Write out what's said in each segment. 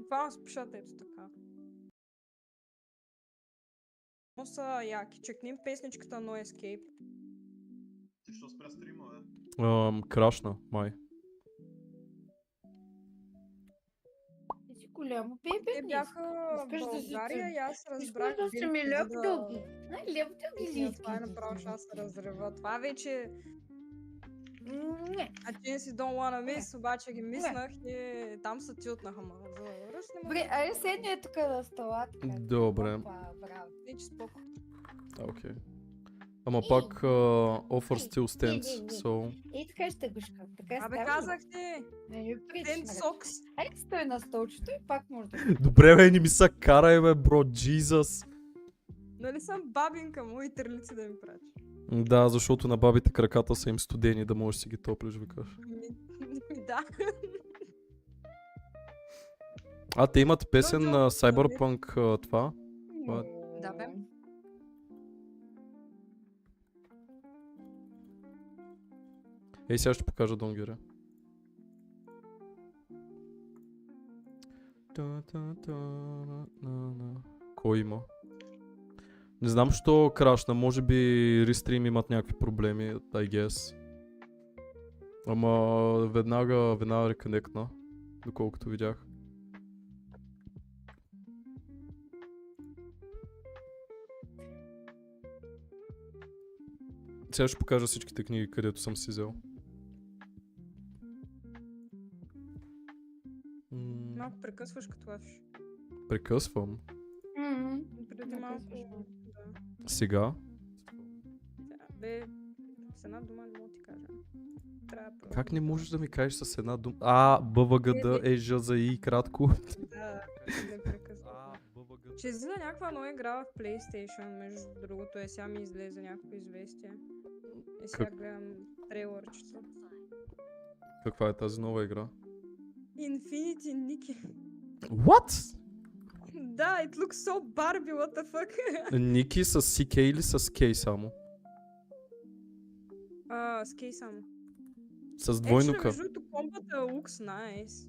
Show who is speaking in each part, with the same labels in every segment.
Speaker 1: Това спешат ето така. Но са яки. Чекнем песничката No Escape.
Speaker 2: Ти що спря стрима, бе?
Speaker 3: Крашна, май.
Speaker 4: Ти си голямо
Speaker 1: Те
Speaker 4: бебе,
Speaker 1: бяха в България и аз разбрах
Speaker 4: да се ми
Speaker 1: преди
Speaker 4: лепдоги. Лепдоги
Speaker 1: това е направо, ще аз се разрева. Това вече... А ти си Don't Wanna Miss, обаче ги миснах и там се тилтнаха, ма.
Speaker 4: Добре, айде седни тук на стола.
Speaker 3: Добре.
Speaker 4: Браво.
Speaker 1: Вече споко.
Speaker 3: Окей. Ама пак offer still stands, so...
Speaker 4: И така ще гушка. Така
Speaker 1: Абе
Speaker 4: става.
Speaker 1: казах ти!
Speaker 4: Не ми прича.
Speaker 1: Ten socks!
Speaker 4: Айде стой на столчето и пак може да...
Speaker 3: Добре, бе, не ми са карай, бе, бро, Jesus.
Speaker 1: Нали съм бабинка му и търлици да ми прачи?
Speaker 3: Да, защото на бабите краката са им студени, да можеш да си ги топлиш, викаш.
Speaker 1: Да.
Speaker 3: А, те имат песен на Cyberpunk това?
Speaker 1: Да, бе.
Speaker 3: Ей, сега ще покажа Донгера. Кой има? Не знам, що крашна, може би рестрим имат някакви проблеми, I guess. Ама веднага реконектна, доколкото видях. Сега ще покажа всичките книги, където съм си взел.
Speaker 1: Малко прекъсваш като лъвш.
Speaker 3: Прекъсвам.
Speaker 1: Преди малко. Да.
Speaker 3: Сега.
Speaker 1: Бе, с една дума не мога да ти кажа.
Speaker 3: Как не можеш да ми кажеш с една дума? БВГД е Ж за И кратко.
Speaker 1: Да, не прекъсвам. Ще излиза някаква нова игра в PlayStation, между другото сега ми излезе някакво известие. И сега гледам трейлърчето.
Speaker 3: Каква е тази нова игра?
Speaker 1: Infinity Nikki.
Speaker 3: What?
Speaker 1: Да, it looks so Barbie, what the fuck?
Speaker 3: Ники с CK или с K само?
Speaker 1: С K само.
Speaker 3: С двойнука.
Speaker 1: Между другото комбата looks nice.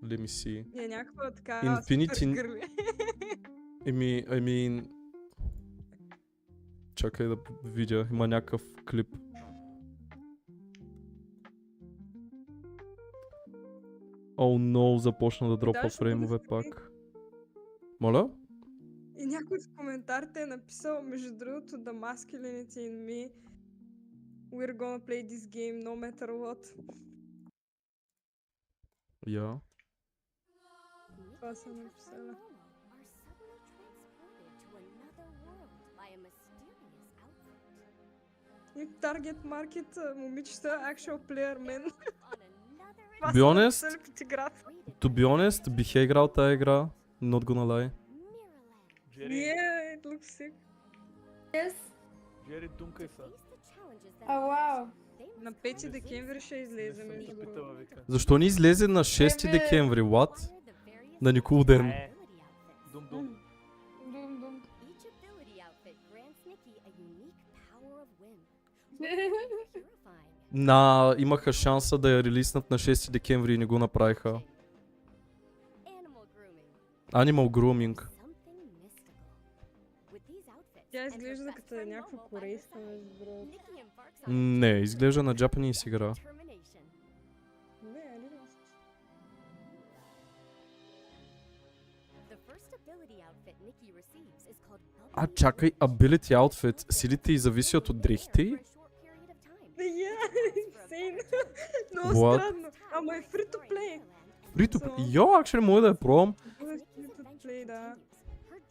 Speaker 3: Let me see.
Speaker 1: Е някаква така
Speaker 3: Infinity... I mean... Чакай да видя, има някакъв клип. О, но започна да дропва фреймове пак. Моля?
Speaker 1: И някой в коментарите е написал, между другото, the masculinity in me, we're gonna play this game no matter what.
Speaker 3: Я.
Speaker 1: Това съм написала. И target market, момичета, actual player men.
Speaker 3: To be honest, бих я играл тая игра, not gonna lie.
Speaker 1: Yeah, it looks sick.
Speaker 4: Yes.
Speaker 5: Джери, думкай са.
Speaker 4: Вау.
Speaker 1: На 5 декември ще излезе, между другото.
Speaker 3: Защо не излезе на 6 декември, what? На Никол ден.
Speaker 5: Дум.
Speaker 4: Дум.
Speaker 3: Имаха шанса да я релиснат на 6 декември и не го направиха. Animal Grooming.
Speaker 1: Тя изглежда като е някаква корейска, между другото.
Speaker 3: Не, изглежда на Japanese игра.
Speaker 1: Не, али
Speaker 3: Чакай, Ability Outfit. Силите й зависят от дрехите й?
Speaker 1: Много странно. Ама е free to play.
Speaker 3: Free to play? Йо, actually мога да я пробвам.
Speaker 1: Free to play, да.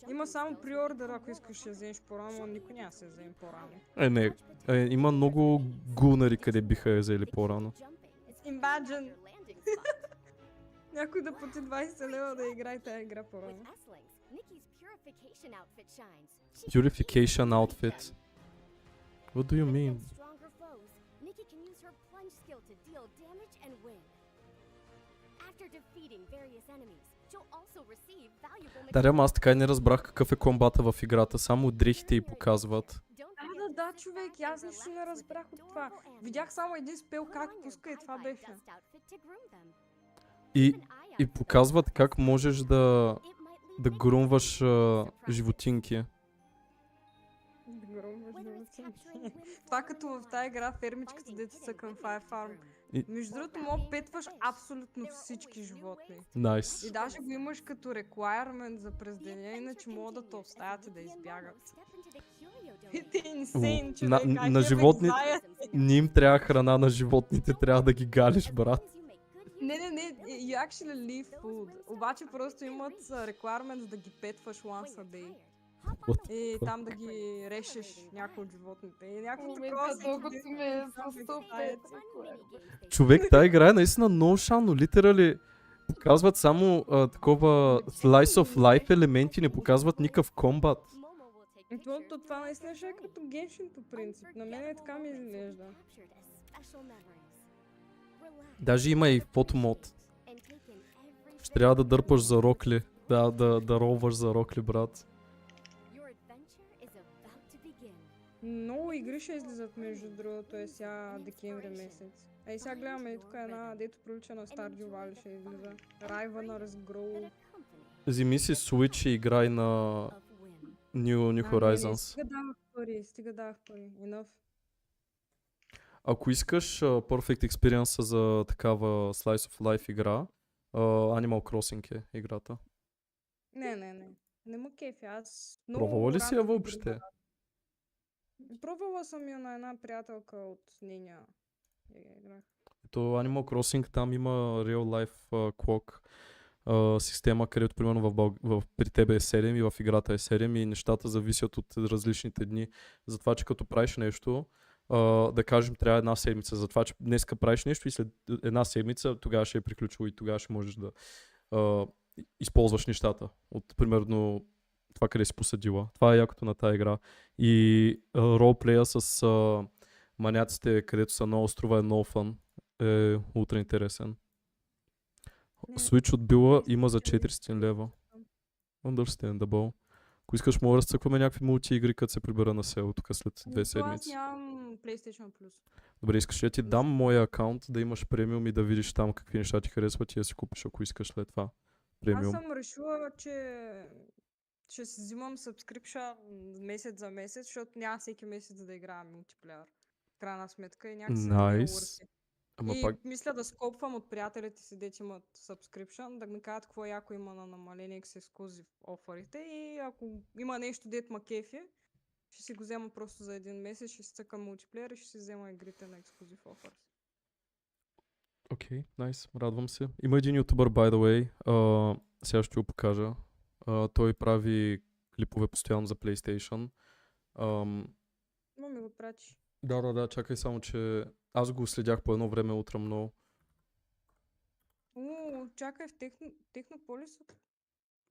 Speaker 1: Има само приордър, ако искаш да я вземеш по-рано, но никой няма се вземе по-рано.
Speaker 3: Не. Има много гулнари, къде биха я взели по-рано.
Speaker 1: Imagine. Някой да плати 20 лева да играе тая игра по-рано.
Speaker 3: Purification Outfit. What do you mean? Дарям, аз така и не разбрах какъв е комбата в играта, само дрехите й показват.
Speaker 1: Да, човек, аз нищо не разбрах от това. Видях само един спел как пуска и това беше.
Speaker 3: И показват как можеш да грумваш животинки.
Speaker 1: Това като в тази игра фермичката, дето са към Fire Farm. Между другото, мога петваш абсолютно всички животни.
Speaker 3: Найс.
Speaker 1: И даже го имаш като requirement за през деня, иначе могат да те оставят и да избягат. Ти инсейн, човек.
Speaker 3: На животни... Не им трябва храна на животните, трябва да ги галиш, брат.
Speaker 1: Не, you actually leave food. Обаче просто имат requirement да ги петваш once a day. И там да ги решеш някои от животните. И някакво такова
Speaker 4: Докато ме съступят.
Speaker 3: Човек, тази игра е наистина много шално. Литерали показват само такова slice of life елементи, не показват никакъв комбат.
Speaker 1: Това наистина ще е като Геншин по принцип. На мен е така ми изглежда.
Speaker 3: Даже има и фотомод. Ще трябва да дърпаш за рокли. Да ролваш за рокли, брат.
Speaker 1: Много игри ще излизат между другото е сега декември месец. Ей сега гледаме тук една, дето прилича на Stardew Valley ще излиза. Rivalrous Grove.
Speaker 3: Вземи си Switch и играй на New Horizons.
Speaker 1: Стига давах пари. Enough.
Speaker 3: Ако искаш Perfect Experience за такава Slice of Life игра, Animal Crossing е играта.
Speaker 1: Не. Не му кефи, аз...
Speaker 3: Пробвала ли си я въобще?
Speaker 1: Пробвала съм я на една приятелка от нейния игра.
Speaker 3: То Animal Crossing там има Real Life Clock система, където примерно при тебе е 7 и в играта е 7 и нещата зависят от различните дни. Затова, че като правиш нещо, да кажем, трябва една седмица. Затова, че днеска правиш нещо и след една седмица тогава ще е приключило и тогава ще можеш да използваш нещата. От примерно това, къде си посадила. Това е якото на тази игра. И ролплея с маняците, където са на острова е много фън. Е ултра интересен. Switch от била има за 400 лева. Understandable. Ако искаш, мога да разцъкваме някакви мулти игри, като се прибера на село тук след 2 седмици.
Speaker 1: Аз нямам PlayStation Plus.
Speaker 3: Добре, искаш ли да ти дам моя акаунт, да имаш премиум и да видиш там какви неща ти харесват и да си купиш, ако искаш след това. Премиум.
Speaker 1: Аз съм решила, че ще си взимам subscription месец за месец, защото няма всеки месец да играя мултиплеер. В крайна сметка и някакси
Speaker 3: Nice.
Speaker 1: И мисля да скопвам от приятелите си, дето имат subscription, да ми кажат какво яко има на намаление с ексклузив оферите и ако има нещо дето ма кефи, ще си го взема просто за един месец, ще си цъкам мултиплеер и ще си взема игрите на ексклузив офер.
Speaker 3: Окей, найс, радвам се. Има един ютубър, by the way, сега ще го покажа. Той прави клипове постоянно за PlayStation.
Speaker 1: Но ми го прати.
Speaker 3: Да, чакай само, че аз го следях по едно време утре много.
Speaker 1: Чакай, в Технополис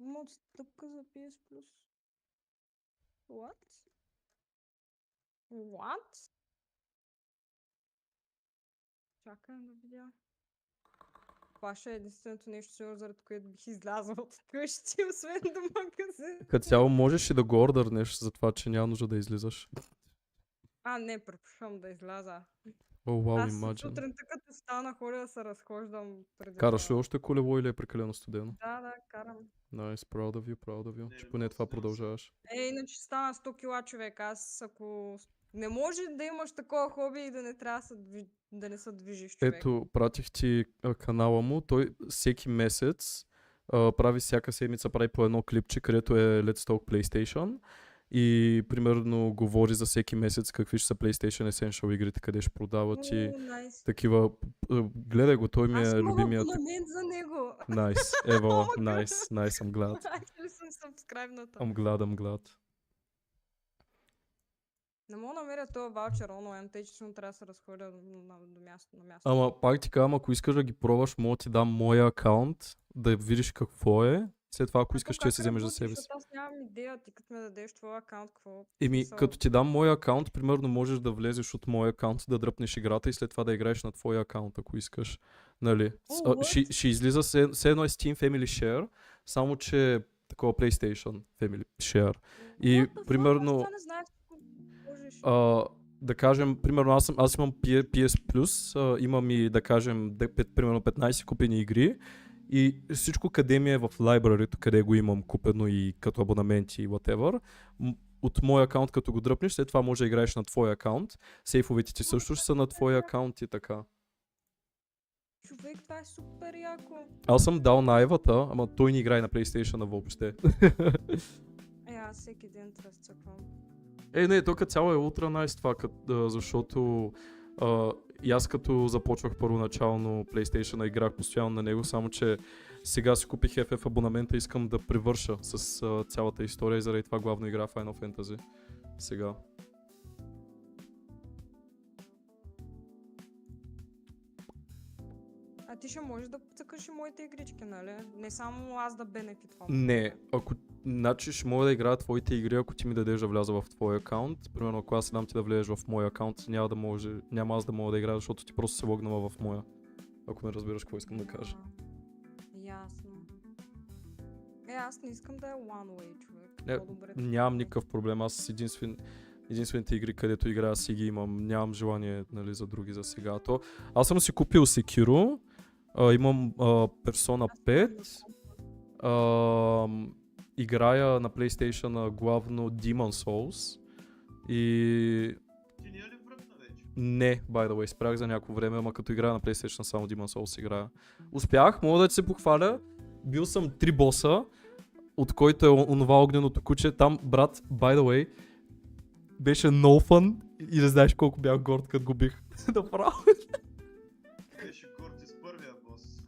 Speaker 1: има отстъпка за PS Plus. What? Чакай да видя. Това ще е единственото нещо, сигурно, заради което бих излязла от къщи, освен до магазин.
Speaker 3: Като цяло можеш и да го ордърнеш за това, че няма нужда да излизаш.
Speaker 1: Не, предпочитам да изляза.
Speaker 3: Аз
Speaker 1: сутринта като стана ходя да се разхождам преди.
Speaker 3: Караш ли още колело или е прекалено студено?
Speaker 1: Да, карам.
Speaker 3: Nice, proud of you, че поне това продължаваш.
Speaker 1: Иначе стана 100 кила човек. Аз ако не може да имаш такова хоби и да не трябва да не се движиш човек.
Speaker 3: Ето, пратих ти канала му, той всеки месец прави всяка седмица, прави по едно клипче, където е Let's Talk PlayStation. И примерно говори за всеки месец какви ще са PlayStation Essential игрите, къде ще продават и такива. Гледай го, той ми е любимият.
Speaker 1: Аз имам за него.
Speaker 3: Найс, ево, найс, I'm glad.
Speaker 1: Аз съм сабскрайбната.
Speaker 3: I'm glad.
Speaker 1: Не мога да намеря този ваучер онлайн, тъй че трябва да се разходя до място на място.
Speaker 3: Ама пак ти казвам, ако искаш да ги пробваш, мога ти дам моя акаунт, да видиш какво е. След това, ако искаш, че си вземеш за себе си.
Speaker 1: Аз нямам идея, ти като ме дадеш твоя акаунт, какво...
Speaker 3: Като ти дам моя акаунт, примерно можеш да влезеш от моя акаунт, да дръпнеш играта и след това да играеш на твоя акаунт, ако искаш. Нали? Ще излиза все едно е Steam Family Share, само че такова PlayStation Family Share. И примерно... да кажем, примерно аз имам PS Plus, имам и да кажем примерно 15 купени игри И всичко къде ми е в library, къде го имам купено и като абонаменти и whatever, от моя акаунт като го дръпнеш, след това може да играеш на твой акаунт. Сейфовете ти също ще са на твоя акаунт и така.
Speaker 1: Човек, това е супер яко.
Speaker 3: Аз съм дал на Айвата, ама той не играе на PlayStation въобще.
Speaker 1: Аз всеки ден разцъквам.
Speaker 3: Не, то като цяло е ултра найс това, защото и аз като започвах първоначално PlayStation, играх постоянно на него, само че сега си купих FF абонамента и искам да привърша с цялата история и заради това главно игра Final Fantasy. Сега.
Speaker 1: А ти ще можеш да цъкаш и моите игрички, нали? Не само аз да бенефитвам.
Speaker 3: Не, значи ще мога да играя твоите игри, ако ти ми дадеш да вляза в твой акаунт. Примерно ако аз дам ти да влезеш в моя акаунт, няма аз да мога да играя, защото ти просто се логнала в моя. Ако ме разбираш какво искам да кажа.
Speaker 1: Ясно. Аз не искам да е one way, човек. По-добре.
Speaker 3: Нямам никакъв проблем, аз единствените игри, където играя си ги имам, нямам желание, нали, за други за сега. Аз съм си купил Sekiro, имам Persona 5, играя на PlayStation главно Demon's Souls и...
Speaker 2: Ти не е ли връкна вече?
Speaker 3: Не, by the way, спрях за някакво време, ама като играя на PlayStation само Demon's Souls играя. Успях, мога да ти се похваля, бил съм 3 боса, от който е онова огненото куче. Там, брат, by the way, беше много фън и не знаеш колко бях горд, като го бих. Направо.
Speaker 2: Беше горд и с първия бос.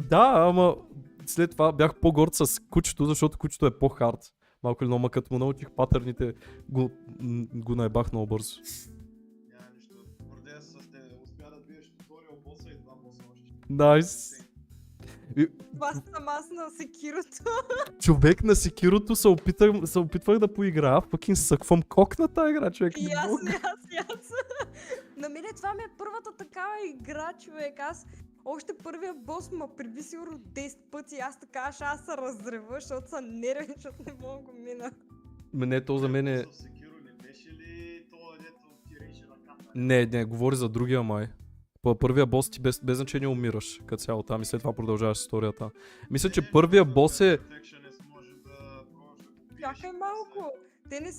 Speaker 3: Да, ама след това бях по-горд с кучето, защото кучето е по-хард. Малко или много, като му научих патърните, го наебах много бързо.
Speaker 2: Няма нищо. Гордея се с тебе. Успя да биеш туториал боса и 2 боса още.
Speaker 3: Найс.
Speaker 1: Това съм аз на Секирото.
Speaker 3: Човек, на Секирото се опитвах да поиграя, fucking съквам кок на тази игра, човек.
Speaker 1: И аз. На мене това ми е първата такава игра, човек. Аз още първия бос ма приби сигурно 10 пъти. Аз така аз се разрева, защото съм нервен, защото не мога да го мина.
Speaker 3: Не, то за мен е...
Speaker 2: В Секиро не беше ли това, дето ти реше ръката?
Speaker 3: Не, говори за другия май. По първия бос ти без значение умираш като цяло там и след това продължаваш историята. Мисля, че първия бос е...
Speaker 1: Чакай малко. Те не...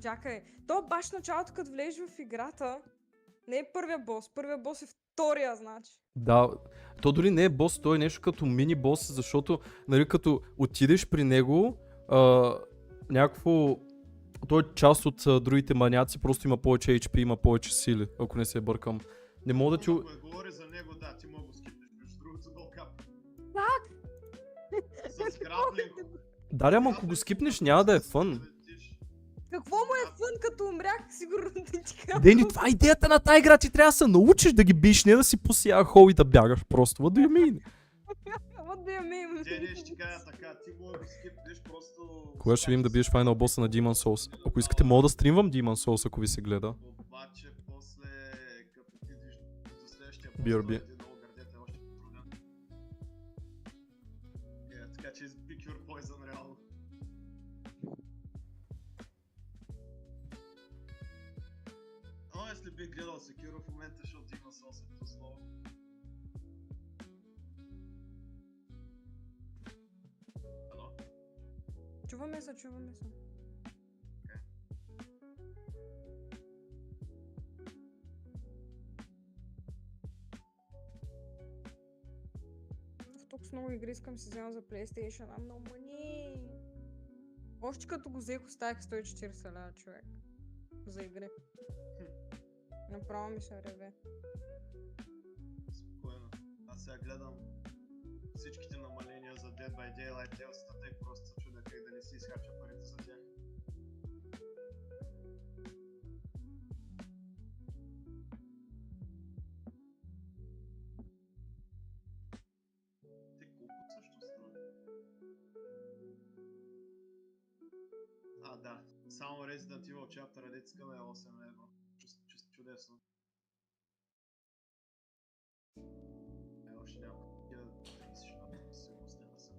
Speaker 1: Чакай. То баш началото, като влезеш в играта, не е първия бос. Първия бос е втория, значи.
Speaker 3: Да, то дори не е бос, то е нещо като мини бос, защото, нали, като отидеш при него, някакво... Той е част от другите маняци, просто има повече HP, има повече сили, ако не се бъркам. Не мога да ти...
Speaker 2: Ако говори за него, да, ти мога да скипнеш, между другото долу кап.
Speaker 1: Как?
Speaker 2: С граплинг.
Speaker 3: Да, ама ако го скипнеш, няма да е фън.
Speaker 1: Какво му е фън, като умрях, сигурно да ти кажа.
Speaker 3: Дени, това е идеята на тази игра, ти трябва да се научиш да ги биш, не да си по хол и да бягаш просто. What do you mean?
Speaker 1: What do you mean?
Speaker 2: Дени ще кажа така, ти мога да скипнеш просто...
Speaker 3: Кога ще видим да биеш файнал боса на Demon's Souls? Ако искате, мога да стримвам Demon's Souls, ако ви се гледа.
Speaker 2: Обаче после, като отидеш до следващия бос,
Speaker 3: BRB.
Speaker 2: той много гърдете още по-труден. Така че pick your poison реално. Если бих гледал Sekiro в момента, защото има съответното слово. Ало?
Speaker 1: Чуваме се. Тук с много игри искам си взема за PlayStation, ам no money. Още като го взех, оставих 140 лева, човек. За игри. Направо ми се реве.
Speaker 2: Спокойно. Аз сега гледам всичките намаления за Dead by Daylight DLC-тата и просто се чудя как да не си изхарча парите за тях. Те колко също струва? Да. Само Resident Evil Chapter децка да е 8 евро. Чудесно. Още няколко 30 шнапа, сигурно сняма се.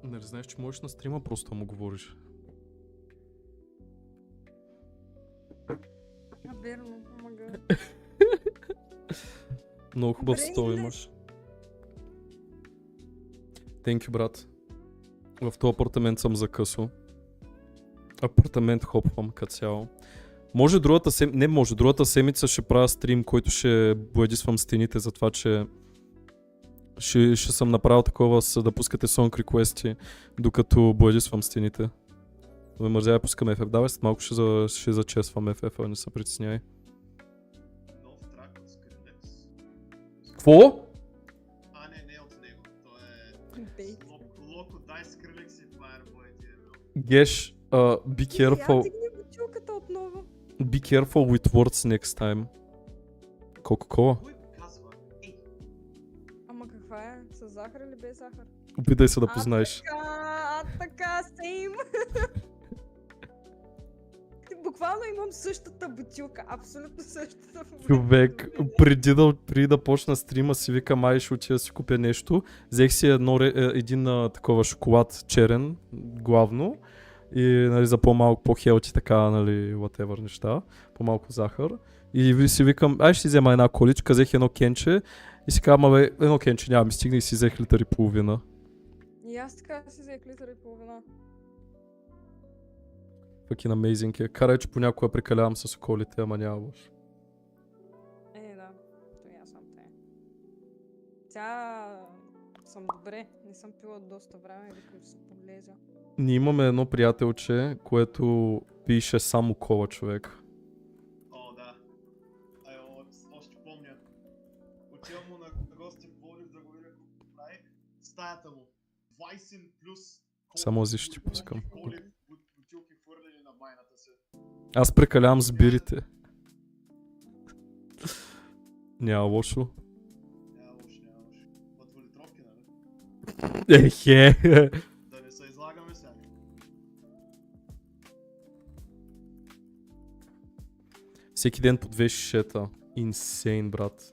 Speaker 3: Нали знаеш, че можеш на стрима просто да му говориш.
Speaker 1: Верно, омага.
Speaker 3: Много хубав
Speaker 1: Добре,
Speaker 3: стол
Speaker 1: Инес.
Speaker 3: имаш. Thank you, брат. В този апартамент съм закъсал. Апартамент хопвам като цяло. Може другата седмица, не може, другата седмица ще правя стрим, който ще боядисвам стените за това, че ще съм направил такова да пускате song request докато боядисвам стените. Ме мързя да пускам FF. Давай след малко ще зачесвам FF, не се притеснявай.
Speaker 2: Нов трак от Skrillex.
Speaker 3: Какво?
Speaker 2: Не от него. То е
Speaker 1: Бей.
Speaker 2: Локо Дай Skrillex и Fireboy TML.
Speaker 3: Геш, be careful.
Speaker 1: Сега дигни бутилката отново.
Speaker 3: Be careful with words next time. Кока-кола.
Speaker 2: Кой казва? Ей,
Speaker 1: Ама каква е? С захар или без захар?
Speaker 3: Опитай се да познаеш.
Speaker 1: Така, сейм. Буквално имам същата бутилка, абсолютно същата. в момента.
Speaker 3: Човек, преди да почна стрима си вика, май ще отида да си купя нещо. Взех си един такова шоколад черен, главно. И нали, за по-малко, по-хелти така, нали, whatever неща. По-малко захар. И си викам, ще си взема една количка, взех едно кенче. И си казвам, едно кенче няма ми стигне и си взех литър и половина.
Speaker 1: И аз така си взех литър и половина.
Speaker 3: Fucking amazing е. Карай, че понякога прекалявам с околите, ама няма лошо.
Speaker 1: Да. То и аз съм те. Тя съм добре. Не съм пила доста време, викам, че се подлезя.
Speaker 3: Ние имаме едно приятелче, което пише само кола, човек.
Speaker 2: О, да. Още помня. Отивам му на гости в Пловдив да го видя какво прави. Стаята му. 20 плюс.
Speaker 3: Само аз ще ти пускам.
Speaker 2: Бутилки хвърлени на майната си.
Speaker 3: Аз прекалявам с бирите. Няма лошо.
Speaker 2: Няма лошо. От двулитровки, нали?
Speaker 3: Ехе.
Speaker 2: Да не се излагаме сега.
Speaker 3: Всеки ден по 2 шишета. Инсейн, брат.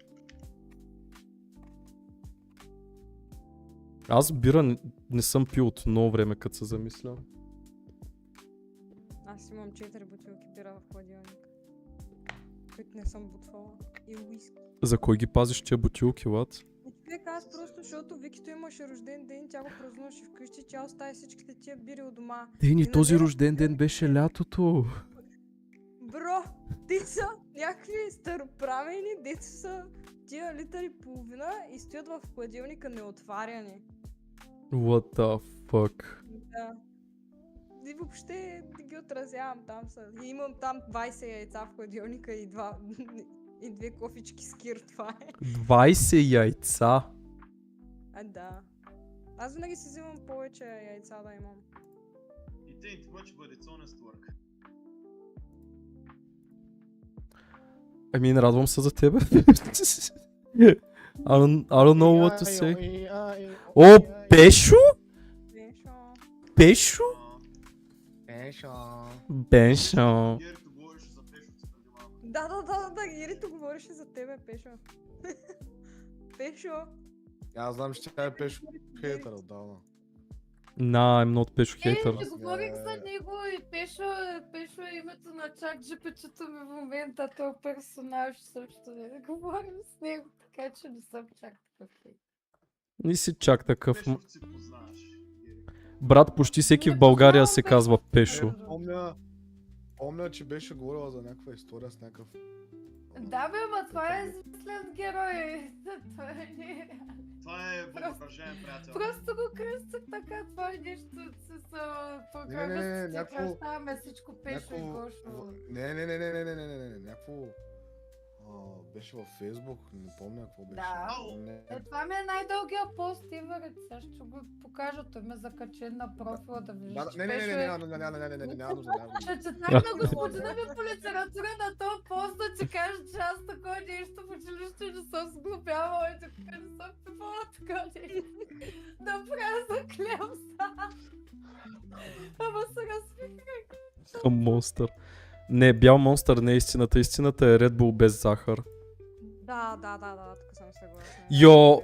Speaker 3: Аз бира не съм пил от много време, като се замисля.
Speaker 1: Аз имам 4 бутилки бира в хладилника, които не съм бутвала. И уиски.
Speaker 3: За кой ги пазиш тия бутилки, лад?
Speaker 1: Човек, аз просто, защото Викито имаше рожден ден, тя го празнуваше вкъщи, тя остави всичките тия бири от дома.
Speaker 3: Дени,
Speaker 1: И
Speaker 3: този
Speaker 1: намерих-
Speaker 3: рожден ден беше лятото.
Speaker 1: Бро, те са някакви староправени, деца са тия литър и половина и стоят в хладилника неотваряни.
Speaker 3: What the fuck?
Speaker 1: Да. И въобще не ги отразявам там са. И имам там 20 яйца в хладилника и и 2 кофички с кир, това е.
Speaker 3: 20 яйца.
Speaker 1: Да. Аз винаги си взимам повече яйца да имам.
Speaker 2: It ain't much, but it's honest work.
Speaker 3: Ами, не радвам се за тебе. I don't know what to say. О, Пешо?
Speaker 1: Пешо.
Speaker 3: Пешо?
Speaker 5: Ешо.
Speaker 3: Бешо.
Speaker 2: Герито говореше за пешовци преди малко.
Speaker 1: Да, Ирито говореше за тебе, Пешо. Пешо.
Speaker 5: Аз знам, че тя е пешо хейтър отдавна.
Speaker 3: Nah, I'm not Пешо
Speaker 4: Ще
Speaker 3: hater.
Speaker 4: говорих за него и Пешо е името на чак джипечето ми в момента, този персонаж също не говорим с него, така че не съм чак такъв хейтър.
Speaker 3: Не си чак такъв.
Speaker 2: Пешовци познаваш. Гери.
Speaker 3: Брат, почти всеки в България се казва Пешо.
Speaker 5: Помня, че беше говорила за някаква история с някакъв...
Speaker 4: Да бе, ма това е измислен герой. Това е не...
Speaker 2: Това е въображаем приятел.
Speaker 4: Просто го кръстах така, това е нещо с
Speaker 5: някакво-
Speaker 4: Ставаме всичко Пешо и Гошо.
Speaker 5: Не, някакво... Беше във Фейсбук, не помня какво беше.
Speaker 4: Да. Това ми е най-дългия пост, Иварец, сега ще го покажа, той ме закачен на профила да виждаш, че Пешо е...
Speaker 5: Няма нужда.
Speaker 4: Ще четах на господина ми по литература на този пост да ти кажа, че аз такова нещо в училище не съм сглобявала и тук не съм пипала такова нещо. Да правя заклевам са. Ама се разпихах.
Speaker 3: Монстър. Не, бял монстър не е истината. Истината е Red Bull без захар.
Speaker 1: Да, тук съм съгласна.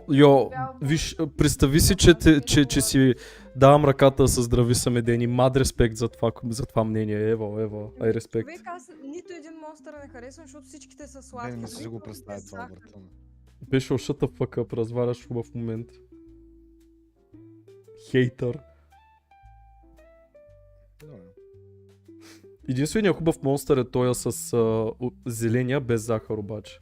Speaker 3: Йо, виж, представи си, че Давам ръката с здрави самедени. Мад респект за това мнение. Ево, ай респект.
Speaker 1: Човек, аз нито един монстър не харесвам, защото всичките са
Speaker 5: Не,
Speaker 1: сладки.
Speaker 5: не си
Speaker 1: дори
Speaker 5: го
Speaker 1: без
Speaker 5: представя това,
Speaker 1: захар.
Speaker 5: братан.
Speaker 3: Беше shut the fuck up, разваляш в момент. Хейтър.
Speaker 5: Добре.
Speaker 3: Единственият хубав монстър е той с зеления без захар обаче.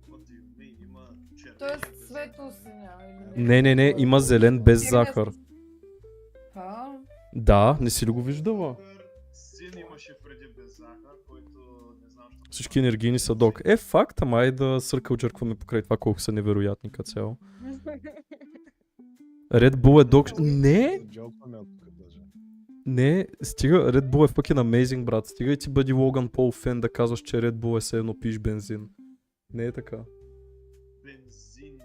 Speaker 2: What do you mean? Има червен.
Speaker 4: Тоест светло синя или
Speaker 3: Не, има зелен без захар.
Speaker 4: А,
Speaker 3: Да, не си ли го виждала?
Speaker 2: Син имаше преди без захар, който не знам, що...
Speaker 3: Всички енергийни са док. Факт, ама ай да съркълджъркваме покрай това колко са невероятни като цяло. Red Bull е док... Не!
Speaker 5: Джокваме от тук даже.
Speaker 3: Не, стига, Red Bull е fucking amazing, брат. Стига и ти бъди Логан Пол фен да казваш, че Red Bull е все едно пиш бензин. Не е така.
Speaker 2: Бензин.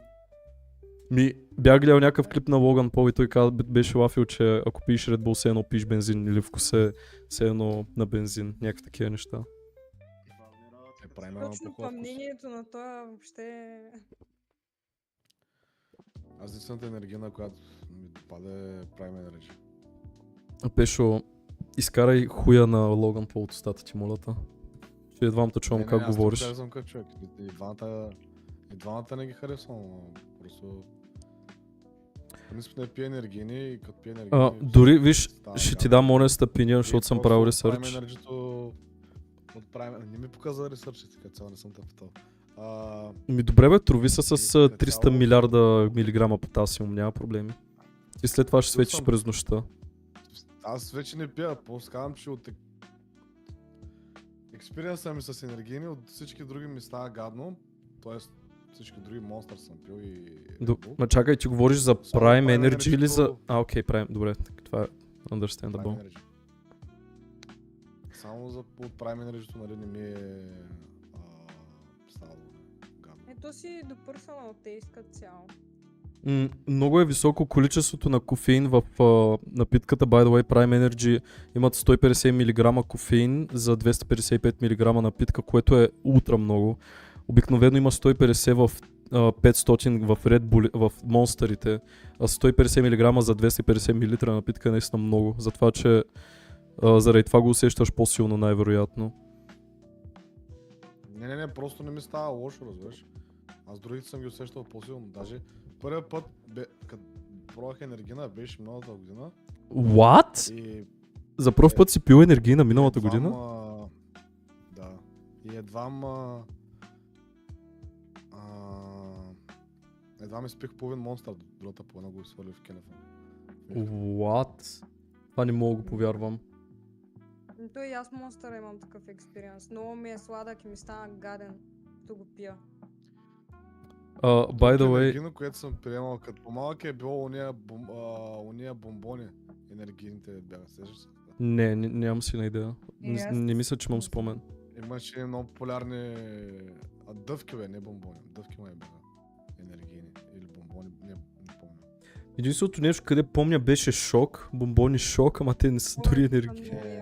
Speaker 3: Бях гледал някакъв клип на Логан Пол и той беше лафил, че ако пиеш Red Bull, все едно пиш бензин или вкус е все едно на бензин. Някакви такива неща.
Speaker 5: Правим едно
Speaker 1: Точно
Speaker 5: по-хубав
Speaker 1: по
Speaker 5: вкус.
Speaker 1: мнението на това въобще...
Speaker 5: Аз единствената енергия, която ми допада е Prime Energy.
Speaker 3: Пешо, изкарай хуя на Логан Пол от устата ти, молята. Ще едвам те чувам как говориш.
Speaker 5: Аз харесвам като човек. И двамата не ги харесвам, просто... Принцип не пия енергийни и като пия енергийни...
Speaker 3: Дори, виж,
Speaker 5: става
Speaker 3: ще ти
Speaker 5: гадно.
Speaker 3: дам honest opinion, защото съм правил
Speaker 5: Prime
Speaker 3: ресърч.
Speaker 5: Energy-то... Не ми показа ресърчите, като цяло не съм те питал.
Speaker 3: Добре бе, трови се с
Speaker 5: И като
Speaker 3: 300
Speaker 5: цяло-
Speaker 3: милиарда милиграма потасиум, няма проблеми. И след това ще
Speaker 5: Чул
Speaker 3: светиш
Speaker 5: съм.
Speaker 3: през нощта.
Speaker 5: Аз вече не пия, просто казвам, че от експириенса ми с енергийни, от всички други ми става гадно. Тоест, всички други монстър съм пил и... Red Bull.
Speaker 3: Ма чакай, ти говориш за
Speaker 5: Само
Speaker 3: Prime
Speaker 5: Prime
Speaker 3: Energy или за...
Speaker 5: Energy-то-
Speaker 3: Окей, Prime, добре, това е
Speaker 5: Prime
Speaker 3: understandable.
Speaker 5: Energy. Само от Prime Energy-то, нали, не ми е... ставало гадно.
Speaker 1: Ето си до personal taste като цяло.
Speaker 3: Много е високо количеството на кофеин в напитката. By the way, Prime Energy имат 150 мг кофеин за 255 мг напитка, което е ултра много. Обикновено има 150 в 500 в Red Bull, в монстърите, а 150 мг за 250 мл напитка е наистина много. Затова, че заради това го усещаш по-силно най-вероятно.
Speaker 5: Не, просто не ми става лошо, разбираш. Аз другите съм ги усещал по-силно. Даже първият път, като пробвах енергийна, беше миналата година.
Speaker 3: What?
Speaker 5: И
Speaker 3: За пръв път си пил енергийна миналата година?
Speaker 5: Да. И едва ми спих половин монстър, другата половина го свалих в кенефа.
Speaker 3: What? Това не мога да го повярвам.
Speaker 1: То и аз монстъра имам такъв експириенс. Много ми е сладък и ми стана гаден, като го пия.
Speaker 3: By the way,
Speaker 5: Енергийно, което съм приемал като по-малък е било уния бомбони. Енергийните бяха, сещаш се?
Speaker 3: нямам си на идея. Не мисля, че имам спомен.
Speaker 5: Имаше много популярни дъвки, бе, не бомбони. Дъвки май бяха енергийни. Или бомбони, не помня.
Speaker 3: Единственото нещо, къде помня, беше шок. Бомбони шок, ама те не са дори енергийни.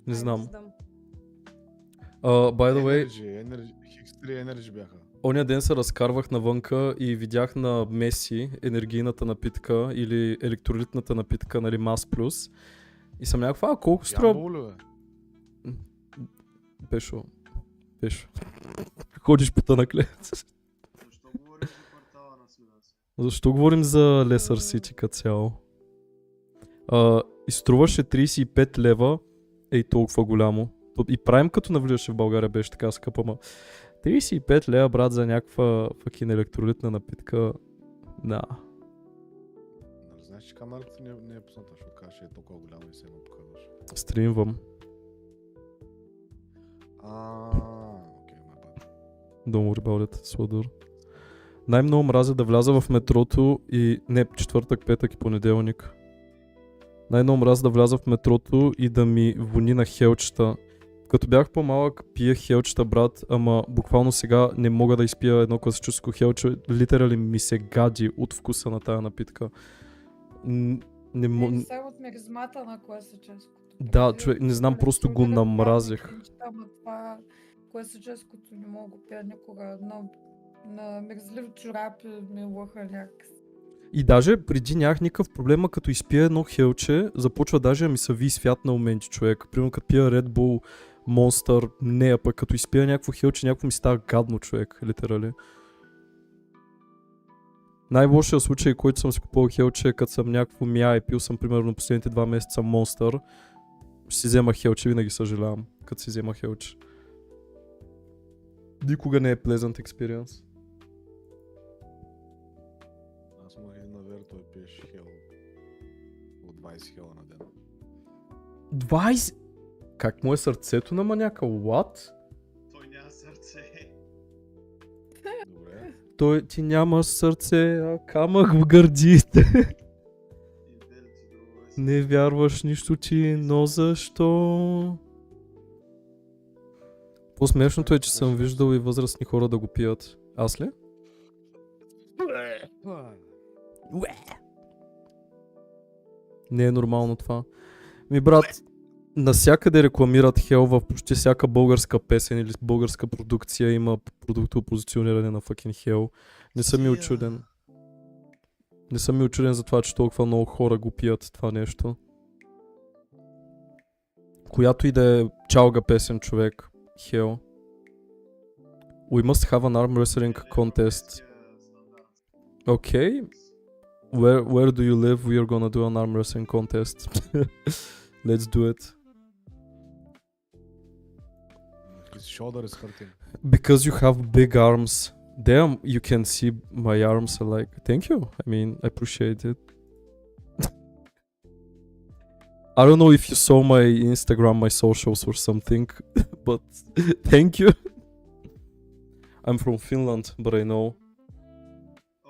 Speaker 3: Не знам. By the way,
Speaker 5: Хикс3 Energy бяха.
Speaker 3: оня ден се разкарвах навънка и видях на Меси енергийната напитка или електролитната напитка, нали, Мас Плюс. И съм някаква, колко струва?
Speaker 5: Ямбол, бе?
Speaker 3: Пешо. Ходиш по тънакле.
Speaker 2: Защо говориш за квартала на Свидас?
Speaker 3: Защо говорим за Lesser City като цяло? И струваше 35 лева, ей толкова голямо. И Prime като навлизаше в България беше така скъпа, ма 35 лева, брат, за някаква факин електролитна напитка. Да.
Speaker 5: Нали знаеш, че камерата не е пусната, защото кажеш, е толкова голямо и се едно показваш.
Speaker 3: Стримвам.
Speaker 5: Окей, ма бат.
Speaker 3: Don't worry about it, Сладър. Най-много мразя да вляза в метрото и... Не, четвъртък, петък и понеделник. Най-много мразя да вляза в метрото и да ми вони на хелчета. Като бях по-малък, пия хелчета, брат, ама буквално сега не мога да изпия едно класическо хелче. Литерали ми се гади от вкуса на тая напитка.
Speaker 4: Само от миризмата на класическото.
Speaker 3: Да, човек, не знам, просто го намразих.
Speaker 4: Ама това класическото не мога да пия никога, но на мерзлив чорап и ми лъха някакси.
Speaker 3: И даже преди нямах никакъв проблема, като изпия едно хелче, започва даже да ми се ви свят на моменти, човек. Примерно като пия Red Bull, Monster, не, а пък като изпия някакво хелче, някакво ми става гадно, човек, литерали. Най-лошия случай, който съм си купувал хелче, като съм някакво мия и пил съм примерно последните 2 месеца Monster, ще си взема хелче, винаги съжалявам, като си взема хелче. Никога не е pleasant experience.
Speaker 5: Аз му един навер, той пиеш хел. От 20 хела на ден.
Speaker 3: 20? Как му е сърцето на маняка? What?
Speaker 2: Той няма сърце.
Speaker 5: Добре.
Speaker 3: Ти нямаш сърце, а камък в гърдите. Не вярваш нищо ти, но защо? По-смешното е, че съм виждал и възрастни хора да го пият. Аз ли? Не е нормално това. Ми брат, насякъде рекламират хел в почти всяка българска песен или българска продукция има продуктово позициониране на fucking хел. Не съм и очуден. Не съм и очуден за това, че толкова много хора го пият това нещо. Която и да е чалга песен, човек. Hell. We must have an arm wrestling contest. Okay. Where do you live? We are gonna do an arm wrestling contest. Let's do it.
Speaker 5: His shoulder is hurting.
Speaker 3: Because you have big arms. Damn, you can see my arms are like, thank you. I mean, I appreciate it. I don't know if you saw my Instagram, my socials or something, but thank you. I'm from Finland, but I know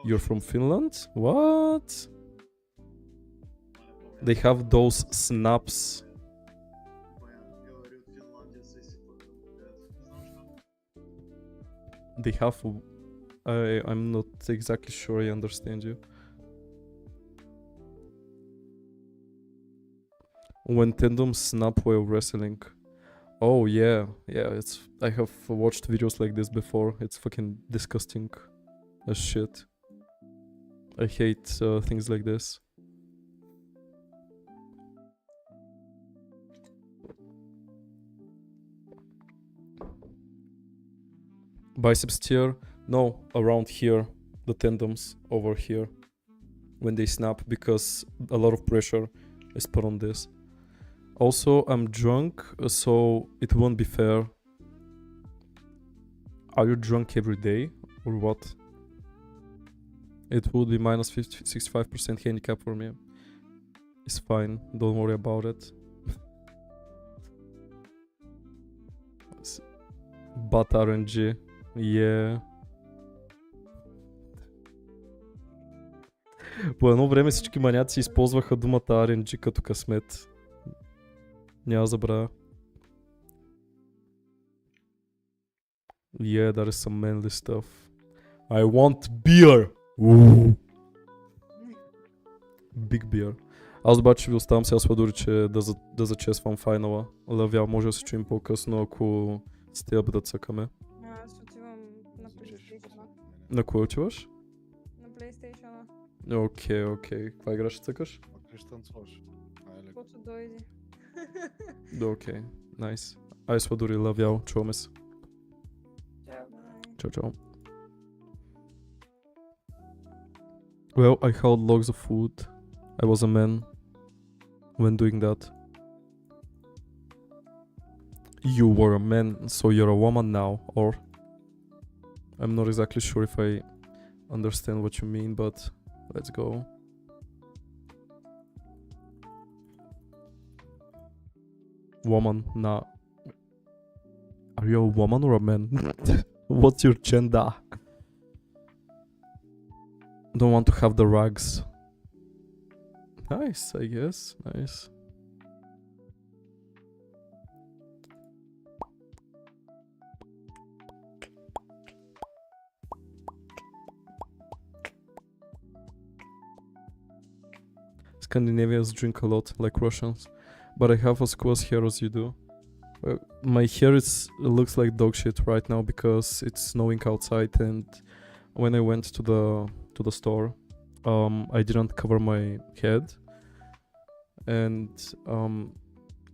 Speaker 3: you're from Finland? What? They have those snaps. They have... I'm not exactly sure I understand you. When tandems snap while wrestling. Oh yeah, it's... I have watched videos like this before. It's fucking disgusting as shit. I hate things like this. Biceps tear? No, around here. The tandems over here. When they snap, because a lot of pressure is put on this. Also, I'm drunk, so it won't be fair. Are you drunk every day, or what? It would be minus 65% handicap for me. It's fine, don't worry about it. But RNG, yeah. По едно време всички маняци използваха думата RNG като късмет. Няма забравя. Yeah, that is some manly stuff. I want beer! Ooh. Big beer. Аз обаче ви оставам сега с Владури, че да зачесвам файнала. Лъвял, може да се чуем по-късно, ако сте да цъкаме.
Speaker 1: Аз отивам на PlayStation.
Speaker 3: На кой отиваш?
Speaker 1: На PlayStation.
Speaker 3: Окей. Каква игра ще цъкаш?
Speaker 5: Как ще танцуваш?
Speaker 1: Каквото дойде.
Speaker 3: Окей, найс. Ай, с Владури, лъвял, чуваме се. Ciao. Well, I held logs of food. I was a man when doing that. You were a man, so you're a woman now, or... I'm not exactly sure if I understand what you mean, but let's go. Woman, nah. Are you a woman or a man? What's your gender? Don't want to have the rags. Nice, I guess. Nice. Scandinavians drink a lot, like Russians, but I have as cool as hair as you do. My hair looks like dog shit right now because it's snowing outside and when I went to the store, I didn't cover my head, and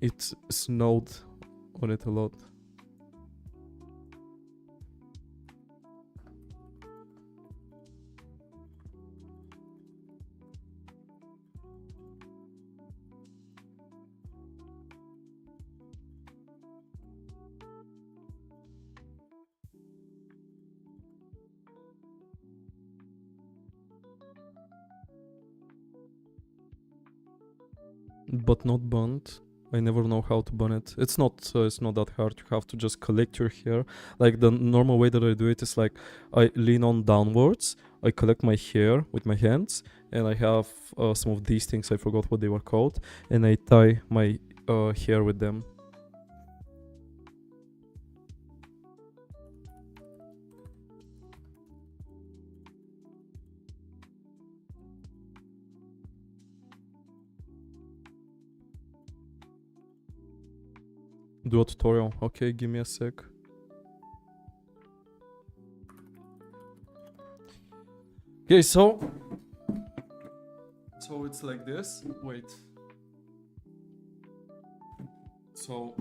Speaker 3: it snowed on it a lot. But not burnt. I never know how to burn it. It's not that hard. You have to just collect your hair. Like the normal way that I do it is like I lean on downwards. I collect my hair with my hands, and I have some of these things. I forgot what they were called, and I tie my hair with them. Do a tutorial. Okay, give me a sec. Okay, so it's like this. Wait. So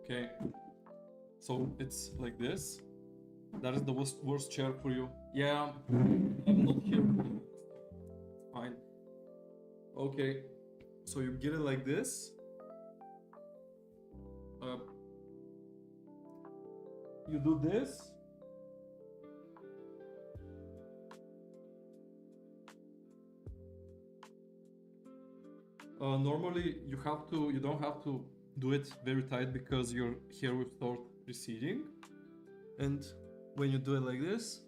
Speaker 3: okay. So it's like this. That is the worst chair for you. Yeah, I'm not here. Fine. Okay. So you get it like this. You do this. Normally you don't have to do it very tight because your hair will start receding, and when you do it like this,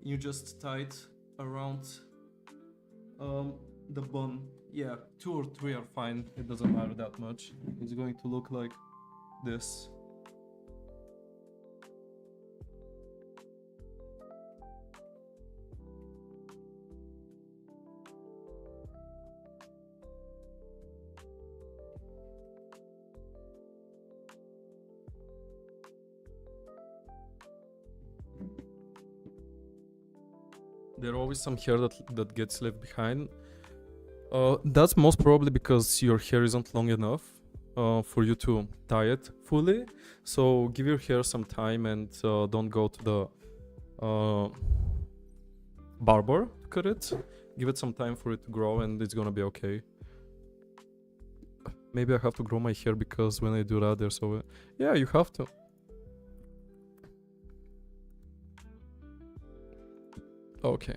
Speaker 3: you just tie it around the bun. Yeah, 2 or 3 are fine, it doesn't matter that much. It's going to look like this. There are always some hair that gets left behind. That's most probably because your hair isn't long enough for you to tie it fully. So give your hair some time and don't go to the barber to cut it. Give it some time for it to grow and it's gonna be okay. Maybe I have to grow my hair because when I do that they're so... Yeah, you have to. Okay.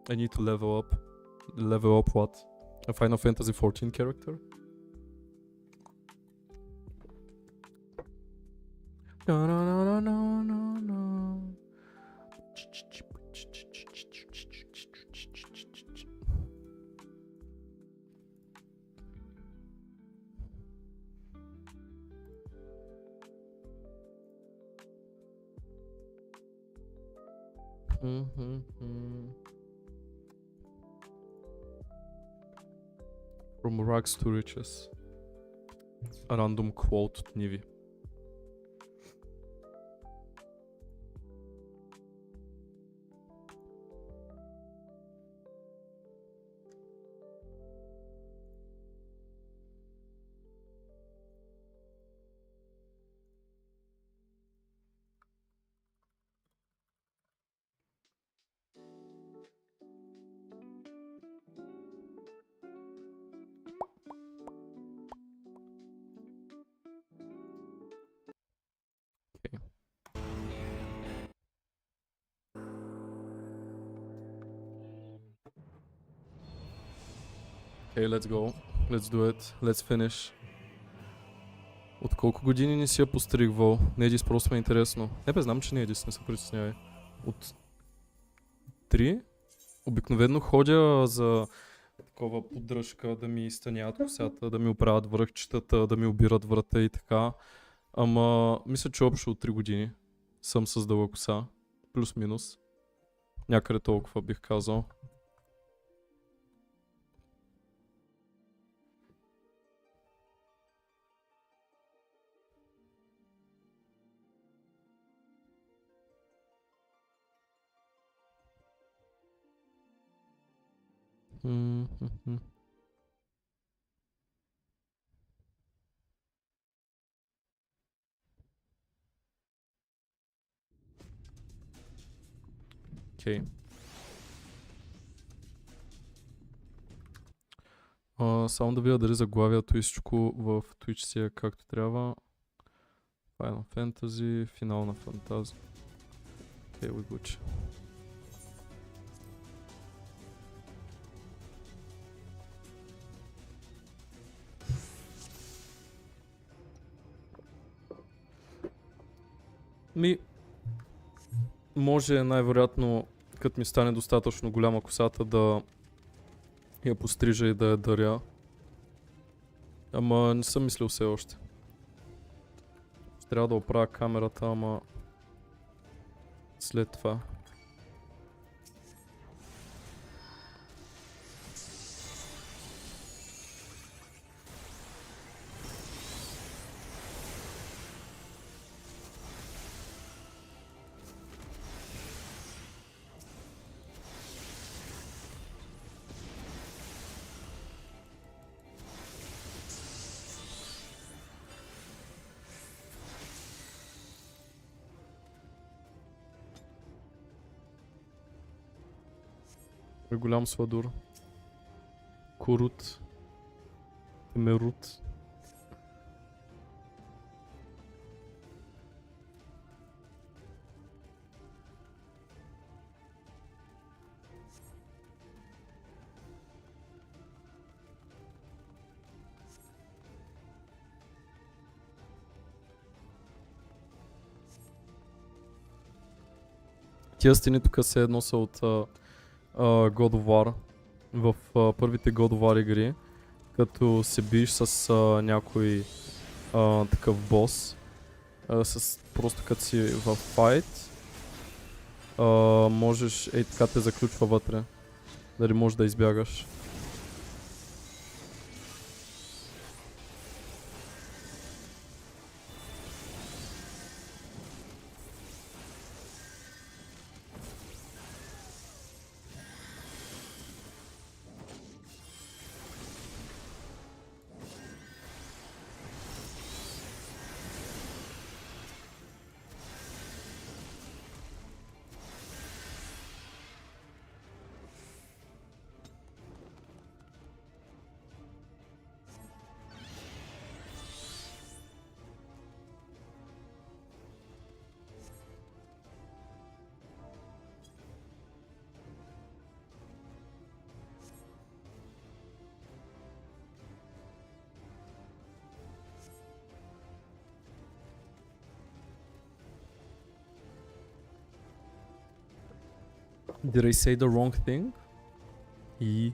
Speaker 3: I need to level up. Level up what? A Final Fantasy 14 character? No, no, no, no, no, no, no. From rags to riches. A random quote от nivi. Okay, let's go. Let's do it. Let's finish. От колко години не си я постригвал? Недис, просто ме е интересно. Не бе, знам, че Недис, не се притеснявай. От 3? Обикновено ходя за такова поддръжка, да ми изтъняват косата, да ми оправят връхчетата, да ми обират врата и така. Ама мисля, че общо от 3 години съм с дълга коса. Плюс-минус. Някъде толкова бих казал. Мгм. Окей. Само да видя дали заглавието и всичко в Twitch си е както трябва. Final Fantasy, финал на фантазия. Окей, отбучи. Може най-вероятно, като ми стане достатъчно голяма косата, да я пострижа и да я даря. Ама не съм мислил все още. Ще трябва да оправя камерата, ама след това. Голям сладур. Курут. Мерут. Тия стени тук все едно са от God of War. В първите God of War игри, като се биеш с някой такъв бос, просто като си в файт, можеш, така те заключва вътре, дали можеш да избягаш. Did I say the wrong thing? И...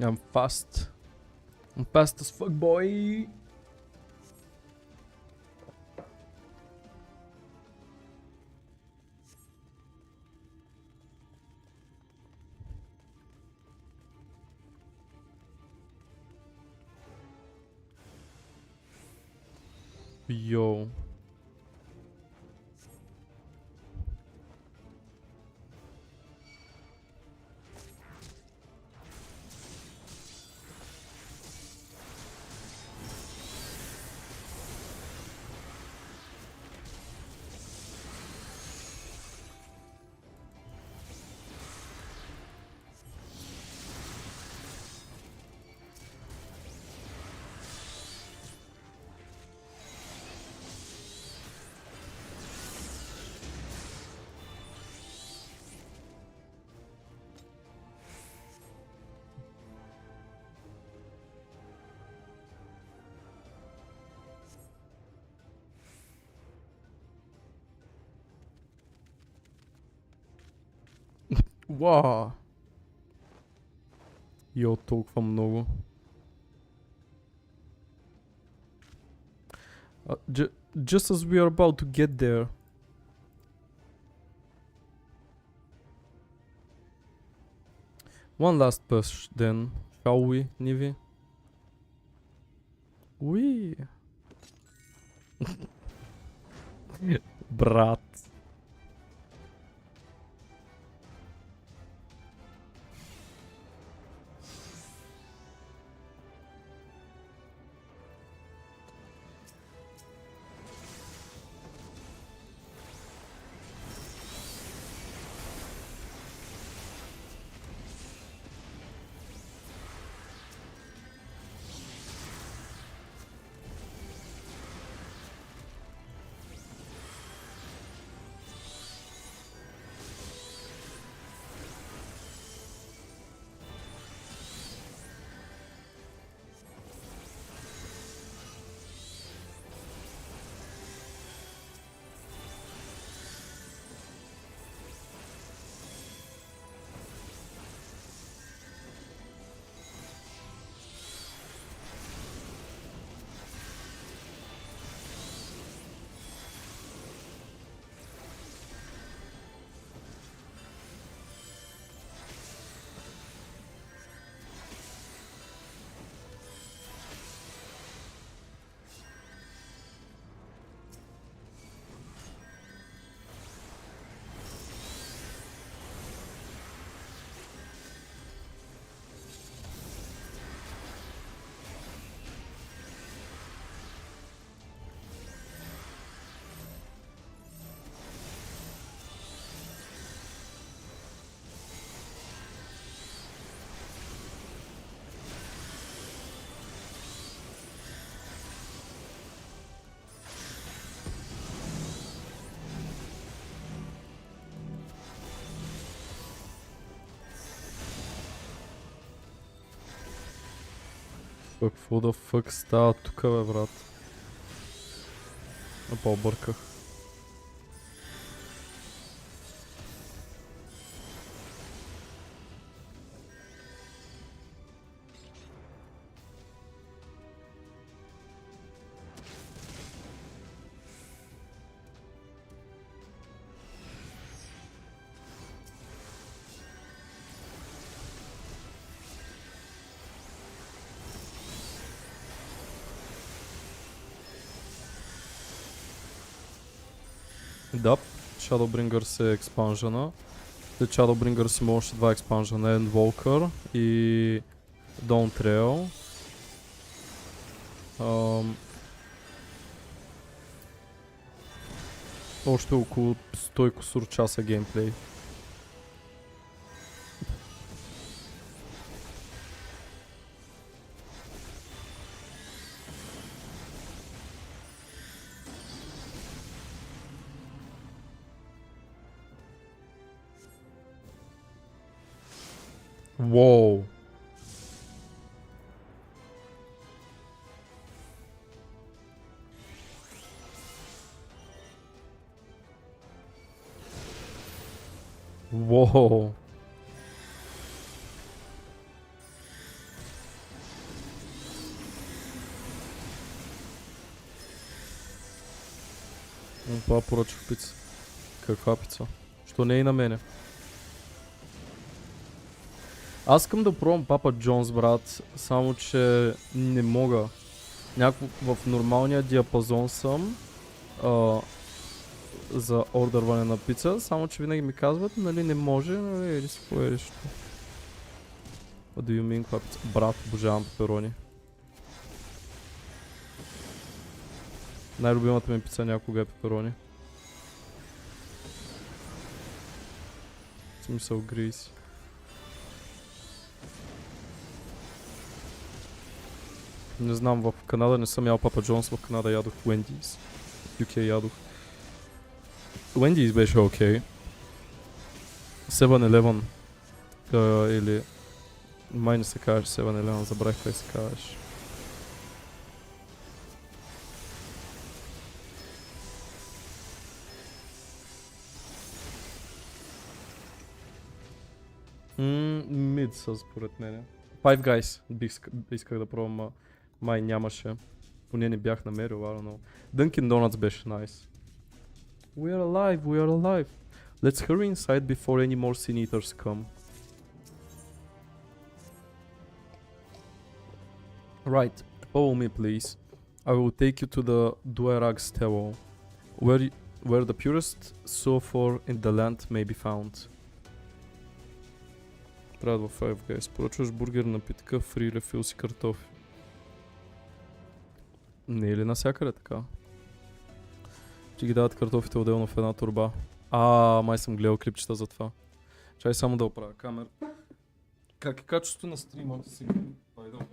Speaker 3: I'm fast. I'm fast as fuck, boy. Yo. Вау. Йо, толкова много. Just as we are about to get there. One last push then, shall we, Nivi? We. Брат. Какво да фък става тука, бе, брат? По-бърках. Да, Shadowbringers е експанжена. След Shadowbringers има още два експанжена, Endwalker и Dawn Trail. Още около 100 кусур часа геймплей. Воу. Воу. Това поръчах пица. Каква пица? Що не е и на мене? Аз искам да пробвам Папа Джонс, брат, само че не мога. В нормалния диапазон съм за ордърване на пица, само че винаги ми казват, нали не може, нали или си поедеш. What do you mean, каква пица? Брат, обожавам пеперони. Най-любимата ми пица някога е пеперони. В смисъл, грейси. Не знам, в Канада не съм ял Папа Джонс, в Канада ядох Wendy's. В UK ядох. Wendy's беше окей. 7-Eleven. Или... Май не се казваш 7-Eleven, забравих как се казваш. Мид са според мене. Five Guys исках да пробвам, май нямаше. Поне не бях намерил, I don't know. Dunkin Donuts беше nice. We are alive, we are alive. Let's hurry inside before any more sin eaters come. Right, follow me please. I will take you to the Duerag Stable, where the purest sulfur in the land may be found. Правят в Five Guys. Поръчваш бургер, напитка, фри рефил си картофи. Не е ли навсякъде така? Че ги дават картофите отделно в една турба. Май съм гледал клипчета за това. Чай само да оправя камера. Как е качеството на стрима сега? Пайдам.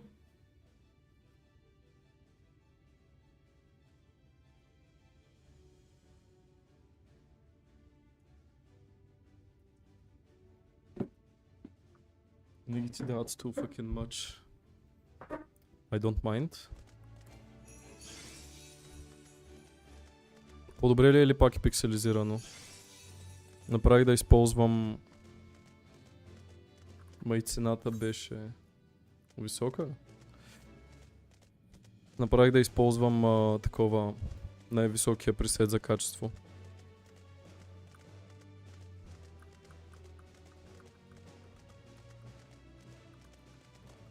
Speaker 3: Винаги ти дават too fucking much. I don't mind. По-добре ли е или пак е пикселизирано? Направих да използвам... Май цената беше... висока? Направих да използвам такова... най-високия пресет за качество.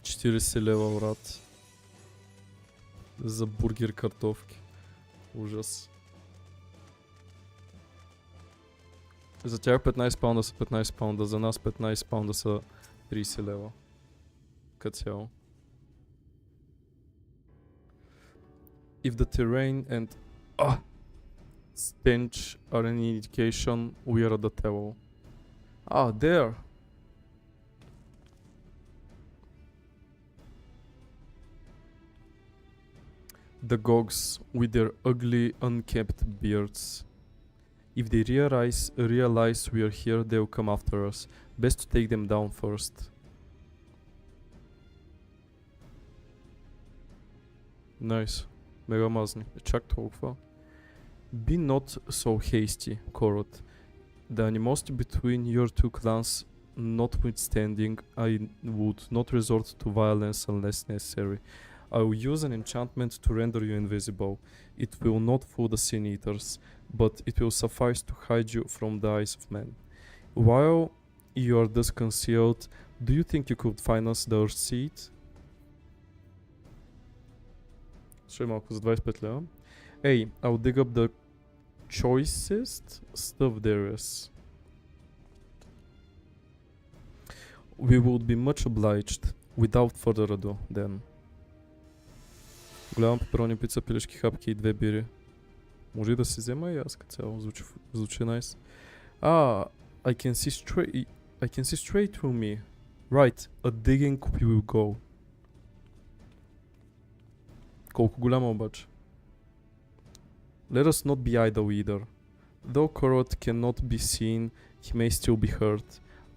Speaker 3: $40, брат. За бургер картофки. Ужас. За тях 15 паунда са 15 паунда, за нас 15 паунда са 30 лева. Като цяло. If the terrain and stench are any indication, we are at the table. There! The gogs with their ugly, unkempt beards. If they realize we are here, they'll come after us. Best to take them down first. Nice. Мега мазни. Чак толкова. Be not so hasty, Korot. The animosity between your two clans notwithstanding, I would not resort to violence unless necessary. I will use an enchantment to render you invisible. It will not fool the Sin Eaters, but it will suffice to hide you from the eyes of men. While you are thus concealed, do you think you could find us the Earth Seed? Ще малко за 25 лева. Hey, I'll dig up the choicest stuff there is. We would be much obliged. Without further ado, then. Голяма пеперони пица, пилешки хапки и 2 бири. Може и да си взема и аз като цяло. Звучи nice. I can see straight through me. Right, a digging will go. Колко голяма обаче? Let us not be idle either. Though Korot cannot be seen, he may still be heard.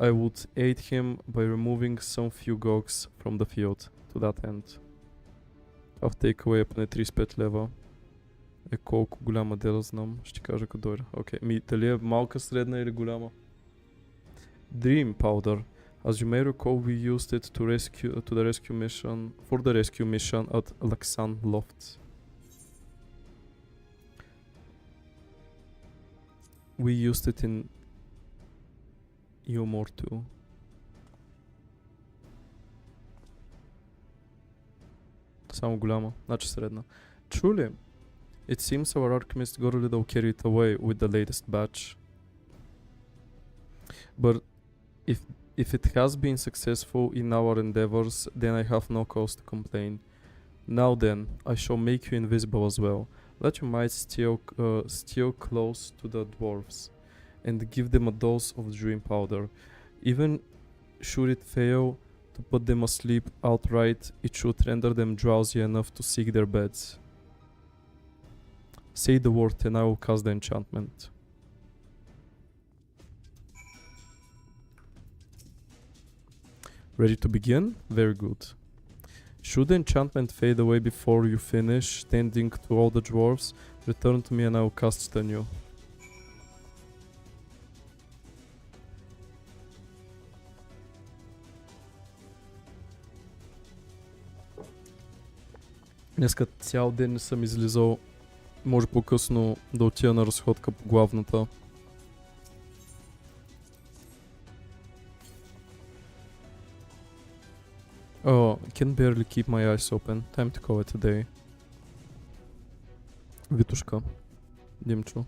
Speaker 3: I would aid him by removing some few gogs from the field to that end. В takeaway е поне 35 лева. Колко голяма да знам, ще кажа като дойде. Окей, дали е малка, средна или голяма? Dream powder. As you may recall, we used it for the rescue mission at Laksan Loft. we used it in humor too. Само голяма, значи средна. Truly, it seems our alchemist got a little carried away with the latest batch. But if it has been successful in our endeavors, then I have no cause to complain. Now then, I shall make you invisible as well. Let your might steal close to the dwarves, and give them a dose of dream powder. Even should it fail to put them asleep outright, it should render them drowsy enough to seek their beds. Say the word and I will cast the enchantment. Ready to begin? Very good. Should the enchantment fade away before you finish tending to all the dwarves, return to me and I will cast it anew. Днеска цял ден не съм излизал. Може по-късно да отида на разходка по главната. Oh, I can barely keep my eyes open. Time to call it a day. Витушка. Димчо.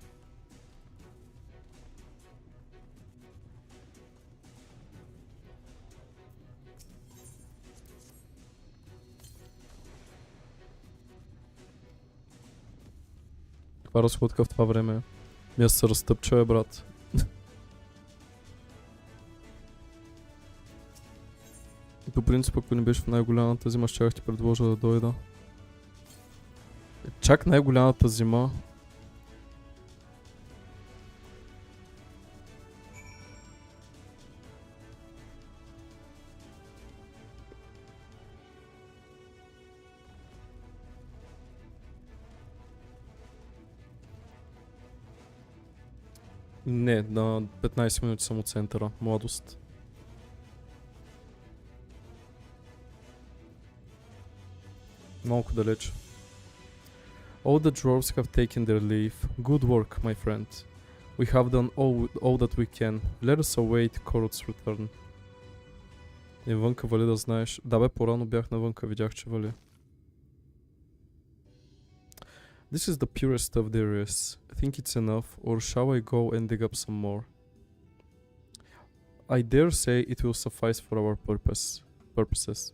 Speaker 3: Каква разходка в това време? Ми се разтъпча, брат. По принцип, ако не беше в най-голямата зима, ще ти предложа да дойда. Чак най-голямата зима. Не, на 15 минути съм от центъра. Младост. Малко далеч. All the dwarves have taken their leave. Good work, my friend. We have done all that we can. Let us await Korot's return. И вънка вали, да знаеш. Да бе, по-рано бях навънка, видях, че вали. This is the purest stuff there is. Think it's enough, or shall I go and dig up some more? I dare say it will suffice for our purposes.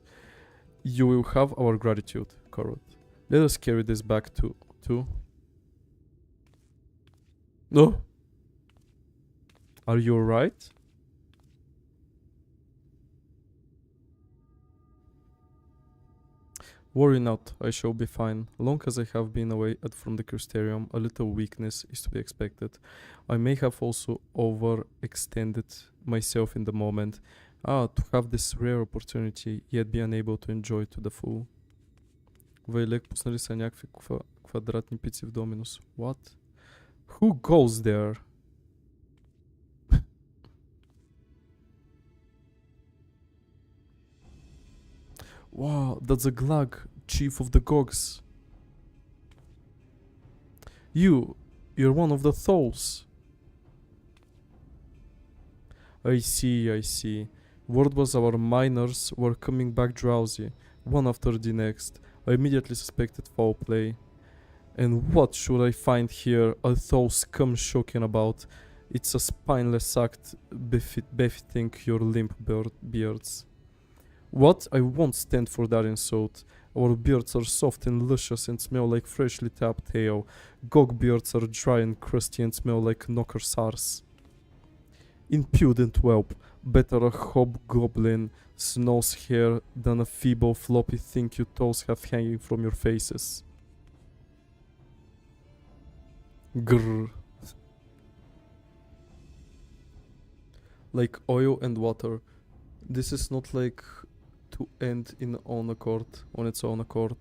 Speaker 3: You will have our gratitude, Korot. Let us carry this back to... No! Are you alright? Worry not, I shall be fine. Long as I have been away from the Crystarium, a little weakness is to be expected. I may have also overextended myself in the moment. To have this rare opportunity, yet be unable to enjoy to the full. Вайлек, пуснали са някакви квадратни пици в Доминус. What? Who goes there? Wow, that's a Glag, chief of the Gogs. You're one of the Tholes. I see. Word was our miners were coming back drowsy, one after the next. I immediately suspected foul play. And what should I find here a Thole scum shocking about? It's a spineless act befitting your limp beards. What? I won't stand for that insult. Our beards are soft and luscious and smell like freshly tapped ale. Gog beards are dry and crusty and smell like knocker's arse. Impudent whelp. Better a hobgoblin snow's hair than a feeble floppy thing you toes have hanging from your faces. Grrr. Like oil and water. This is not like to end on its own accord.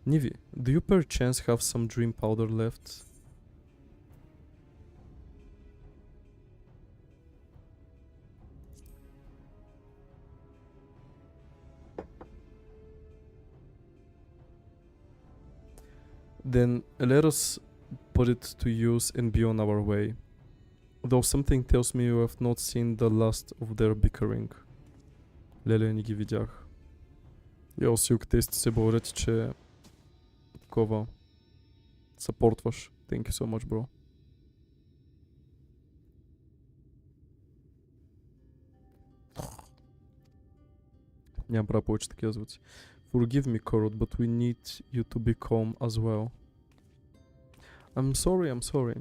Speaker 3: Nivi, do you perchance have some dream powder left? Then let us put it to use and be on our way. Though something tells me you have not seen the last of their bickering. Леле, не ги видях. Йо, Силк, те сте се благодаря ти, че такова съпортваш. Thank you so much, bro. Нямам правя повече такива звуци. Forgive me, Korot, but we need you to be calm as well. I'm sorry.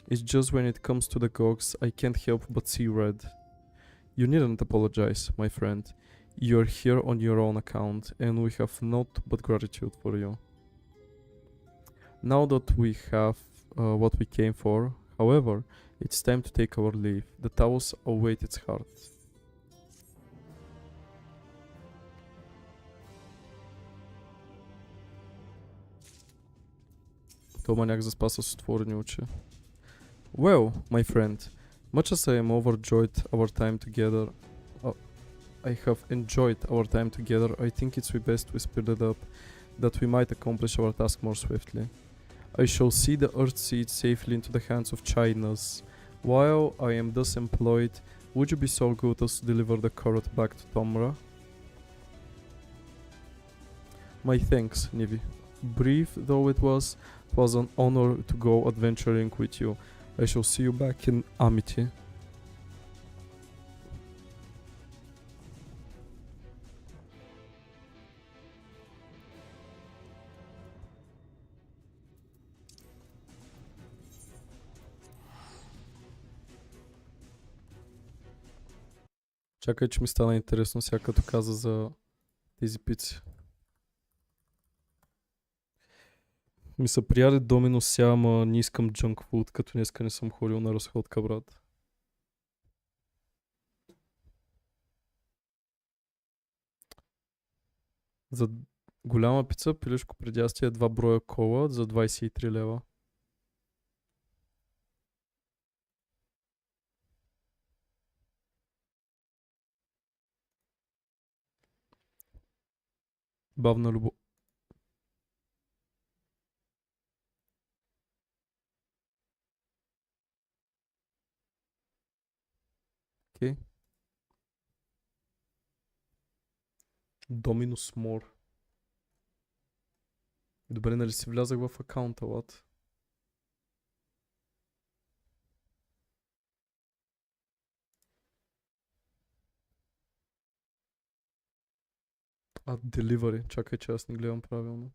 Speaker 3: It's just when it comes to the gogs, I can't help but see red. You needn't apologize, my friend. You're here on your own account, and we have naught but gratitude for you. Now that we have what we came for, however, it's time to take our leave. The towels await its heart. То маняк заспа с отворени очи. Well, my friend, much as I am overjoyed our time together, I have enjoyed our time together, I think it's best we speed it up, that we might accomplish our task more swiftly. I shall see the Earth Seed safely into the hands of Chinas. While I am thus employed, would you be so good as to deliver the carrot back to Tomra? My thanks, Nivi. Brief though it was an honor to go adventuring with you. I shall see you back in Amity. Чакай, че ми стана интересно сега като каза за тези пици. Ми са прияде домино сега, ама не искам junk food, като днеска не съм ходил на разходка, брат. За голяма пица, пилешко предястие, 2 броя кола за 23 лева. Бавна любов. Окей. Доминус Мор. Добре, нали си влязах в акаунта, лад? Delivery. Чакай, че аз не гледам правилно.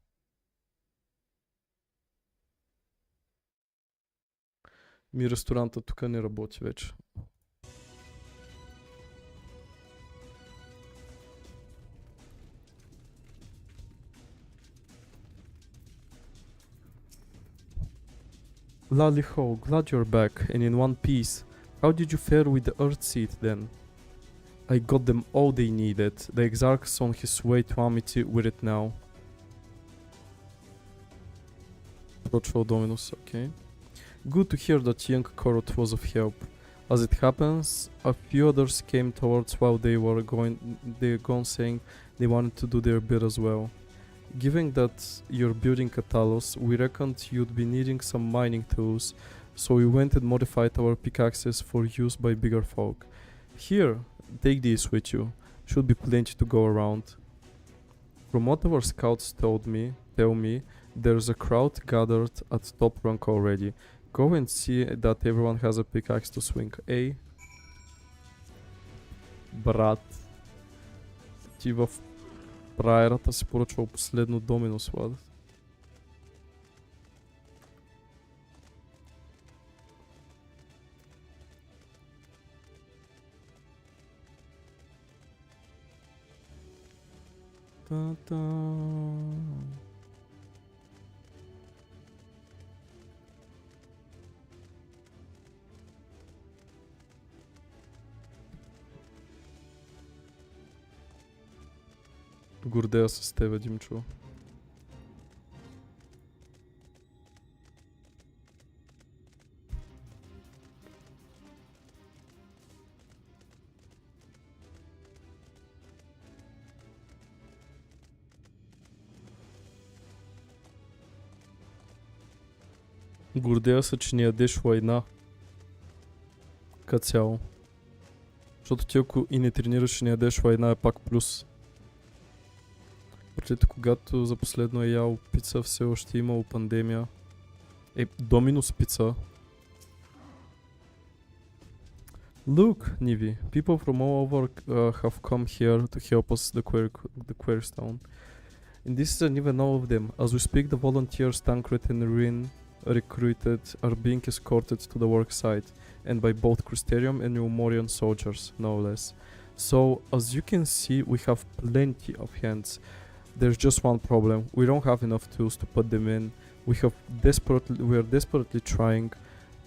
Speaker 3: Ми ресторанта тук не работи вече. Lally Ho, glad you're back and in one piece. How did you fare with the Earth Seed then? I got them all they needed. The Exarch's on his way to Amity with it now. Approachful Dominus, okay. Good to hear that young Korot was of help. As it happens, a few others came towards while they were gone saying they wanted to do their bit as well. Given that you're building a Talos, we reckoned you'd be needing some mining tools, so we went and modified our pickaxes for use by bigger folk. Here, take these with you. Should be plenty to go around. From what our scouts tell me, there's a crowd gathered at top rank already. Go and see that everyone has a pickaxe to swing. Ей, брат, ти в прайерата си поръчвал последно домино, слад. Та-та. Гордея се с тебе, Димчо. Гордея се, че не ядеш война. Като цяло. Защото ти ако и не тренираш и не ядеш лайна е пак плюс. Преди когато за последно е ял пица, все още имало пандемия. Доминус пица. Look, Nivi, people from all over have come here to help us the query stone. And this isn't even all of them. As we speak, the volunteers Tancred and Rin recruited are being escorted to the work site, and by both Crysterium and Eumorian soldiers, no less. So, as you can see, we have plenty of hands. There's just one problem. We don't have enough tools to put them in. We are desperately trying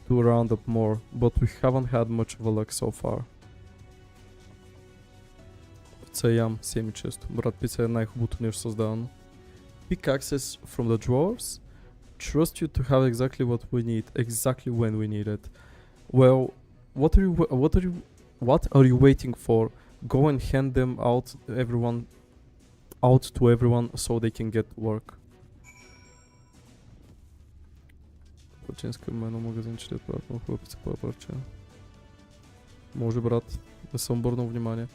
Speaker 3: to round up more, but we haven't had much of a luck so far. Пица ям семи често. Брат, пица е най-хубавото нещо създавано. Pick access from the drawers. Trust you to have exactly what we need, exactly when we need it. Well, what are you waiting for? Go and hand them out to everyone so they can get work. Починска има едно магазинче, да правят много хубава пица по парче. Може, брат, не съм обърнал внимание.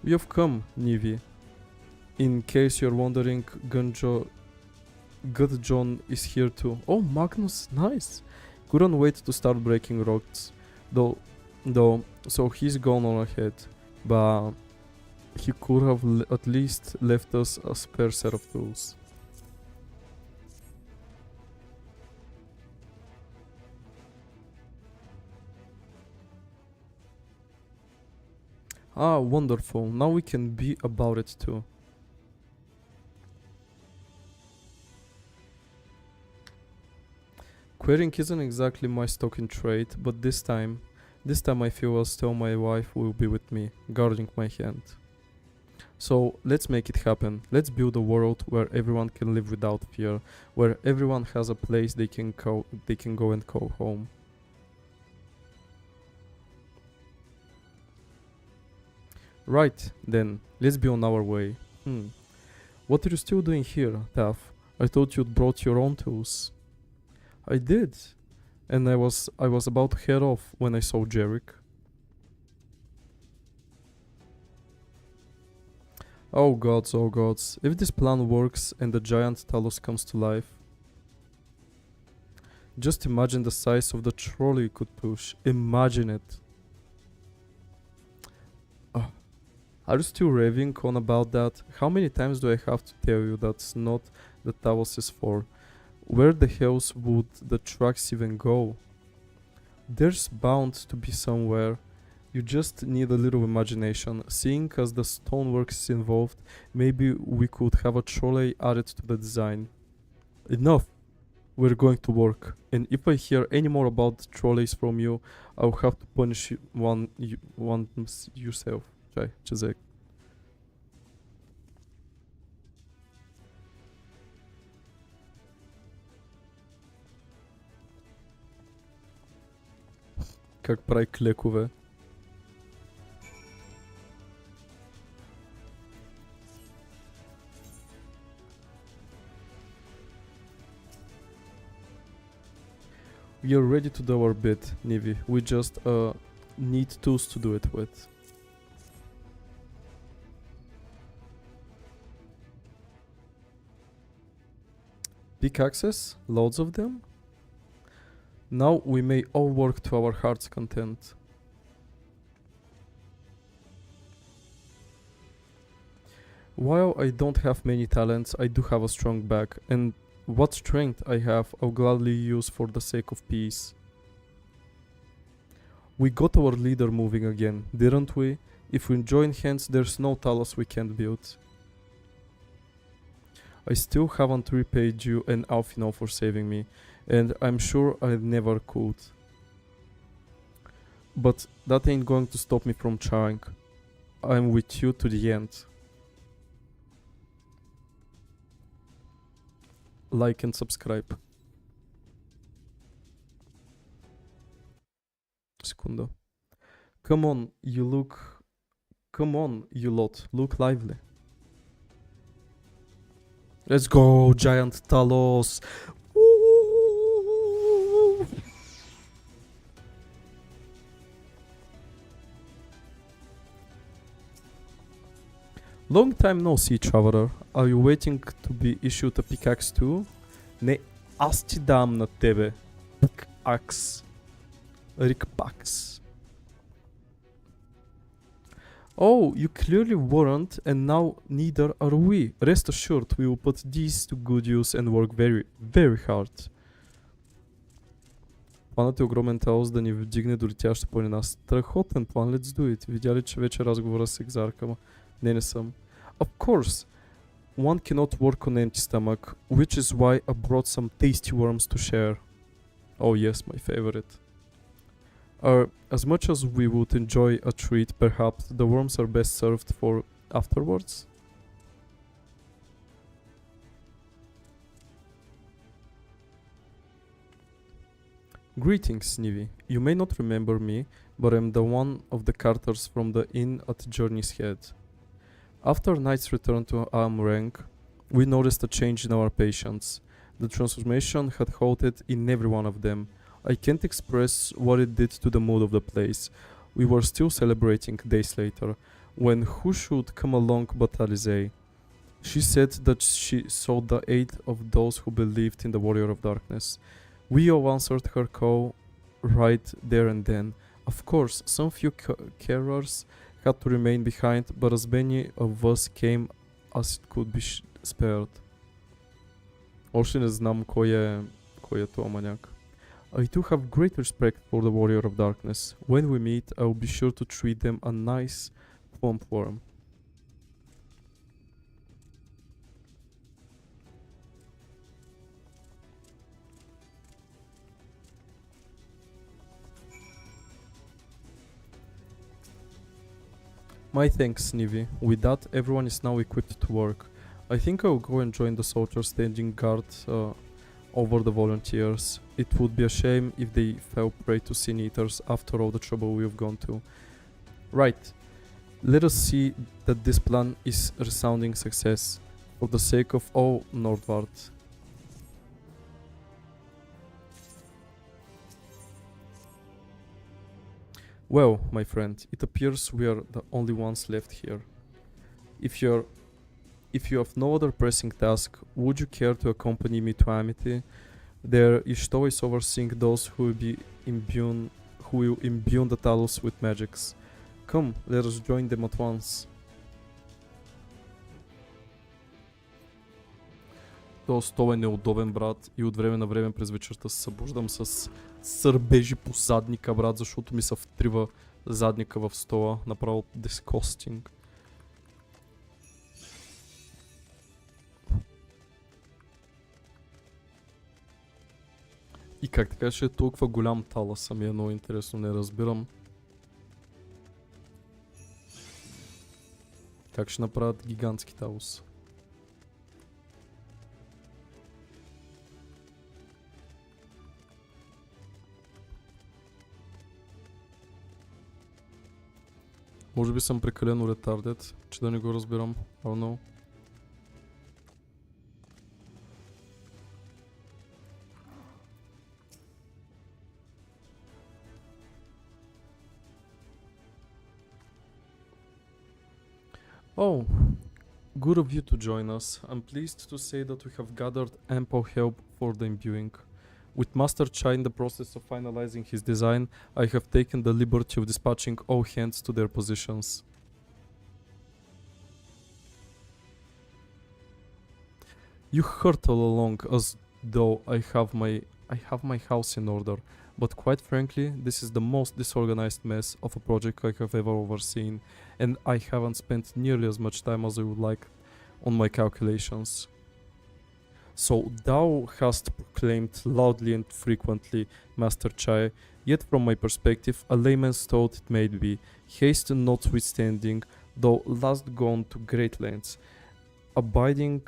Speaker 3: You've come, Nivi. In case you're wondering, Good John is here too. Oh, Magnus, nice! Couldn't wait to start breaking rocks. Though, so he's gone on ahead. But he could have at least left us a spare set of tools. Ah, wonderful. Now we can be about it too. Querying isn't exactly my stock in trade, but this time I feel as though my wife will be with me, guarding my hand. So let's make it happen. Let's build a world where everyone can live without fear, where everyone has a place they can go and call home. Right, then, let's be on our way. What are you still doing here, Taff? I thought you'd brought your own tools. I did, and I was about to head off when I saw Jarek. Oh gods, if this plan works and the giant Talos comes to life. Just imagine the size of the trolley you could push. Imagine it. Are you still raving on about that? How many times do I have to tell you that's not the Talos is for? Where the hells would the tracks even go? There's bound to be somewhere. You just need a little imagination. Seeing as the stonework is involved, maybe we could have a trolley added to the design. Enough! We're going to work. And if I hear any more about the trolleys from you, I'll have to punish one yourself. Чай, чезек. Как прави клекове. We are ready to do our bit, Nivi. We just need tools to do it with. Pickaxes? Loads of them? Now we may all work to our heart's content. While I don't have many talents, I do have a strong back, and what strength I have, I'll gladly use for the sake of peace. We got our leader moving again, didn't we? If we join hands, there's no Talos we can't build. I still haven't repaid you and Alfino for saving me, and I'm sure I never could. But that ain't going to stop me from trying. I'm with you to the end. Like and subscribe. Секунда. Come on, you lot, look lively. Let's go, giant Talos! Woo! Long time no see, traveler. Are you waiting to be issued a pickaxe too? Не, аз ти дам на тебе. Pickaxe. Rickpax. Oh, you clearly weren't, and now neither are we. Rest assured, we will put these to good use and work very, very hard. Планът е огромен таос да ни вдигне до летяща планина. Страхотен план, let's do it. Видя ли, че вече разговора с екзарка, ма? Не съм. Of course, one cannot work on empty stomach, which is why I brought some tasty worms to share. Oh yes, my favorite. As much as we would enjoy a treat, perhaps the worms are best served for afterwards? Greetings, Nivi. You may not remember me, but I'm the one of the carters from the inn at Journey's Head. After Knight's return to Am rank, we noticed a change in our patients. The transformation had halted in every one of them. I can't express what it did to the mood of the place. We were still celebrating days later, when who should come along but Alizé. She said that she sought the aid of those who believed in the Warrior of Darkness. We all answered her call right there and then. Of course, some few carers had to remain behind, but as many of us came as it could be spared. Още не знам кой е този маняк. I do have great respect for the Warrior of Darkness. When we meet, I will be sure to treat them a nice, plump worm. My thanks, Nivi. With that, everyone is now equipped to work. I think I will go and join the soldiers standing guard over the volunteers. It would be a shame if they fell prey to sin eaters after all the trouble we have gone to. Right. Let us see that this plan is a resounding success for the sake of all Nordvard. Well, my friend, it appears we are the only ones left here. If you have no other pressing task, would you care to accompany me to Amity? There you should always overseeing those who will imbue the Talos with magics. Come, let us join them at once. Този стол е неудобен, брат, и от време на време през вечерта се събуждам с сърбежи по задника, брат, защото ми се втрива задника в стола. Направо disgusting. И как така ще е толкова голям талас, ми е много интересно, не разбирам. Как ще направят гигантски талос? Може би съм прекалено ретардет, че да не го разбирам. I don't know. Oh, good of you to join us. I'm pleased to say that we have gathered ample help for the imbuing. With Master Chai in the process of finalizing his design, I have taken the liberty of dispatching all hands to their positions. You hurtle along as though I have my house in order, but quite frankly, this is the most disorganized mess of a project I have ever overseen, and I haven't spent nearly as much time as I would like on my calculations. So thou hast proclaimed loudly and frequently, Master Chai, yet from my perspective a layman's thought it may be, haste notwithstanding, thou last gone to great lengths, abiding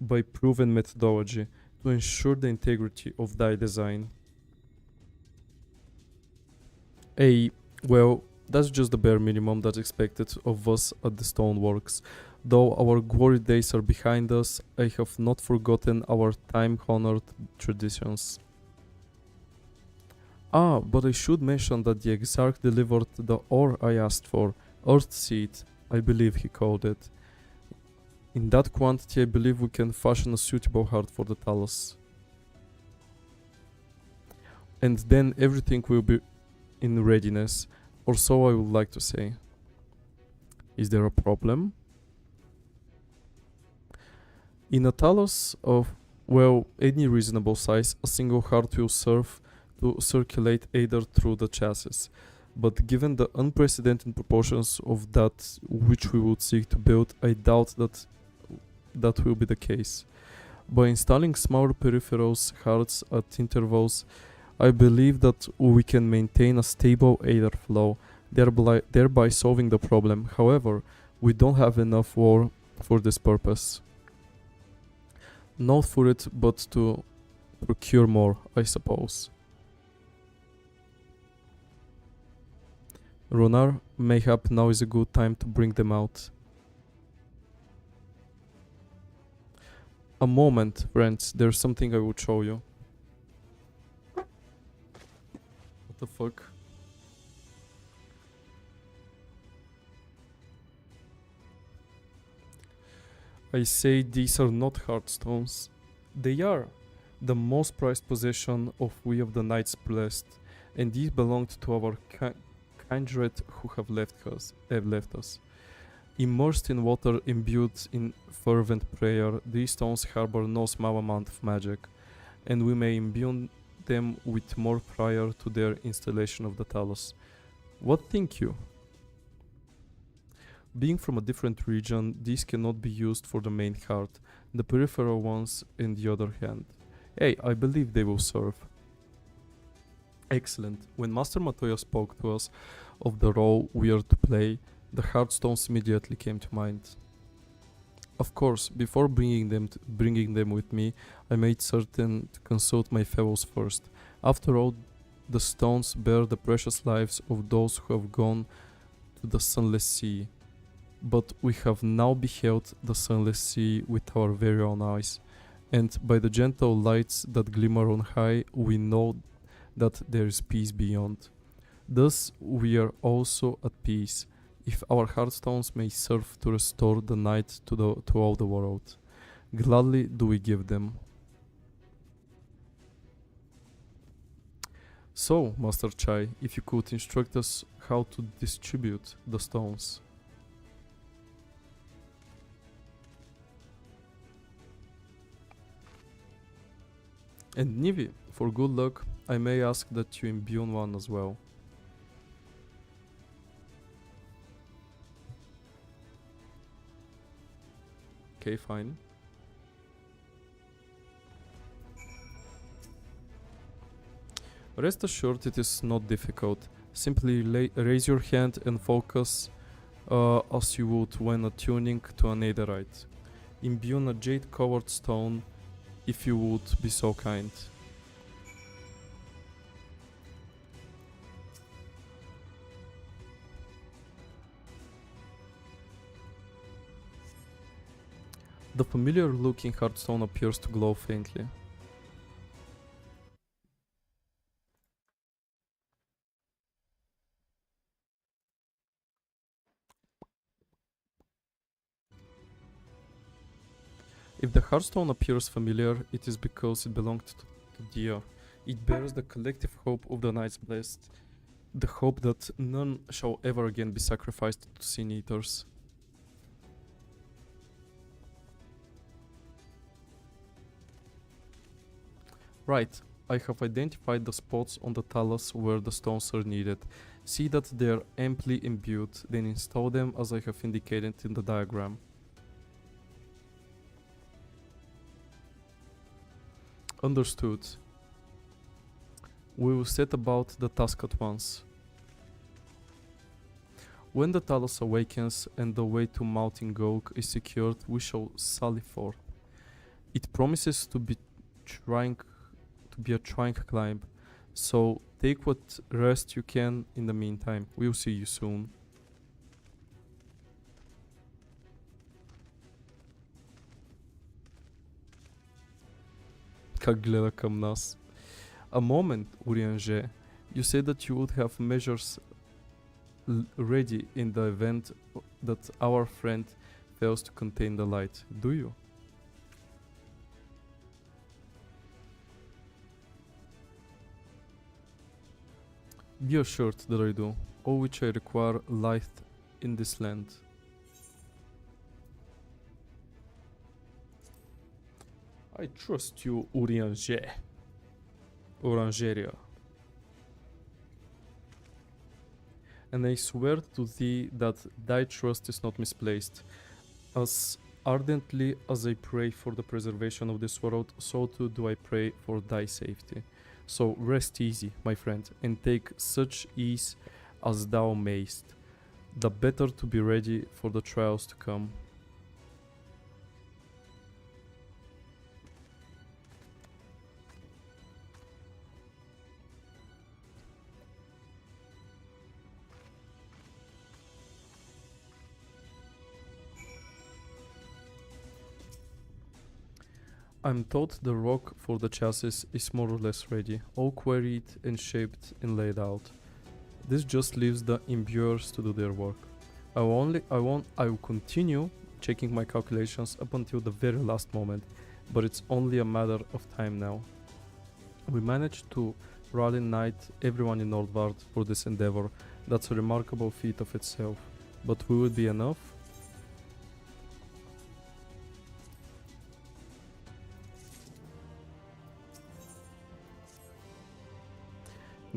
Speaker 3: by proven methodology to ensure the integrity of thy design. Well, that's just the bare minimum that's expected of us at the Stoneworks. Though our glory days are behind us, I have not forgotten our time-honored traditions. But I should mention that the Exarch delivered the ore I asked for, Earth Seed, I believe he called it. In that quantity, I believe we can fashion a suitable heart for the Talos. And then everything will be in readiness, or so I would like to say. Is there a problem? In a Talos of, well, any reasonable size, a single heart will serve to circulate either through the chassis. But given the unprecedented proportions of that which we would seek to build, I doubt that will be the case. By installing smaller peripherals hearts at intervals, I believe that we can maintain a stable aether flow, thereby solving the problem. However, we don't have enough ore for this purpose. Not for it, but to procure more, I suppose. Runar, mayhap now is a good time to bring them out. A moment, friends, there's something I will show you. What the fuck? I say these are not heartstones. They are the most prized possession of we of the Knights Blessed, and these belonged to our kindred who have left us. Immersed in water, imbued in fervent prayer, these stones harbor no small amount of magic, and we may imbue them with more prior to their installation of the Talos. What think you? Being from a different region, these cannot be used for the main heart, the peripheral ones in the other hand. Hey, I believe they will serve. Excellent. When Master Matoya spoke to us of the role we are to play, the heartstones immediately came to mind. Of course, before bringing them with me, I made certain to consult my fellows first. After all, the stones bear the precious lives of those who have gone to the Sunless Sea. But we have now beheld the Sunless Sea with our very own eyes, and by the gentle lights that glimmer on high, we know that there is peace beyond. Thus we are also at peace, if our heartstones may serve to restore the night to all the world. Gladly do we give them. So, Master Chai, if you could instruct us how to distribute the stones. And Nivi, for good luck, I may ask that you imbue one as well. Okay, fine. Rest assured it is not difficult. Simply raise your hand and focus as you would when attuning to a netherite. Imbue a jade-covered stone if you would be so kind. The familiar looking heartstone appears to glow faintly. If the heartstone appears familiar, it is because it belonged to Dia. It bears the collective hope of the Knights Blessed, the hope that none shall ever again be sacrificed to sin eaters. Right, I have identified the spots on the Talos where the stones are needed. See that they are amply imbued, then install them as I have indicated in the diagram. Understood. We will set about the task at once. When the Talos awakens and the way to Mountain Gog is secured, we shall sally forth. It promises to be a trying climb, so take what rest you can in the meantime. We'll see you soon. Как гледа към нас. A moment, Urianger. You said that you would have measures ready in the event that our friend spells to contain the light, do you? Be assured that I do, all which I require light in this land. I trust you, Orangeria. And I swear to thee that thy trust is not misplaced. As ardently as I pray for the preservation of this world, so too do I pray for thy safety. So rest easy, my friend, and take such ease as thou mayst, the better to be ready for the trials to come. I'm told the rock for the chassis is more or less ready, all quarried and shaped and laid out. This just leaves the imbuers to do their work. I will continue checking my calculations up until the very last moment, but it's only a matter of time now. We managed to rally knight everyone in Nordvard for this endeavor. That's a remarkable feat of itself. But will it be enough?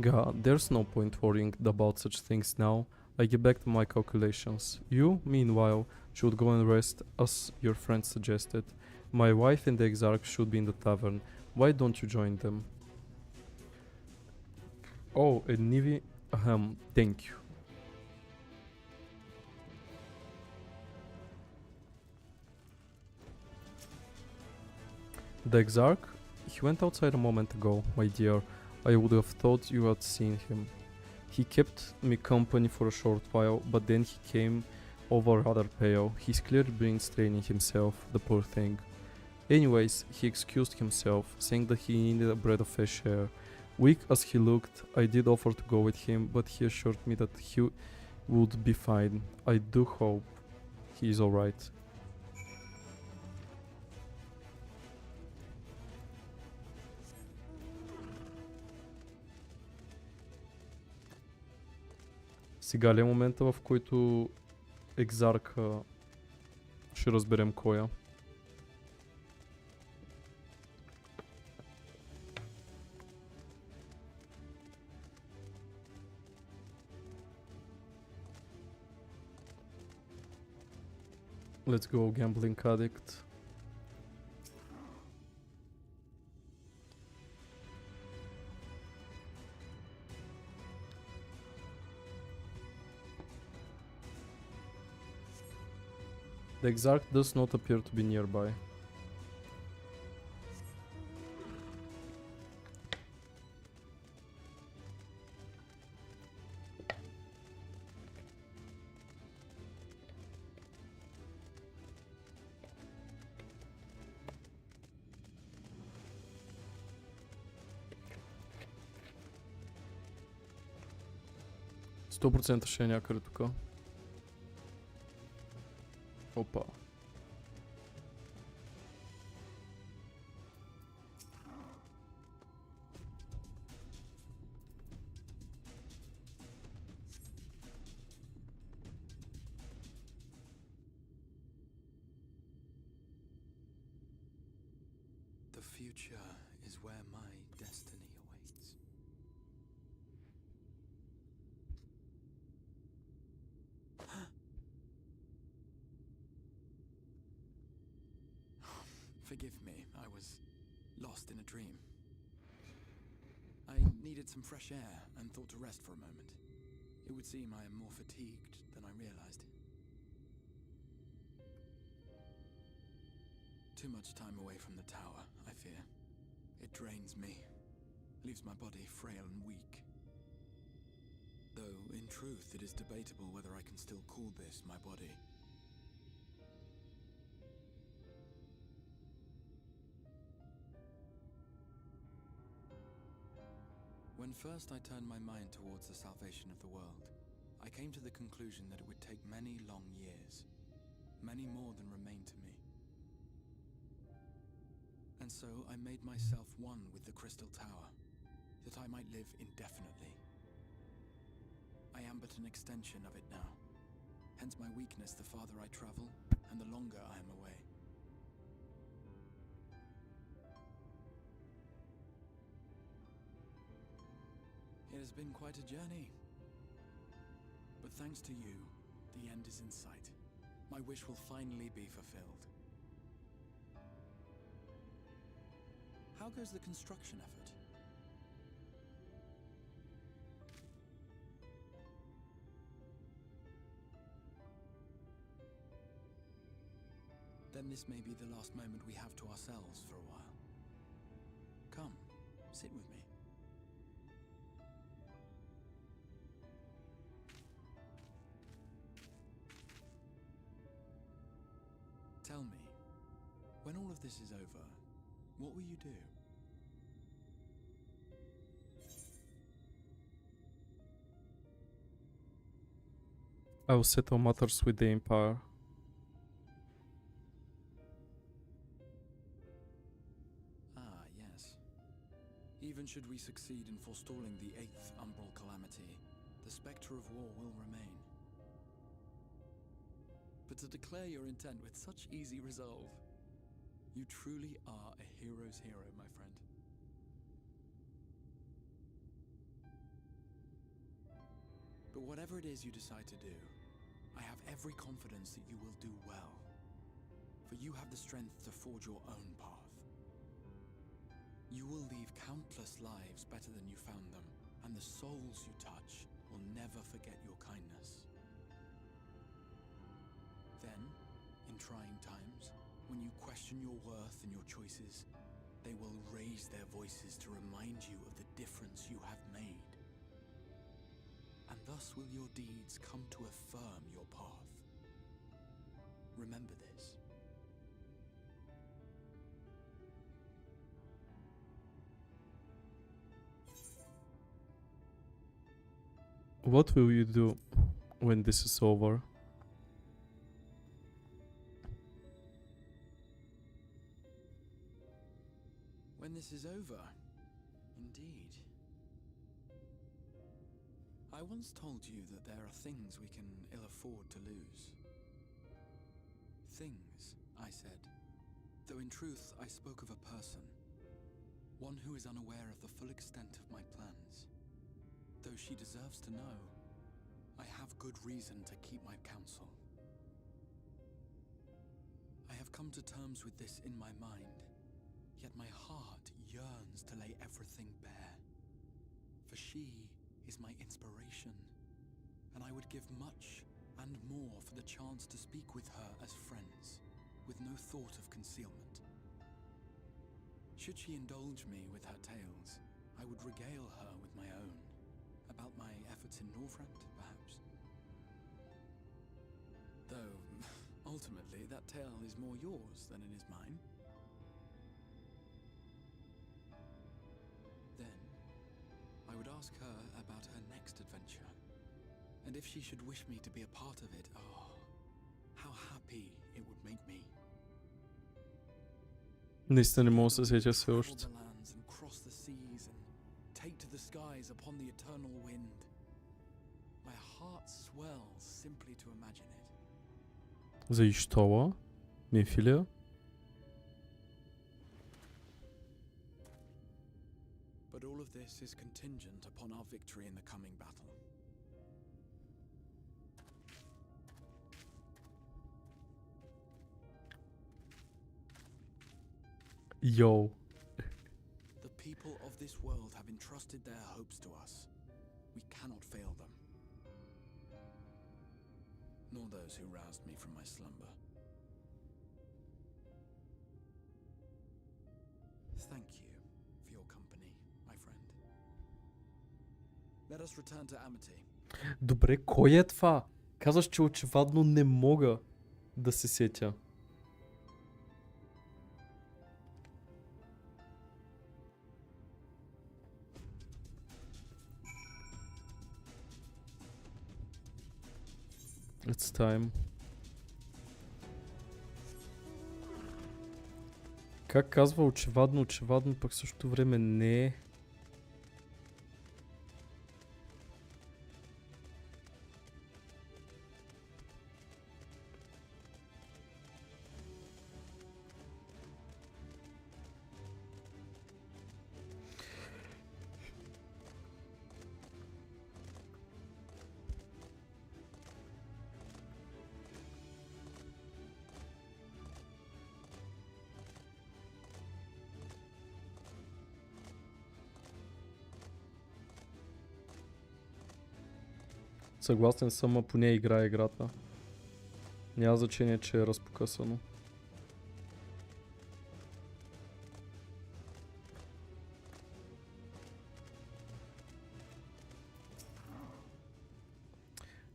Speaker 3: God, there's no point worrying about such things now. I get back to my calculations. You, meanwhile, should go and rest as your friend suggested. My wife and the Exarch should be in the tavern. Why don't you join them? Oh, and Nivi, thank you. The Exarch? He went outside a moment ago, my dear. I would have thought you had seen him. He kept me company for a short while, but then he came over rather pale. He's clearly been straining himself, the poor thing. Anyways, he excused himself, saying that he needed a breath of fresh air. Weak as he looked, I did offer to go with him, but he assured me that he would be fine. I do hope he is alright. Сега ли е момента, в който Екзарка ще разберем кой е? Let's go, gambling addict. The Exarch does not appear to be nearby. Сто процента ще е някъде тук. Опа.
Speaker 6: The future is where my destiny awaits. Forgive me, I was lost in a dream. I needed some fresh air and thought to rest for a moment. It would seem I am more fatigued than I realized. Too much time away from the tower, I fear. It drains me, leaves my body frail and weak. Though, in truth, it is debatable whether I can still call this my body. When first I turned my mind towards the salvation of the world, I came to the conclusion that it would take many long years. many more than remain to me. And so I made myself one with the Crystal Tower, that I might live indefinitely. I am but an extension of it now. Hence my weakness the farther I travel, and the longer I am away. It has been quite a journey. But thanks to you, the end is in sight. My wish will finally be fulfilled. How goes the construction effort? Then this may be the last moment we have to ourselves for a while. Come, sit with me. Tell me, when all of this is over, what will you do?
Speaker 3: I will settle matters with the Empire.
Speaker 6: Ah, yes. Even should we succeed in forestalling the 8th Umbral Calamity, the spectre of war will remain. But to declare your intent with such easy resolve, you truly are a hero's hero, my friend. But whatever it is you decide to do, I have every confidence that you will do well. For you have the strength to forge your own path. You will leave countless lives better than you found them, and the souls you touch will never forget your kindness. Then, in trying times, when you question your worth and your choices, they will raise their voices to remind you of the difference you have made. And thus will your deeds come to affirm your path. Remember this.
Speaker 3: What will you do when this is over?
Speaker 6: When this is over, indeed. I once told you that there are things we can ill afford to lose. Things, I said, though in truth I spoke of a person. One who is unaware of the full extent of my plans. Though she deserves to know, I have good reason to keep my counsel. I have come to terms with this in my mind, yet my heart yearns to lay everything bare. For she is my inspiration, and I would give much and more for the chance to speak with her as friends, with no thought of concealment. Should she indulge me with her tales, I would regale her with my own, about my efforts in Northrend, perhaps. Though, ultimately, that tale is more yours than it is mine. Then, I would ask her about her next adventure, and if she should wish me to be a part of it, oh, how happy it would make me.
Speaker 3: Наистина не мога да се сетя все
Speaker 6: Travel
Speaker 3: още.
Speaker 6: the lands and cross the seas and take to the skies upon the eternal wind. My heart swells simply to imagine it.
Speaker 3: Защо? Мефилия?
Speaker 6: But all of this is contingent upon our victory in the coming battle.
Speaker 3: Йоу.
Speaker 6: The people of this world have entrusted their hopes to us. We cannot fail them. Nor those who roused me from my slumber. Thank you for your company, my friend. Let us return to Amity.
Speaker 3: Добре, кой е това? Казваш, че очевадно не мога да се сетя. It's time. Как казва, очевадно, пък в същото време не е. Съгласен съм, а поне играе играта. Няма значение, че е разпокъсано.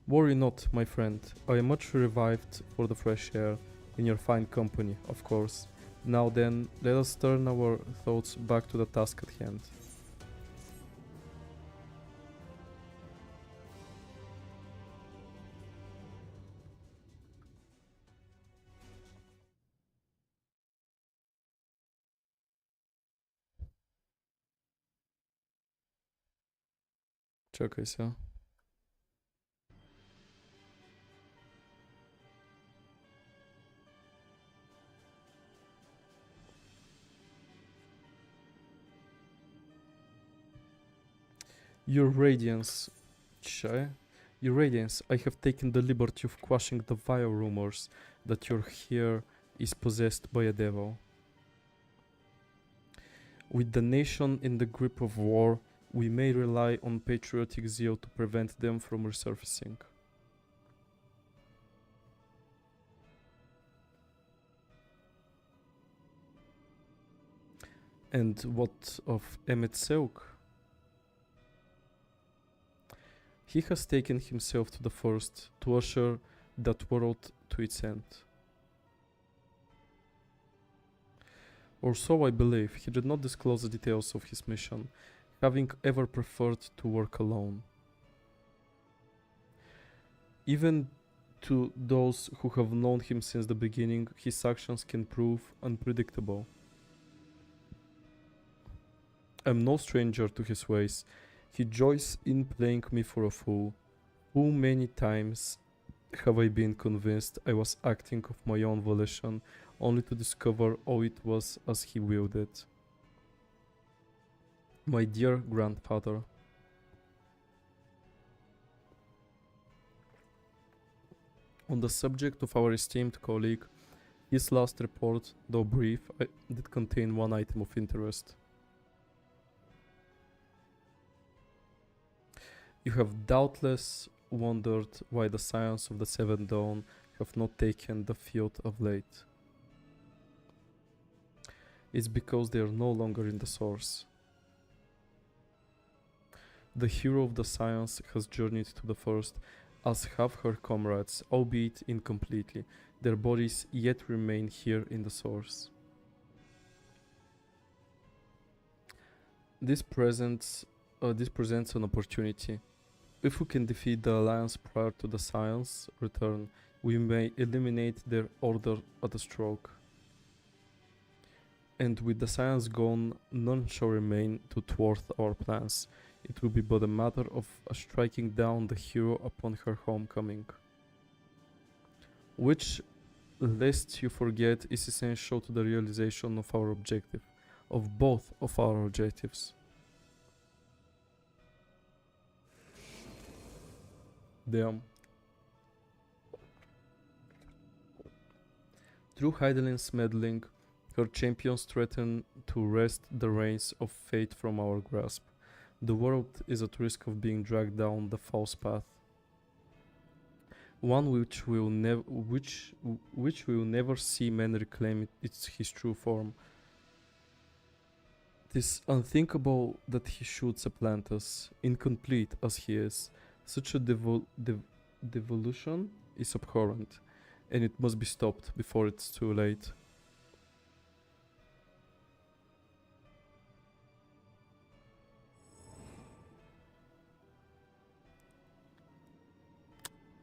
Speaker 3: Worry not, my friend. I am much revived for the fresh air, in your fine company, of course. Now then, let us turn our thoughts back to the task at hand. Чакай сега. Your Radiance. Чай. Your Radiance, I have taken the liberty of quashing the vile rumors that your hair is possessed by a devil. With the nation in the grip of war, we may rely on patriotic zeal to prevent them from resurfacing. And what of MSQ? He has taken himself to the forest to usher that world to its end. Or so I believe. He did not disclose the details of his mission, having ever preferred to work alone. Even to those who have known him since the beginning, his actions can prove unpredictable. I'm no stranger to his ways. He joys in playing me for a fool. Too many times have I been convinced I was acting of my own volition, only to discover all it was as he willed it. My dear grandfather. On the subject of our esteemed colleague, his last report, though brief, did contain one item of interest. You have doubtless wondered why the Scions of the Seventh Dawn have not taken the field of late. It's because they are no longer in the source. The hero of the Scions has journeyed to the first, as have her comrades, albeit incompletely. Their bodies yet remain here in the source. This presents an opportunity. If we can defeat the Alliance prior to the Scions' return, we may eliminate their order at a stroke. And with the Scions gone, none shall remain to thwart our plans. It will be but a matter of striking down the hero upon her homecoming. Which, lest you forget, is essential to the realization of our objective, of both of our objectives. Damn. Through Heidelin's meddling, her champions threaten to wrest the reins of fate from our grasp. The world is at risk of being dragged down the false path, one which will never see man reclaim his true form. It is unthinkable that he should supplant us, incomplete as he is. Such a devolution is abhorrent, and it must be stopped before it's too late.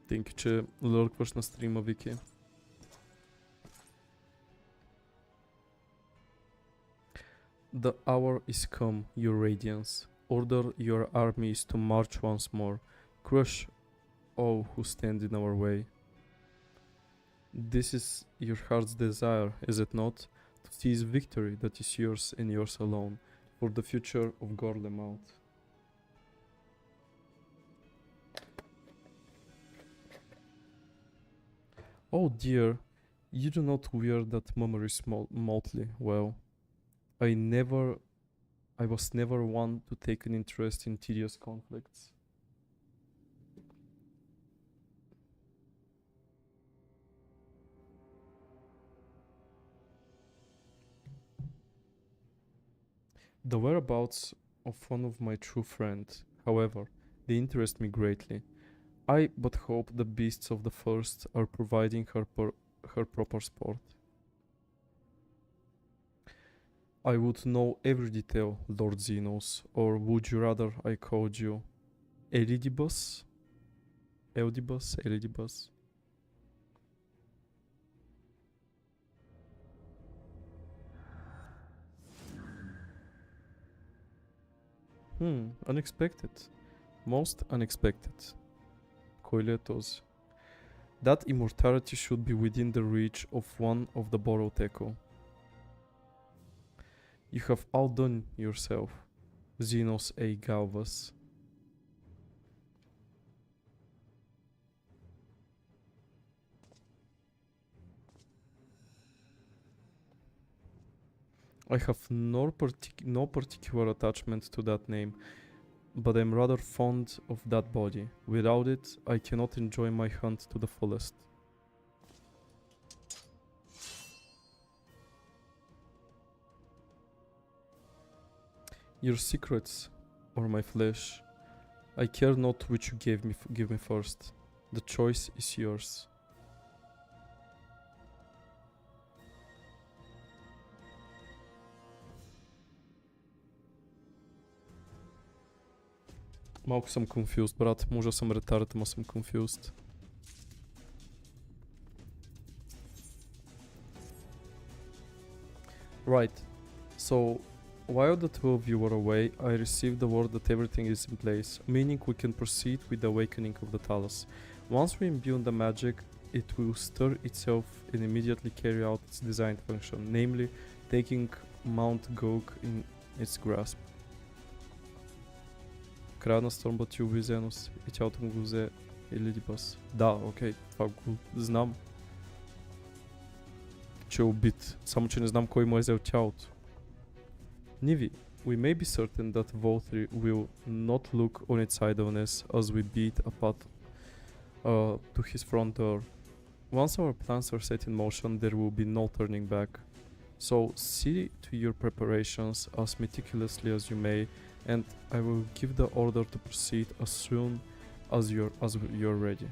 Speaker 3: Тинки, че лъркваш на стрима, Вики. The hour is come, your radiance. Order your armies to march once more. Crush all who stand in our way. This is your heart's desire, is it not? To seize victory that is yours and yours alone, for the future of Gorlemouth. Oh dear, you do not wear that memory remotely well. I was never one to take an interest in tedious conflicts. The whereabouts of one of my true friends, however, they interest me greatly. I but hope the beasts of the forest are providing her proper sport. I would know every detail, Lord Xenos, or would you rather I called you Eridibus? Eudibus? Eridibus? Unexpected. Most unexpected. Кой ли е този? That immortality should be within the reach of one of the borrowed echo. You have outdone yourself, Xenos A. Galvas. I have no particular attachment to that name, but I'm rather fond of that body. Without it, I cannot enjoy my hunt to the fullest. Your secrets, or my flesh, I care not which you give me first. The choice is yours. Малко съм confused, брат. Може съм ретард, ама съм confused. Right. So, while the two of you were away, I received the word that everything is in place, meaning we can proceed with the awakening of the Talus. Once we imbue the magic, it will stir itself and immediately carry out its designed function, namely taking Mount Gog in its grasp. Края на Стормбът ти уби Зенос и тялото му го взе Елидибас. Да, окей, това го знам. Че е убит, само че не знам кой му е взел тялото. Nivi, we may be certain that Voltri will not look on its idleness as we beat a path to his front door. Once our plans are set in motion, there will be no turning back. So see to your preparations as meticulously as you may, and I will give the order to proceed as soon as you're ready.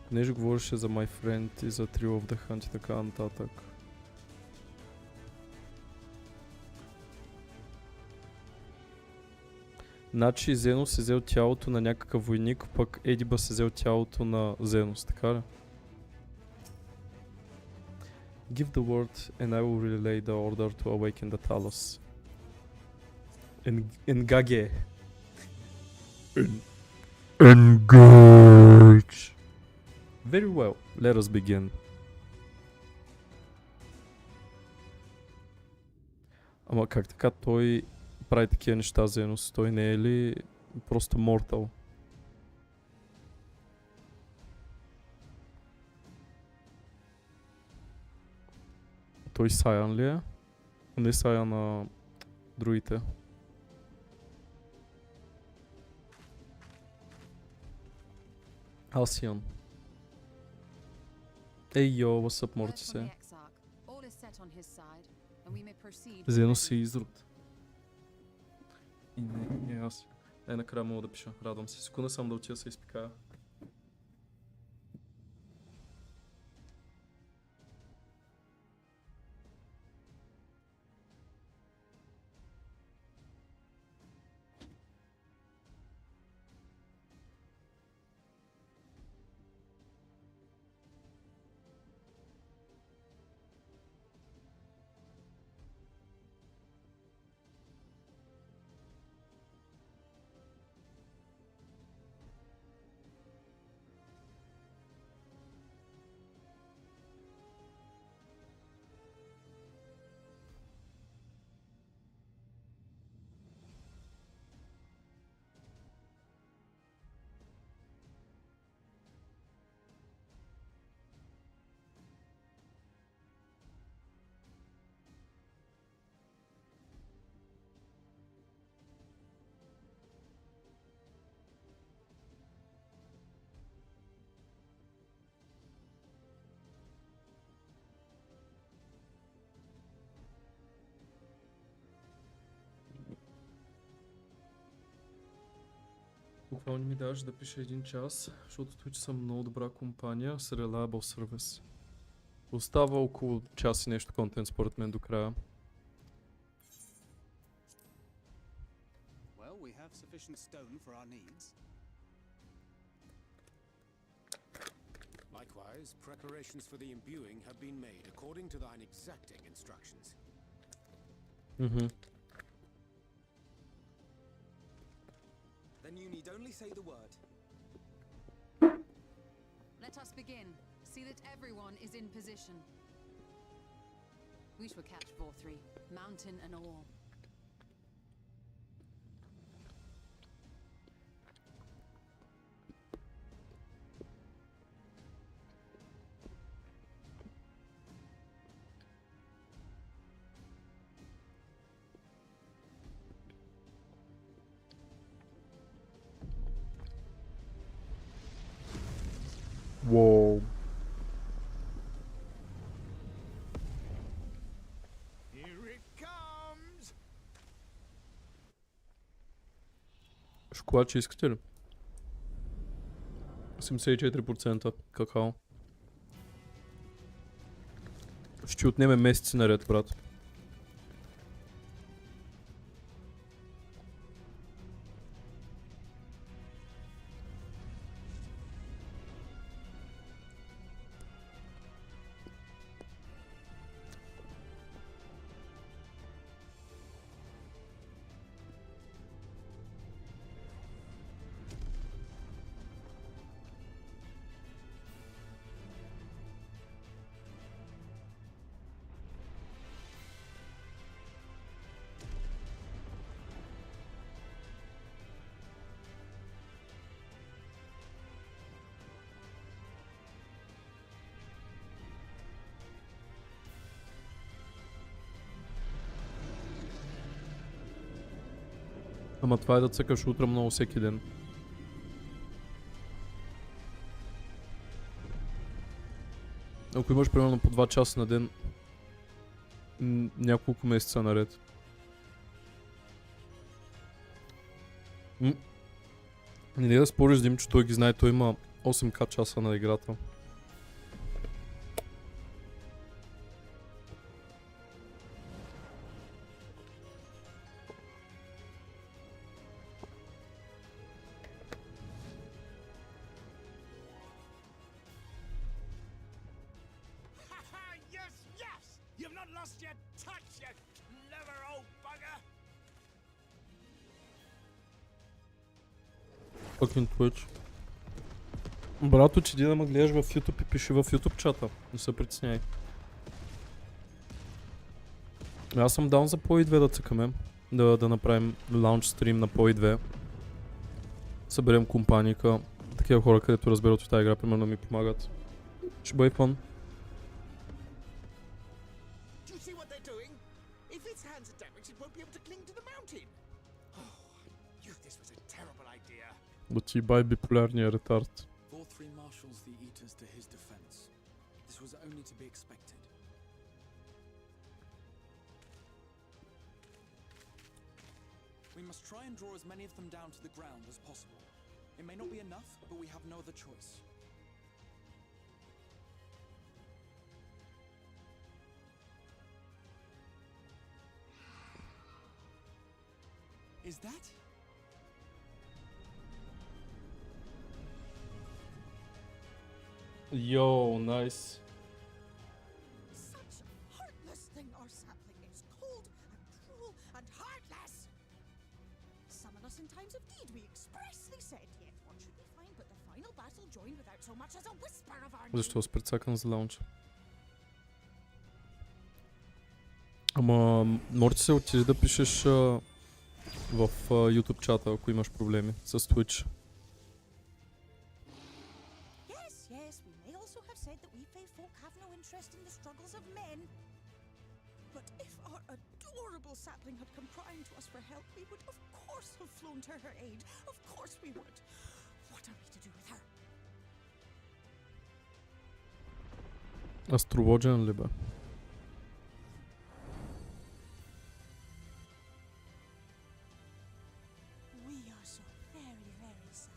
Speaker 3: Понеже говореше за My Friend и за Trio of the Hunt и така нататък. Значи Зенос е взел тялото на някакъв войник, пък Едибас е взел тялото на Зенос, така ли? Give the word and I will relay the order to awaken the Talus. Engage. Engage. Very well, let us begin. Ама как така той прави такива неща за Енос? Той не е ли просто мортал? Той Саян ли е? Не Саян на другите. Алсиан. Ей, йо, what's up, Мортисе? Зенос си изрод. И не аз. Накрая мога да пиша. Радвам се. Секунда съм да отида се изпикая. Буквално ми даваш да пиша 1 час, защото Twitch са много добра компания с reliable service. Остава около час и нещо контент според мен до края.
Speaker 7: Well, we have sufficient stone for our needs. Likewise, preparations for the imbuing have been made according to thine exacting instructions.
Speaker 8: Then you need only say the word.
Speaker 9: Let us begin. See that everyone is in position. We shall catch Vorthri, mountain and all.
Speaker 3: Wow.
Speaker 7: Here it comes!
Speaker 3: Шоколадче искате ли? 84% какао. Ще отнеме месеци наред, брат. Ама това е да цъкаш утре много всеки ден. Ако имаш примерно по 2 часа на ден, няколко месеца наред. Не да спориш с Дим, че той ги знае, той има 8К часа на играта.
Speaker 7: Yes, yes! You've not lost your touch, you clever old bugger!
Speaker 3: Fucking Twitch. Брато, че иди да ме гледаш в YouTube и пиши в YouTube чата. Не се притесняй. Аз съм даун за PoE 2 да цъкаме. Да направим лаунч стрим на PoE 2. Съберем компаника. Такива хора, където разберат в тази игра, примерно ми помагат. Ще бъде фън.
Speaker 7: Do you see what they're doing? If its hands are damaged, it won't be able to cling to the mountain. Oh, I knew this was a terrible idea.
Speaker 3: Да ти бай биполярния ретард.
Speaker 6: Vorthri marshals the Eaters to his defense. This was only to be expected. We must try and draw as many of them down to the ground as possible. It may not be enough, but we have no other choice. Is that?
Speaker 3: Йоу, найс.
Speaker 7: Such a heartless thing our sapling is. Cold and cruel and heartless. Summon us in times of need, we expressly said. Yet what should we find but the final battle joined without so much as a whisper of our name?
Speaker 3: Защо спрецакан за лаунча? Ама, може се отиди да пишеш в YouTube чата, ако имаш проблеми с Twitch.
Speaker 7: Yes, yes, we may also have said that we fae folk have no interest in the struggles of men. But if our adorable sapling had come crying to us for help, we would of course have flown to her aid. Of course we would. What are we to do with her?
Speaker 3: Астрологен ли бе?
Speaker 7: We are so very, very sad.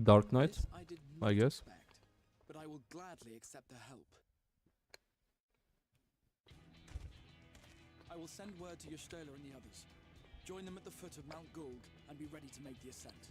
Speaker 3: Dark Knight,
Speaker 6: This I did
Speaker 3: I
Speaker 6: not
Speaker 3: guess.
Speaker 6: expect, but I will gladly accept the help. I will send word to Yashtola and the others. Join them at the foot of Mount Gulg and be ready to make the ascent.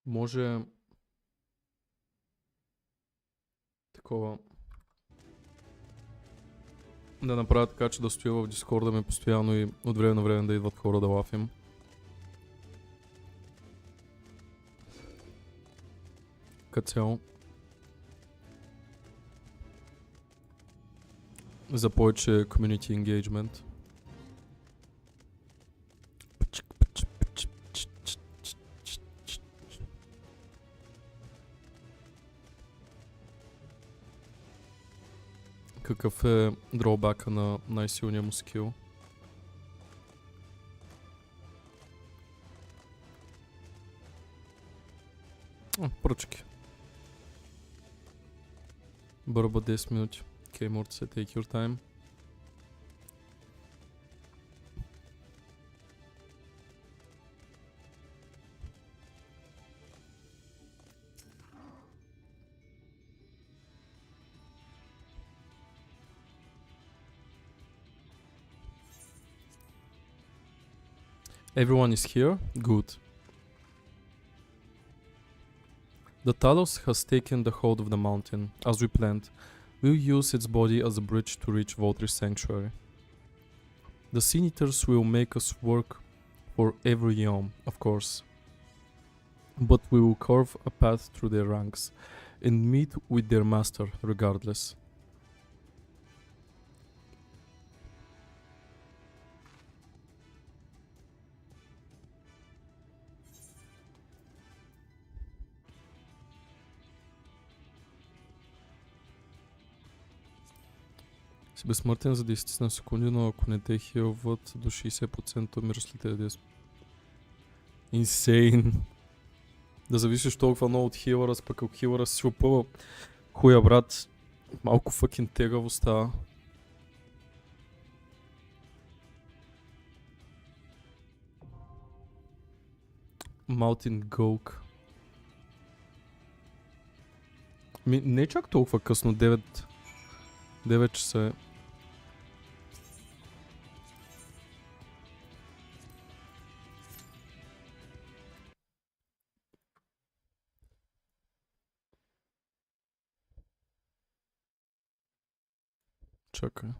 Speaker 3: Може такова да направя така, че да стоя в Дискорда ми постоянно и от време на време да идват хора да лафим. Като цяло. За повече community engagement. Какъв е дроубака на най-силния му скил? Пръчки. Бърба 10 минути. Okay, Mortis, take your time. Everyone is here? Good. The Talos has taken the hold of the mountain, as we planned. We'll use its body as a bridge to reach Voltri's sanctuary. The Sin Eaters will make us work for every yom, of course. But we will carve a path through their ranks and meet with their master regardless. Си безсмъртен за 10 на секунди, но ако не те хилват до 60% умираш след тези 10. Insane. Да зависиш толкова много от хилъра, пък ако хилъра си опъва хуя, брат, малко фъкин тегаво става. Mountain Gulg. Не е чак толкова късно, 9 часа е. Чакай.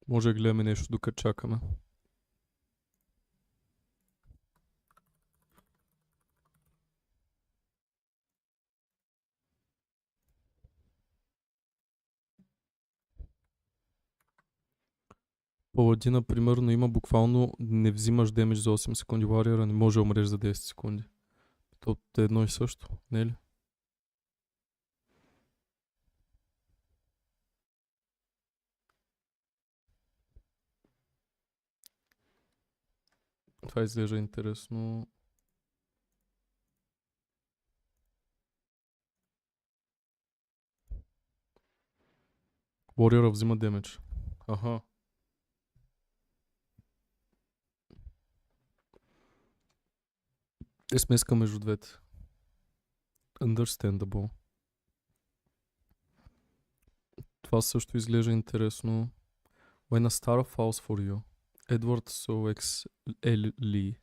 Speaker 3: Може да гледаме нещо докато чакаме. Паладина, примерно, има буквално не взимаш демидж за 8 секунди, вариера не може да умреш за 10 секунди. То е едно и също, не е ли? Това изглежда интересно. Warrior взима демидж. Аха. Е смеска между двете. Understandable. Това също изглежда интересно. When a star falls for you. Edward Sowex Ли.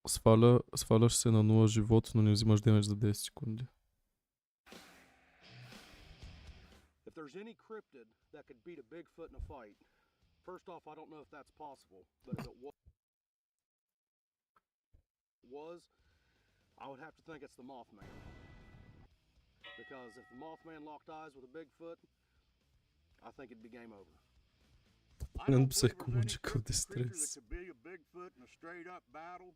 Speaker 3: Сваляш се на 0 живот, но не взимаш демедж за 10 секунди.
Speaker 10: If there's any cryptid that could beat a Bigfoot in a fight, first off, I don't know if that's possible, but if it was, I would have to think it's the Mothman. Because if the Mothman locked eyes with a Bigfoot, I think it'd be game over. I don't believe there's any
Speaker 3: Psychological
Speaker 10: creature that
Speaker 3: distress.
Speaker 10: could be a Bigfoot in a straight up battle,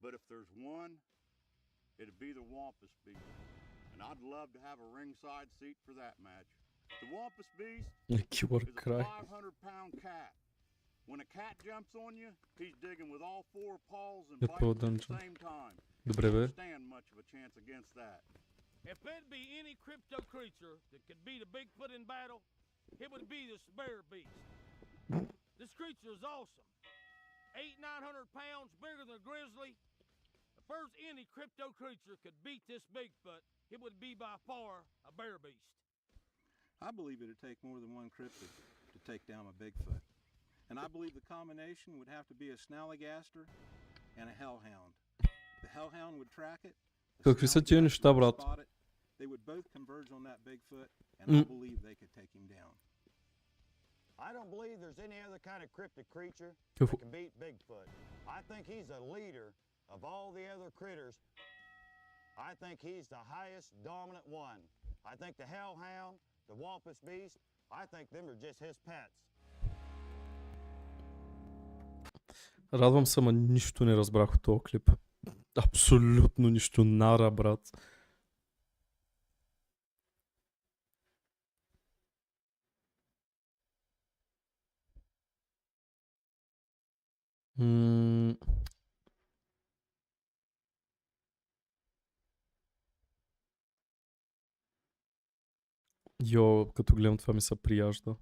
Speaker 10: but if there's one, it'd be the Wampus Beast. And I'd love to have a ringside seat for that match. The Wampus Beast
Speaker 3: Killer
Speaker 10: is a
Speaker 3: cry.
Speaker 10: 500-pound cat. When a cat jumps on you, he's digging with all four paws and
Speaker 3: Ето
Speaker 10: biting at the
Speaker 3: dungeon.
Speaker 10: same time.
Speaker 3: Добре
Speaker 10: You
Speaker 3: бе.
Speaker 10: don't stand much of a chance against that.
Speaker 11: If there'd be any crypto creature that could beat a Bigfoot in battle, it would be this bear beast. This creature is awesome. 900 pounds bigger than a grizzly. If there's any crypto creature could beat this Bigfoot, it would be by far a bear beast.
Speaker 10: I believe it'd take more than one cryptid to take down a Bigfoot. And I believe the combination would have to be a snallygaster and a hellhound. The hellhound would track it. the
Speaker 3: Какви са тия
Speaker 10: snallygaster
Speaker 3: неща,
Speaker 10: would
Speaker 3: брат?
Speaker 10: spot it. They would both converge on that Bigfoot, and I
Speaker 3: Mm.
Speaker 10: believe they could take him down.
Speaker 12: I don't believe there's any other kind of cryptid creature
Speaker 3: Какво?
Speaker 12: that can beat Bigfoot. I think he's a leader of all the other critters. I think he's the highest dominant one. I think the hellhound, the Wampus Beast, I think them are just his pets.
Speaker 3: Радвам се, ама нищо не разбрах от този клип. Абсолютно нищо. Нара, брат. М. Йо, като гледам това ми се прияжда.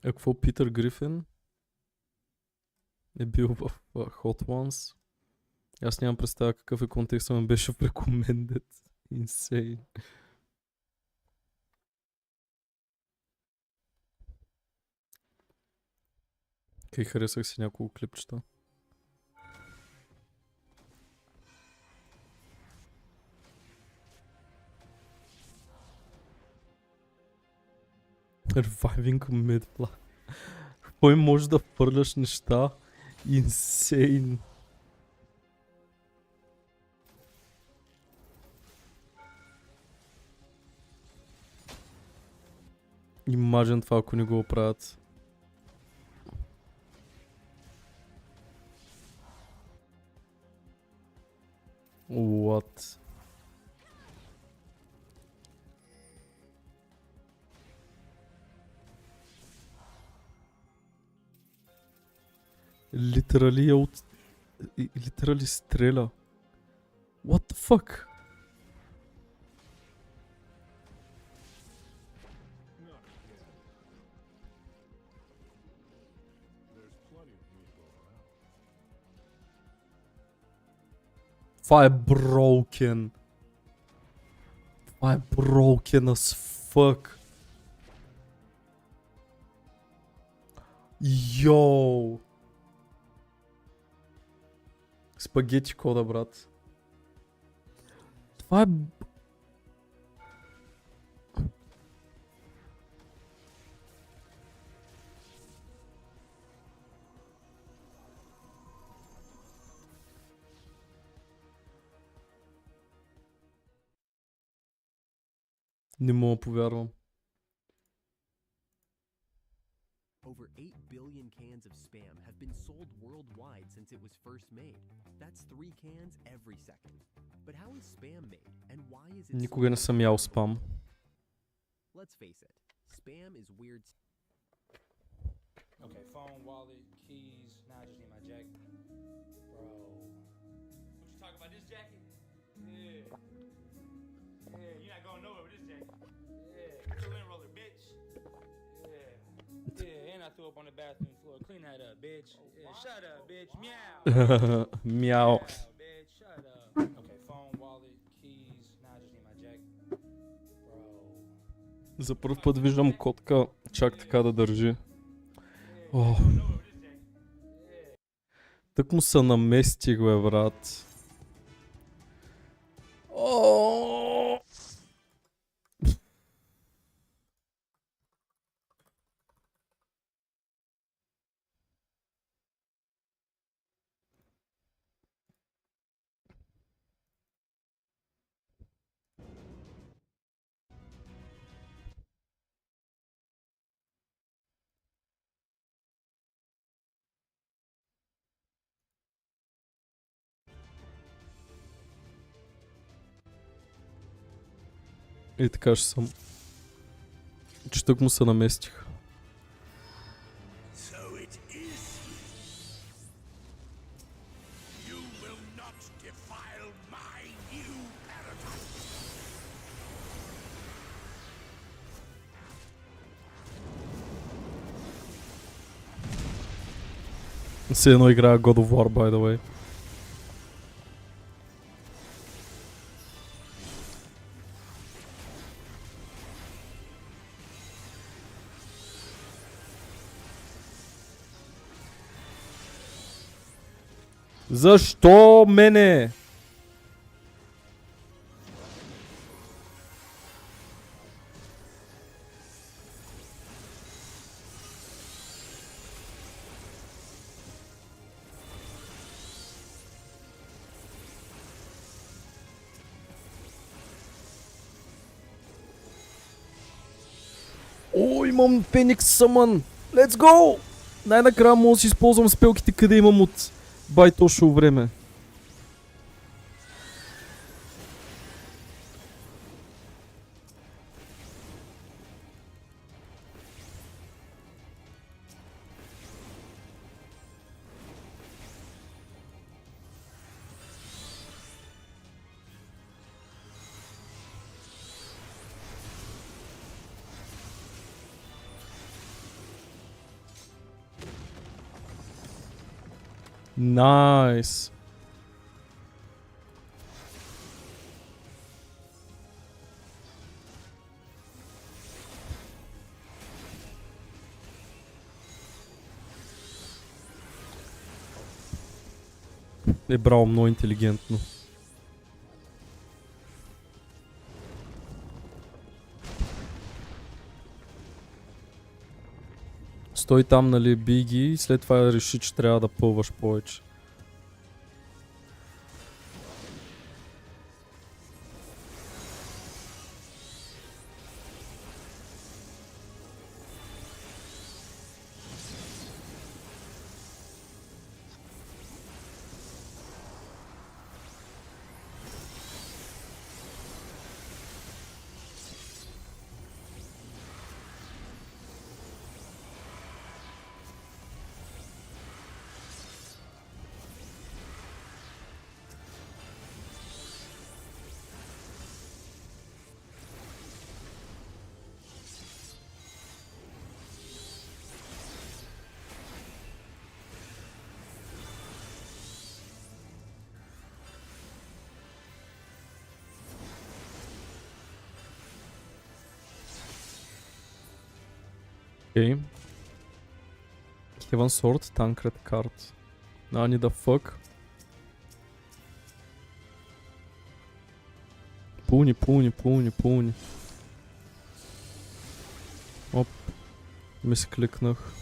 Speaker 3: Какво Питър Грифин е бил в Hot Ones? Аз нямам представа какъв е контекстът, му беше в Recommended. Insane. Кай харесах си няколко клипчета. Reviving Midpla. Кой може да фърляш неща? Insane. Imagine това, ако не го оправят. What? Literally от... Literally стреля. What the fuck? Това е broken. Това е broken as fuck. Йоу. Спагети кода, брат. Това е... Не мога повярвам.
Speaker 13: Over 8 billion cans of Spam have been sold worldwide since it was first made. That's 3 cans every second. But how is Spam made and why is it
Speaker 3: Никога не съм ял спам.
Speaker 13: Let's face it. Spam is weird.
Speaker 14: Okay, phone, wallet, keys. Now I just need my jacket. Bro. What you talking about this jacket? Yeah. Yeah, you're not going nowhere with this jacket. Yeah. Get your lint roller, bitch. Yeah. Yeah, and I threw up on the bathroom floor. Clean that up, bitch. Yeah, shut up, bitch. Meow.
Speaker 3: Мяу.
Speaker 14: Meow, bitch. Shut up. Okay, phone, wallet, keys. Now I just need my jacket. Bro.
Speaker 3: За първ път виждам котка чак така да държи. О. Тък му се наместих, бе, брат. О. И така ще съм. Че тък му се наместих.
Speaker 15: So it is. You will not defile my new paradise.
Speaker 3: Все едно играя God of War, by the way. Защо мене? О, имам Феникс Съмън! Let's go! Най-накрая мога да си използвам спелките, къде имам от байтошо време. Найс. Е, браво, много интелигентно. Стой там, нали, бий ги и след това реши, че трябва да пълваш повече. Okay. Heaven Sword, Tancred card. Now I need a fuck. Пуни. Оп. Мискликнах.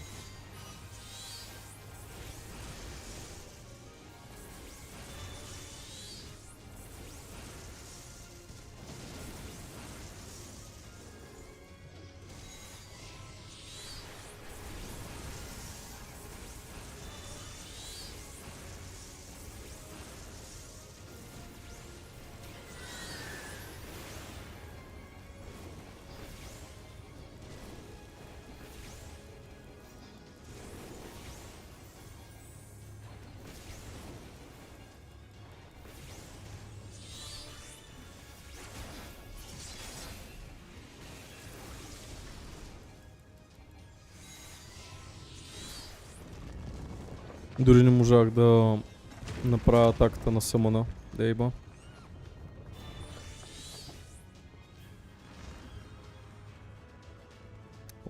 Speaker 3: Дори не можах да направя атаката на съмъна. Дейба.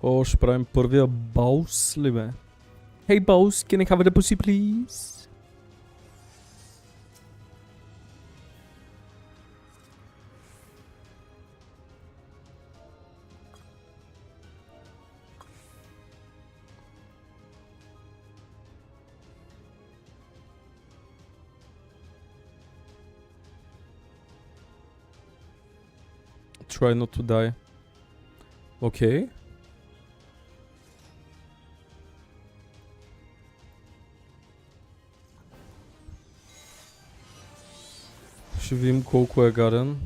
Speaker 3: О, ще правим първия баус ли бе? Hey boss, can I have the pussy please? Try not to die. Okay. Ще видим колко е гаден.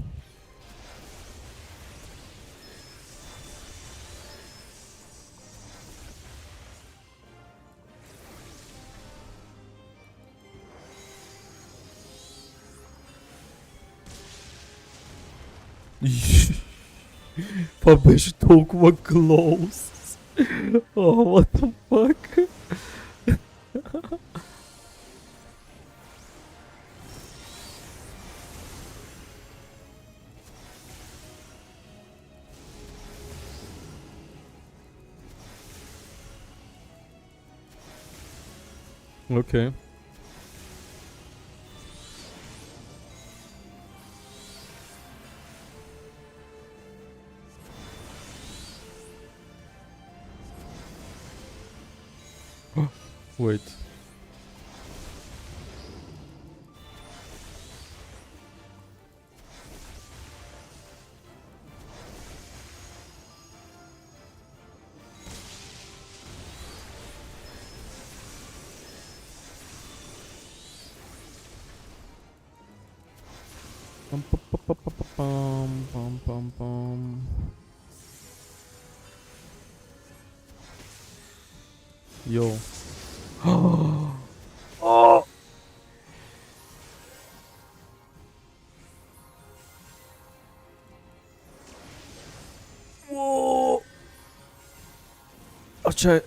Speaker 3: Това беше толкова close. Oh, what the fuck? Okay. Wait. Pam pam pam pam pam pam. Yo. Oh. Whoa. Oh, check.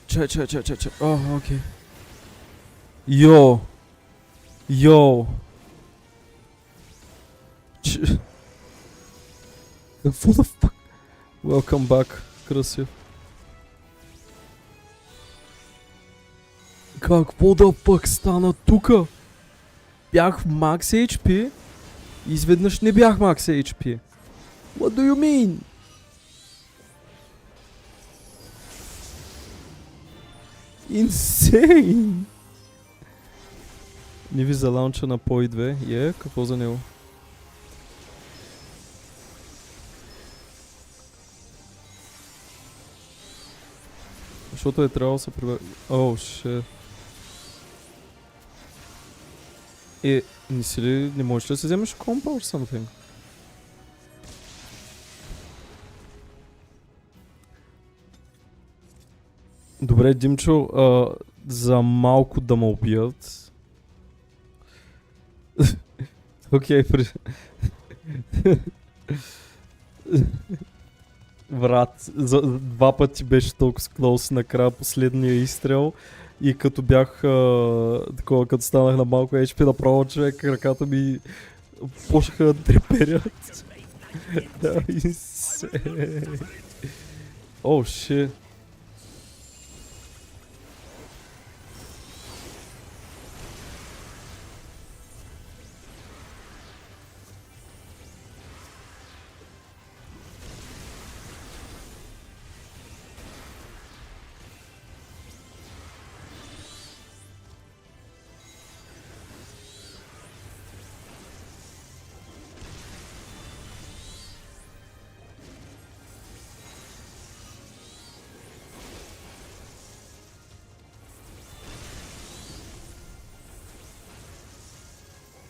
Speaker 3: Oh, okay. Yo. What the fuck? Welcome back, красив. Какво да пък стана тука? Бях макс HP. Изведнъж не бях макс HP. What do you mean? Insane! Ниви за лаунча на POI 2. Какво за него? Защото е трябвало да се прибере... Оу, шит. Не можеш ли да си вземеш компа or something? Добре, Димчо, за малко да ме убият. Окей, Брат, два пъти беше толкова close накрая последния изстрел и като бях такова, като станах на малко HP направо човек, ръката ми почнаха да треперят. Да, и се. О, шит.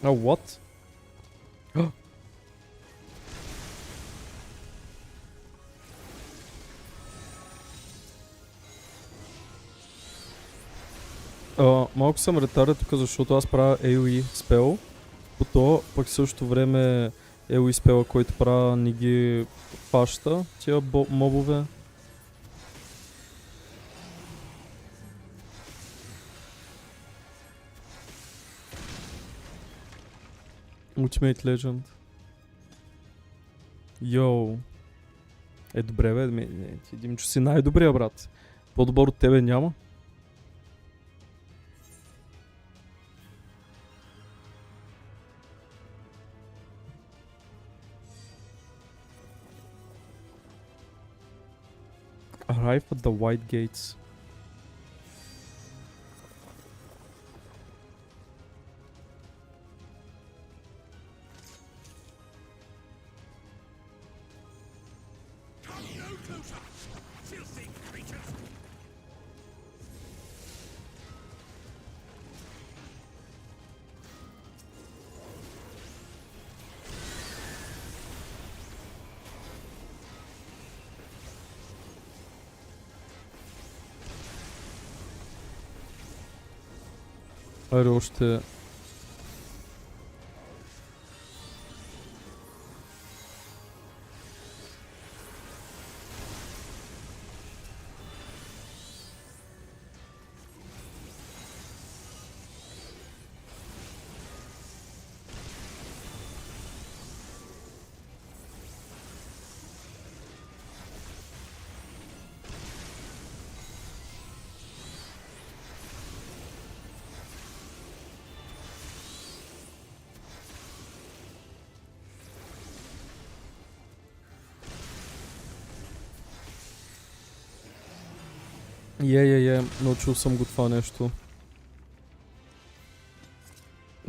Speaker 3: Oh, what? Малко съм ретарен тук, защото аз правя AoE спел. По то, пък в същото време AoE спела, който правя, не ги фаща тия мобове. Ultimate Legend. Йоу. Добре бе, ти Димчо си най-добрия брат. По-добър от тебе няма. Arrive at the White Gates.
Speaker 15: Come no closer, filthy creatures!
Speaker 3: Айде още... Научил съм го това нещо.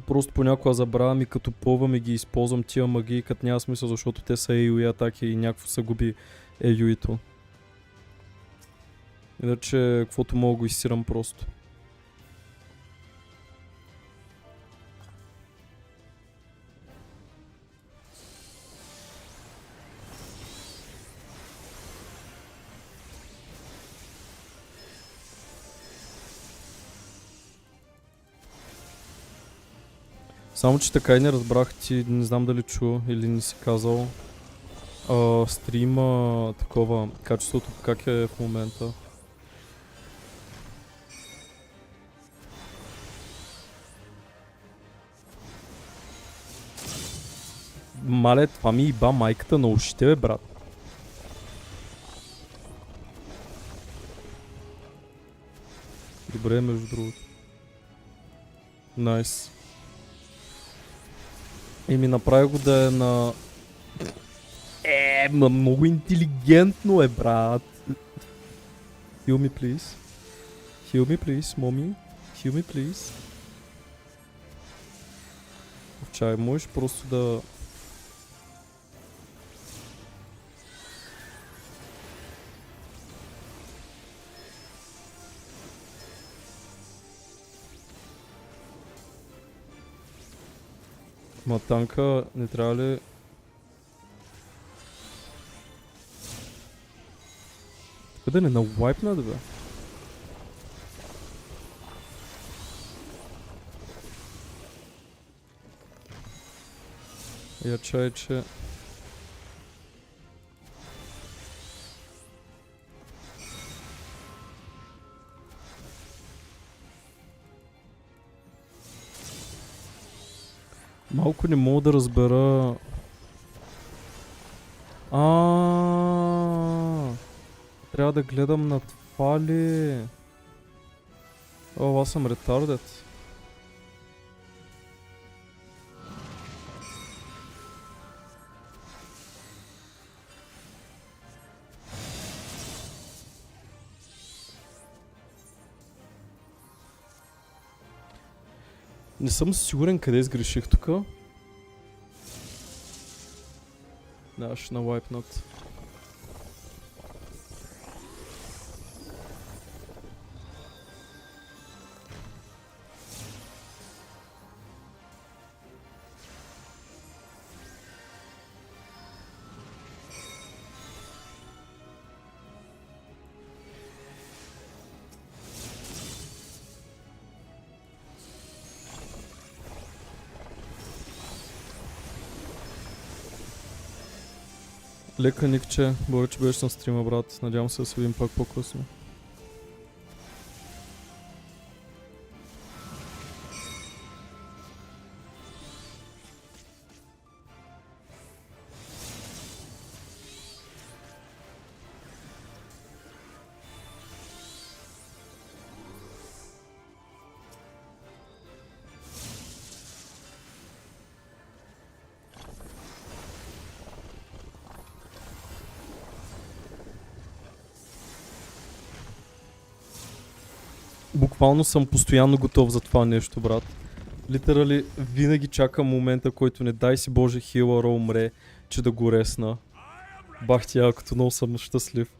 Speaker 3: Просто понякога забравям и като пълвам и ги използвам тия магии, като няма смисъл, защото те са AoE атаки и някакво се губи AoE-то. Иначе, каквото мога го изсирам просто. Само че така и не разбрах, ти не знам дали чу или не си казал стрима такова, качеството как е в момента. Мале, това ми иба майката на ушите, бе, брат. Добре, между другото. Найс. И ми направи го да е на... много интелигентно е, брат. Heal me, please. Heal me, please, mommy. Heal me, please. Чай, можеш просто да... Ма танка не трябва ли... Къде не на вайпна, да бе? Я чай, че... Малко не мога да разбера... Трябва да гледам на това ли? О, аз съм ретардет. Не съм сигурен къде сгреших тука. Да, ще навайпнат. Лека Никче, благодаря, че беше на стрима, брат. Надявам се да се видим пак по-късно. буквално съм постоянно готов за това нещо, брат. Литерали, винаги чакам момента, който не дай си Боже хилъра умре, че да го ресна. Бах ти якото, много съм щастлив.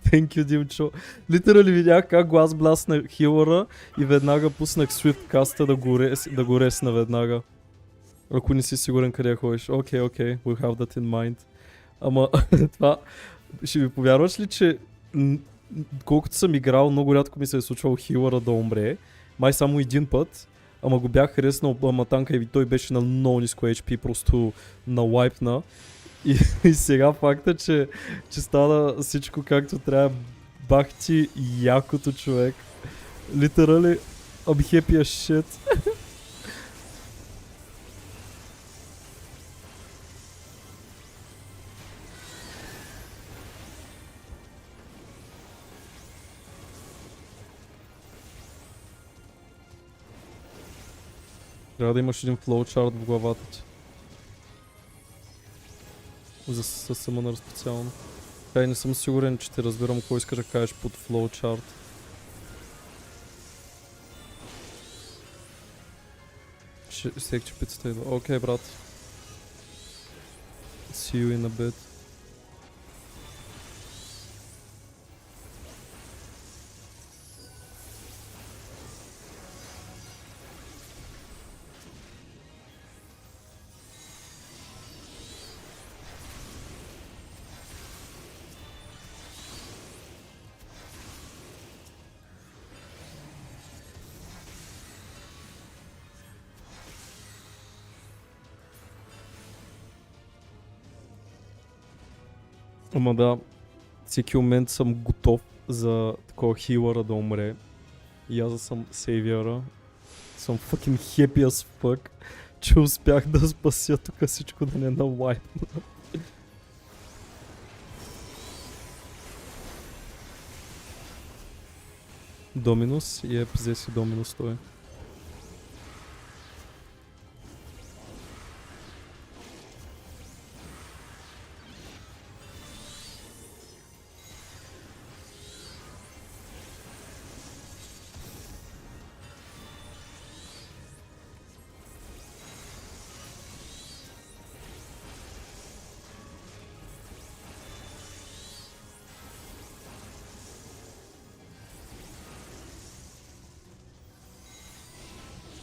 Speaker 3: Thank you, Димчо. Литерали видях как го аз бласна хилъра и веднага пуснах Swiftcast да го ресна веднага. Ако не си сигурен къде ходиш. Окей, we'll have that in mind. Ама това... Ще ви повярваш ли, че колкото съм играл, много рядко ми се е случвало хилъра да умре. Май само един път. Ама го бях хареснал матанка и той беше на много ниско HP, просто на лайпна. И сега факта, че стана всичко както трябва, бах ти якото, човек. Literally, I'm happy as shit. Трябва да имаш един флоучарт в главата ти. За съмънър специално. Тъй не съм сигурен, че те разбирам кой искаш да кажеш под флоучарт. Всеки че пицата идва. Окей, брат. See you in a bit. Ама да, всеки момент съм готов за такова хилъра да умре. И аз съм сейвиора. Съм fucking happy as fuck, че успях да спася тук всичко да не на лайп. Доминус и взе си Доминус той.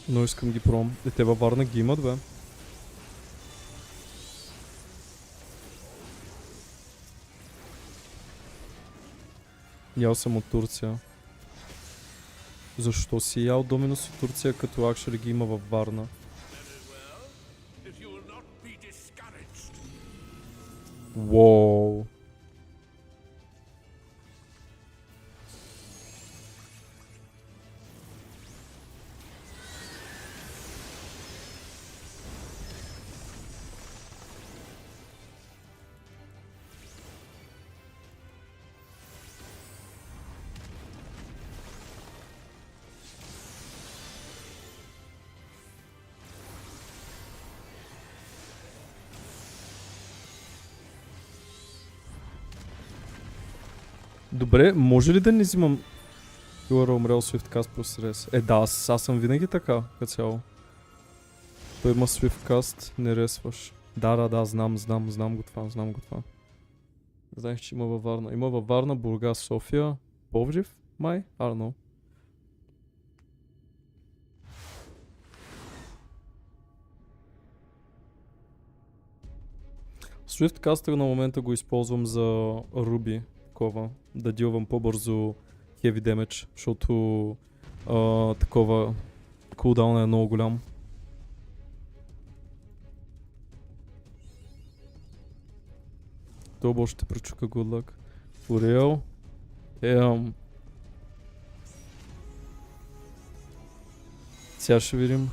Speaker 3: Но искам ги пробвам. Те във Варна ги имат, бе. Ял съм от Турция. Защо си ял Доминус от Турция, като actually ги има във Варна? Воу. Добре, може ли да не взимам хилъра умрел Swiftcast плюс рес? Да, аз съм винаги така, като цяло. Той има Swiftcast, не ресваш. Да, знам го това. Знаех, че има във Варна. Има във Варна, Бургас, София, Пловдив, май? I don't know. Swiftcaster на момента го използвам за Ruby. Да дилвам по-бързо heavy damage, защото такова кулдаун е много голям. Това ще пречука good luck. For real? Сега ще видим.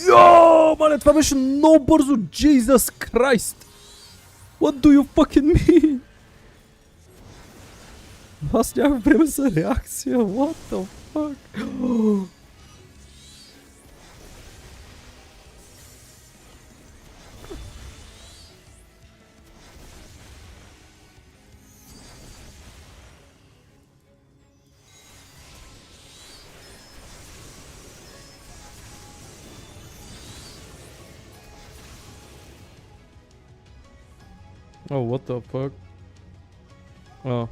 Speaker 3: Йоо, мале, това беше много бързо. Jesus Christ. What do you fucking mean? Аз нямах време за реакция. What the fuck? Oh, what the fuck? Oh.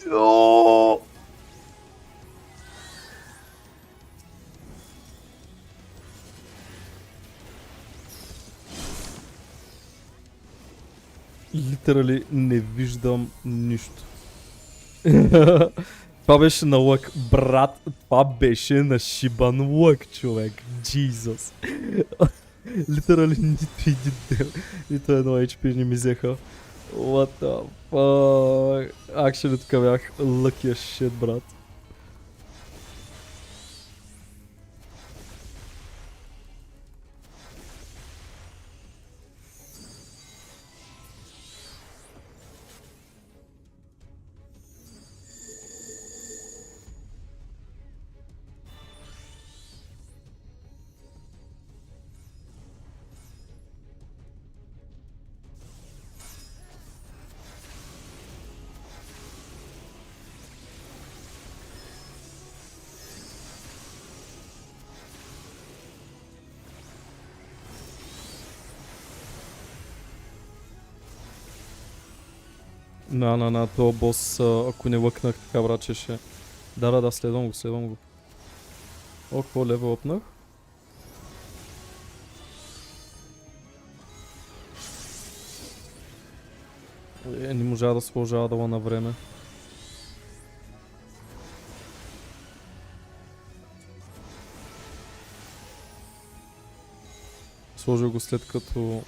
Speaker 3: Йоо! Литерали не виждам нищо. Това беше на лък, брат. Това беше на шибан лък, човек. Jesus. Литерали нито един, нито едно HP не ми взеха. What the fuck? Actually тук бях lucky as shit, брат. На, този бос, ако не лъкнах така, браче, ще... Да, следвам го. О, какво левел опнах? Не можа да сложа адала на време. Сложил го след като...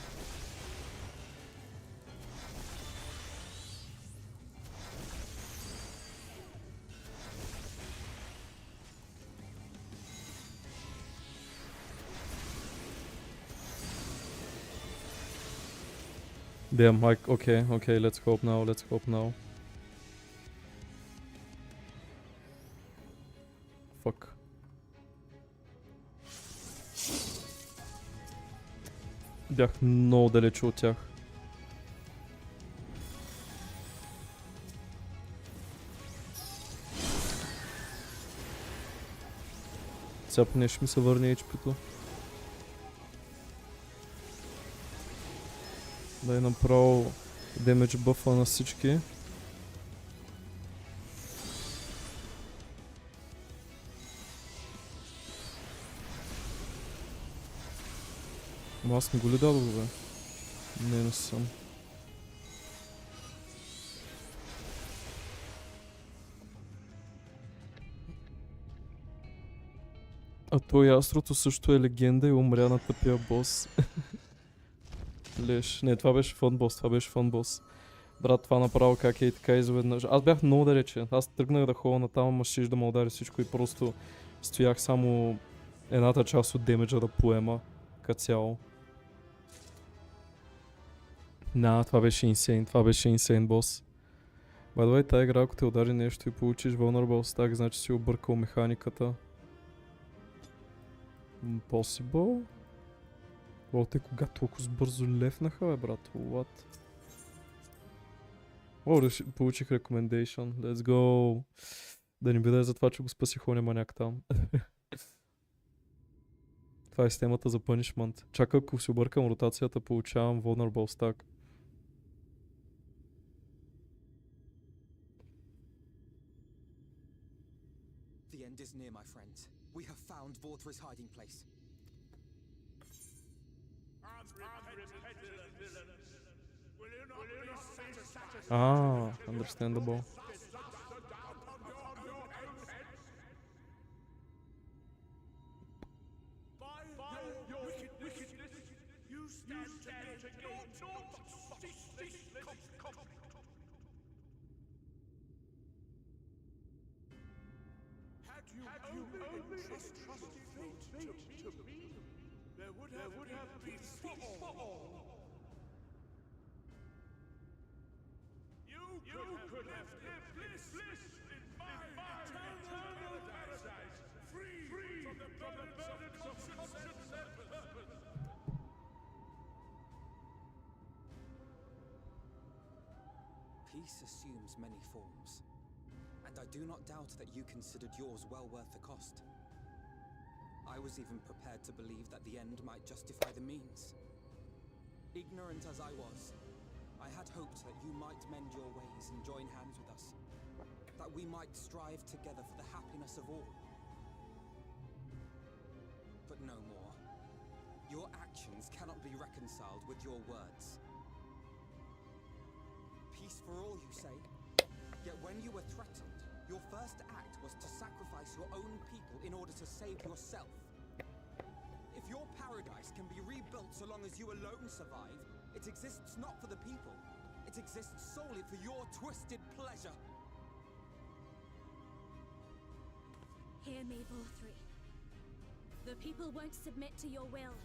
Speaker 3: Damn, like, okay, let's hope now. Fuck. Бях много далече от тях. Сега поне ще ми се върне HP-то. Дай направо демедж бъфа на всички. Аз не го ли дадох, бе? Не съм. А той Астрото също е легенда и умря на тъпия бос. Леш. Не, това беше фън бос. Брат, това направо как е и така изведнъж. Аз бях много далече. Аз тръгнах да ходя натам, ама щеш да ме удари всичко и просто стоях само едната част от демеджа да поема като цяло. Това беше инсейн бос. By the way, тая игра, ако те удари нещо и получиш vulnerable stack, значи си объркал механиката. Impossible? О, те кога толкова бързо лефнаха, бе, брат? What? О, получих recommendation. Let's go! Да не биде за това, че го спасих оня маняк там. Това е системата за punishment. Чакай, ако си объркам ротацията, получавам vulnerable stack.
Speaker 8: The end is near, my friends. We have found Vorthra's hiding place.
Speaker 3: Understandable.
Speaker 15: only trusted fate to me, there would have been peace for all. You could have lived bliss in my eternal paradise, free from the burdens of conscience and purpose.
Speaker 8: Peace assumes many forms, and I do not doubt that you considered yours well worth the cost. I was even prepared to believe that the end might justify the means. Ignorant as I was, I had hoped that you might mend your ways and join hands with us, that we might strive together for the happiness of all. But no more. Your actions cannot be reconciled with your words. Peace for all, you say? Yet when you were threatened, your first act was to sacrifice your own people in order to save yourself. If your paradise can be rebuilt so long as you alone survive, it exists not for the people. It exists solely for your twisted pleasure.
Speaker 16: Hear me, Vorthri. The people won't submit to your will,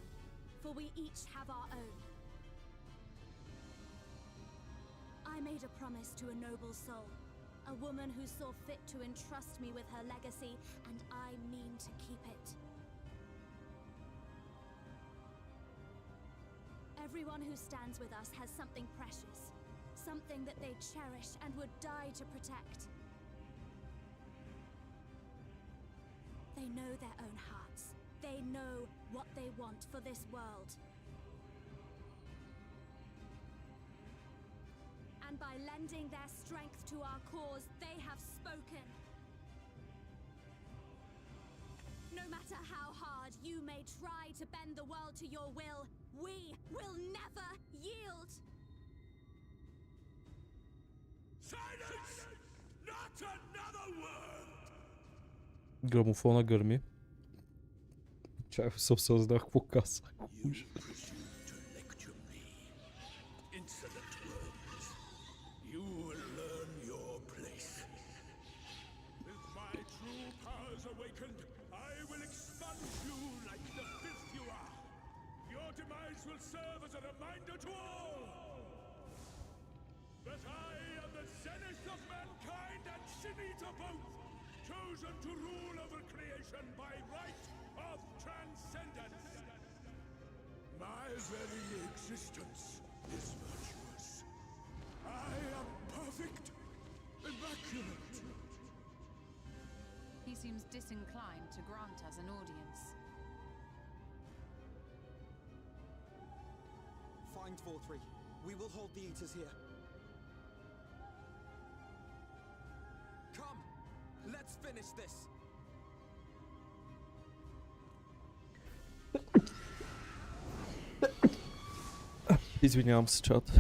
Speaker 16: for we each have our own. I made a promise to a noble soul, a woman who saw fit to entrust me with her legacy, and I mean to keep it. Everyone who stands with us has something precious, something that they cherish and would die to protect. They know their own hearts. They know what they want for this world. And by lending their strength to our cause, they have spoken. No matter how hard you may try to bend the world to your will, we will never yield!
Speaker 15: Silence! Not another word!
Speaker 3: Грамофона гърми. Чай се осъзнах какво казах.
Speaker 15: Insolent worms. You will learn your place. With my true powers awakened, I will expunge you like the filth you are. Your demise will serve as a reminder to all that I am the zenith of mankind and Shinita both, chosen to rule over creation by right of transcendence. My very existence is virtuous. I am perfect, immaculate.
Speaker 9: He seems disinclined to grant us an audience.
Speaker 8: Find Vorthri. We will hold the Eaters here. Come! Let's finish this!
Speaker 3: Извинявам се, чат.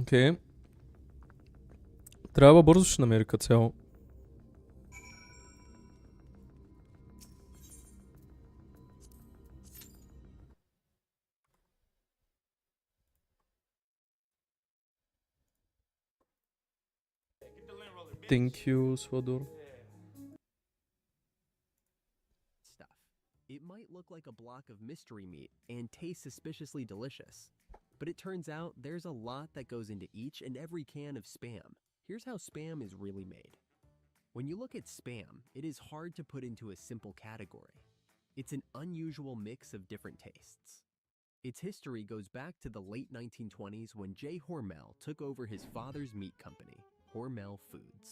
Speaker 3: Окей. Трябва бързо ще намери като цяло. Thank you, Swador.
Speaker 13: Stuff. It might look like a block of mystery meat and taste suspiciously delicious. But it turns out there's a lot that goes into each and every can of Spam. Here's how Spam is really made. When you look at Spam, it is hard to put into a simple category. It's an unusual mix of different tastes. Its history goes back to the late 1920s when J. Hormel took over his father's meat company, Hormel Foods.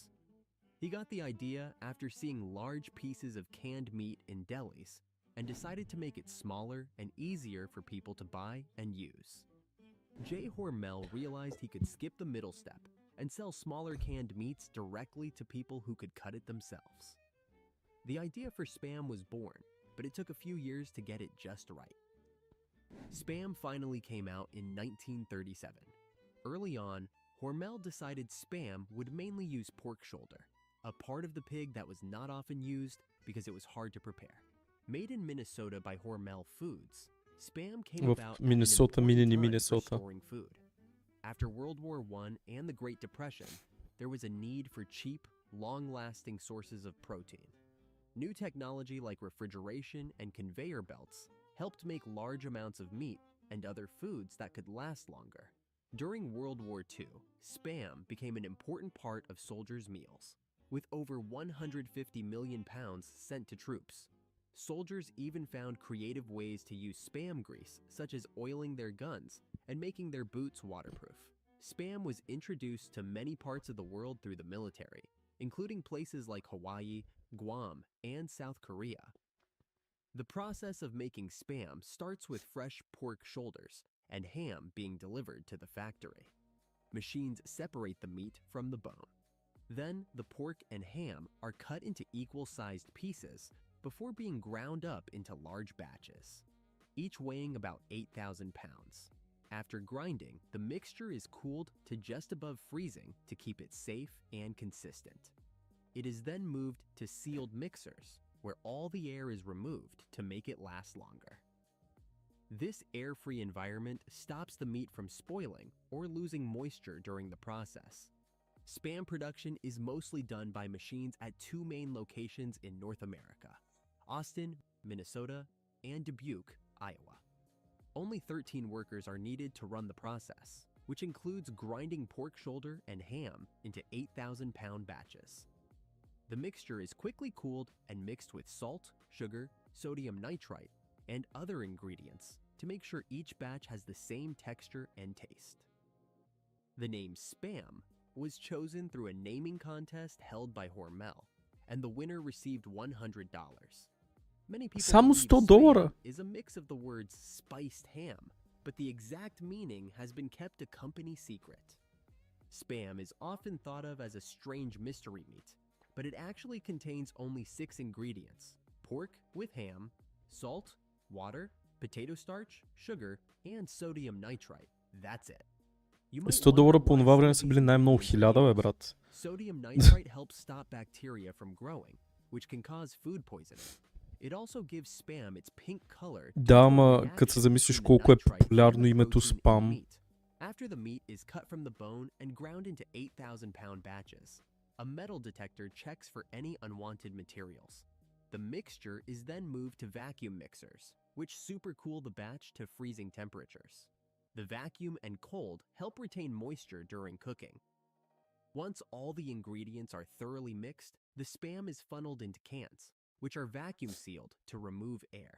Speaker 13: He got the idea after seeing large pieces of canned meat in delis and decided to make it smaller and easier for people to buy and use. J. Hormel realized he could skip the middle step and sell smaller canned meats directly to people who could cut it themselves. The idea for Spam was born, but it took a few years to get it just right. Spam finally came out in 1937. Early on, Hormel decided Spam would mainly use pork shoulder, a part of the pig that was not often used because it was hard to prepare. Made in Minnesota by Hormel Foods, Spam came
Speaker 3: В
Speaker 13: about at an
Speaker 3: Миннесота,
Speaker 13: important
Speaker 3: мини
Speaker 13: time for
Speaker 3: Миннесота.
Speaker 13: storing food. After World War I and the Great Depression, there was a need for cheap, long-lasting sources of protein. New technology like refrigeration and conveyor belts helped make large amounts of meat and other foods that could last longer. During World War II, Spam became an important part of soldiers' meals, with over 150 million pounds sent to troops. Soldiers even found creative ways to use Spam grease, such as oiling their guns and making their boots waterproof. Spam was introduced to many parts of the world through the military, including places like Hawaii, Guam, and South Korea. The process of making Spam starts with fresh pork shoulders and ham being delivered to the factory. Machines separate the meat from the bone. Then the pork and ham are cut into equal-sized pieces before being ground up into large batches, each weighing about 8,000 pounds. After grinding, the mixture is cooled to just above freezing to keep it safe and consistent. It is then moved to sealed mixers, where all the air is removed to make it last longer. This air-free environment stops the meat from spoiling or losing moisture during the process. Spam production is mostly done by machines at two main locations in North America: Austin, Minnesota, and Dubuque, Iowa. Only 13 workers are needed to run the process, which includes grinding pork shoulder and ham into 8,000-pound batches. The mixture is quickly cooled and mixed with salt, sugar, sodium nitrite, and other ingredients to make sure each batch has the same texture and taste. The name Spam was chosen through a naming contest held by Hormel, and the winner received $100. Many people
Speaker 3: Само
Speaker 13: believe
Speaker 3: $100.
Speaker 13: Spam is a mix of the words spiced ham, but the exact meaning has been kept a company secret. Spam is often thought of as a strange mystery meat, but it actually contains only 6 ingredients: pork with ham, salt, water, potato starch, sugar, and sodium nitrite. That's it. You might
Speaker 3: $100
Speaker 13: wonder
Speaker 3: по
Speaker 13: why
Speaker 3: това
Speaker 13: some
Speaker 3: време
Speaker 13: of
Speaker 3: са
Speaker 13: these
Speaker 3: били най-много
Speaker 13: ingredients
Speaker 3: 1000,
Speaker 13: are
Speaker 3: бе, брат.
Speaker 13: Sodium nitrite helps stop bacteria from growing, which can cause food poisoning. It also gives Spam its pink color due
Speaker 3: Да,
Speaker 13: to a
Speaker 3: ама като се
Speaker 13: reaction
Speaker 3: замислиш
Speaker 13: between the
Speaker 3: колко е
Speaker 13: nitrite and
Speaker 3: популярно
Speaker 13: the
Speaker 3: името
Speaker 13: protein in the
Speaker 3: спам.
Speaker 13: meat. After the meat is cut from the bone and ground into 8,000-pound batches, a metal detector checks for any unwanted materials. The mixture is then moved to vacuum mixers, which supercool the batch to freezing temperatures. The vacuum and cold help retain moisture during cooking. Once all the ingredients are thoroughly mixed, the Spam is funneled into cans, which are vacuum sealed to remove air.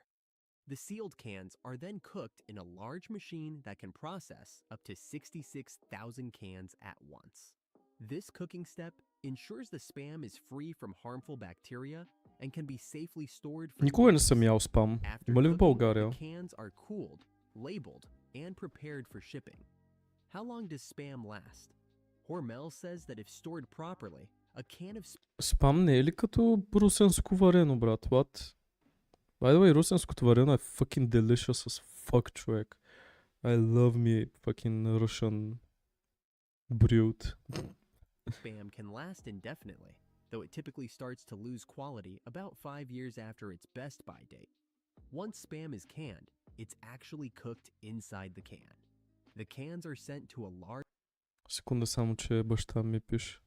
Speaker 13: The sealed cans are then cooked in a large machine that can process up to 66,000 cans at once. This cooking step ensures the Spam is free from harmful bacteria and can be safely stored for
Speaker 3: Никога не
Speaker 13: years.
Speaker 3: съм ял спам.
Speaker 13: After
Speaker 3: Има ли в
Speaker 13: cooking,
Speaker 3: България?
Speaker 13: the cans are cooled, labeled, and prepared for shipping. How long does Spam last? Hormel says that if stored properly, a can of
Speaker 3: Спам не е ли като русенско варено, брат? What? By the way, русенското варено е fucking delicious as fuck, човек. I love me fucking Russian brewed.
Speaker 13: Spam can last indefinitely, though it typically starts to lose quality about 5 years after its best by date. Once Spam is canned, it's actually cooked inside the can. The cans are sent to a large...
Speaker 3: Секунда само, че баща ми пише.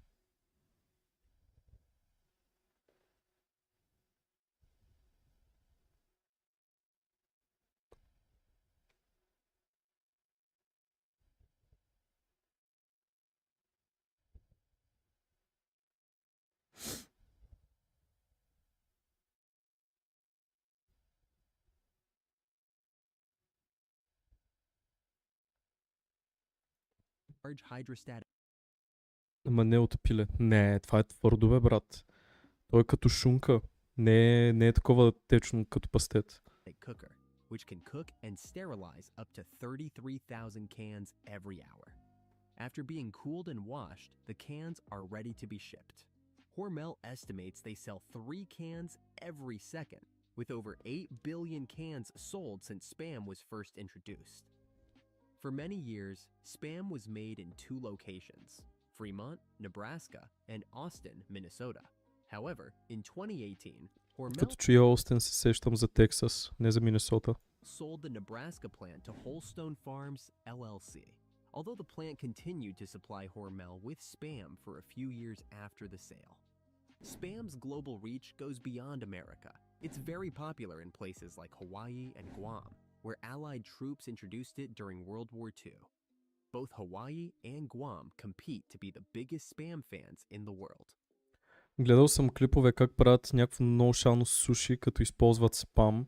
Speaker 13: hydrostatic...
Speaker 3: Ама не от пиле. Не, това е твърдо, бе, брат. Той е като шунка. Не е такова течно като пастет.
Speaker 13: cooker, which can cook and sterilize up to 33,000 cans every hour. After being cooled and washed, the cans are ready to be shipped. Hormel estimates they sell 3 cans every second, with over 8 billion cans sold since Spam was first introduced. For many years, Spam was made in 2 locations, Fremont, Nebraska, and Austin, Minnesota. However, in 2018, Hormel...
Speaker 3: Като чуя Остин се сещам за Тексас, не за Минесота.
Speaker 13: sold the Nebraska plant to Holstone Farms, LLC. Although the plant continued to supply Hormel with Spam for a few years after the sale. Spam's global reach goes beyond America. It's very popular in places like Hawaii and Guam, where Allied troops introduced it during World War II. Both Hawaii and Guam compete to be the biggest Spam fans in the world.
Speaker 3: Гледал съм клипове как правят някакво много шално суши, като използват спам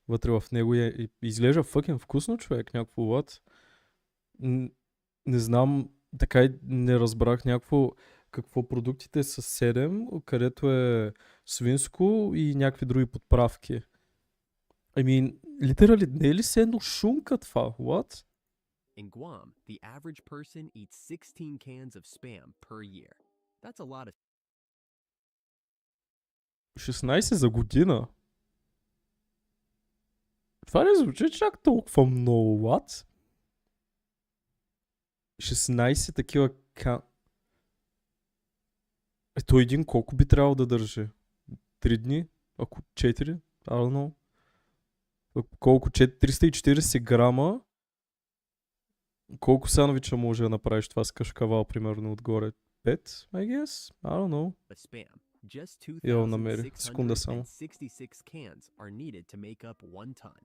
Speaker 3: вътре в него и изглежда fucking вкусно, човек, някакво what? Не знам, така и не разбрах какво продуктите са 7, където е свинско и някакви други подправки. Литерали, не е ли се едно шунка това? What?
Speaker 13: In Guam, the average person eats 16 cans of Spam per year. That's a lot of
Speaker 3: 16 за година? Това не звучи чак толкова много, what? 16 такива той един колко би трябвало да държи? 3 дни? Ако 4? I don't know. Колко? 340 грама? Колко сандвича може да направиш това с кашкавал, примерно, отгоре? 5, I guess? I don't know.
Speaker 13: Spam. Just
Speaker 3: Йо, намери. Секунда само.
Speaker 13: 2,666 cans are needed to make up 1 ton.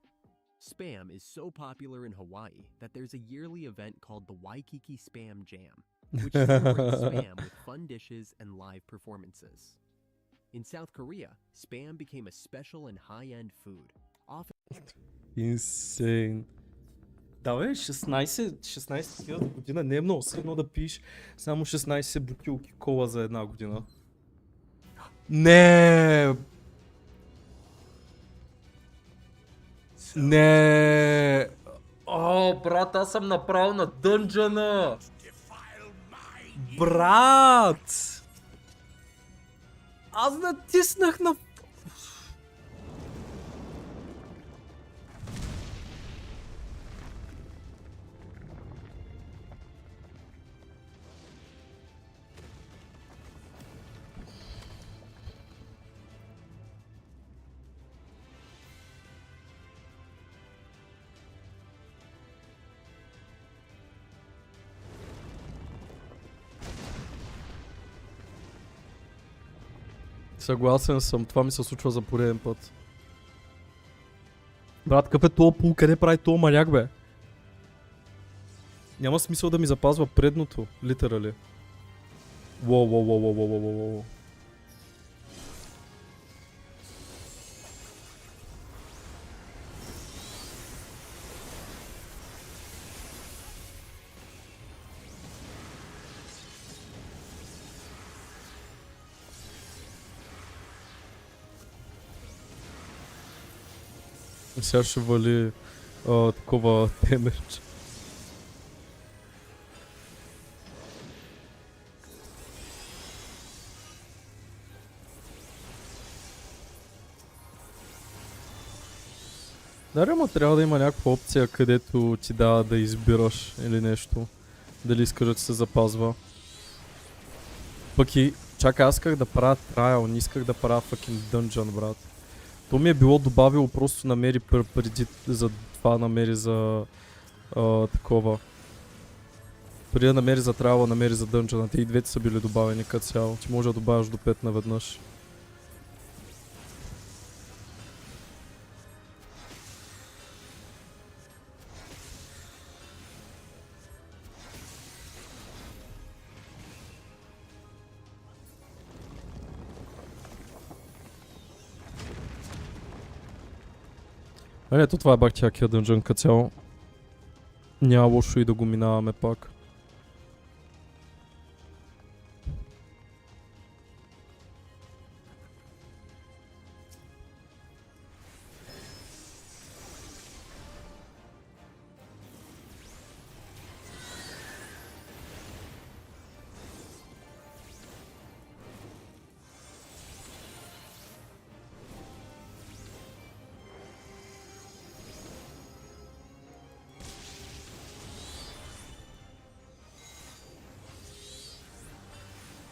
Speaker 13: Spam is so popular in Hawaii that there's a yearly event called the Waikiki Spam Jam, which celebrates Spam with fun dishes and live performances. In South Korea, Spam became a special and high-end food. Often
Speaker 3: Insane. Да бе, 16 такива година не е много. Сигурно да пиеш само 16 бутилки кола за една година. Не! Не! О, брат, аз съм направо на дънджана! Брат! Аз натиснах на... Съгласен съм, това ми се случва за пореден път. Брат, какъв е тоя пул, къде прави тоя маняк, бе? Няма смисъл да ми запазва предното, литерали. Воу. Сега ще вали такова темерче. Да, ама трябва да има някаква опция, където ти дава да избираш или нещо. Дали искаш да ти се запазва. Пък и, чакай, аз исках да правя трайл, не исках да правя fucking dungeon, брат. То ми е било добавило, просто намери преди за това, намери за такова. Преди да намери за трайла, намери за дънджана. Те и двете са били добавени като цяло. Ти може да добавяш до 5 наведнъж. Ето това е бах тякия дънджън като цяло. Няма лошо и да го минаваме пак.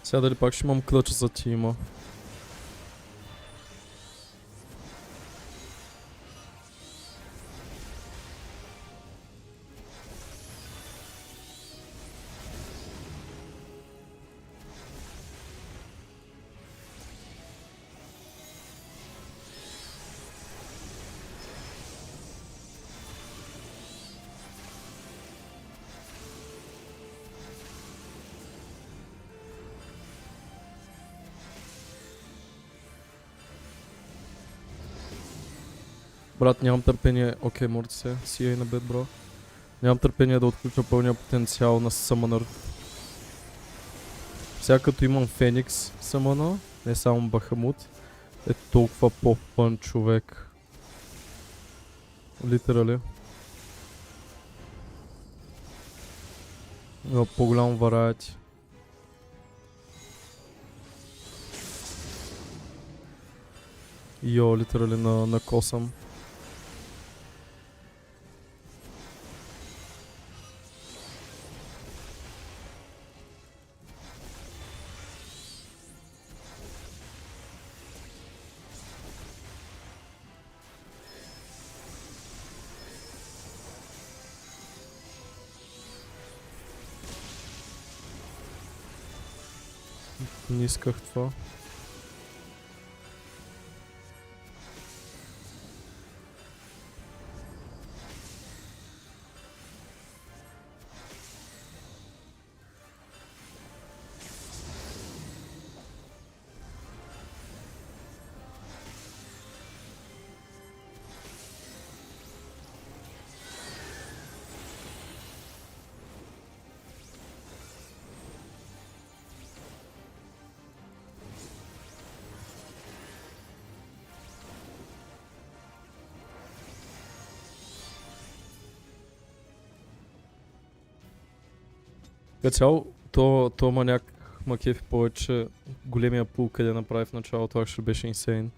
Speaker 3: Сега дали пак ще имам клъч за тима. Брат, нямам търпение. Окей, морди се. Си е на бед, бро. Нямам търпение да отключа пълния потенциал на Summoner. Сега като имам Феникс Summoner, не само Бахамут, е толкова по-фън човек. Литерали. Има по-голям вариати. Йо, литерали на косъм. Не исках това. Като цяло, то маняк ма кефи повече големия пул, къде направи в началото, това ще беше инсейн.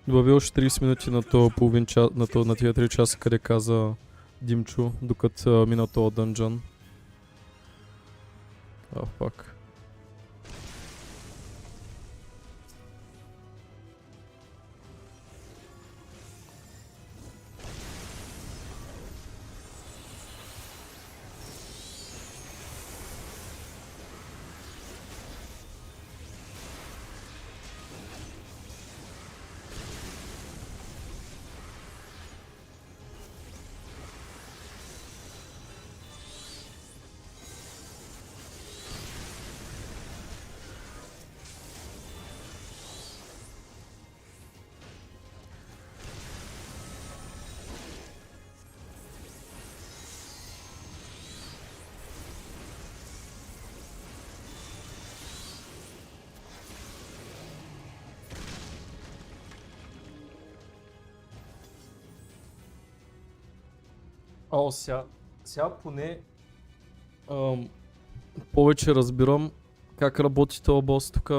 Speaker 3: Добави още 30 минути на този половин час, на тия 3 часа, къде каза Димчо, докато мина този дънжън. Фак. Сега поне повече разбирам как работи този бос тук.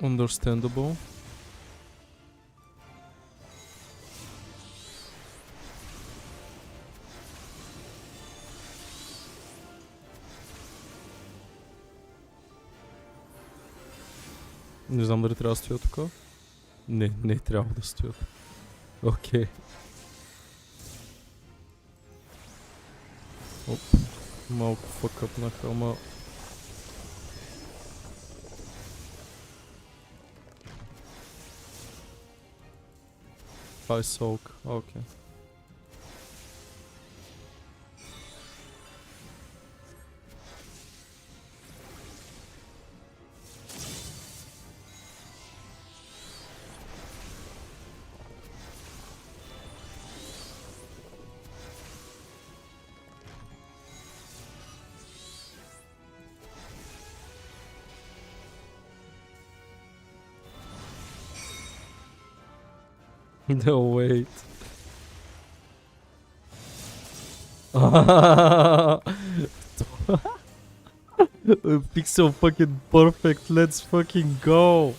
Speaker 3: Understandable. Не знам дали трябва да стоя тук. Не трябва да стоя. Окей. Оп. Малко фъкъпнах, ама... Това е солк. Окей. No, wait. Pixel fucking perfect, let's fucking go.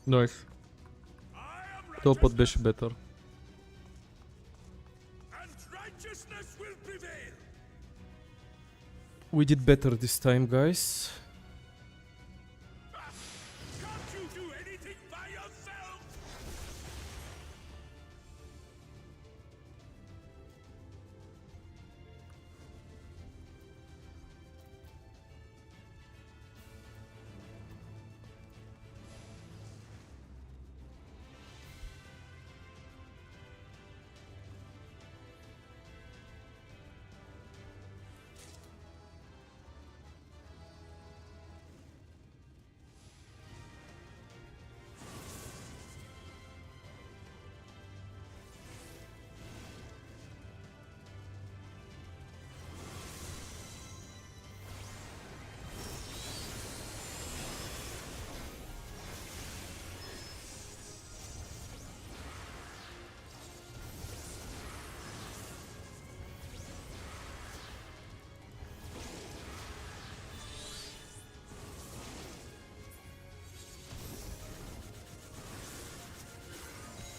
Speaker 3: Nice. Този път беше бетър. We did better this time, guys.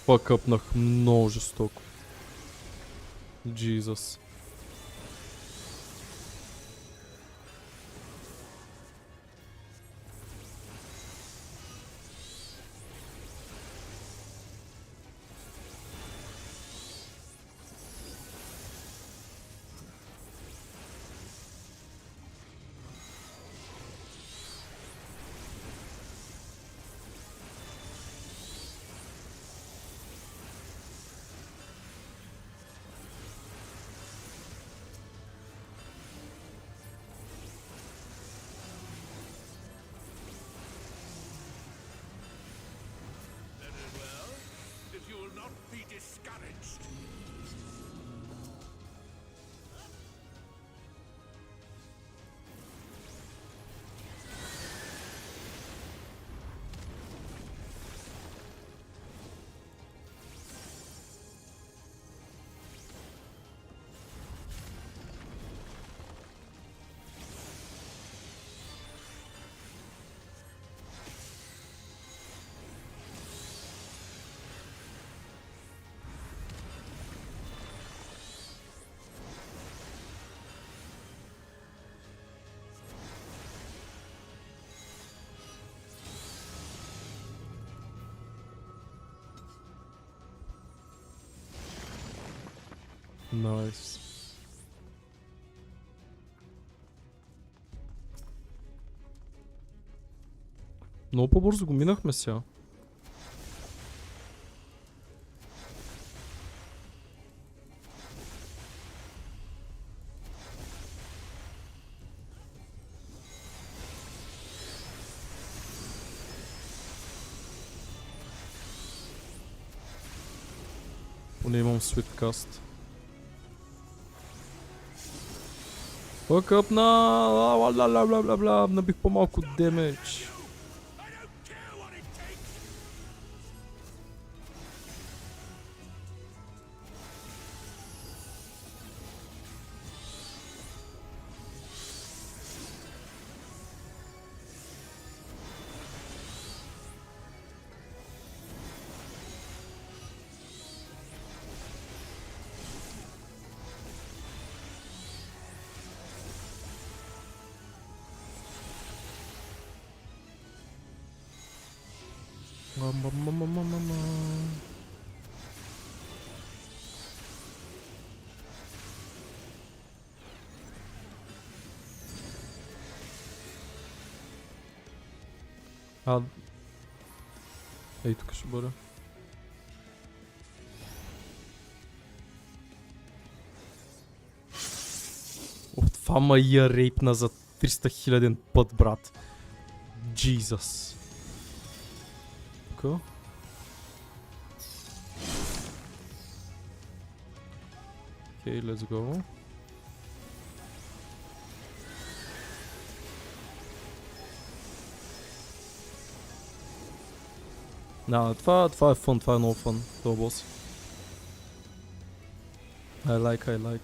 Speaker 3: Факъпнах много жестоко. Jesus. Nice. Много по-бързо го минахме сега. Поне имам Swiftcast. Fuck up на... Набих по-малко демедж. Ей, тук ще бъде. Това ма я рейпна за 300 000 път, брат. Jesus. Тук. Окей, let's go. Това е фън, това е много фън, това бос. I like.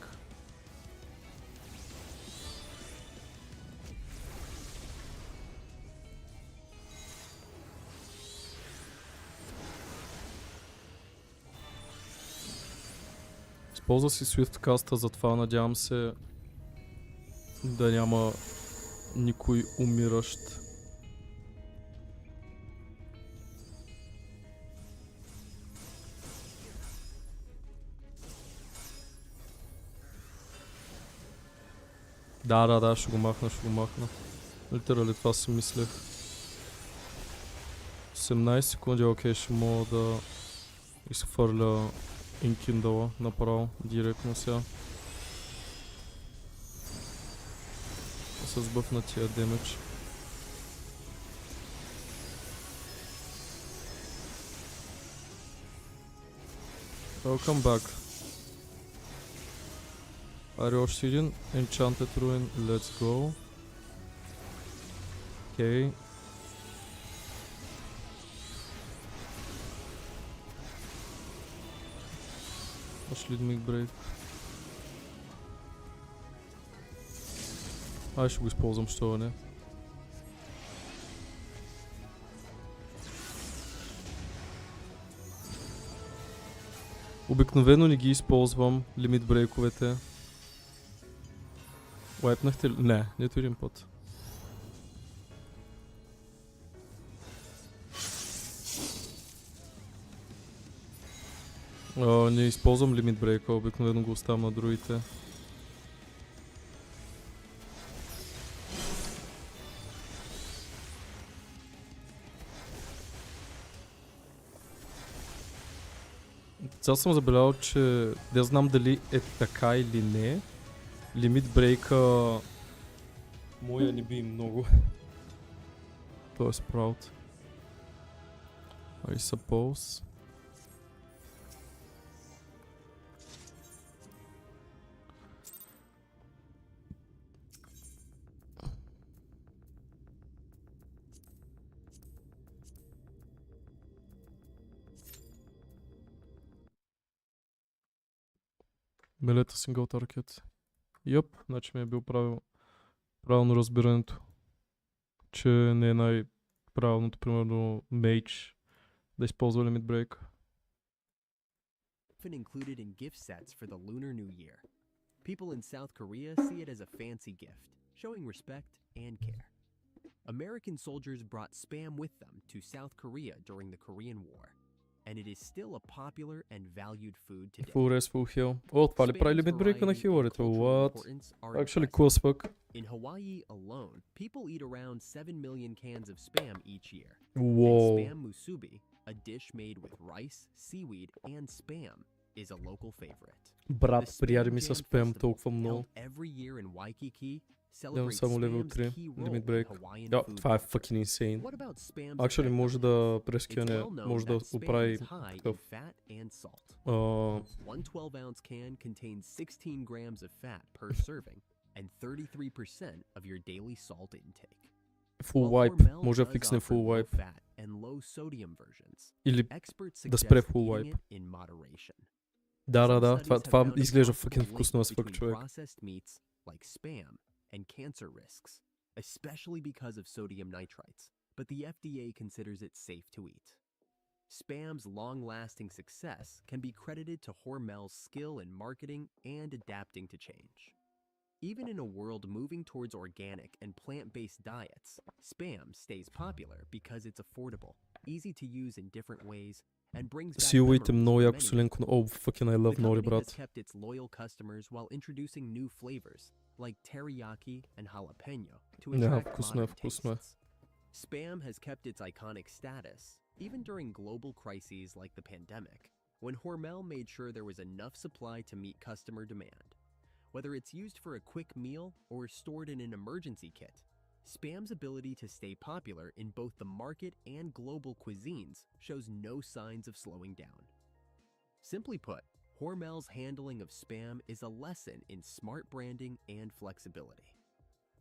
Speaker 3: Използва си Swiftcast-а, затова надявам се да няма никой умиращ. Да, ще го махна. Литерали това си мислех. 18 секунди, окей, ще мога да изхвърля инкиндала направо, директно сега. С бъфнатия демедж. Welcome back. Аре още един. Enchanted Ruin, let's go. Окей. Пошли да миг брейк. Ще го използвам, що не. Обикновено не ги използвам лимит брейковете. Лайпнахте ли? Не, нито един път. Не използвам лимит брейка, обикновено го оставям на другите. Сега съм забелязал, че не знам дали е така или не. Лимит брейка моя не би много. Той е спраут. I suppose. Мелета сингъл таргет. Значи ми е бил правилно разбирането. Че не е най-правилното, примерно, мейдж да използва лимит брейк.
Speaker 13: Included in gift sets for the Lunar New Year. People in South Korea see it as a fancy gift, showing respect and care. American soldiers brought spam with them to South Korea during the Korean War, and it is still a popular and valued food today.
Speaker 3: Full rest, full heal. Това ли прави лимит брейка на хилърите? What? Actually cool as fuck.
Speaker 13: In Hawaii alone, people eat around 7 million cans of spam each year.
Speaker 3: Whoa.
Speaker 13: And spam musubi, a dish made with rice, seaweed, and spam, is a local favorite.
Speaker 3: Брат, приятели ми са спам толкова много.
Speaker 13: Every year in Waikiki
Speaker 3: Гледам
Speaker 13: celebrate
Speaker 3: само левел
Speaker 13: Spam's
Speaker 3: 3,
Speaker 13: key role
Speaker 3: Limit
Speaker 13: in
Speaker 3: Break.
Speaker 13: Hawaiian
Speaker 3: Да,
Speaker 13: food
Speaker 3: това е
Speaker 13: culture.
Speaker 3: fucking insane.
Speaker 13: What about Spam's
Speaker 3: Actually може да
Speaker 13: It's
Speaker 3: прескюне,
Speaker 13: well known
Speaker 3: може да
Speaker 13: that Spam
Speaker 3: оправи
Speaker 13: is high in
Speaker 3: такъв
Speaker 13: fat and salt.
Speaker 3: а,
Speaker 13: One 12-ounce can contains 16 grams of fat per serving and 33% of your daily salt intake.
Speaker 3: full
Speaker 13: While
Speaker 3: wipe,
Speaker 13: Hormel
Speaker 3: може да
Speaker 13: does
Speaker 3: фиксне
Speaker 13: offer
Speaker 3: full
Speaker 13: low
Speaker 3: wipe.
Speaker 13: fat and low sodium versions,
Speaker 3: Или
Speaker 13: experts
Speaker 3: да спре
Speaker 13: suggest
Speaker 3: full
Speaker 13: eating
Speaker 3: wipe.
Speaker 13: it in moderation.
Speaker 3: Да,
Speaker 13: Some
Speaker 3: да,
Speaker 13: studies
Speaker 3: това,
Speaker 13: have
Speaker 3: това
Speaker 13: found a
Speaker 3: изглежда
Speaker 13: possible
Speaker 3: fucking
Speaker 13: link
Speaker 3: вкусно as fuck,
Speaker 13: between
Speaker 3: човек.
Speaker 13: processed meats like Spam and cancer risks, especially because of sodium nitrites, but the FDA considers it safe to eat. Spam's long-lasting success can be credited to Hormel's skill in marketing and adapting to change. Even in a world moving towards organic and plant-based diets, Spam stays popular because it's affordable, easy to use in different ways, and brings back
Speaker 3: Силуйте
Speaker 13: memories
Speaker 3: много
Speaker 13: for
Speaker 3: яко
Speaker 13: many
Speaker 3: соленко.
Speaker 13: people.
Speaker 3: Oh, fucking I love
Speaker 13: The
Speaker 3: nori,
Speaker 13: company has
Speaker 3: брат.
Speaker 13: kept its loyal customers while introducing new flavors like teriyaki and jalapeno to
Speaker 3: Yeah,
Speaker 13: attract
Speaker 3: вкусно е,
Speaker 13: modern
Speaker 3: вкусно е.
Speaker 13: tastes. Spam has kept its iconic status even during global crises like the pandemic, when Hormel made sure there was enough supply to meet customer demand. Whether it's used for a quick meal or stored in an emergency kit, Spam's ability to stay popular in both the market and global cuisines shows no signs of slowing down. Simply put, Hormel's handling of Spam is a lesson in smart branding and flexibility.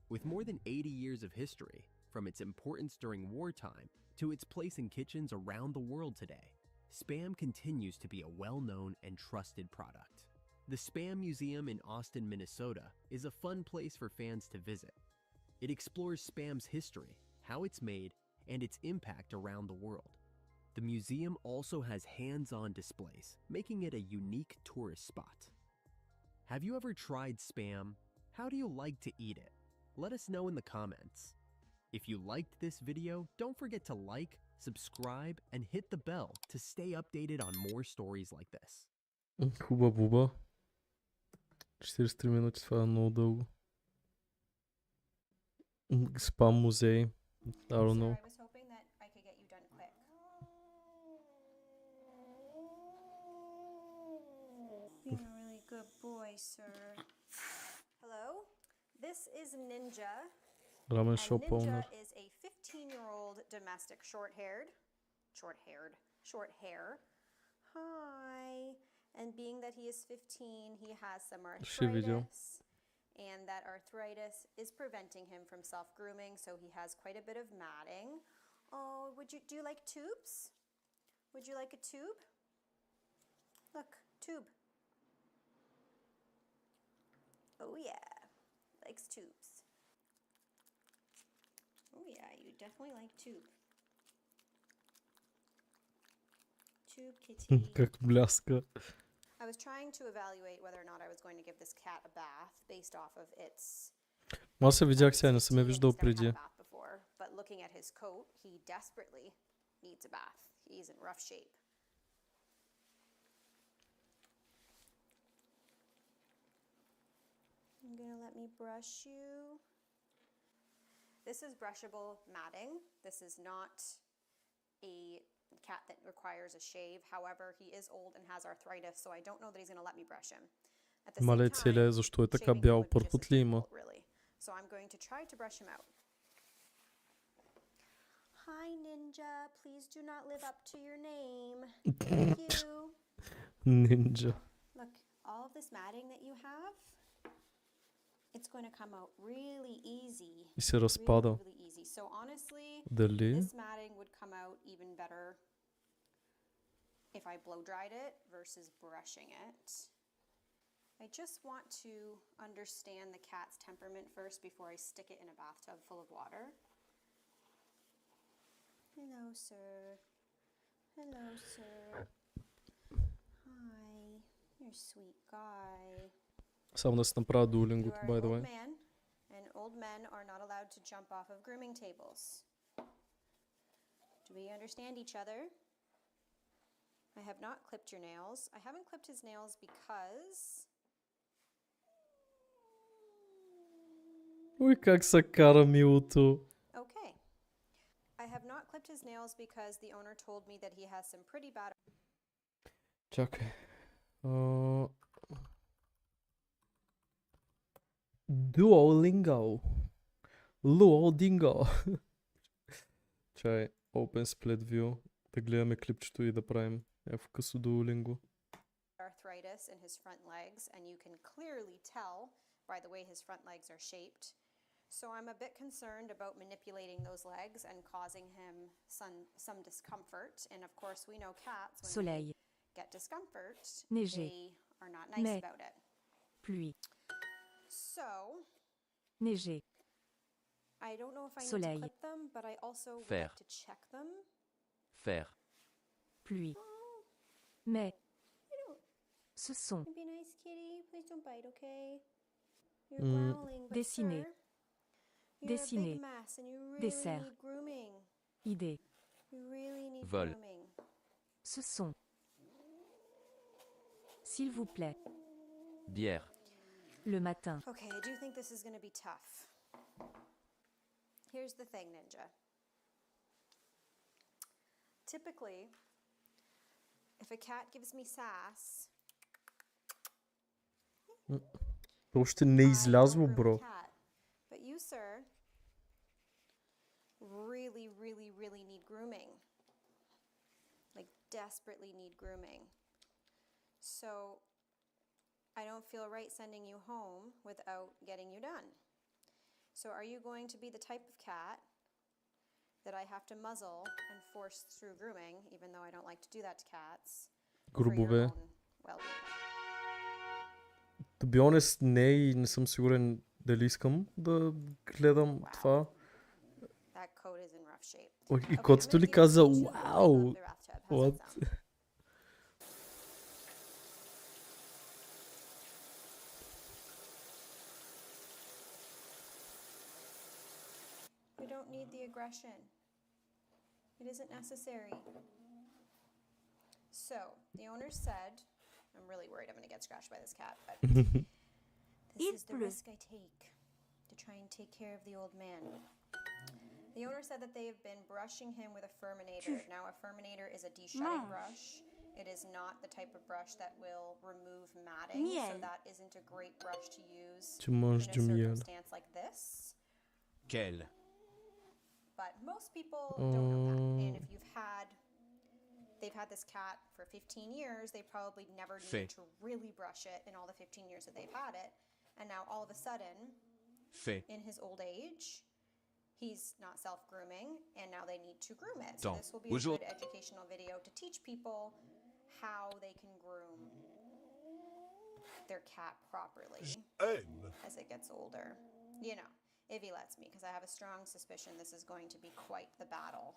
Speaker 13: With more than 80 years of history, from its importance during wartime to its place in kitchens around the world today, Spam continues to be a well-known and trusted product. The Spam Museum in Austin, Minnesota is a fun place for fans to visit. It explores Spam's history, how it's made, and its impact around the world. The museum also has hands-on displays, making it a unique tourist spot. Have you ever tried Spam? How do you like to eat it? Let us know in the comments. If you liked this video, don't forget to like, subscribe, and hit the bell to stay updated on more stories like this.
Speaker 3: Хуба буба. 43 минути, това е много дълго. Спам музей. I don't know.
Speaker 17: I was hoping that I could get you done quick. Being a really good boy, sir. Hello? This is Ninja.
Speaker 3: Ramen
Speaker 17: And
Speaker 3: shop owner.
Speaker 17: Ninja is a 15-year-old domestic short-hair. Hi. And being that he is 15, he has some arthritis. And that arthritis is preventing him from self-grooming, so he has quite a bit of matting. Oh, do you like tubes? Would you like a tube? Look, tube. Oh yeah, likes tubes. Oh yeah, you definitely like tube. Tube kitty.
Speaker 3: Как бляска.
Speaker 17: I was trying to evaluate whether or not I was going to give this cat a bath based off of its
Speaker 3: Аз се видях сега, не съм я виждал
Speaker 17: he's never had
Speaker 3: преди.
Speaker 17: a bath before, but looking at his coat, he desperately needs a bath. He's in rough shape. You're gonna let me brush you. This is brushable matting. This is not a cat that requires a shave. However, he is old and has arthritis, so I don't know that he's gonna let me brush him. At the same
Speaker 3: Мале
Speaker 17: time,
Speaker 3: целе, защо е така
Speaker 17: shaving him
Speaker 3: бял?
Speaker 17: would be just
Speaker 3: Пърпот
Speaker 17: as
Speaker 3: ли има?
Speaker 17: difficult, really. So I'm going to try to brush him out. Hi, Ninja. Please do not live up to your name. Thank you.
Speaker 3: Ninja.
Speaker 17: Look, all of this matting that you have, it's going to come out really easy.
Speaker 3: И се разпада.
Speaker 17: Really easy. So honestly,
Speaker 3: Дали?
Speaker 17: this matting would come out even better if I blow dried it versus brushing it. I just want to understand the cat's temperament first before I stick it in a bathtub full of water. Hello, sir. Hello, sir. Hi. You're a sweet guy.
Speaker 3: Само да си направя
Speaker 17: You
Speaker 3: дуолингото,
Speaker 17: are
Speaker 3: by
Speaker 17: an
Speaker 3: the
Speaker 17: old
Speaker 3: way.
Speaker 17: man, and old men are not allowed to jump off of grooming tables. Do we understand each other? I have not clipped your nails. I haven't clipped his nails because...
Speaker 3: Ой, как се кара милото.
Speaker 17: Okay. I have not clipped his nails because the owner told me that he has some pretty bad...
Speaker 3: Чакай. Duolingo. Luodingo. Чай, Open Split View. Да гледаме клипчето и да правим някакво късо Duolingo.
Speaker 17: Arthritis in his front legs, and you can clearly tell by the way his front legs are shaped. So I'm a bit concerned about manipulating those legs and causing him some discomfort. And of course, we know cats, when
Speaker 18: Soleil.
Speaker 17: they get discomfort,
Speaker 18: Neiger.
Speaker 17: they are not nice
Speaker 18: Mais.
Speaker 17: about it.
Speaker 18: Pluie.
Speaker 17: So
Speaker 18: Neiger.
Speaker 17: I don't know if I need
Speaker 18: Soleil.
Speaker 17: to clip them, but I also would
Speaker 19: Faire.
Speaker 17: like to check them.
Speaker 19: Faire.
Speaker 18: Pluie. Mais. Ce sont.
Speaker 17: Be nice, kitty. Please don't bite, okay? You're
Speaker 3: Mm.
Speaker 17: growling, but
Speaker 18: Dessiner.
Speaker 17: sir, you're
Speaker 18: Dessiner.
Speaker 17: a big mess and you really
Speaker 18: Dessert.
Speaker 17: need grooming.
Speaker 18: Idée.
Speaker 17: You really need
Speaker 19: Vol.
Speaker 17: grooming.
Speaker 18: Ce sont. S'il vous plaît.
Speaker 19: Bière.
Speaker 18: Le matin.
Speaker 17: Okay, I do think this is going to be tough. Here's the thing, Ninja. Typically, if a cat gives me sass,
Speaker 3: Още не
Speaker 17: I
Speaker 3: излязло,
Speaker 17: don't groom
Speaker 3: бро.
Speaker 17: a cat. But you, sir, really need grooming. Like, desperately need grooming. So, I don't feel right sending you home without getting you done. So, are you going to be the type of cat that I have to muzzle and force through grooming, even though I don't like to do that to cats, for your
Speaker 3: Грубове.
Speaker 17: own well-being?
Speaker 3: To be honest, не и не съм сигурен дали искам да гледам това.
Speaker 17: That coat is in rough shape.
Speaker 3: И
Speaker 17: Okay, I'm
Speaker 3: котето
Speaker 17: gonna
Speaker 3: ли
Speaker 17: give
Speaker 3: каза,
Speaker 17: you 2 minutes
Speaker 3: вау,
Speaker 17: of the bathtub. How's
Speaker 3: what?
Speaker 17: that sound? We don't need the aggression. It isn't necessary. So, the owner said, I'm really worried I'm going to get scratched by this cat, but this is the risk I take to try and take care of the old man. The owner said that they have been brushing him with a Furminator. Now, a Furminator is a de-shedding brush. It is not the type of brush that will remove matting, so that isn't a great brush to use
Speaker 3: Tu manges
Speaker 17: in
Speaker 3: du
Speaker 17: a
Speaker 3: miel.
Speaker 17: circumstance like this.
Speaker 19: Quel?
Speaker 17: But most people don't know that. And if they've had this cat for 15 years, they probably never needed to really brush it in all the 15 years that they've had it. And now all of a sudden, in his old age, he's not self-grooming, and now they need to groom it. So this will be a good educational video to teach people how they can groom their cat properly as it gets older. You know, if he lets me, because I have a strong suspicion this is going to be quite the battle.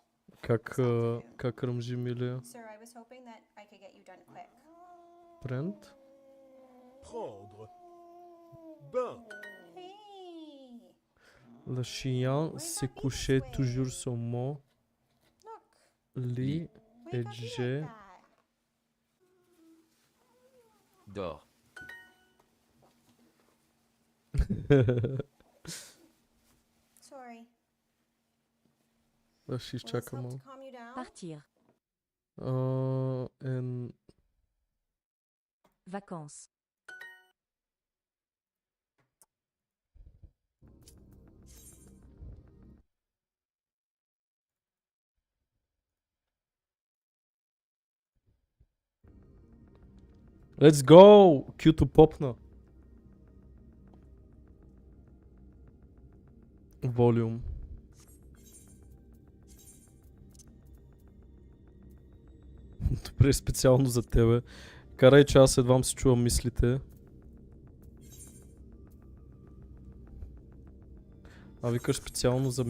Speaker 3: Как ръмжи, милия?
Speaker 17: Sir, I was hoping that I could get you done quick.
Speaker 3: Брент?
Speaker 15: Prendre. Bain.
Speaker 17: Hey!
Speaker 3: Le chien se couchait toujours sur mon lit et j'ai...
Speaker 19: Dors.
Speaker 17: Sorry.
Speaker 3: Да ще изчакам малко.
Speaker 17: Calm you down?
Speaker 18: Partir. Vacances.
Speaker 3: Let's go! Кюто попна. Волюм. Добре, специално за тебе. Карай, че аз едвам си чувам мислите. А викаш специално за...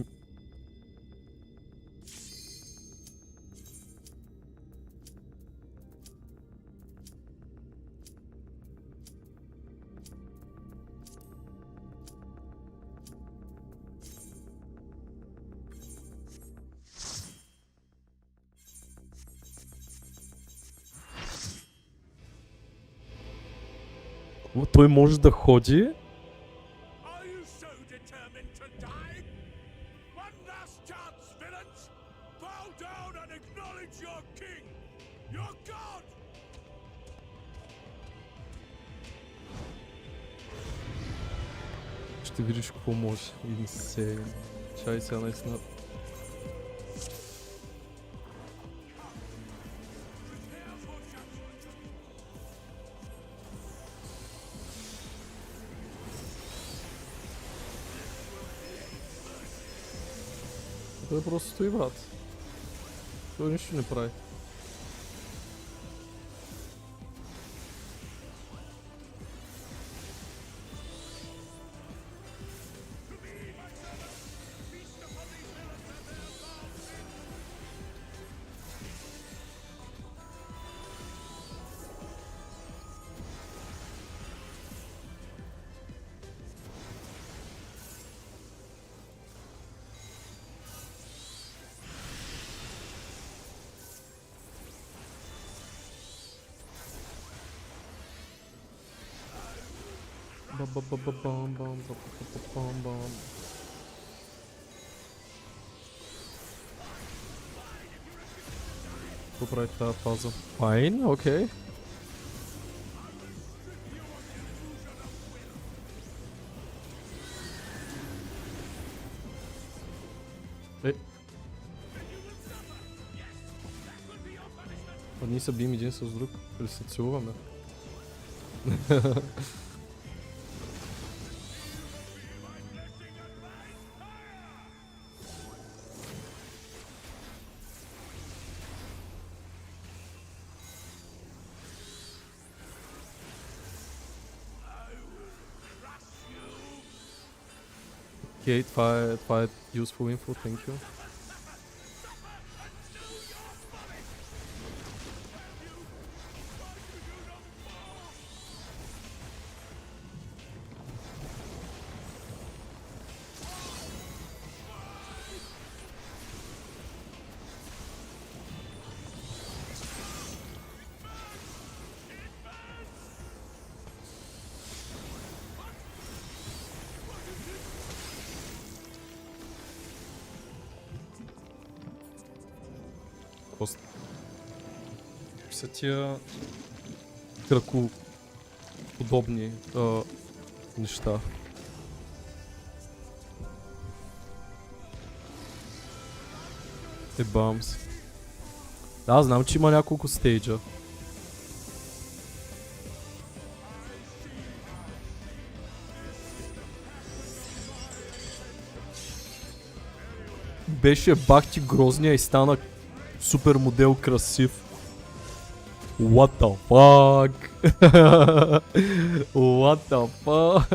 Speaker 3: О, той може да ходи?
Speaker 15: Are you so determined to die? One last chance, villains! Bow down and acknowledge your king, your god!
Speaker 3: ще видиш какво може. Insane. Чай сега наистина. Той просто стои, брат. Той нищо не прави. Какво прави тази фаза? Файн, окей. А ние се бием един с друг, или се целуваме. Окей, това е useful info, thank you. Са тия кръкоподобни неща. Ебамс. Да, знам, че има няколко стейджа. Беше бахти грозния и стана супер модел красив. What the fuck? What the fuck?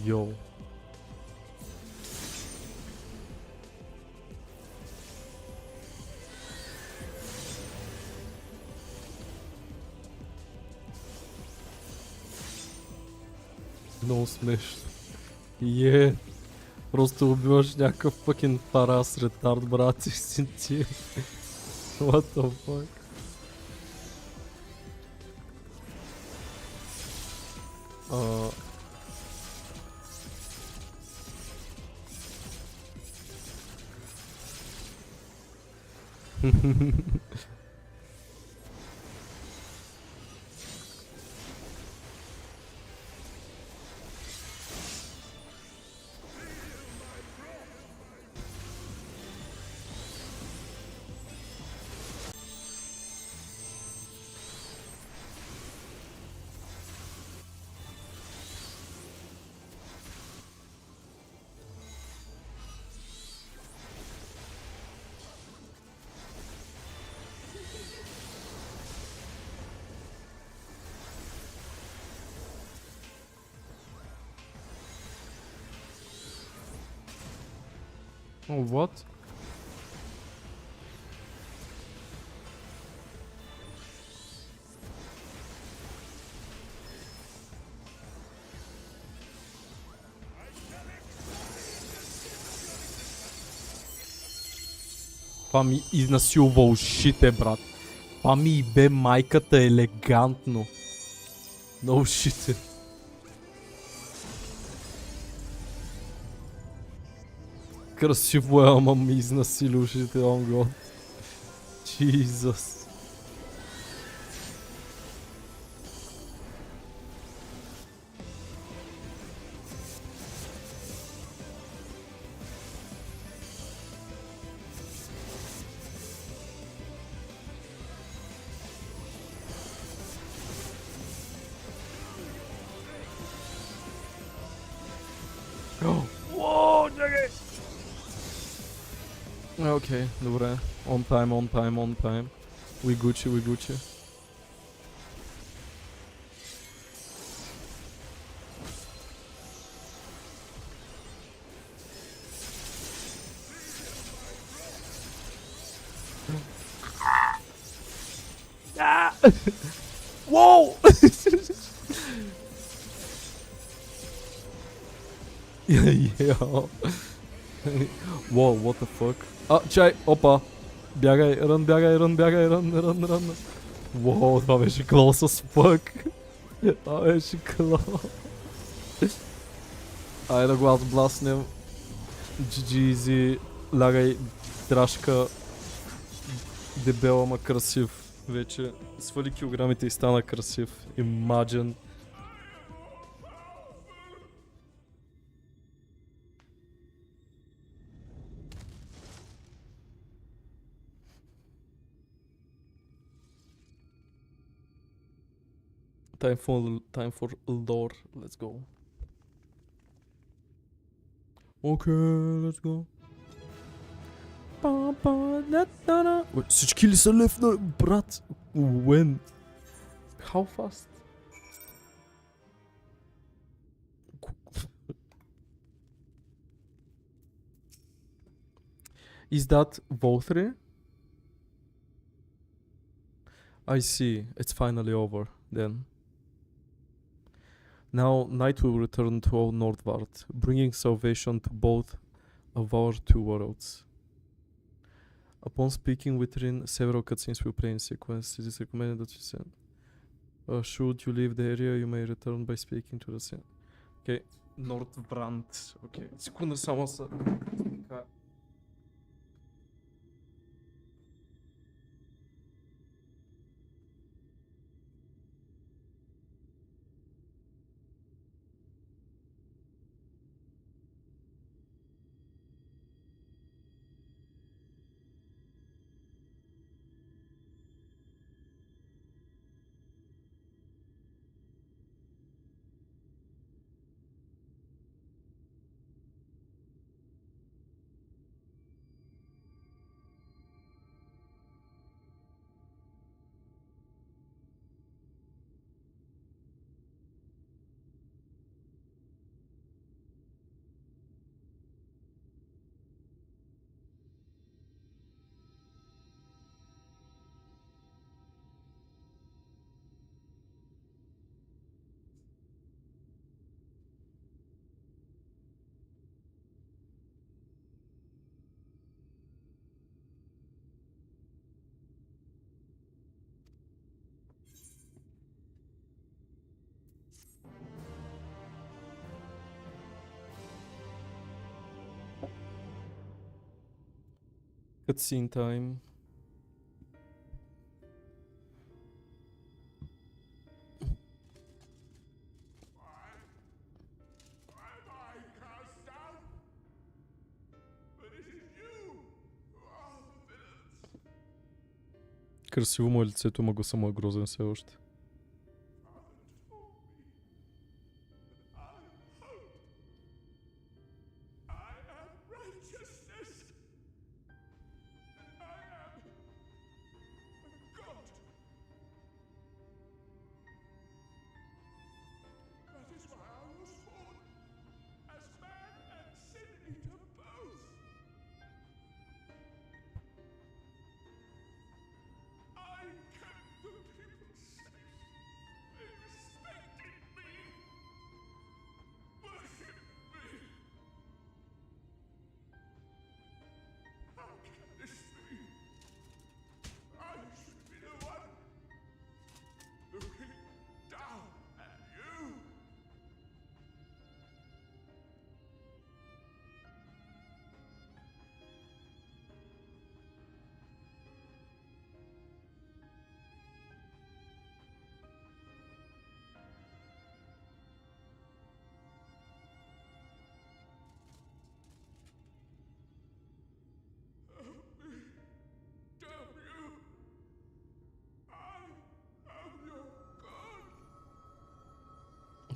Speaker 3: Йоу. Много смешно. Просто убиваш някакъв fucking парас ретард, брат, и си ти. What the fuck? Oh, what? Това ми изнасилва ушите, брат. Това ми бе майката елегантно. На ушите. Красиво е, ама ми изнасили ушите, он год. Jesus. Окей, добре. On time, on time, on time. We Gucci, we Gucci. Wow! Yeah. Wow, what the fuck? Чай, опа! Бягай, рън, бягай, рън, бягай, рън. Wow, това беше close as fuck. Това беше close. Айде да го отбласнем. GG, лягай, драшка. Дебел, ама красив. Вече свали килограмите и стана красив. Imagine. Time for lore. Let's go. Okay, let's go. Всички ли са левна, брат? When? How fast? Is that Volthree? I see. It's finally over then. Now night will return to all Nordvard, bringing salvation to both of our two worlds. Upon speaking with Rin, several cutscenes will play in sequence. It is recommended that you send. Should you leave the area, you may return by speaking to the scene. Okay, Nordbrand. Okay, секунда само са. Cutscene time. Красиво му е лицето, ма го съм грозен все още.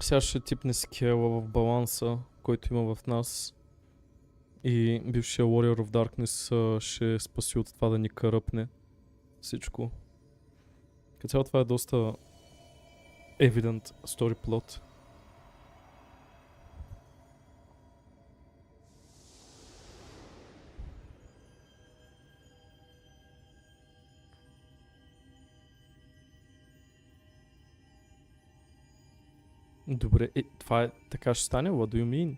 Speaker 3: Сега ще типне скела в баланса, който има в нас. И бившия Warrior of Darkness ще спаси от това да ни каръпне всичко. Като цяло това е доста evident story plot. Добре, това е така ще стане? What do you mean?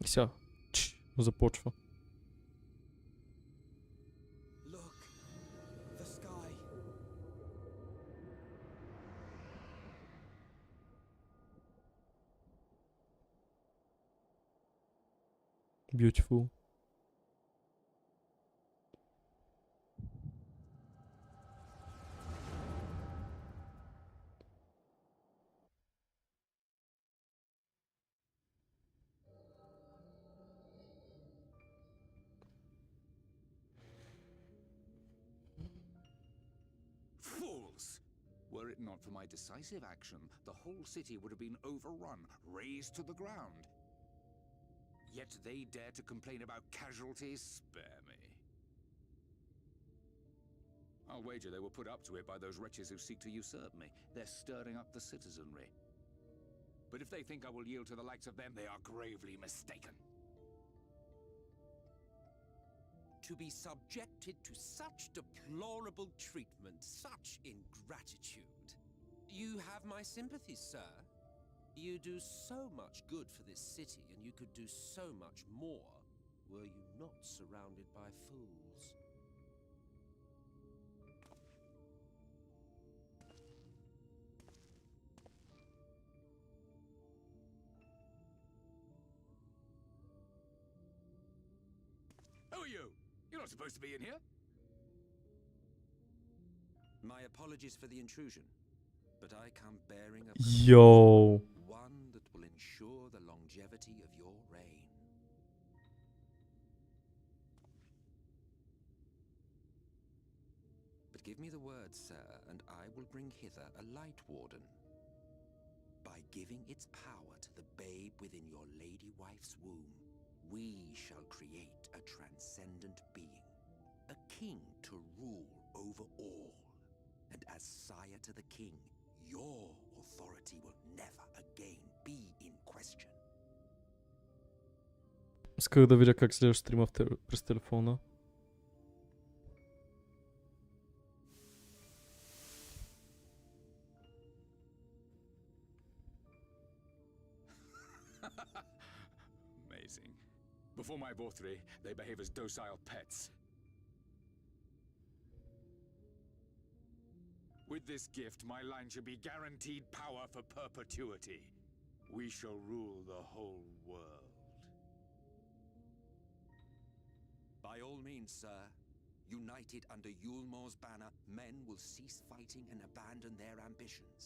Speaker 3: И сега започва.
Speaker 8: Look, the sky.
Speaker 3: Beautiful.
Speaker 20: Fools! Were it not for my decisive action, the whole city would have been overrun, razed to the ground. Yet they dare to complain about casualties? Spare me. I'll wager they were put up to it by those wretches who seek to usurp me. They're stirring up the citizenry. But if they think I will yield to the likes of them, they are gravely mistaken.
Speaker 21: To be subjected to such deplorable treatment, such ingratitude. You have my sympathy, sir. You do so much good for this city, and you could do so much more were you not surrounded by fools.
Speaker 20: Who are you? You're not supposed to be in here.
Speaker 21: My apologies for the intrusion, but I come bearing a
Speaker 3: Yo.
Speaker 21: one that will ensure the longevity of your reign. But give me the word, sir, and I will bring hither a light warden. By giving its power to the babe within your lady wife's womb, we shall create a transcendent being, a king to rule over all. And as sire to the king, your authority will never again be in question.
Speaker 3: Исках да видя как изглежда стрима през телефона.
Speaker 20: Amazing. Before my Vorthri, they behave as docile pets. With this gift, my line shall be guaranteed power for perpetuity. We shall rule the whole world.
Speaker 21: By all means, sir. United under Yulmor's banner, men will cease fighting and abandon their ambitions.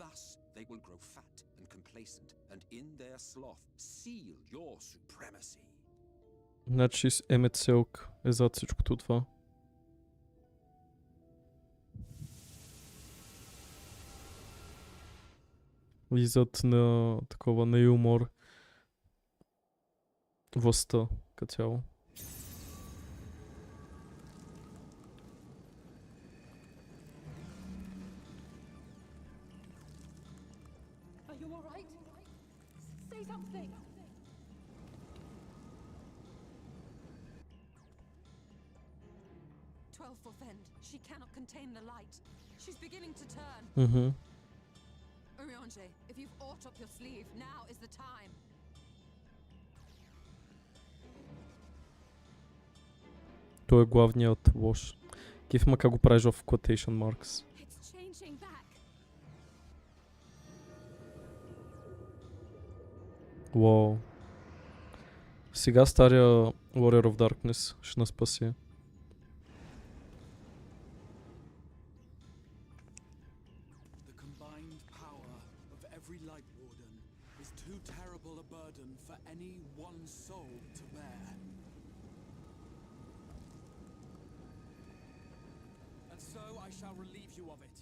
Speaker 21: Thus, they will grow fat and complacent, and in their sloth, seal your supremacy.
Speaker 3: Значи MSQ е зад всичкото това. Влизат на такова на юмор властта като цяло.
Speaker 4: Are you all right? Say something.
Speaker 9: She cannot contain the light. She's beginning to turn.
Speaker 3: Mm-hmm.
Speaker 9: Urianger, if you've aught up your sleeve, now is the time.
Speaker 3: Той е главният лош. Кеф ма как го правиш в quotation marks. Уау. Сега стария Warrior of Darkness ще нас спаси.
Speaker 6: The combined power of every Light Warden is too terrible a burden for any one soul to bear. And so I shall relieve you of it.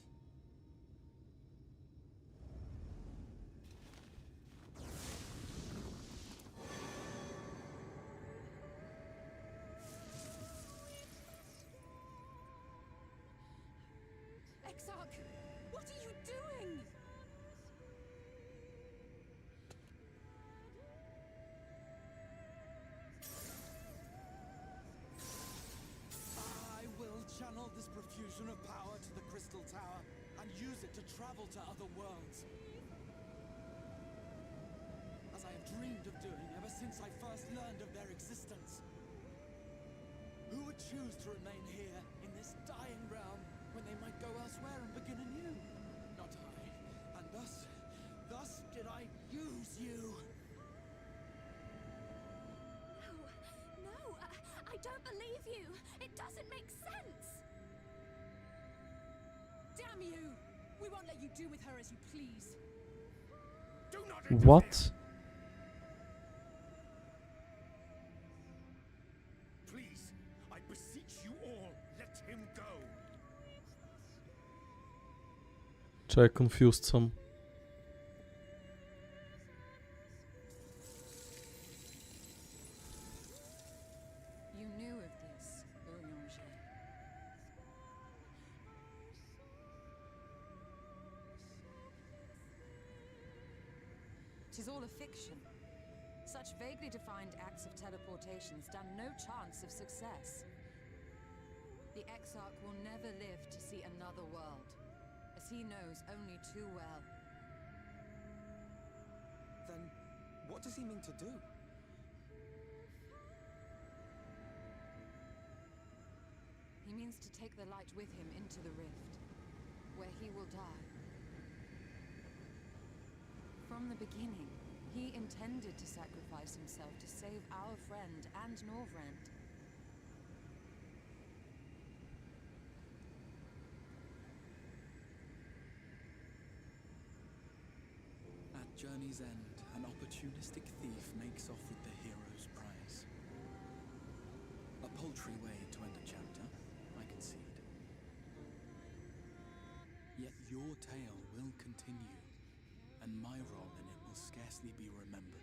Speaker 9: Exarch, what are you doing?
Speaker 6: I will channel this profusion of power to the Crystal Tower and use it to travel to other worlds. As I have dreamed of doing ever since I first learned of their existence. Who would choose to remain here in this dying realm when they might go elsewhere and begin anew? Not I. And thus did I use you.
Speaker 16: No, I don't believe you. It doesn't make sense.
Speaker 9: Damn you! We won't let you do with her as you please.
Speaker 15: Do not
Speaker 3: What?
Speaker 15: Please, I beseech you all, let him go.
Speaker 3: Чай, confused съм.
Speaker 9: You knew of this, Urianger. Tis all a fiction. Such vaguely defined acts of teleportation stand no chance of success. The Exarch will never live to see another world, as he knows only too well.
Speaker 8: Then, what does he mean to do?
Speaker 9: He means to take the light with him into the rift, where he will die. From the beginning, he intended to sacrifice himself to save our friend and Norvrend.
Speaker 6: At journey's end, an opportunistic thief makes off with the hero's prize. A paltry way to end a chapter, I concede. Yet your tale will continue, and my role in it will scarcely be remembered.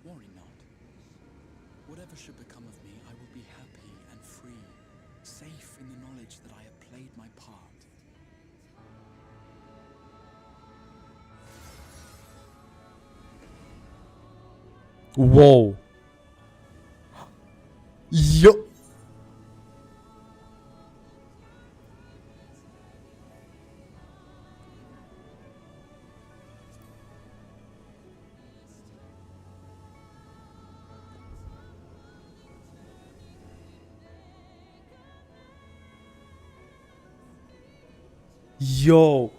Speaker 6: Worry not. Whatever should become of me, I will be happy and free, safe in the knowledge that I have played my part.
Speaker 3: Wow. Yo. Yo.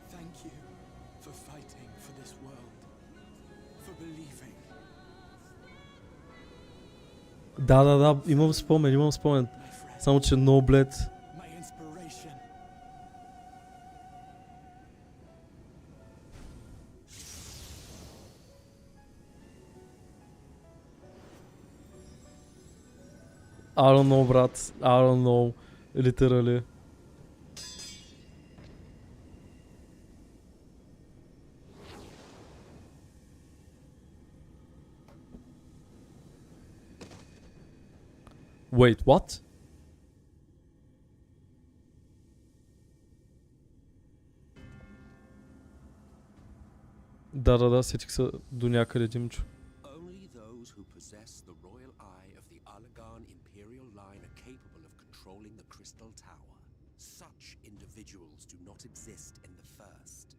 Speaker 6: Thank you for fighting for this world, for believing.
Speaker 3: Да, имам спомен. Само че no блед.
Speaker 6: My inspiration.
Speaker 3: I don't know, брат. I don't know. Literally. Wait, what? Да, сетих се до някъде, Димчо.
Speaker 19: Only those who possess the royal eye of the Allagan Imperial line are capable of controlling the Crystal Tower.
Speaker 21: Such individuals do not exist in the first.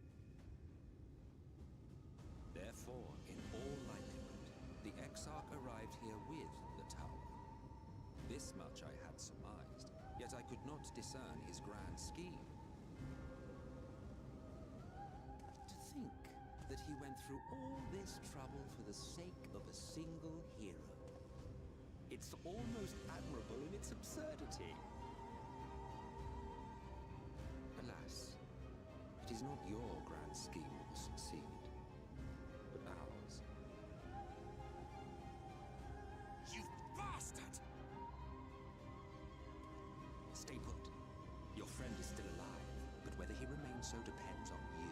Speaker 21: Therefore, in all likelihood, the Exarch arrived here with the tower. This much I had surmised, yet I could not discern his grand scheme. To think that he went through all this trouble for the sake of a single hero. It's almost admirable in its absurdity. Alas, it is not your grand scheme that will succeed, but ours. You bastard! Stay put. Your friend is still alive, but whether he remains so depends on you.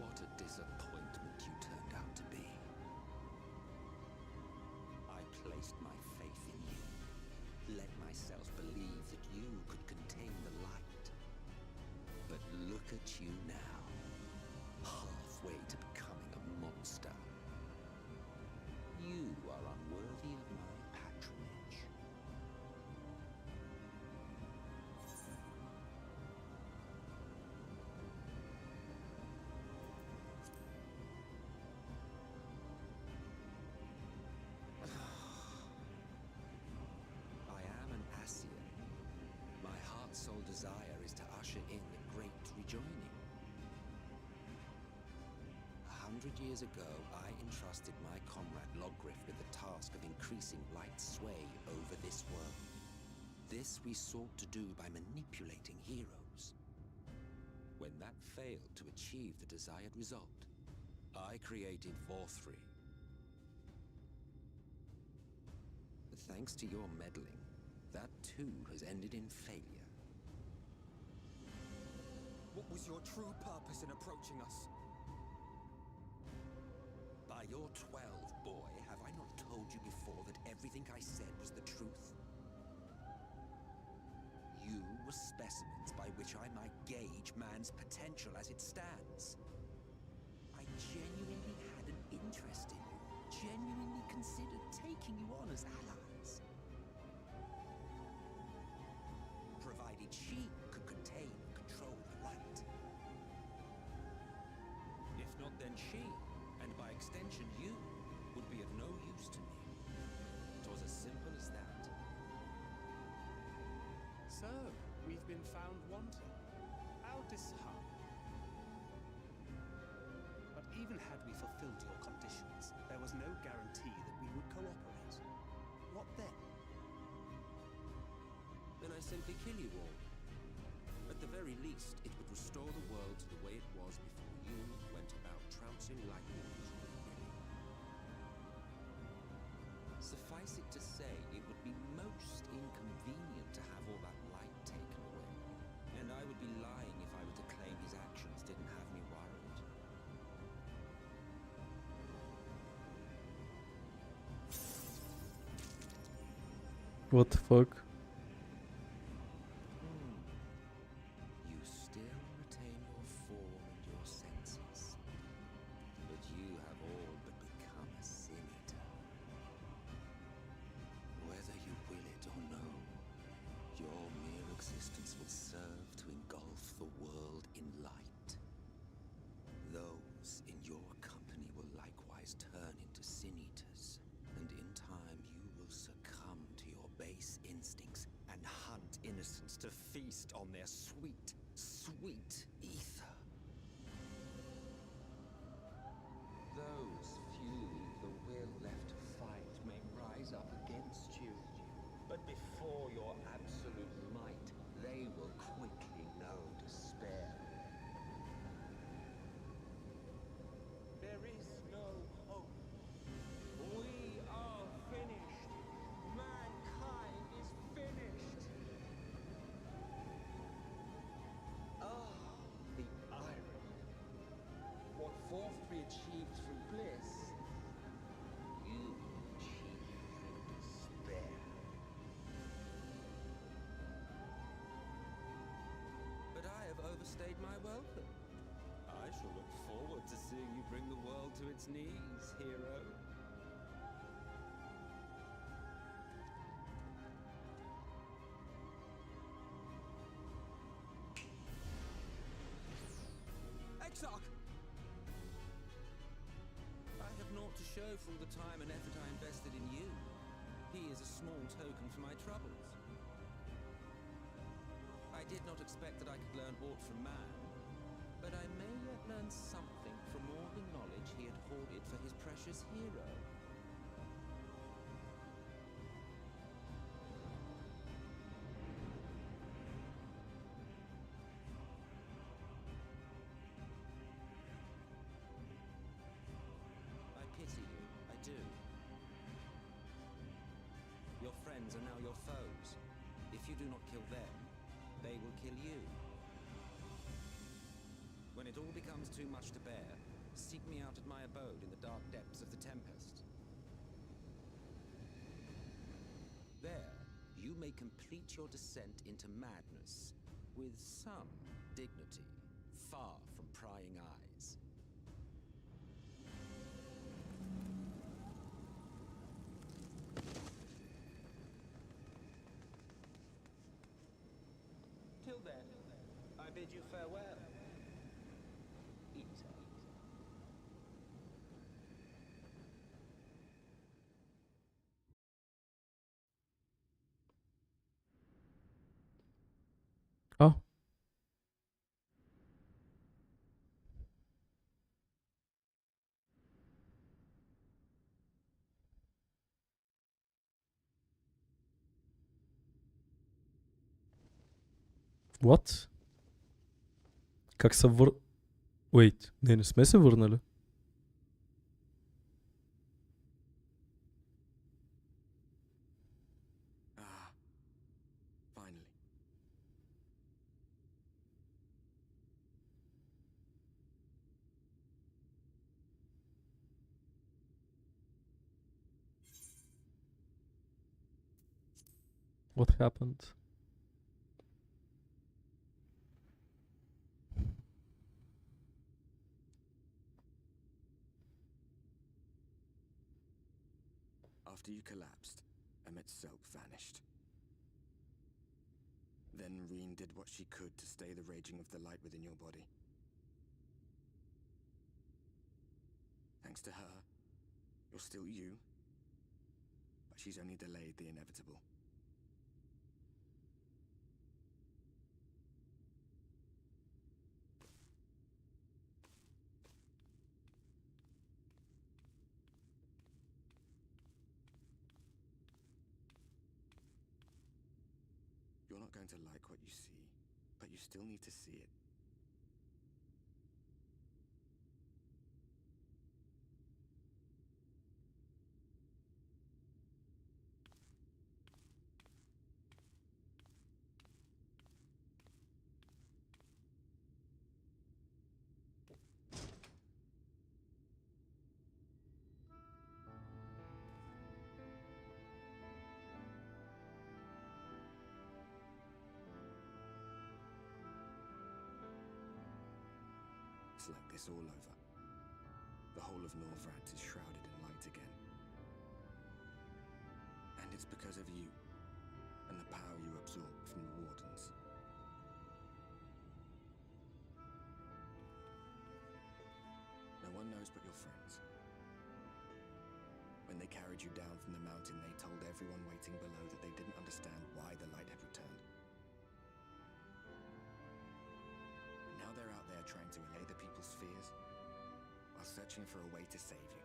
Speaker 21: What a disappointment you turned out to be. I placed my faith in you, let myself believe that you could contain the light. But look at you now, halfway to becoming a monster. You are unworthy of my patronage. I am an Asian. My heart's sole desire is to usher in a great rejoining. 100 years ago, I entrusted my comrade Logriff with the task of increasing light's sway over this world. This we sought to do by manipulating heroes. When that failed to achieve the desired result, I created Vorthri. But thanks to your meddling, that too has ended in failure.
Speaker 8: What was your true purpose in approaching us?
Speaker 21: By your 12, boy, have I not told you before that everything I said was the truth? You were specimens by which I might gauge man's potential as it stands. I genuinely had an interest in you, genuinely considered taking you on as allies. Provided she could contain and control the light. If not, then she, and by extension you, would be of no use to me. It was as simple as that.
Speaker 2: So, we've been found wanting. How disheartening. But even had we fulfilled your conditions, there was no guarantee that we would cooperate. What then?
Speaker 21: Then I simply kill you all. At the very least, it would restore the world to the way it was before you went about trouncing like wolves willy-nilly. Suffice it to say, it would be most inconvenient to have all that light taken away. And I would be lying if I were to claim his actions didn't have me worried.
Speaker 3: What the fuck?
Speaker 21: You still retain your form and your senses, but you have all but become a sin-eater. Whether you will it or no, your mere existence will serve to engulf the world in light. Those in your company will likewise turn into sin-eaters, and in time you will succumb to your base instincts and hunt innocents to feast on their sweet, sweet ether. Those few with the will left to fight may rise up against you, but before your absolute might, they will quickly know despair.
Speaker 2: There is no hope. We are finished. Mankind is finished.
Speaker 21: Ah,
Speaker 8: seeing you bring the world to its knees, hero. Exarch! I have naught to show for all the time and effort I invested in you. He is a small token for my troubles. I did not expect that I could learn aught from man, but I may yet learn something from all the knowledge he had hoarded for his precious hero. I pity you, I do. Your friends are now your foes. If you do not kill them, they will kill you. When it all becomes too much to bear, seek me out at my abode in the dark depths of the Tempest. There, you may complete your descent into madness with some dignity, far from prying eyes. Till then, I bid you farewell. Easy.
Speaker 3: А, what? Как са Wait, не сме се върнали.
Speaker 21: Ah, finally.
Speaker 3: What happened?
Speaker 21: After you collapsed, Emmet's self vanished. Then Reen did what she could to stay the raging of the light within your body. Thanks to her, you're still you, but she's only delayed the inevitable. You're not going to like what you see, but you still need to see it. It's like this all over. The whole of Norvrats is shrouded in light again. And it's because of you, and the power you absorbed from the Wardens. No one knows but your friends. When they carried you down from the mountain, they told everyone waiting below that they didn't understand why the light had returned. Now they're out there trying to allay the people's fears, while searching for a way to save you.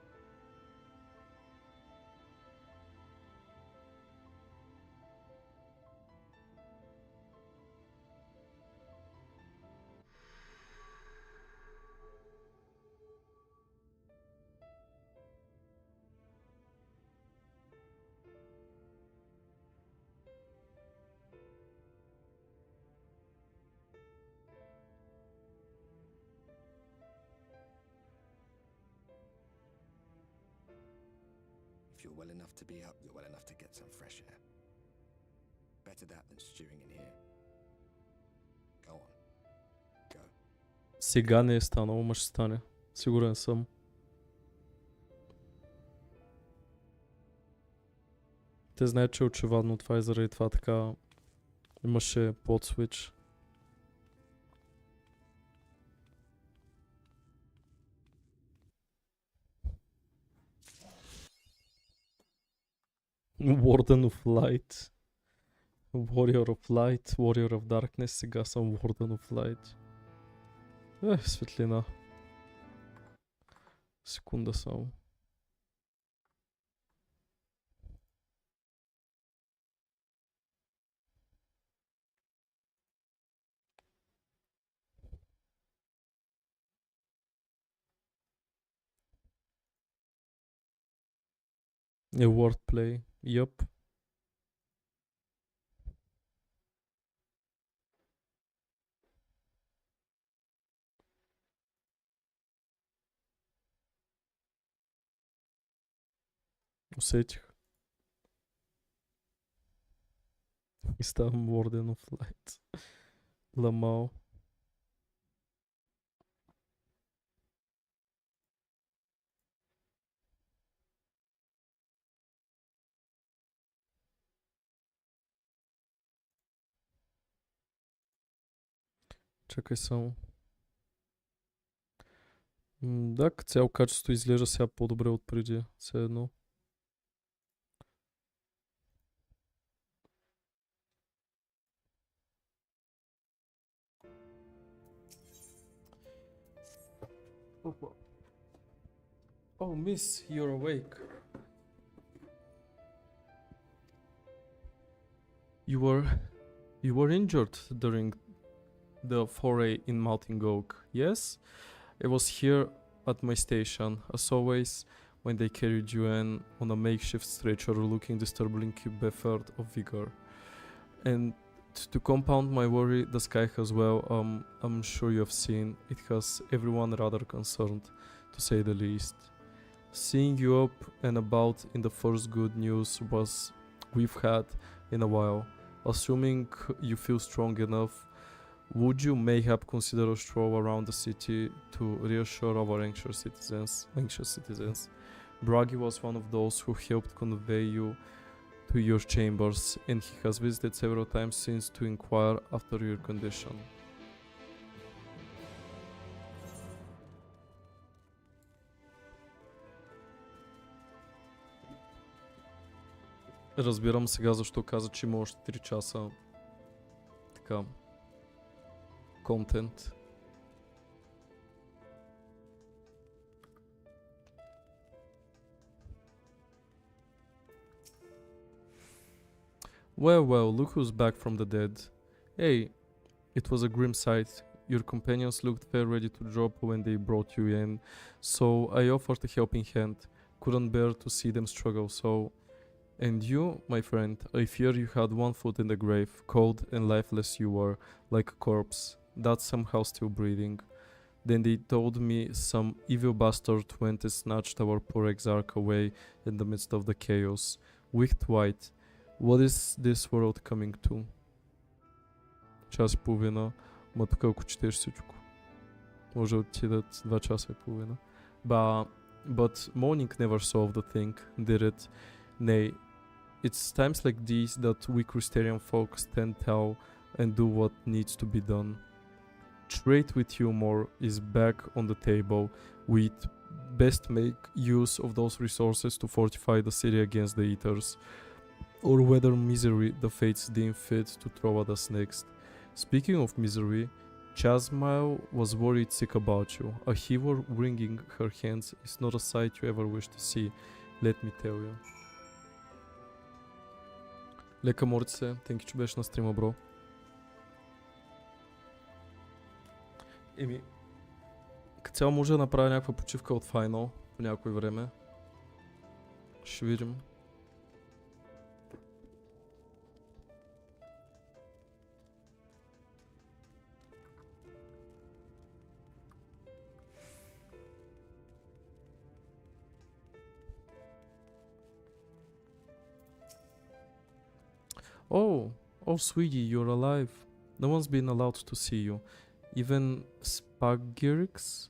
Speaker 21: If you're well enough to be up, you're well enough to get some fresh air. Better that than stewing in here. Go on. Go.
Speaker 3: Сега не е станало, ма ще стане. Сигурен съм. Те знаят, че е очевадно това и заради това така имаше под switch. Warden of Light. Warrior of Light, Warrior of Darkness, сега съм Warden of Light. Светлина. Секунда само. A wordplay, yup. Усетих. И ставам Warden of Light. Ламао. Чакай само. Да, като цяло качество изглежда сега по-добре от преди. Все едно. Oh, miss, you're awake. You were injured during the foray in Mountain Oak, yes? I was here at my station, as always, when they carried you in on a makeshift stretcher looking disturbingly bereft of vigor. And to compound my worry, the sky as well, I'm sure you have seen, it has everyone rather concerned, to say the least. Seeing you up and about in the first good news we've had in a while, assuming you feel strong enough, would you mayhap consider a stroll around the city to reassure our anxious citizens? Bragi was one of those who helped convey you to your chambers, and he has visited several times since to inquire after your condition. Разбирам сега защо каза, че има още 3 часа така контент. Well, look who's back from the dead. Hey, it was a grim sight. Your companions looked fair ready to drop when they brought you in, so I offered a helping hand. Couldn't bear to see them struggle, so... And you, my friend, I fear you had one foot in the grave, cold and lifeless you were, like a corpse, that's somehow still breathing. Then they told me some evil bastard went and snatched our poor exarch away in the midst of the chaos. Wicked white, what is this world coming to? Час и половина, ма тук ако четеш всичко, може да отидат 2 часа и половина. But mourning never solved the thing, did it? Nay, it's times like these that we Christian folk stand tall and do what needs to be done. Trade with humor is back on the table. We'd best make use of those resources to fortify the city against the eaters, or whether misery the fates deem fit to throw at us next. Speaking of misery, Chasmile was worried sick about you. A heaver wringing her hands is not a sight you ever wish to see, let me tell you. Лека Морцисе, тенки, че беше на стрима, бро. Като цяло може да направя някаква почивка от Final по някое време. Ще видим. Oh, sweetie, you're alive. No one's been allowed to see you. Even Spagirix?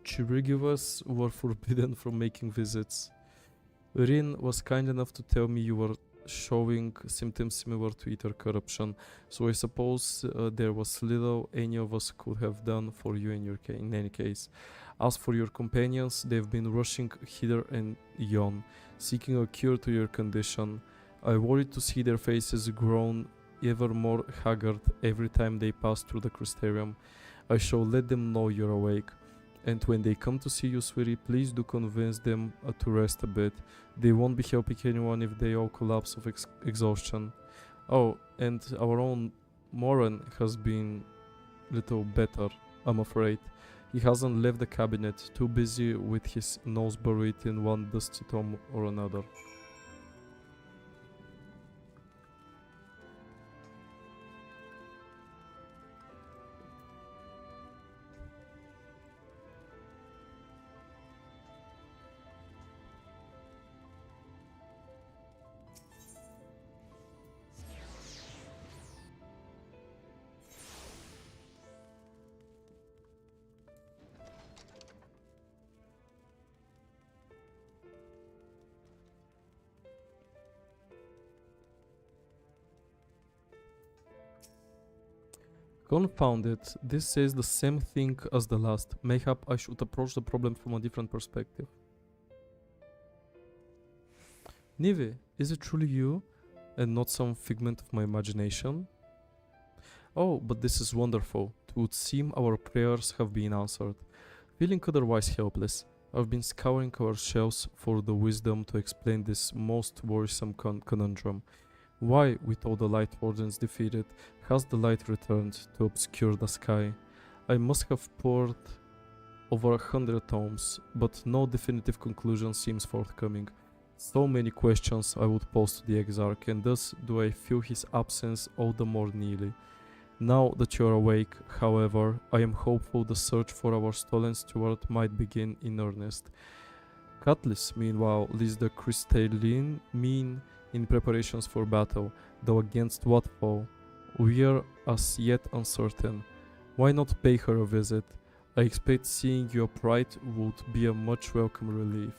Speaker 3: Chirigivas were forbidden from making visits. Rin was kind enough to tell me you were showing symptoms similar to ether corruption, so I suppose there was little any of us could have done for you in any case. As for your companions, they've been rushing hither and yon, seeking a cure to your condition. I worry to see their faces grown ever more haggard every time they pass through the crystarium. I shall let them know you're awake. And when they come to see you, sweetie, please do convince them to rest a bit. They won't be helping anyone if they all collapse of exhaustion. Oh, and our own Moran has been little better, I'm afraid. He hasn't left the cabinet, too busy with his nose buried in one dusty tome or another. Confound it, this says the same thing as the last. Mayhap I should approach the problem from a different perspective. Nivi, is it truly you, and not some figment of my imagination? Oh, but this is wonderful. It would seem our prayers have been answered. Feeling otherwise helpless, I've been scouring our shelves for the wisdom to explain this most worrisome conundrum. Why, with all the light wardens defeated, has the light returned to obscure the sky? I must have pored over 100 tomes, but no definitive conclusion seems forthcoming. So many questions I would pose to the Exarch, and thus do I feel his absence all the more nearly. Now that you are awake, however, I am hopeful the search for our stolen steward might begin in earnest. Cutlass, meanwhile, leads the crystalline mean in preparations for battle, though against what foe? We are as yet uncertain. Why not pay her a visit? I expect seeing you upright would be a much welcome relief.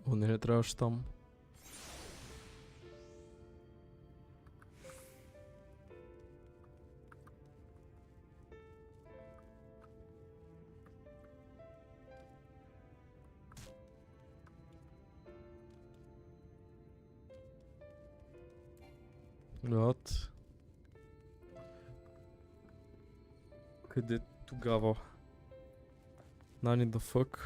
Speaker 3: О, не трябваше там. Вот. Къде тогава? Nani the fuck?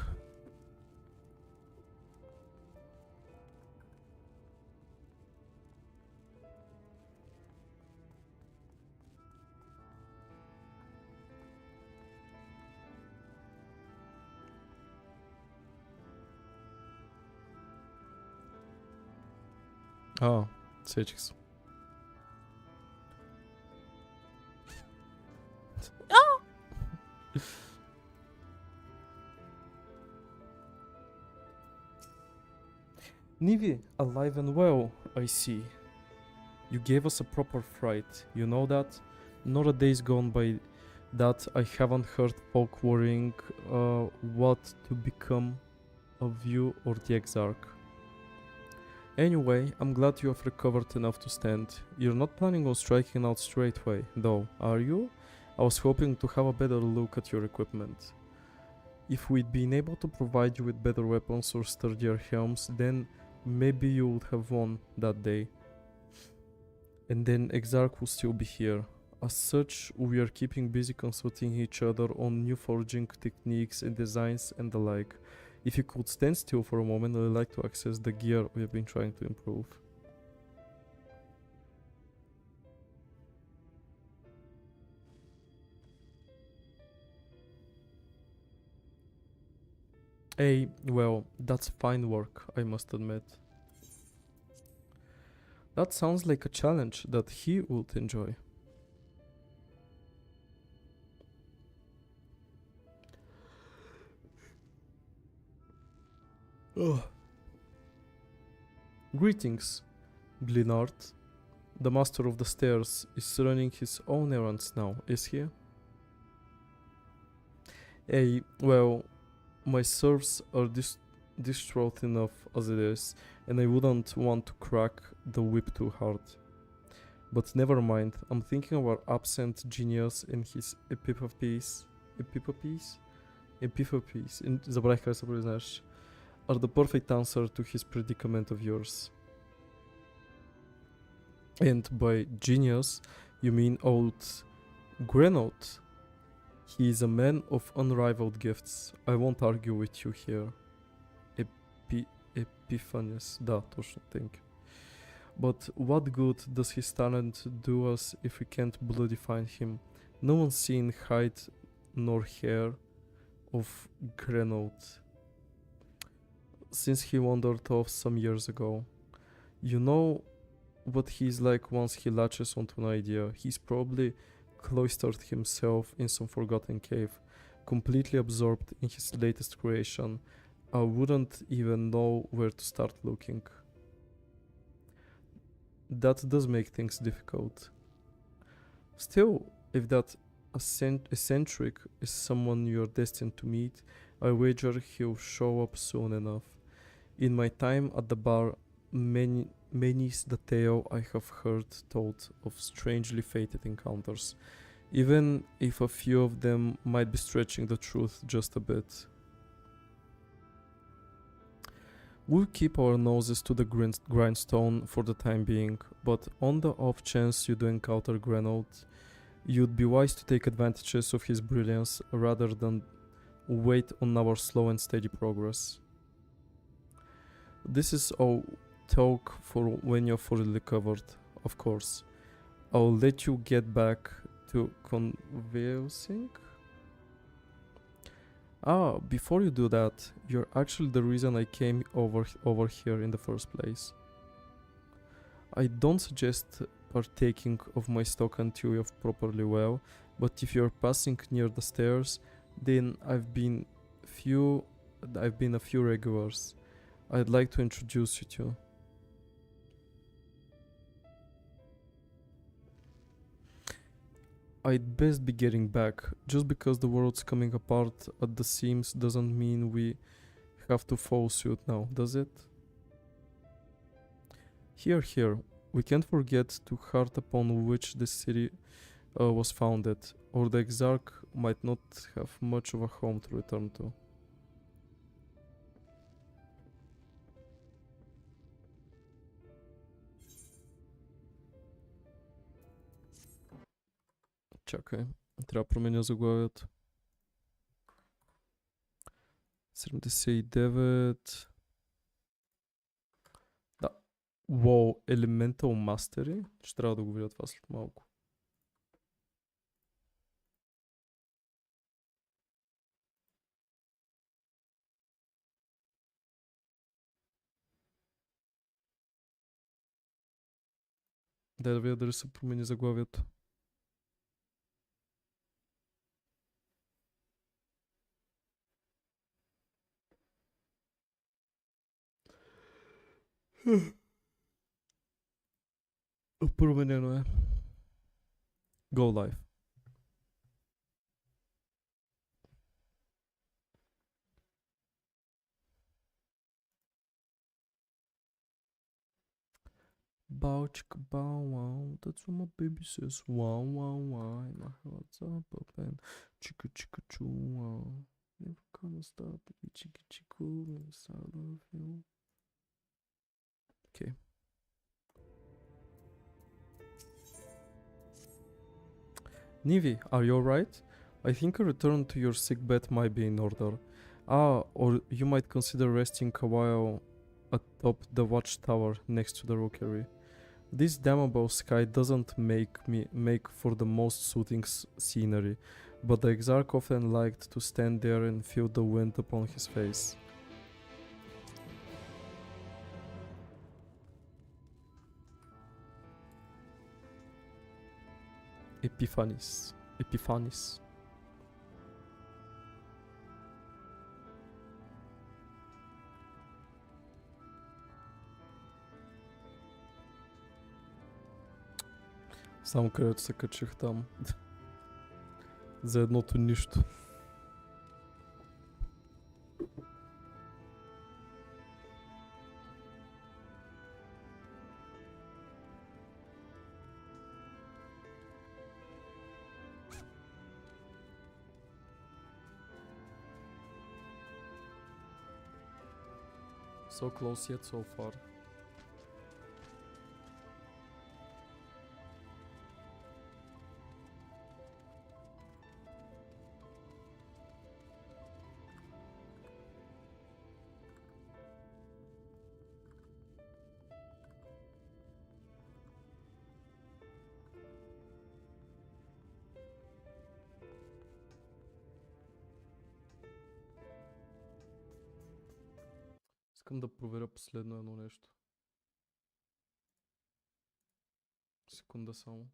Speaker 3: Сечих се. Nivi, alive and well, I see. You gave us a proper fright, you know that? Not a day's gone by that I haven't heard folk worrying what to become of you or the Exarch. Anyway, I'm glad you have recovered enough to stand. You're not planning on striking out straight away, though, are you? I was hoping to have a better look at your equipment. If we'd been able to provide you with better weapons or sturdier helms, then maybe you would have won that day. And then Exarch will still be here. As such, we are keeping busy consulting each other on new forging techniques and designs and the like. If you could stand still for a moment, I'd like to access the gear we have been trying to improve. Hey, well, that's fine work, I must admit. That sounds like a challenge that he would enjoy. Ugh. Greetings, Glenard. The master of the stairs is running his own errands now, is he? Well, my serves are distraught enough as it is, and I wouldn't want to crack the whip too hard. But never mind, I'm thinking of our absent genius and his epiphaes, забравих как се произнасяш, are the perfect answer to his predicament of yours. And by genius, you mean old Grenaut. He is a man of unrivaled gifts. I won't argue with you here. Epiphanes, да, точно, thank you. But what good does his talent do us if we can't bloody find him? No one's seen hide nor hair of Grenaut since he wandered off some years ago. You know what he's like once he latches onto an idea. He's probably cloistered himself in some forgotten cave, completely absorbed in his latest creation. I wouldn't even know where to start looking. That does make things difficult. Still, if that eccentric is someone you're destined to meet, I wager he'll show up soon enough. In my time at the bar, many's the tale I have heard told of strangely fated encounters, even if a few of them might be stretching the truth just a bit. We'll keep our noses to the grindstone for the time being, but on the off chance you do encounter Grenaut, you'd be wise to take advantages of his brilliance rather than wait on our slow and steady progress. This is all talk for when you're fully recovered, of course. I'll let you get back to conversing. Before you do that, you're actually the reason I came over here in the first place. I don't suggest partaking of my stock until you're properly well, but if you're passing near the stairs, then I've been a few regulars I'd like to introduce you to. I'd best be getting back. Just because the world's coming apart at the seams doesn't mean we have to follow suit now, does it? Here. We can't forget to heart upon which the city was founded, or the Exarch might not have much of a home to return to. Чакай, трябва да променя заглавието. 79. Да. Wow, Elemental Mastery. Ще трябва да го видя това след малко. Дай да видя дали се промени заглавието. Променено е. Go live. Bow chicka bow wow, that's what my baby says. Wow wow wow, my heart's up and chicka chicka choo wow. Never gonna stop to be chicka chicka inside of you. Okay. Nivi, are you alright? I think a return to your sickbed might be in order. Or you might consider resting a while atop the watchtower next to the rookery. This damnable sky doesn't make for the most soothing scenery, but the Exarch often liked to stand there and feel the wind upon his face. Epiphanes. Само където се качих там. За едното нищо. So close yet so far. Искам да проверя последно едно нещо. Секунда само.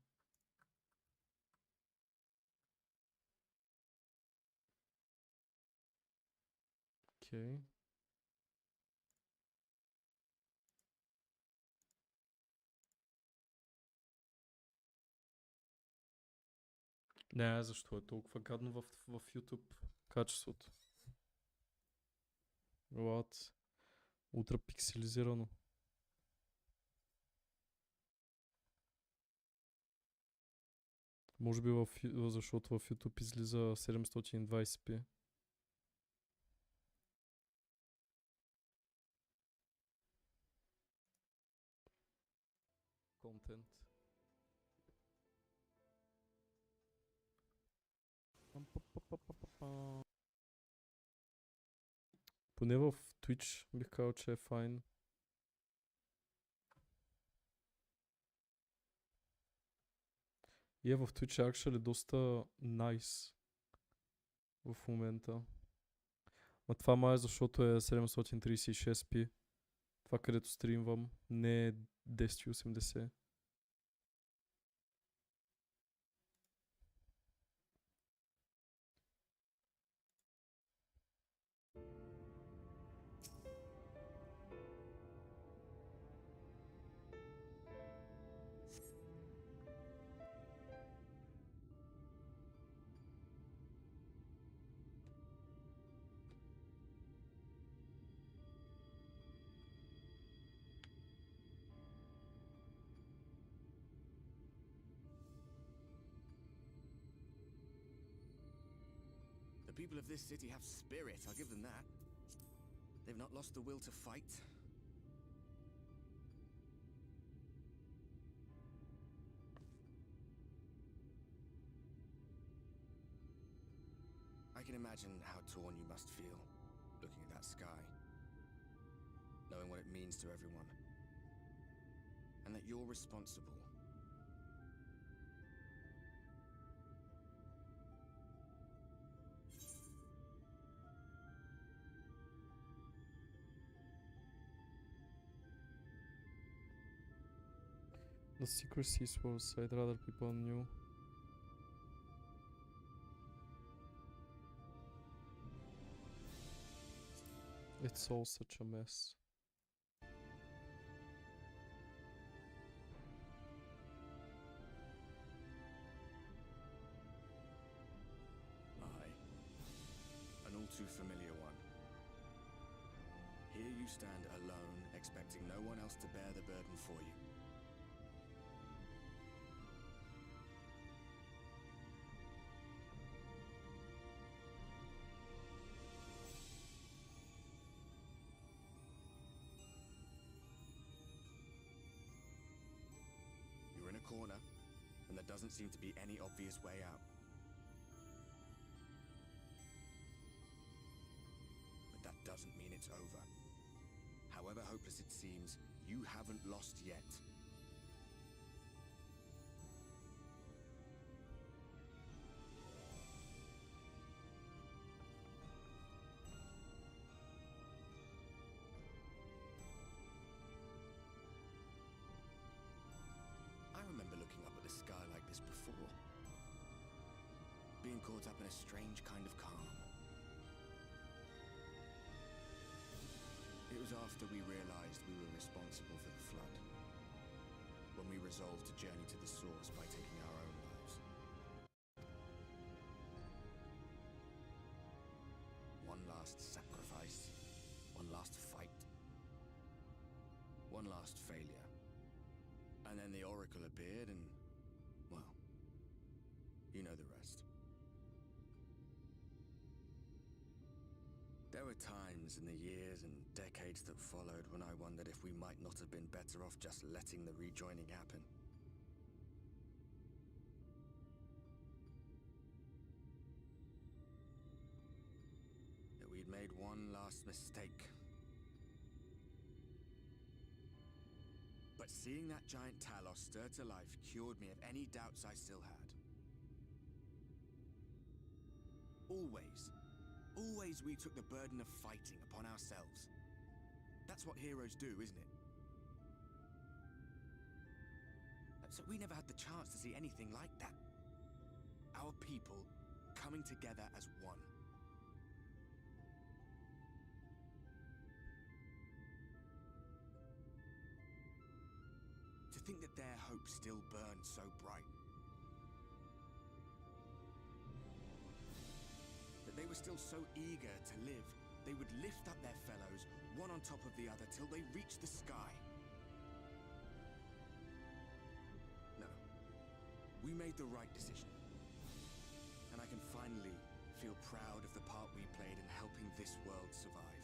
Speaker 3: Окей. Не, защо е толкова гадно в YouTube качеството? What? Ултра пикселизирано. Може би защото в YouTube излиза 720p. Контент. Поне в Twitch бих казал, че е файн. И е в Twitch actually доста nice в момента. А това май защото е 736p. Това където стримвам не е 1080.
Speaker 5: The people of this city have spirit, I'll give them that. They've not lost the will to fight. I can imagine how torn you must feel, looking at that sky, knowing what it means to everyone, and that you're responsible.
Speaker 3: The secrecies was I'd rather people knew. It's all such a mess.
Speaker 5: Aye, an all too familiar one. Here you stand alone, expecting no one else to bear the burden for you. You're in a corner, and there doesn't seem to be any obvious way out. But that doesn't mean it's over. However hopeless it seems, you haven't lost yet. I remember looking up at the sky like this before. Being caught up in a strange kind of calm. It was after we realized we were responsible for the flood. When we resolved to journey to the source by taking our own lives. One last sacrifice, one last fight, one last failure. And then the Oracle appeared and, well, you know the rest. There were times in the years and decades that followed when I wondered if we might not have been better off just letting the rejoining happen. That we'd made one last mistake. But seeing that giant Talos stir to life cured me of any doubts I still had. Always we took the burden of fighting upon ourselves. That's what heroes do, isn't it? So we never had the chance to see anything like that. Our people coming together as one. To think that their hope still burned so bright. That they were still so eager to live, they would lift up their fellows, one on top of the other, till they reached the sky. No. We made the right decision. And I can finally feel proud of the part we played in helping this world survive.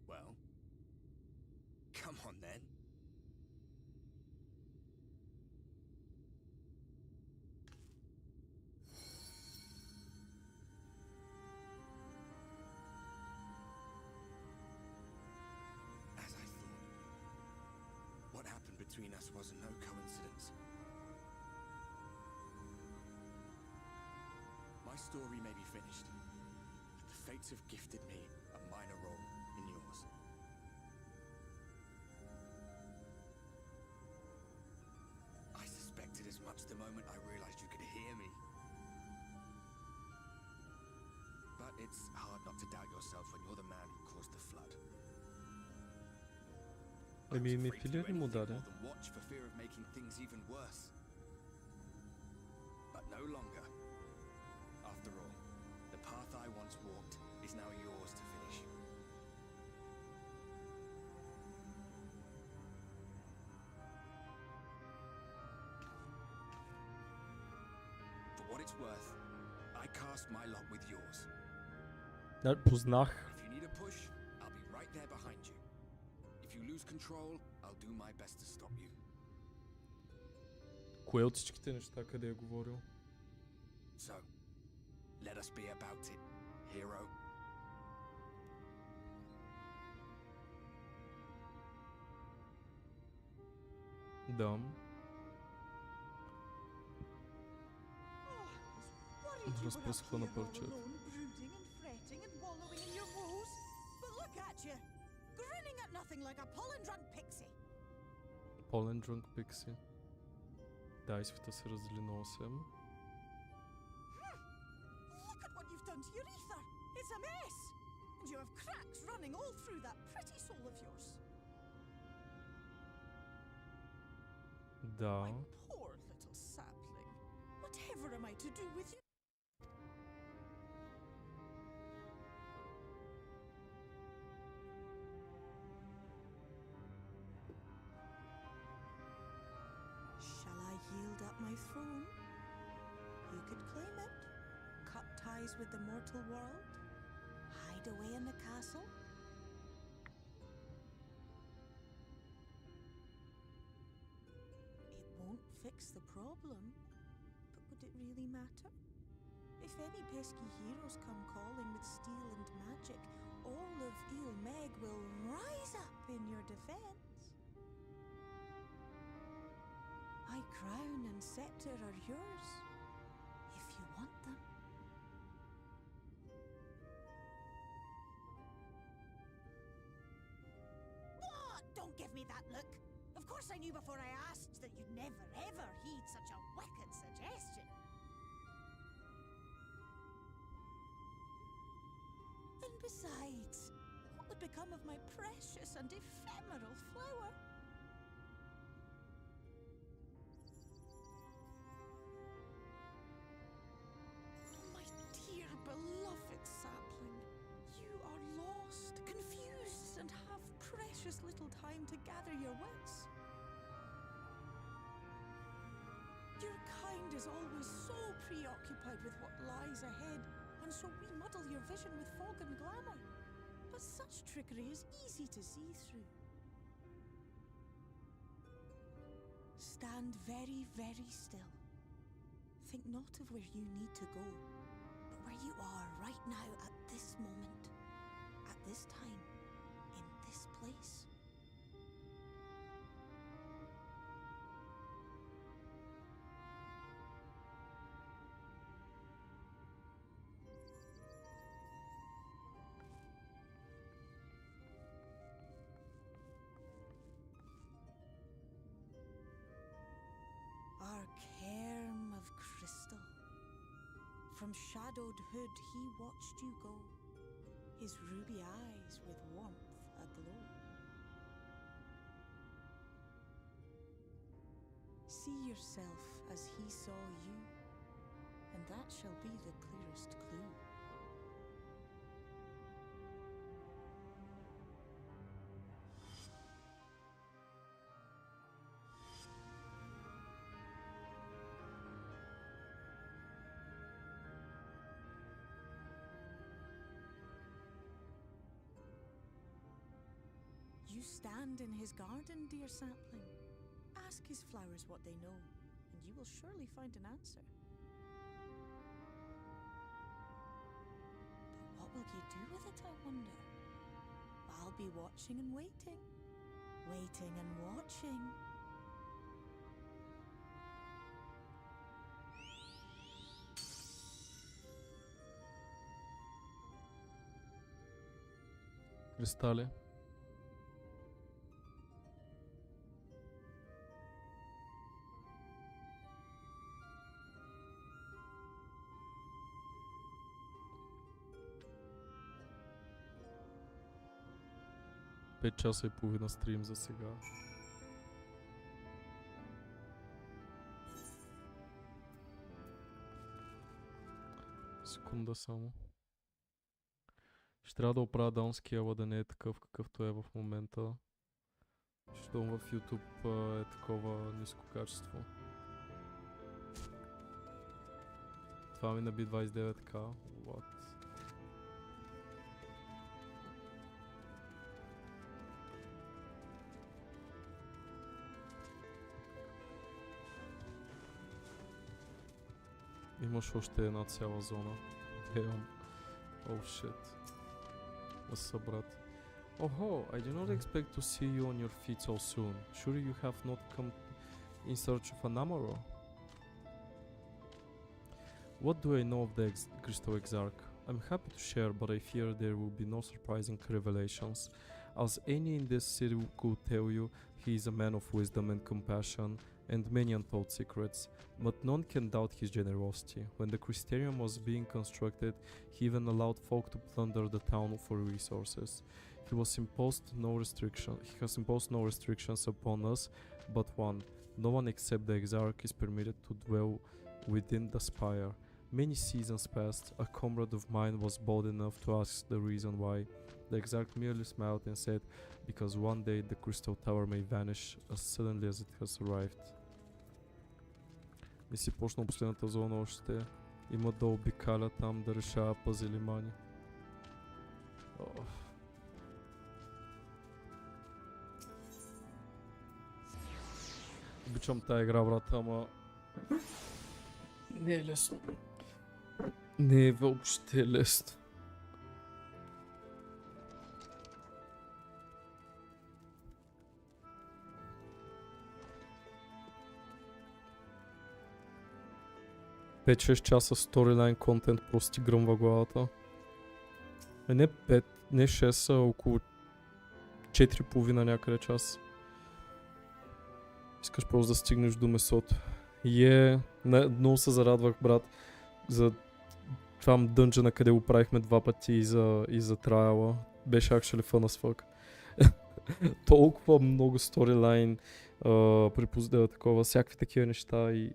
Speaker 5: Well, come on then. As I thought, what happened between us was no coincidence. My story may be finished, but the fates have gifted me a minor role in yours. I suspected as much the moment I realized you could hear me. But it's hard not to doubt yourself when you're the man who caused the flood.
Speaker 3: Еми, ми
Speaker 5: Afraid to do
Speaker 3: пилер му
Speaker 5: anything
Speaker 3: даде.
Speaker 5: more than watch for fear of making things even worse. But no longer. After all, the path I once walked is now yours to finish. For what it's worth, I cast my lot with yours.
Speaker 3: Да, познах.
Speaker 5: If you need a push, I'll be right there behind you. If you lose control, I'll do my best to stop you.
Speaker 3: Кое от всичките неща, къде е говорил?
Speaker 5: So, let us be about it, hero.
Speaker 3: Да. Разпръсква на парчета.
Speaker 7: Brooding and fretting and wallowing in your woes. But look at you, grinning at nothing like a pollen-drunk pixie.
Speaker 3: Pollen Drunk Pixie. Да, и света се раздели на 8.
Speaker 7: Look at what you've done to your ether. It's a mess. And you have cracks running all through that pretty soul of yours.
Speaker 3: Да.
Speaker 7: Poor little sapling. Whatever am I to do with you? Shall I yield up my throne? You could claim it, cut ties with the mortal world, hide away in the castle. It won't fix the problem, but would it really matter? If any pesky heroes come calling with steel and magic, all of Il Meg will rise up in your defense. My crown and scepter are yours, if you want them. What? Don't give me that look. Of course I knew before I asked that you'd never ever heed such a wicked suggestion. And besides, what would become of my precious and ephemeral flower? Oh, my dear beloved sapling, you are lost, confused, and have precious little time to gather your wits. Your kind is always so preoccupied with what lies ahead, and so we muddle your vision with fog and glamour. But such trickery is easy to see through. Stand very, very still. Think not of where you need to go, but where you are right now at this moment, at this time, in this place. Our cairn of crystal. From shadowed hood he watched you go, his ruby eyes with warmth aglow. See yourself as he saw you, and that shall be the clearest clue. You stand in his garden, dear sapling. Ask his flowers what they know, and you will surely find an answer. But what will you do with it, I wonder? I'll be watching and waiting, waiting and watching.
Speaker 3: Кристали. Пет часа и половина стрим за сега. Секунда само. Ще трябва да оправя даунскейла да не е такъв какъвто е в момента. Защото в YouTube е такова ниско качество. Това ми наби 29к. What? Имаш още една цяла зона. Damn. Oh shit. What's up, брат? Oh, I do not expect to see you on your feet so soon. Surely you have not come in search of an Amaro? What do I know of the Crystal Exarch? I'm happy to share, but I fear there will be no surprising revelations. As any in this city could tell you, he is a man of wisdom and compassion, and many untold secrets, but none can doubt his generosity. When the Crystarium was being constructed, he even allowed folk to plunder the town for resources. He has imposed no restrictions upon us, but one. No one except the Exarch is permitted to dwell within the spire. Many seasons passed. A comrade of mine was bold enough to ask the reason why. The Exarch merely smiled and said, because one day the Crystal Tower may vanish as suddenly as it has arrived. Не си почнал последната зона още. Има да обикаля там да решава пъзели мани. Обичам тая игра, брат, ама... Не е лесно. Не е въобще лесно. Пет 6 часа сторилайн контент просто ти гръмва главата. Не 5, не 6, а около 4,5 някъде час. Искаш просто да стигнеш до месото. Много се зарадвах, брат, за това дънджена, къде го правихме 2 пъти и за трайала. Беше actually fun as fuck. Толкова много сторилайн, такова, всякакви такива неща и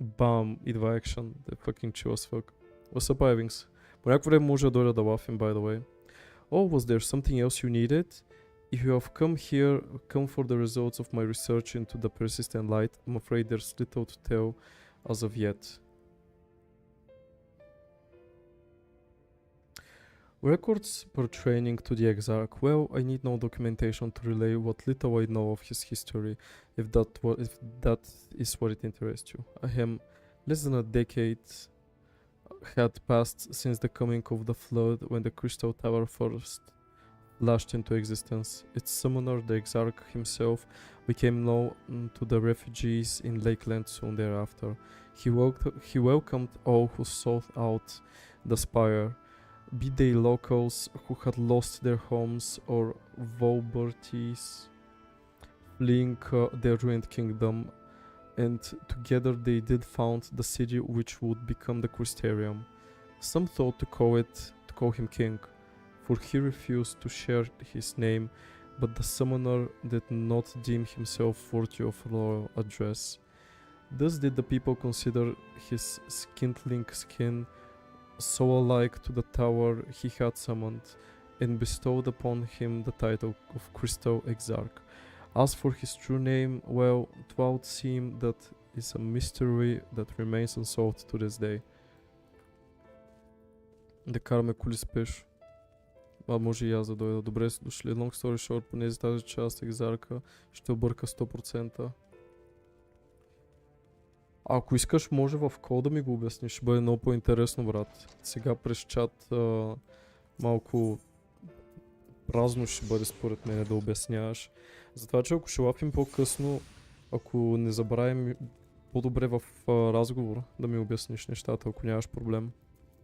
Speaker 3: бам, идва екшън. The fucking chill as fuck. What's up, Ivings? По някакво време може да дойда да лафим, by the way. Oh, was there something else you needed? If you have come here, come for the results of my research into the persistent light. I'm afraid there's little to tell as of yet. Records pertaining to the Exarch. Well, I need no documentation to relay what little I know of his history, if that is what it interests you. I am less than a decade had passed since the coming of the flood when the Crystal Tower first flashed into existence. Its summoner, the Exarch himself, became known to the refugees in Lakeland soon thereafter. He welcomed all who sought out the spire, be they locals who had lost their homes or Volberties fleeing their ruined kingdom, and together they did found the city which would become the Crystarium. Some thought to call him king, for he refused to share his name, but the summoner did not deem himself worthy of royal address. Thus did the people consider his skintling skin so alike to the tower he had summoned, and bestowed upon him the title of Crystal Exarch. As for his true name, well, it would seem that is a mystery that remains unsolved to this day. Да караме коли спеш. Може и аз да дойда. Добре са дошли. Long story short, поне за тази част Екзарка ще обърка 100%. Ако искаш, може в кол да ми го обясниш. Ще бъде много по-интересно, брат. Сега през чат малко празно ще бъде според мен да обясняваш. Затова, че ако ще лапим по-късно, ако не забравим, по-добре в разговор да ми обясниш нещата, ако нямаш проблем.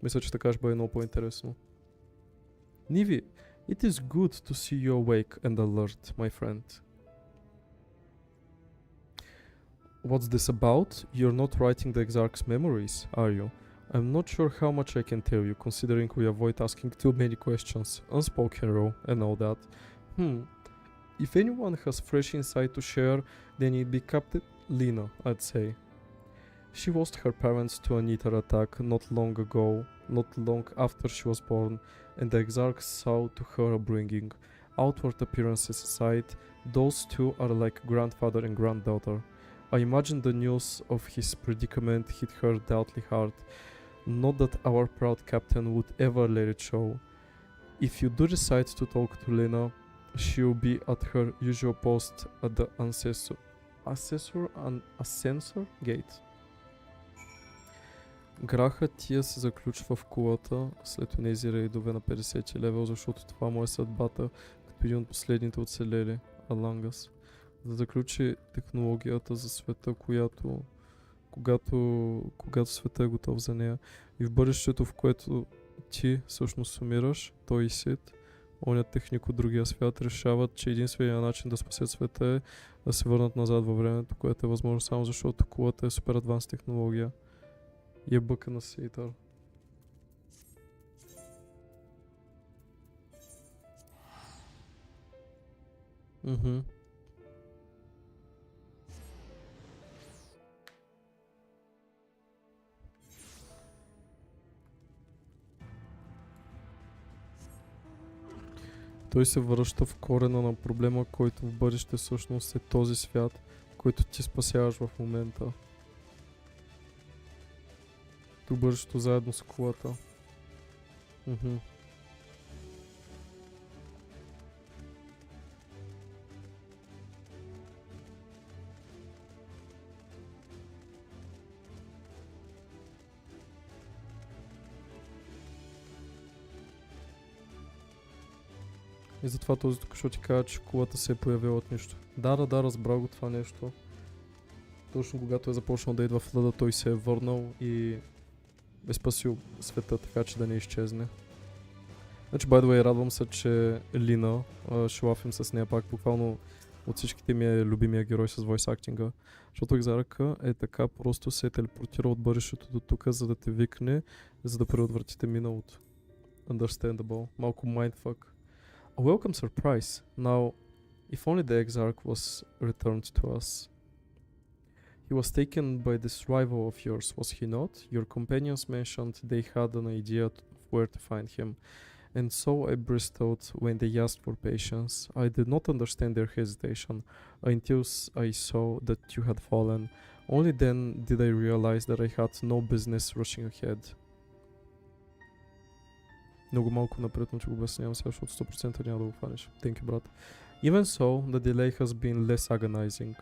Speaker 3: Мисля, че така ще бъде много по-интересно. Nivi, it is good to see you awake and alert, my friend. What's this about? You're not writing the Exarch's memories, are you? I'm not sure how much I can tell you, considering we avoid asking too many questions, unspoken rule, and all that. If anyone has fresh insight to share, then it'd be Captain Lena, I'd say. She lost her parents to an Ether attack not long after she was born, and the Exarch saw to her upbringing. Outward appearances aside, those two are like grandfather and granddaughter. I imagine the news of his predicament hit her doubtly hard. Not that our proud captain would ever let it show. If you do decide to talk to Lena, she'll be at her usual post at the Ascensor Gate. Граха тия се заключва в кулата след тези рейдове на 50 левел, защото това му е съдбата като един от последните оцелели, Алангас. Да заключи технологията за света, когато света е готов за нея. И в бъдещето, в което ти всъщност умираш, той и Сид, оня техник от другия свят, решават, че единственият начин да спасят света е да се върнат назад във времето, което е възможно само защото кулата е супер адванс технология. И е бъка на Сейтър. Той се връща в корена на проблема, който в бъдеще всъщност е този свят, който ти спасяваш в момента. До бъдещето заедно с колата. И затова този тук ще ти кажа, че колата се е появила от нищо. Да, разбрах го това нещо. Точно когато е започнал да идва в лъда, той се е върнал и е спасил света, така че да не изчезне. Значи, by the way, радвам се, че Лина, ще лафим с нея пак, буквално от всичките ми е любимия герой с voice acting-а. Защото Екзарка е така, просто се телепортира от бъдещето до тук, за да те викне, за да предотвратите миналото. Understandable. Малко mindfuck. A welcome surprise. Now, if only the Exarch was returned to us. He was taken by this rival of yours, was he not? Your companions mentioned they had an idea of where to find him. And so I bristled when they asked for patience. I did not understand their hesitation until I saw that you had fallen. Only then did I realize that I had no business rushing ahead. Много малко напред, но че го обяснявам сега, защото 100% няма да го фанеш. Thank you, брат. Even so, the delay has been less agonizing.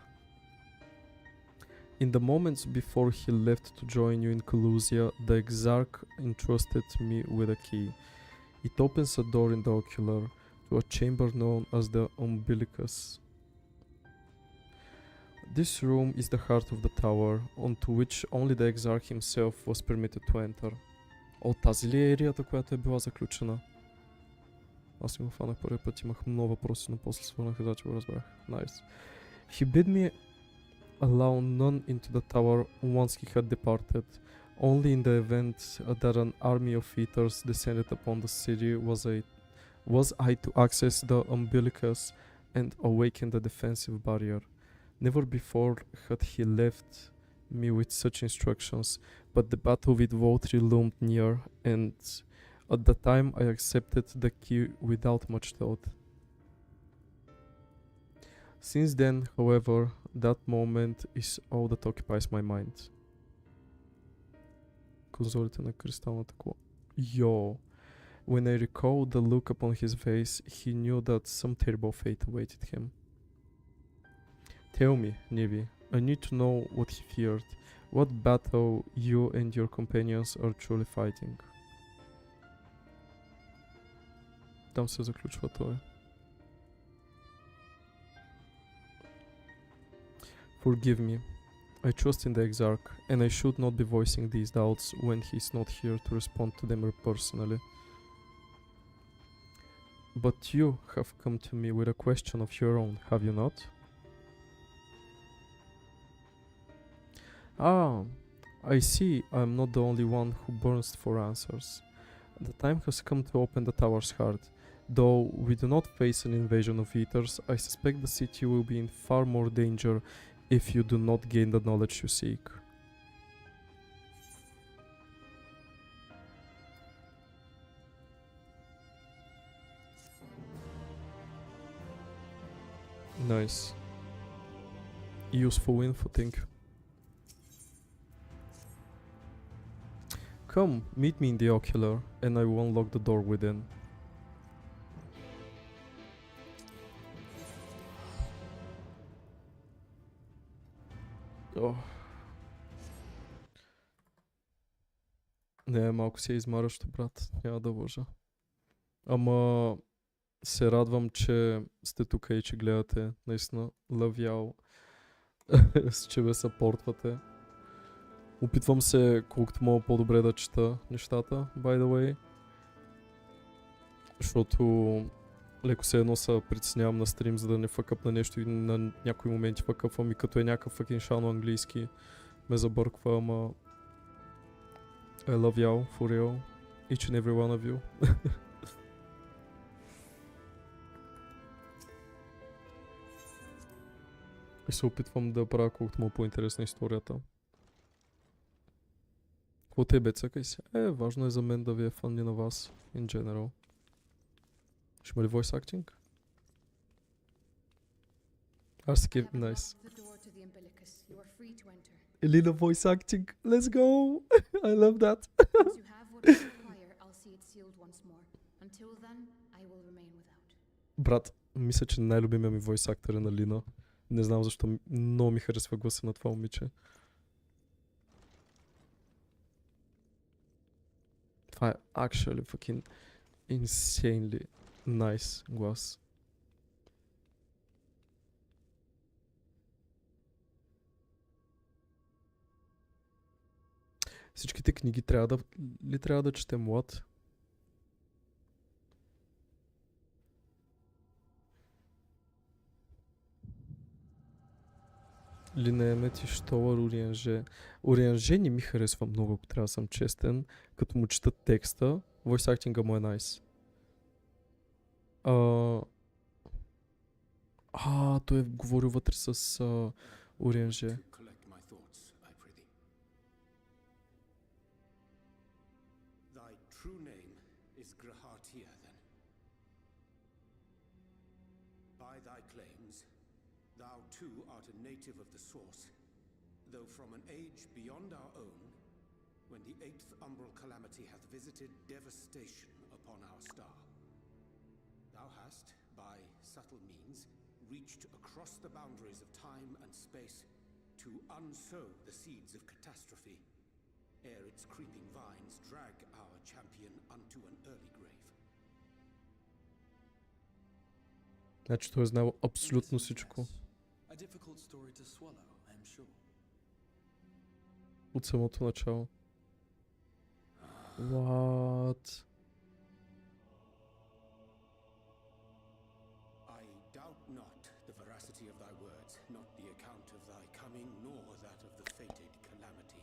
Speaker 3: In the moments before he left to join you in Colusia, the Exarch entrusted me with a key. It opens a door in the ocular to a chamber known as the umbilicus. This room is the heart of the tower, onto which only the Exarch himself was permitted to enter. О, тази ли е ерията, която е била заключена? Аз не го фанах първи път, имах много въпроси, но после свърнах и че го разбрах. Nice. He bid me allow none into the tower once he had departed. Only in the event that an army of eaters descended upon the city was I to access the umbilicus and awaken the defensive barrier. Never before had he left me with such instructions, but the battle with Voltri loomed near, and at the time I accepted the key without much thought. Since then, however, that moment is all that occupies my mind. Конзолите на кристалната кола. Yo. When I recall the look upon his face, he knew that some terrible fate awaited him. Tell me, Nivi, I need to know what he feared. What battle you and your companions are truly fighting. Там се заключва това. Forgive me. I trust in the Exarch, and I should not be voicing these doubts when he is not here to respond to them personally. But you have come to me with a question of your own, have you not? Ah, I see I'm not the only one who burns for answers. The time has come to open the tower's heart. Though we do not face an invasion of eaters, I suspect the city will be in far more danger if you do not gain the knowledge you seek. Nice. Useful info, thank you. Come, meet me in the ocular, and I will unlock the door within. Oh. Не, малко си е измарящо, брат. Няма да лъжа. Ама се радвам, че сте тук и че гледате. Наистина, love y'all. Че ме съпортвате. Опитвам се колкото мога по-добре да чета нещата, by the way. Защото леко се едно се притеснявам на стрим, за да не фъкъп на нещо и на някои моменти фъкъпвам и като е някакъв фъкин шано английски ме забърква, ама I love y'all, for real. Each and every one of you. И се опитвам да правя колкото му по-интересна историята. Какво те бе, цъкай се? Важно е за мен да ви е фанни на вас, in general. Ще има ли voice acting? Аз таки, nice. Elena voice acting, let's go! I love that. Брат, мисля, че най-любимия ми voice actor е на Лина. Не знам защо, много ми харесва гласа на това момиче. Това е actually fucking insanely nice глас. Всичките книги трябва да четем млад? Линеемет и Штолър Ориенже. Ориенже не ми харесва много, ако трябва да съм честен. Като му чета текста, voice acting му е nice. Той е говорил вътре с Ориенже.
Speaker 1: Collect my thoughts, I prithee. Thy true name is Grahatia, then. By thy claims, thou too art a native of the source, though from an age beyond our own, when the 8th umbral calamity hath visited devastation upon our star. Thou hast, by subtle means, reached across the boundaries of time and space to unsow the seeds of catastrophe, ere its creeping vines drag our champion unto an early grave.
Speaker 3: Значи той е знал абсолютно всичко.
Speaker 6: A difficult story to swallow, I am sure.
Speaker 3: От самото начало. What?
Speaker 1: I doubt not the veracity of thy words, not the account of thy coming, nor that of the fated calamity.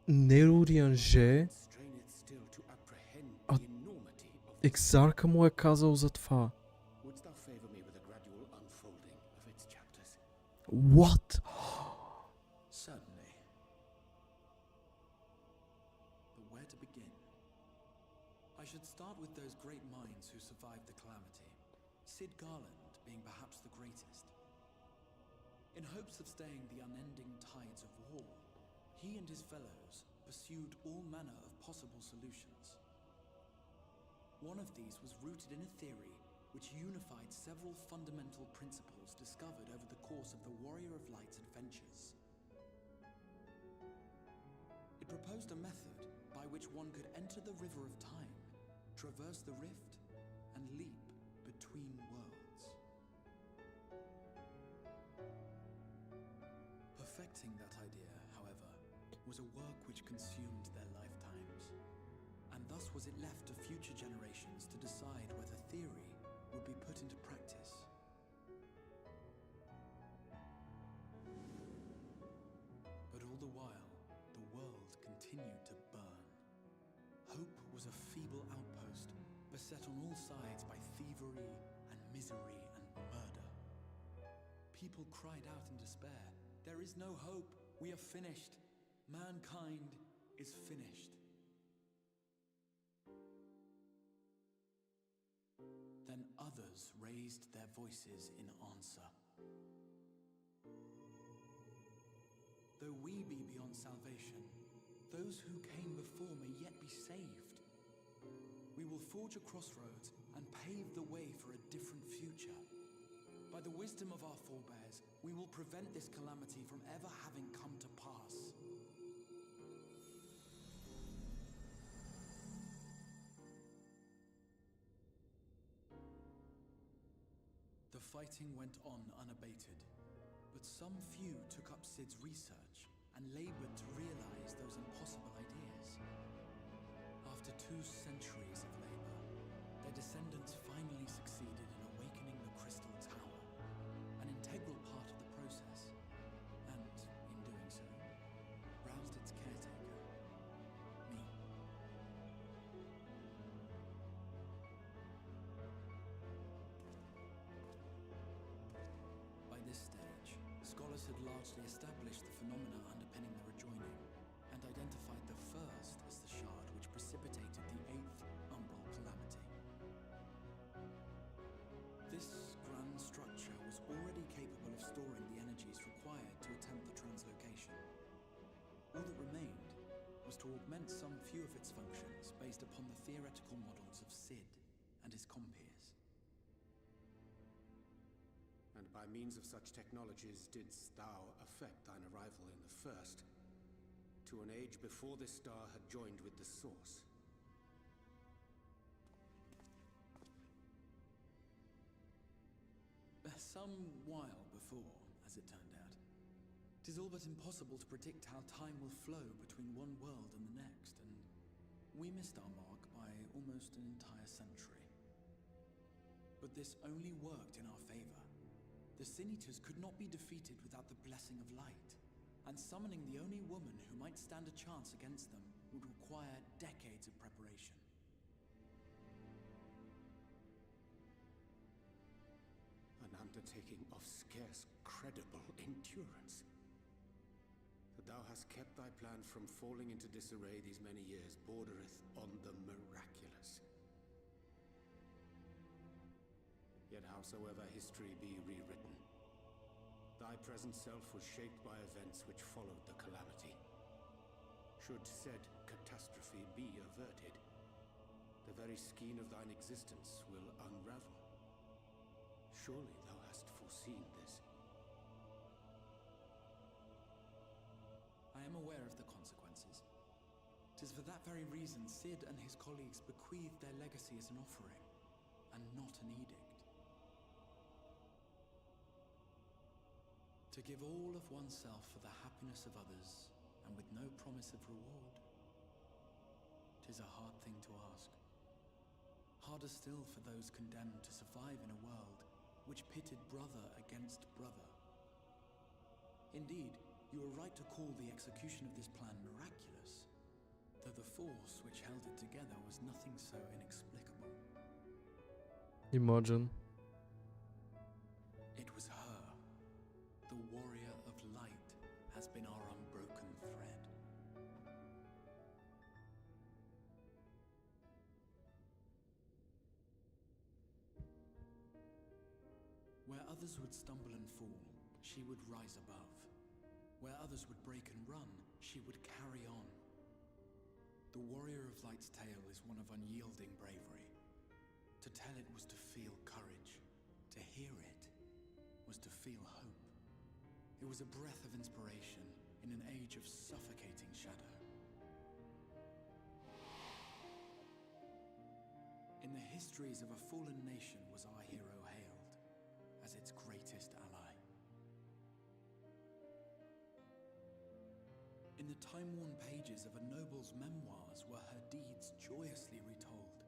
Speaker 3: Не Ориенже,
Speaker 1: Strain it still to apprehend
Speaker 3: а
Speaker 1: the enormity of
Speaker 3: Екзарка му е казал за това.
Speaker 1: Wouldst thou favor me with a gradual unfolding of its chapters?
Speaker 3: What?
Speaker 6: Certainly. But where to begin? I should start with those great minds who survived the calamity. Sid Garland being perhaps the greatest. In hopes of staying the unending tides of war, he and his fellows pursued all manner of possible solutions. One of these was rooted in a theory which unified several fundamental principles discovered over the course of the Warrior of Light's adventures. It proposed a method by which one could enter the river of time, traverse the rift, and leap between worlds. Perfecting that idea, however, was a work which consumed their lifetimes, and thus was it left to future generations to decide whether theory would be put into practice. But all the while, the world continued to burn. Hope was a feeble outpost, beset on all sides by thievery and misery and murder. People cried out in despair, "There is no hope, we are finished. Mankind is finished." Then others raised their voices in answer. Though we be beyond salvation, those who came before may yet be saved. We will forge a crossroads and pave the way for a different future. By the wisdom of our forebears, we will prevent this calamity from ever having come to pass. The fighting went on unabated, but some few took up Sid's research and labored to realize those impossible ideas. After 2 centuries of labor, their descendants finally succeeded in awakening the Crystal Tower, an integral part of the process, and, in doing so, roused its caretaker, me. By this stage, scholars had largely established the phenomena underpinning the rejoining, and identified the first as the shard which precipitated the 8th umbral calamity. This grand structure was already capable of storing the energies required to attempt the translocation. All that remained was to augment some few of its functions based upon the theoretical models of Sid and his compeers.
Speaker 1: And by means of such technologies didst thou effect thine arrival in the first, to an age before this star had joined with the source.
Speaker 6: Some while before, as it turned out. 'Tis all but impossible to predict how time will flow between one world and the next, and we missed our mark by almost an entire century. But this only worked in our favor. The Sin Eaters could not be defeated without the blessing of light, and summoning the only woman who might stand a chance against them would require decades of preparation.
Speaker 1: An undertaking of scarce credible endurance. That thou hast kept thy plan from falling into disarray these many years bordereth on the miraculous. Yet howsoever history be rewritten, thy present self was shaped by events which followed the calamity. Should said catastrophe be averted, the very skein of thine existence will unravel. Surely thou hast foreseen this.
Speaker 6: I am aware of the consequences. 'Tis for that very reason Sid and his colleagues bequeathed their legacy as an offering, and not an edict. To give all of oneself for the happiness of others, and with no promise of reward. 'Tis a hard thing to ask. Harder still for those condemned to survive in a world which pitted brother against brother. Indeed, you are right to call the execution of this plan miraculous, though the force which held it together was nothing so inexplicable.
Speaker 3: Imagine.
Speaker 6: It was her. The warrior of light has been our unbroken thread. Where others would stumble and fall, she would rise above. Where others would break and run, she would carry on. The warrior of light's tale is one of unyielding bravery. To tell it was to feel courage. To hear it was to feel hope. It was a breath of inspiration in an age of suffocating shadow. In the histories of a fallen nation was our hero hailed as its greatest ally. In the time-worn pages of a noble's memoirs were her deeds joyously retold.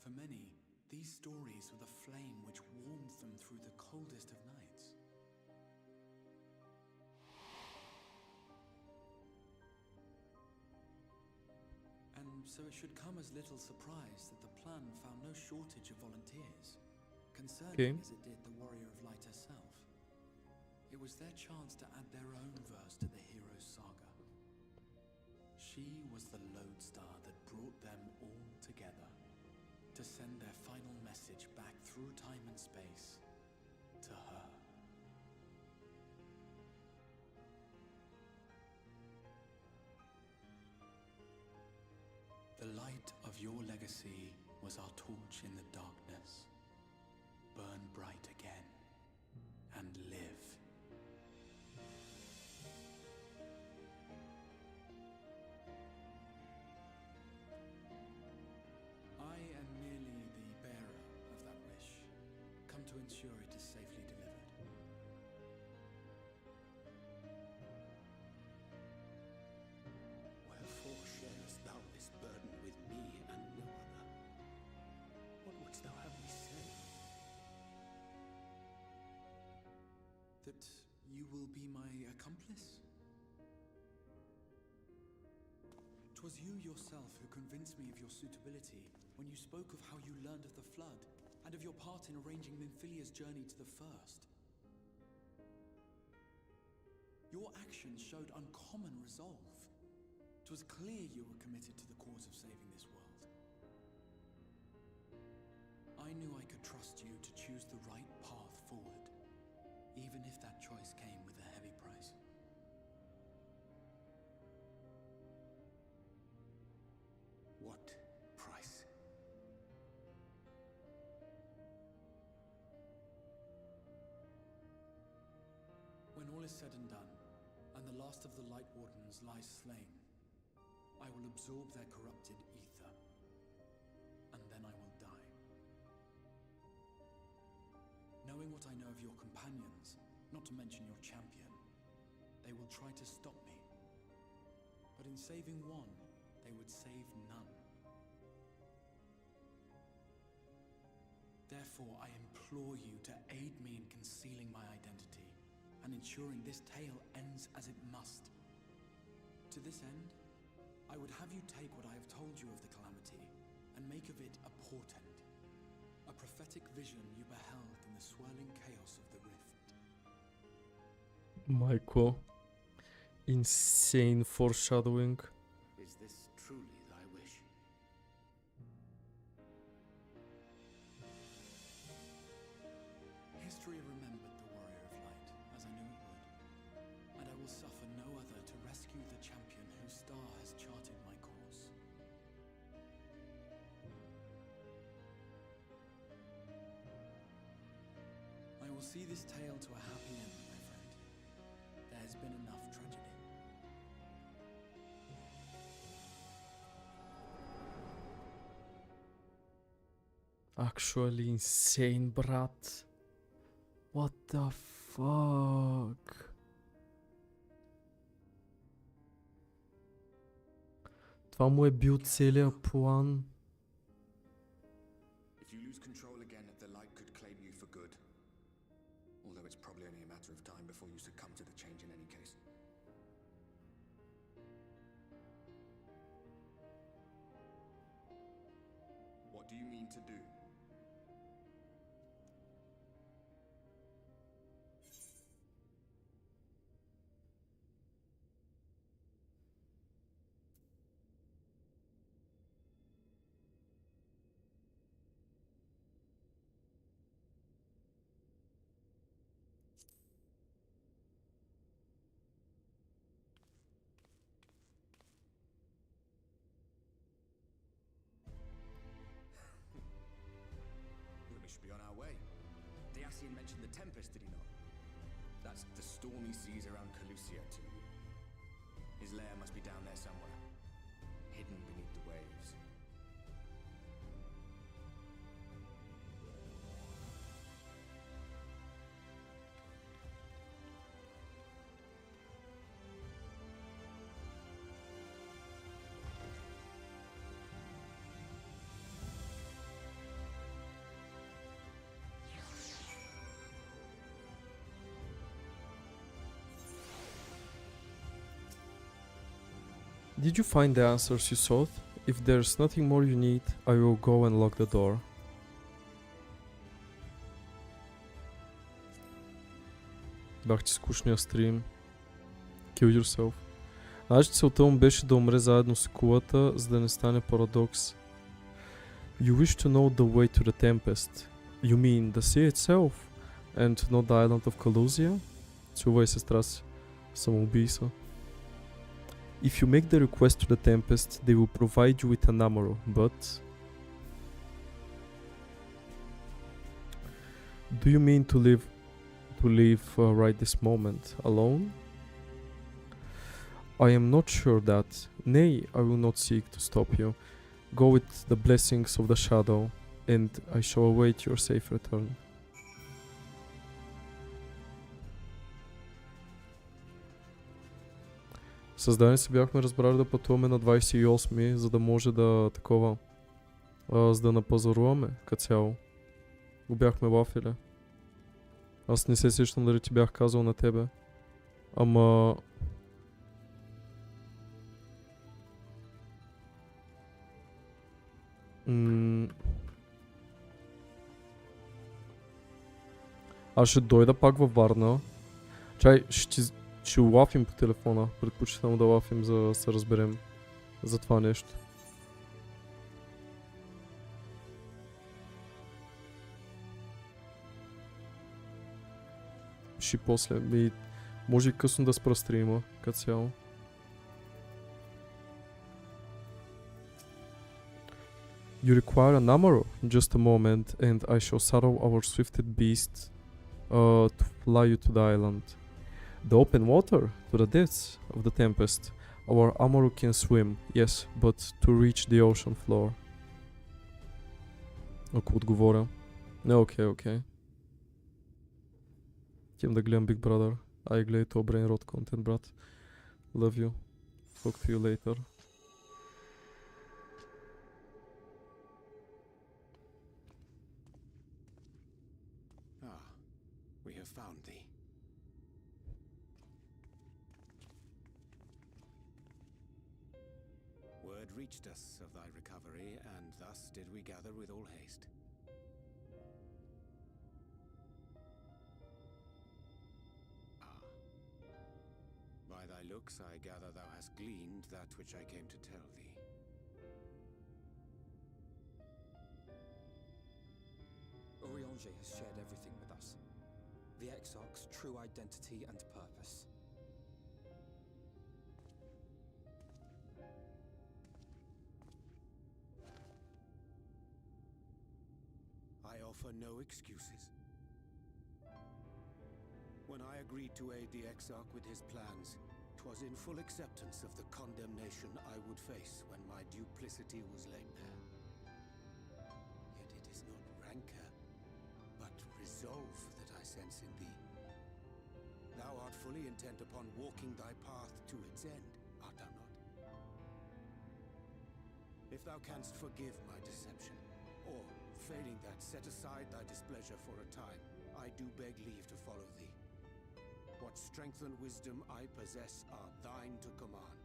Speaker 6: For many, these stories were the flame which warmed them through the coldest of nights. And so it should come as little surprise that the plan found no shortage of volunteers, concerning as it did the Warrior of Light herself. It was their chance to add their own verse to the hero's saga. She was the lodestar that brought them all together, to send their final message back through time and space to her. The light of your legacy was our torch in the darkness. Burn bright again and live. I am merely the bearer of that wish, come to ensure it is safely delivered.
Speaker 1: Wherefore sharest thou this burden with me and no other? What wouldst thou have me say?
Speaker 6: That you will be my accomplice? 'Twas you yourself who convinced me of your suitability when you spoke of how you learned of the Flood, and of your part in arranging Minfilia's journey to the First. Your actions showed uncommon resolve. 'Twas clear you were committed to the cause of saving this world. I knew I could trust you to choose the right path forward, even if that choice came with a heavy price.
Speaker 1: What price?
Speaker 6: When all is said and done, and the last of the Light Wardens lies slain, I will absorb their corrupted ether, and then I will die. Knowing what I know of your companions, not to mention your champion, they will try to stop me. But in saving one, they would save none. Therefore, I implore you to aid me in concealing my identity and ensuring this tale ends as it must. To this end, I would have you take what I have told you of the calamity and make of it a portent, a prophetic vision you beheld in the swirling chaos of the rift.
Speaker 3: Майко. Insane foreshadowing.
Speaker 1: Is this truly thy wish?
Speaker 6: History remembered the warrior of light, as I knew it would, and I will suffer no other to rescue the champion whose star has charted my course. I will see this tale to a happy end, my friend. There has been enough tragedy.
Speaker 3: Actually insane, брат. What the fuck? Това му е бил целият план.
Speaker 5: If you lose control again, the light could claim you for good. Although it's probably only a matter of time before you succumb to the change in any case. What do you mean to do? We should be on our way. Dacian mentioned the Tempest, did he not? That's the stormy seas around Calusia too. His lair must be down there somewhere, hidden beneath the waves.
Speaker 3: Did you find the answers you sought? If there's nothing more you need, I will go and lock the door. Бах ти скучния стрим. Kill yourself. Значи целта му беше да умре заедно с кулата, за да не стане парадокс. You wish to know the way to the Tempest. You mean the sea itself? And not the island of Calusia? Чувай, сестра си. Самоубийство. If you make the request to the Tempest, they will provide you with an armor, but... Do you mean to leave right this moment, alone? I am not sure that. Nay, I will not seek to stop you. Go with the blessings of the shadow, and I shall await your safe return. Създани се бяхме разбрали да пътуваме на 28, за да може да такова, за да напазаруваме като цяло. Го бяхме лафили. Аз не се сещам дали ти бях казал на тебе. Ама... Аз ще дойда пак във Варна. Чай, ще лафим по телефона. Предпочитам да лафим, за да се разберем за това нещо. Ще после. Може и късно да спра стрима, като цяло. You require an armor? Just a moment, and I shall saddle our swifted beast to fly you to the island. The open water? To the depths of the Tempest. Our armor can swim, yes, but to reach the ocean floor. Ако отговоря. Не, окей. Тим да гледам Big Brother. Ай, гледай то Brain Rot контент, брат. Love you. Talk to you later.
Speaker 1: have found thee. Word reached us of thy recovery, and thus did we gather with all haste. By thy looks, I gather thou hast gleaned that which I came to tell thee.
Speaker 8: Urianger has shared everything with us. The Exarch's true identity and purpose.
Speaker 1: I offer no excuses. When I agreed to aid the Exarch with his plans, 'twas in full acceptance of the condemnation I would face when my duplicity was laid bare. Yet it is not rancor, but resolve that I sense in thee. Thou art fully intent upon walking thy path to its end, art thou not? If thou canst forgive my deception, or, failing that, set aside thy displeasure for a time, I do beg leave to follow thee. What strength and wisdom I possess are thine to command.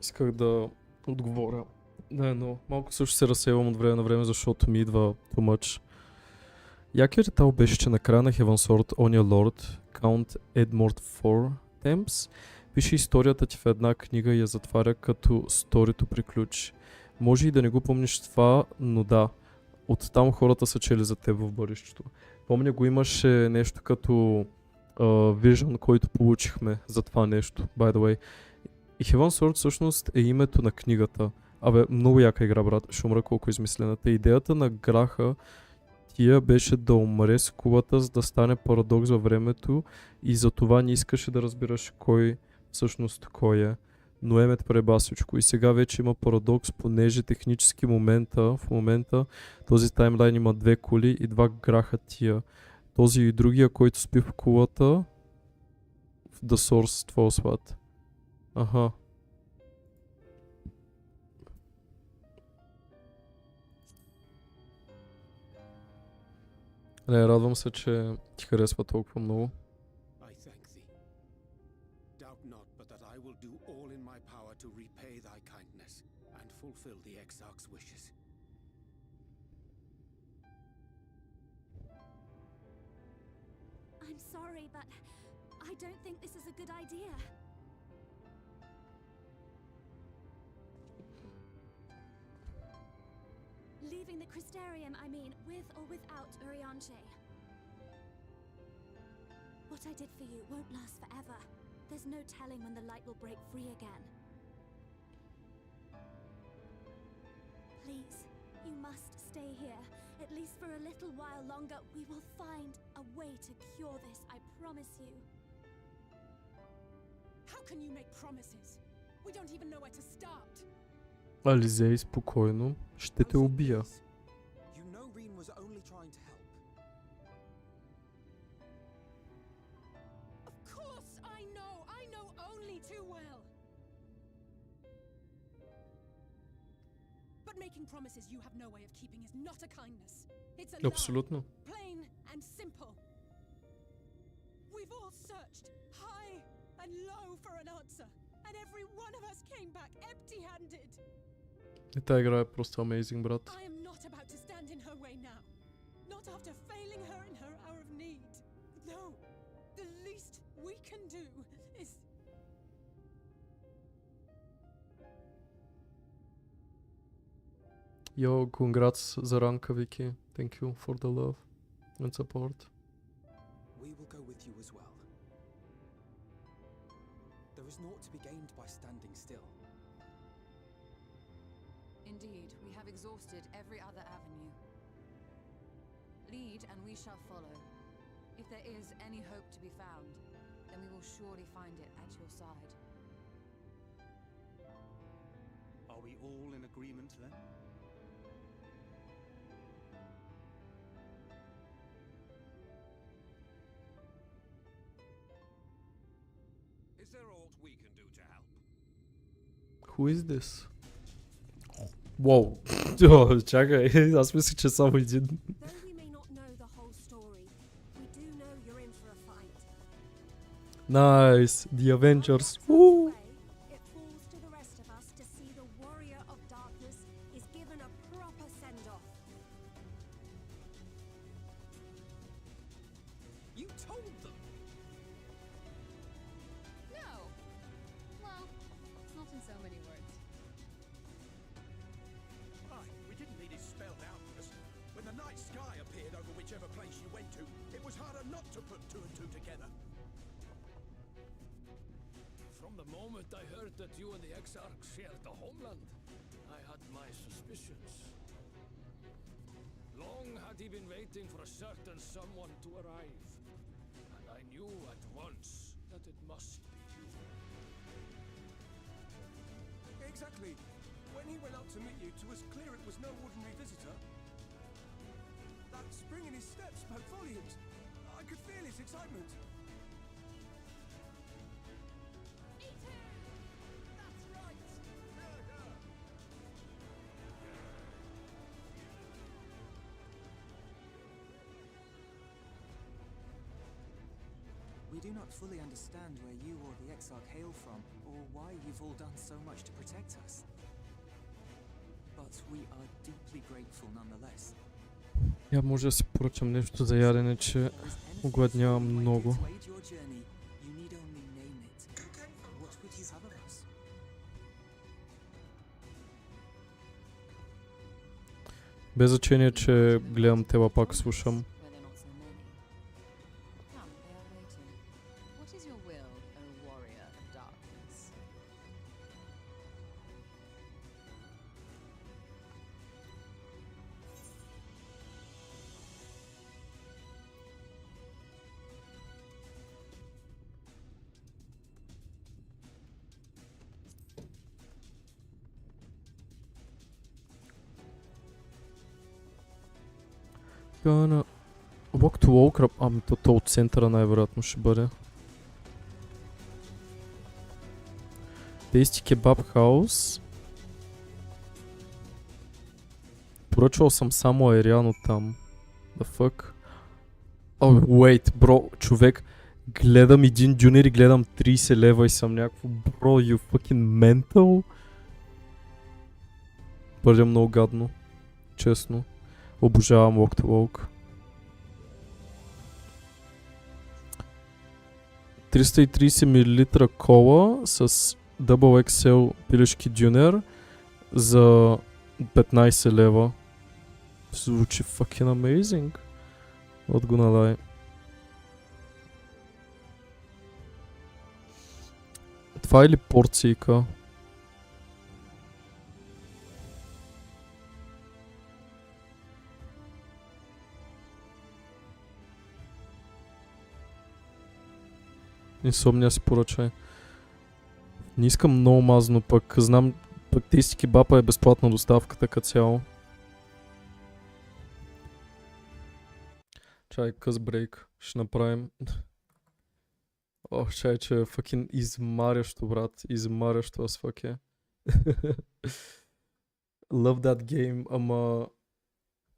Speaker 3: Исках да отговоря на едно. Малко също се разсейвам от време на време, защото ми идва too much. Якият детал беше, че на края на Heaven Sword, ония лорд, Count Edmord IV Temps, пише историята ти в една книга и я затваря като сторито приключи. Може и да не го помниш това, но да. Оттам хората са чели за теб в бъдещето. Помня го имаше нещо като Vision, който получихме за това нещо, by the way. И Heaven Sword всъщност е името на книгата. Абе, много яка игра, брат. Ще умра колко е измислената. Идеята на Граха тия беше да умре с кулата, за да стане парадокс във времето и за това не искаше да разбираш кой всъщност кой е. Но Емет преба всичко и сега вече има парадокс, понеже технически в момента този таймлайн има две кули и два Граха тия. Този и другия, който спи в кулата в The Source False What. Аха. Не, радвам се, че ти харесва толкова много.
Speaker 1: I thank thee. Doubt not but that I will do all in my power to repay thy kindness and fulfill the Exarch's wishes.
Speaker 16: I'm sorry, but I don't think this is a good idea. Leaving the Crystarium, I mean, with or without Urianger. What I did for you won't last forever. There's no telling when the light will break free again. Please, you must stay here, at least for a little while longer. We will find a way to cure this, I promise you.
Speaker 7: How can you make promises? We don't even know where to start.
Speaker 3: Ализей, спокойно. Ще те убия.
Speaker 8: You know Reen was only trying to help.
Speaker 7: Of course I know only too well. But making promises you have no way of keeping is not a kindness. It's a
Speaker 3: Абсолютно.
Speaker 7: lie, plain and simple. We've all searched high and low for an answer, and every one of us came back empty-handed.
Speaker 3: И тази игра е просто amazing, брат.
Speaker 7: I am not about to stand
Speaker 3: Yo, congrats за ранка, Вики. Thank you for the love and support.
Speaker 8: We will go with you as well. There is naught to be gained by standing still.
Speaker 9: Indeed, we have exhausted every other avenue. Lead and we shall follow. If there is any hope to be found, then we will surely find it at your side.
Speaker 2: Are we all in agreement then?
Speaker 11: Is there aught we can do to help?
Speaker 3: Who is this? Wow. О, чакай, аз мисля, че само един.
Speaker 16: Though we may not know the whole story, we do know you're in for a fight.
Speaker 3: Nice. The Avengers. Woo.
Speaker 16: It falls to the rest of us to see the warrior of darkness is given a proper send-off.
Speaker 8: You told them!
Speaker 9: No! Well, it's not in so many words.
Speaker 15: Aye, we didn't need it spelled out for us. When the night sky appeared over whichever place you went to, it was harder not to put two and two together.
Speaker 22: From the moment I heard that you and the Exarch shared the homeland, I had my suspicions. Long had he been waiting for a certain someone to arrive, and I knew at once that it must be you.
Speaker 15: Exactly. When he went up to meet you, 'twas clear it was no ordinary visitor. That spring in his step spoke volumes. I could feel his excitement.
Speaker 8: We do not fully understand where you or the Exarch hail from, or why you've all done so much to protect us. But we are deeply grateful nonetheless.
Speaker 3: Я може да си поръчам нещо за ядене, че огладнявам много.
Speaker 8: To aid your journey, you need only name it. What would you have of us?
Speaker 3: Без значение, че гледам тела, пак слушам.
Speaker 9: Where they're not so many. Come, they are waiting. What is your will, O warrior of darkness?
Speaker 3: Gonna walk to walk, ами то от центъра най-вероятно ще бъде. Tasty Kebab House. Поръчвал съм само Айриан от там. The fuck? Oh, wait, бро, човек. Гледам един дюнер и гледам 30 лева и съм някакво, бро, you fucking mental? Бъде много гадно. Честно. Обожавам Walk to Walk. 330 мл кола с Double XL пилешки дюнер за 15 лева. Звучи fucking amazing. Not gonna lie. Това е ли порцийка? Инсомния си поръчай. Не искам много мазно, пък знам, пък Tasty Kebab е безплатна доставката като цяло. Чай, къс брейк. Ще направим. Ох, чай, че е фъкин измарящо, брат. Измарящо аз фък е. Love that game, ама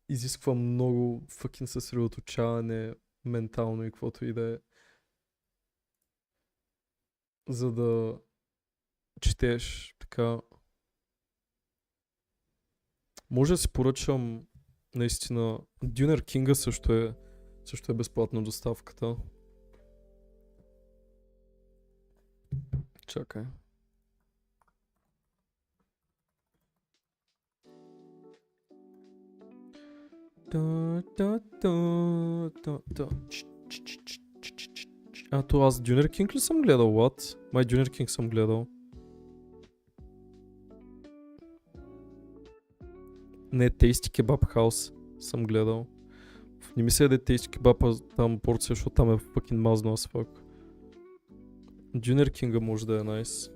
Speaker 3: изисква много фъкин съсредоточаване ментално и каквото и да е. За да четеш така. Може да си поръчам наистина. Дюнер Кинга също е безплатна доставката. Чакай. То аз Dünner King ли съм гледал? What? Май Dünner King съм гледал. Не, Tasty Kebab House съм гледал. Не ми се яде Tasty Kebab, а там порция, защото там е fucking мазно as fuck. Dünner King може да е nice.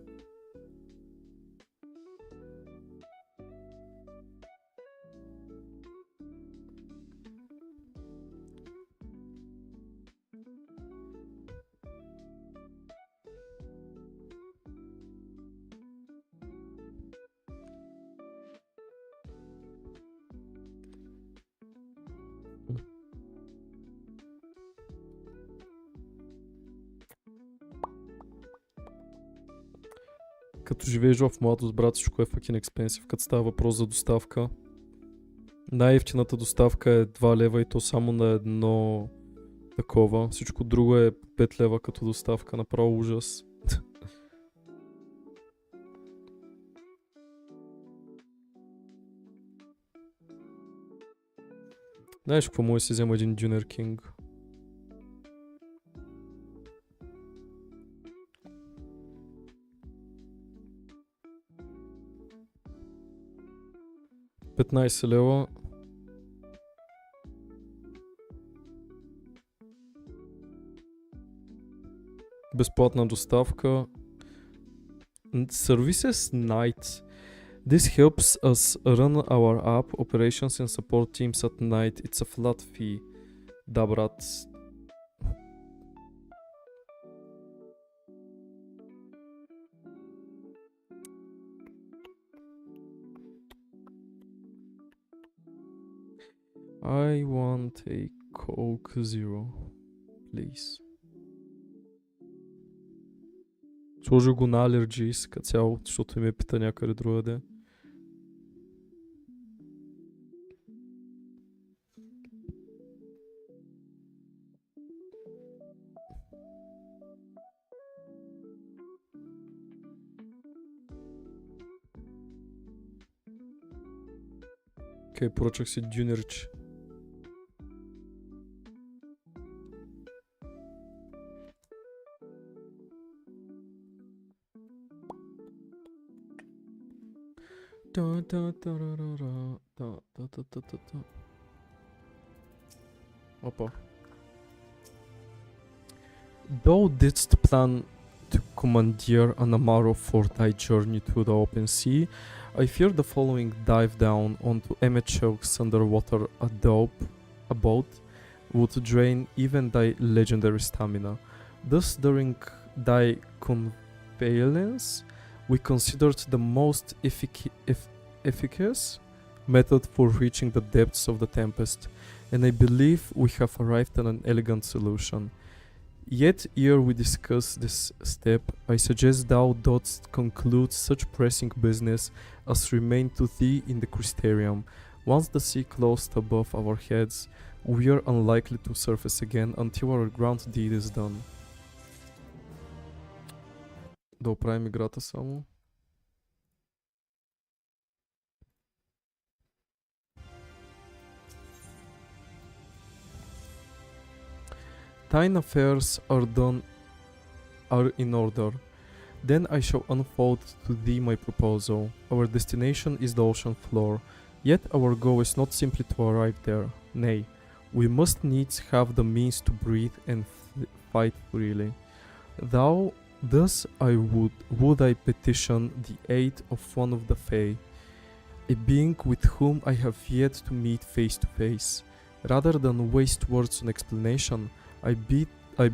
Speaker 3: Като живееш в младост, брат, всичко е fucking expensive, като става въпрос за доставка. Най-евтината доставка е 2 лева и то само на едно такова. Всичко друго е 5 лева като доставка, направо ужас. Знаеш какво може да си взема един Dünner King? $15. Безплатна доставка. Services night. This helps us run our app operations and support teams at night. It's a flat fee. Да, брат. I want a Coke Zero, please. Сложи го на allergies като цяло, защото ме пита някъде другаде. Окей, поръчах си дюнерче. Опа. Thou didst plan to commandeer an Amaro for thy journey to the open sea. I fear the following dive down onto MSQ's underwater abode would drain even thy legendary stamina. Thus, during thy convalescence, we considered the most efficacious method for reaching the depths of the tempest, and I believe we have arrived at an elegant solution. Yet, ere we discuss this step, I suggest thou dost conclude such pressing business as remain to thee in the Crystarium. Once the sea closed above our heads, we are unlikely to surface again until our ground deed is done. Да оправим играта само. Thine affairs are in order. Then I shall unfold to thee my proposal. Our destination is the ocean floor, yet our goal is not simply to arrive there. Nay, we must needs have the means to breathe and fight freely. Thus would I petition the aid of one of the Fae, a being with whom I have yet to meet face to face. Rather than waste words on explanation, I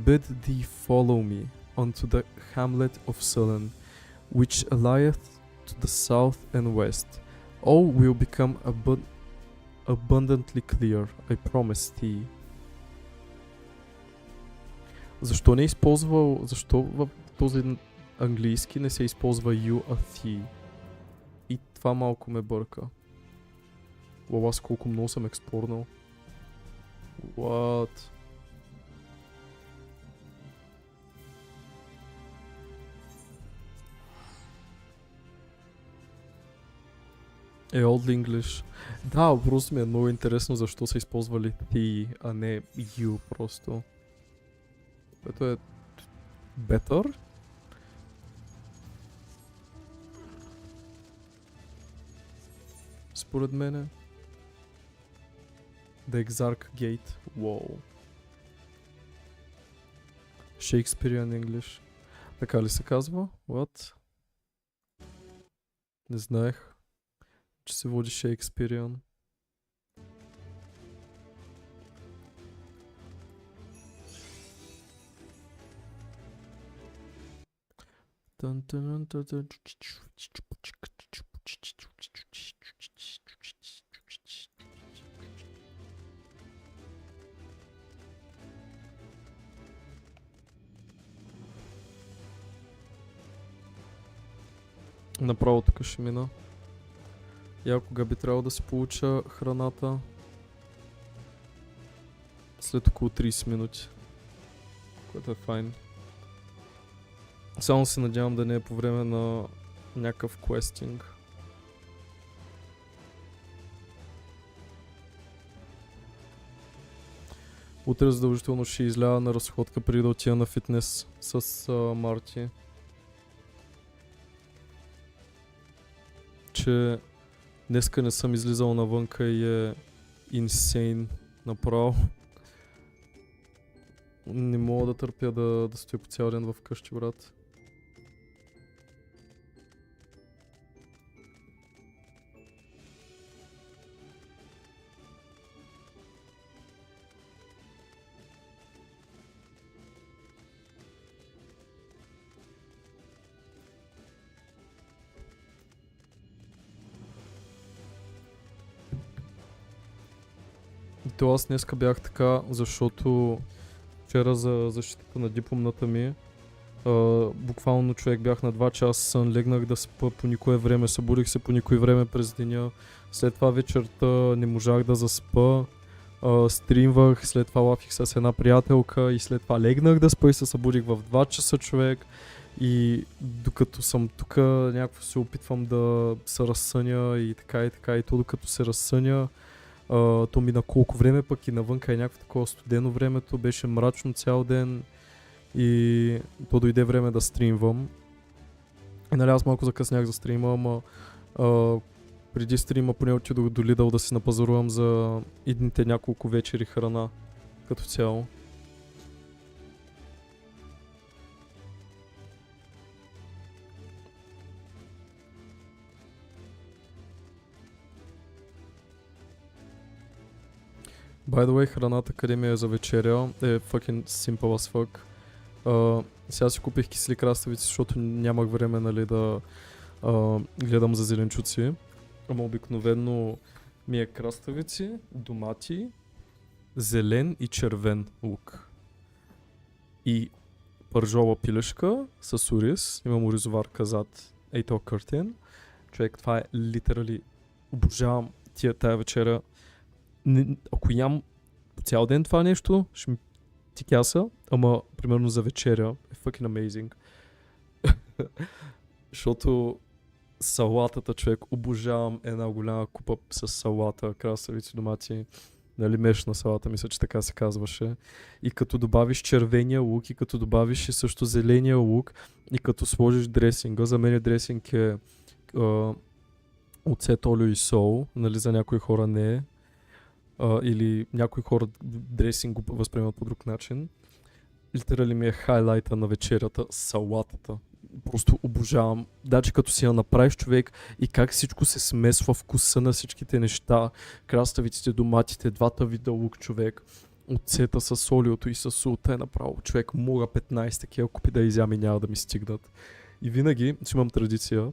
Speaker 3: bid thee follow me unto the hamlet of Sullen, which lieth to the south and west. All will become abundantly clear, I promise thee. Защо не използва, защо в този английски не се използва you a thee? И това малко ме бърка. Аз колко много съм експорнал. What? Old English. Да, просто ми е много интересно защо са използвали the, а не you просто. Което е better. Според мене. The Exarch Gate. Wow. Shakespearean English. Така ли се казва? What? Не знаех, че се води Shakespearean. Направо тук ще мина. Я кога би трябвало да си получа храната? След около 30 минути. Което е файн. Само се надявам да не е по време на някакъв квестинг. Утре задължително ще излява на разходка преди да отида на фитнес с Марти. Че днеска не съм излизал навънка и е инсейн направо. Не мога да търпя да стоя по цял ден вкъщи, брат. То аз днеска бях така, защото вчера за защитата на дипломната ми буквално човек бях на 2 часа сън, легнах да спа по никое време, събудих се по никое време през деня, след това вечерта не можах да заспа, стримвах, след това лафих с една приятелка и след това легнах да спа и се събудих в 2 часа човек и докато съм тук някакво се опитвам да се разсъня и така и то докато се разсъня то мина колко време пък и навънка е някакво такова студено времето, беше мрачно цял ден и то дойде време да стримвам. И нали аз малко закъснях за стрима, ама преди стрима поне отидох до Lidl да си напазарувам за идните няколко вечери храна като цяло. By the way, храната къде ми е за вечеря е fucking simple as fuck. Сега си купих кисли краставици, защото нямах време, нали, да гледам за зеленчуци. Ама обикновено ми е краставици, домати, зелен и червен лук. И пържола пилешка с ориз. Имам оризоварка зад ето къртен. Човек, това е литерали. Обожавам тая вечеря. Ако ям по цял ден това нещо, ще ми тикяса, ама примерно за вечеря е fucking amazing. Защото салатата, човек, обожавам една голяма купа с салата, красавици, домати, нали, мешна салата, мисля, че така се казваше. И като добавиш червения лук, и като добавиш и също зеления лук, и като сложиш дресинга, за мен дресинг е оцет, олио и сол, нали, за някои хора не е. Или някои хора дресинг го възприемат по друг начин. Литерали ми е хайлайта на вечерята, салатата. Просто обожавам. Даже като си я направиш, човек, и как всичко се смесва вкуса на всичките неща. Краставиците, доматите, двата вида лук, човек. Оцета с олиото и с солта е направо. Човек, мога 15 такива купи да изям и няма да ми стигнат. И винаги, че имам традиция,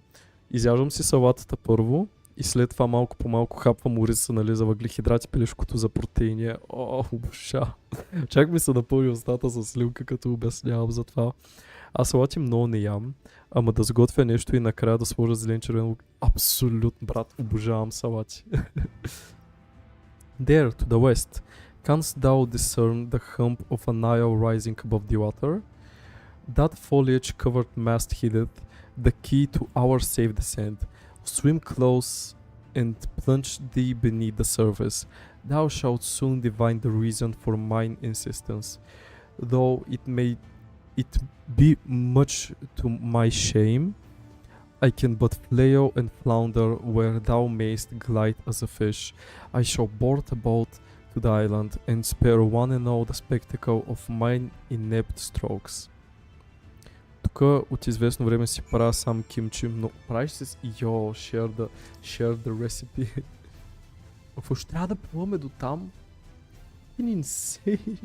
Speaker 3: изяждам си салатата първо, и след това малко по малко хапвам ориса, нали, за въглехидрати, пилешкото за протеини. Обожа. Чак ми се напълни устата с слюнка, като обяснявам за това. Аз салати много не ям, ама да сготвя нещо и накрая да сложа зелен червен лук. Абсолютно, брат, обожавам салати. There, to the west, canst thou discern the hump of an isle rising above the water? That foliage-covered mast hideth the key to our safe descent. Swim close and plunge thee beneath the surface. Thou shalt soon divine the reason for mine insistence. Though it be much to my shame, I can but flail and flounder where thou mayst glide as a fish. I shall board about to the island and spare one and all the spectacle of mine inept strokes. Тук от известно време си правя сам кимчи, но правиш с share the recipe. Какво ще трябва да плуваме до там? Insane.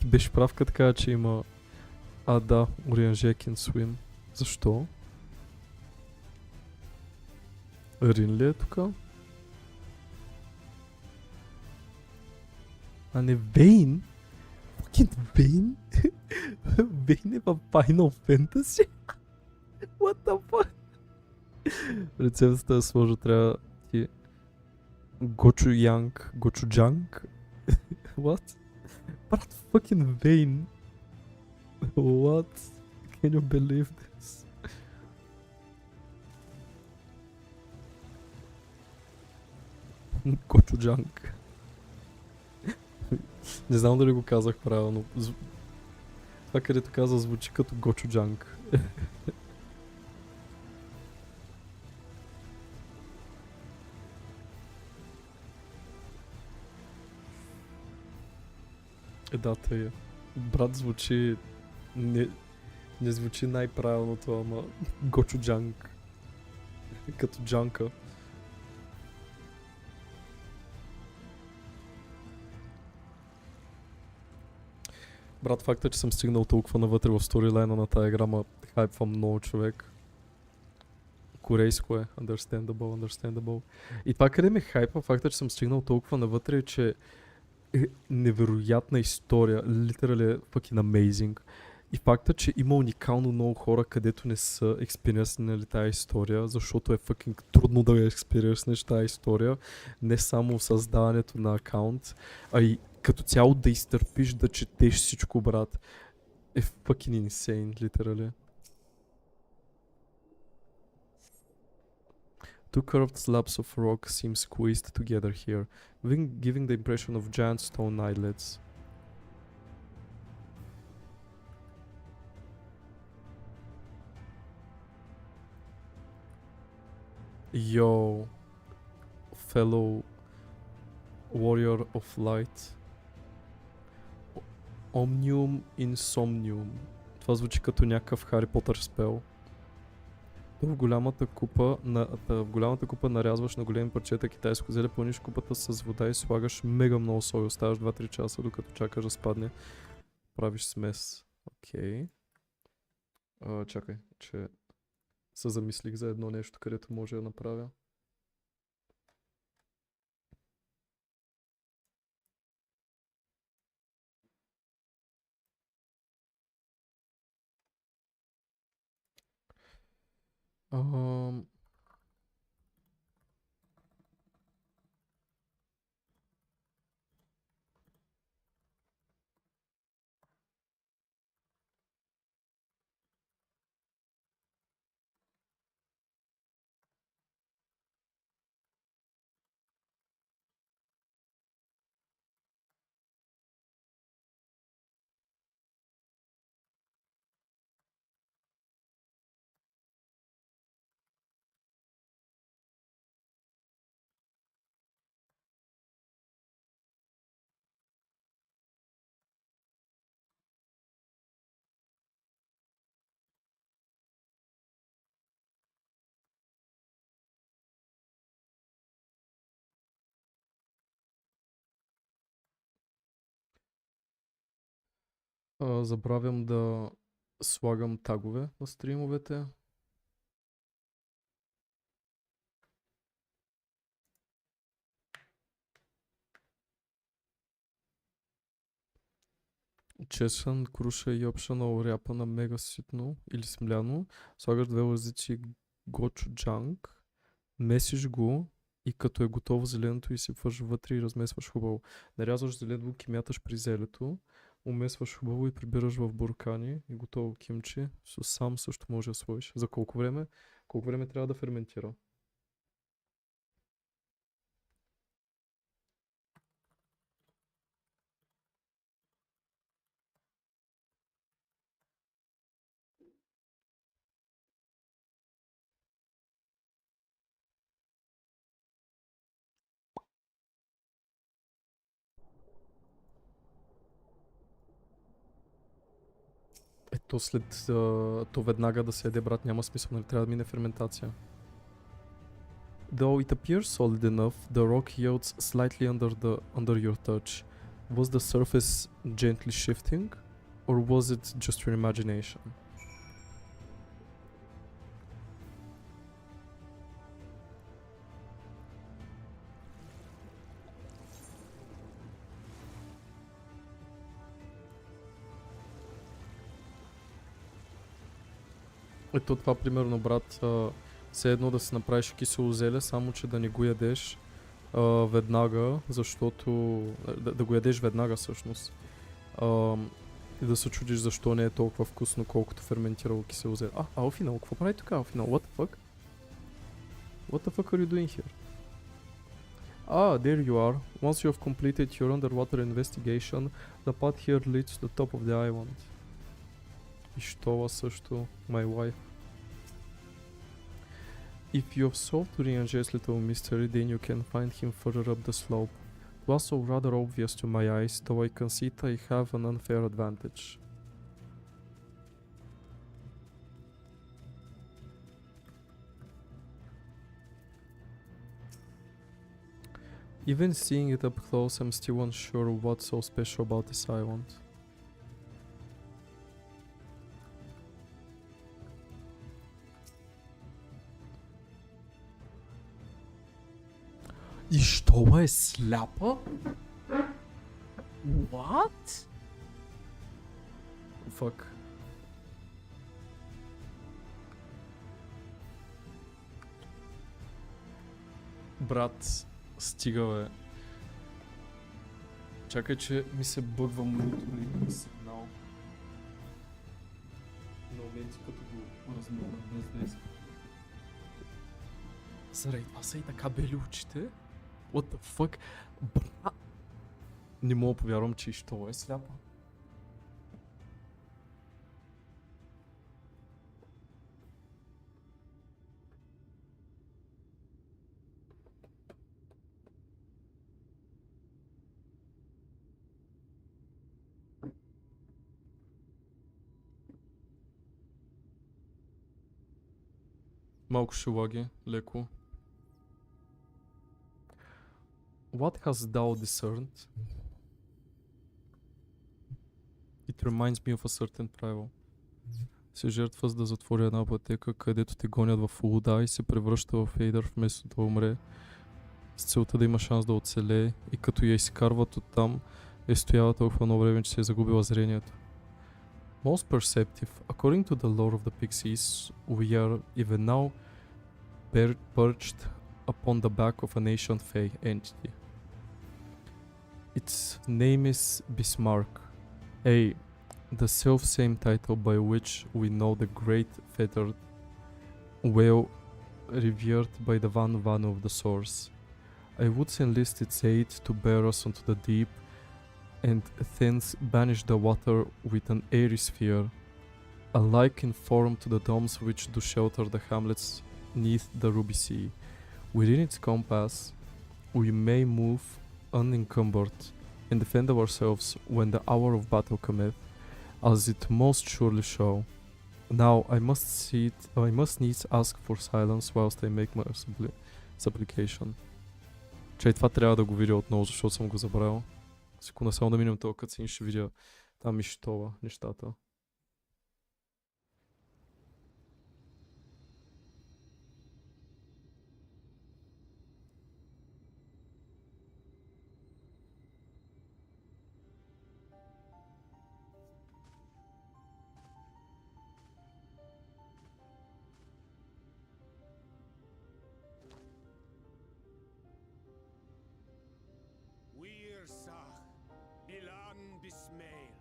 Speaker 3: Ти беше прав като така, че има... да, Орианже can swim. Защо? Рин ли е тука? А не Вейн? Fucking Вейн? Вейн е в Final Fantasy? What the fuck? Рецептата да сложа трябва ти... Гочуджанг? What? Брат, fucking Вейн. What? Can you believe this? Гочуджанг. Не знам дали го казах правилно. Това където каза звучи като Гочуджанг. Да, тъй. Брат звучи... Не звучи най-правилното, ама Гочуджанг. Като джанка. Брат, факта, че съм стигнал толкова навътре в сторилайна на тая игра, ма хайпвам много човек. Корейско е. Understandable. И това къде ме хайпа, факта, че съм стигнал толкова навътре, че е невероятна история. Literally е fucking amazing. И факта, че има уникално много хора, където не са експириенснали тая история, защото е fucking трудно да я експириенснеш тая история. Не само създаването на акаунт, а и като цяло да изтърпиш да четеш всичко, брат. Е fucking insane, literally. Two curved slabs of rock seem squeezed together here, giving the impression of giant stone islets. Yo, fellow warrior of light. Omnium Insomnium. Това звучи като някакъв Хари Потър спел. В голямата купа нарязваш на големи парчета китайско зеле, пълниш купата с вода и слагаш мега много сой. Оставаш 2-3 часа, докато чакаш да спадне. Правиш смес. Окей. Чакай, че се замислих за едно нещо, където може да направя. Забравям да слагам тагове на стримовете. Чешан, круша и опшана оряпана мега ситно или смляно. Слагаш 2 лъжици гочуджанг, месиш го и като е готово зеленото изсипваш вътре и размесваш хубаво. Нарязваш зеленото, кимяташ при зелето, Умесваш хубаво и прибираш в буркани и готово кимчи. Сам също може да сложиш. За колко време? Колко време трябва да ферментира? Ето то веднага да се яде, брат, няма смисъл, нали трябва да мине ферментация. Though it appears solid enough, the rock yields slightly under your touch. Was the surface gently shifting, or was it just your imagination? Ето това примерно, брат, все едно да си направиш кисело зеле, само че да не го ядеш веднага, защото... Да го ядеш веднага всъщност. И да се чудиш защо не е толкова вкусно, колкото ферментирало кисело зеле. Алфинал, какво прави тук Алфинал? What the fuck? What the fuck are you doing here? There you are. Once you have completed your underwater investigation, the path here leads to the top of the island. И Штова също, my wife. If you have solved Urianje's little mystery, then you can find him further up the slope. It was so rather obvious to my eyes, though I concede I have an unfair advantage. Even seeing it up close, I'm still unsure what's so special about this island. И Штова е сляпа? What? Fuck. Брат, стига бе. Чакай, че ми се бъгва мониторинг сигнал. На моменти като го размогна днес. Заради това са и така бели очите? What the fuck? Бра... Не мога да повярвам, че и Штова е сляпа. Малко ще лаги, леко. What has thou discerned? It reminds me of a certain правило. Се жертва за да затвори една пътека, където те гонят в луда и се превръща в Ейдър вместо да умре, с целта да има шанс да оцелее, и като я изкарват оттам, е стояла толкова много време, че се е загубила зрението. Most perceptive, according to the lore of the Pixies, we are even now perched upon the back of an ancient Fey entity. Its name is Bismarck, the self-same title by which we know the great feathered whale revered by the Vanu of the Source. I would enlist its aid to bear us onto the deep and thence banish the water with an airy sphere, alike in form to the domes which do shelter the hamlets neath the ruby sea. Within its compass, we may move unencumbered and defend ourselves when the hour of battle cometh, as it most surely shall. Now I must needs ask for silence whilst I make my supplication. Че това трябва да го видя отново, защото съм го забравил. Секунда, само да минем този кацин, ще видя там и Штова нещата.
Speaker 1: Ilan Bismail.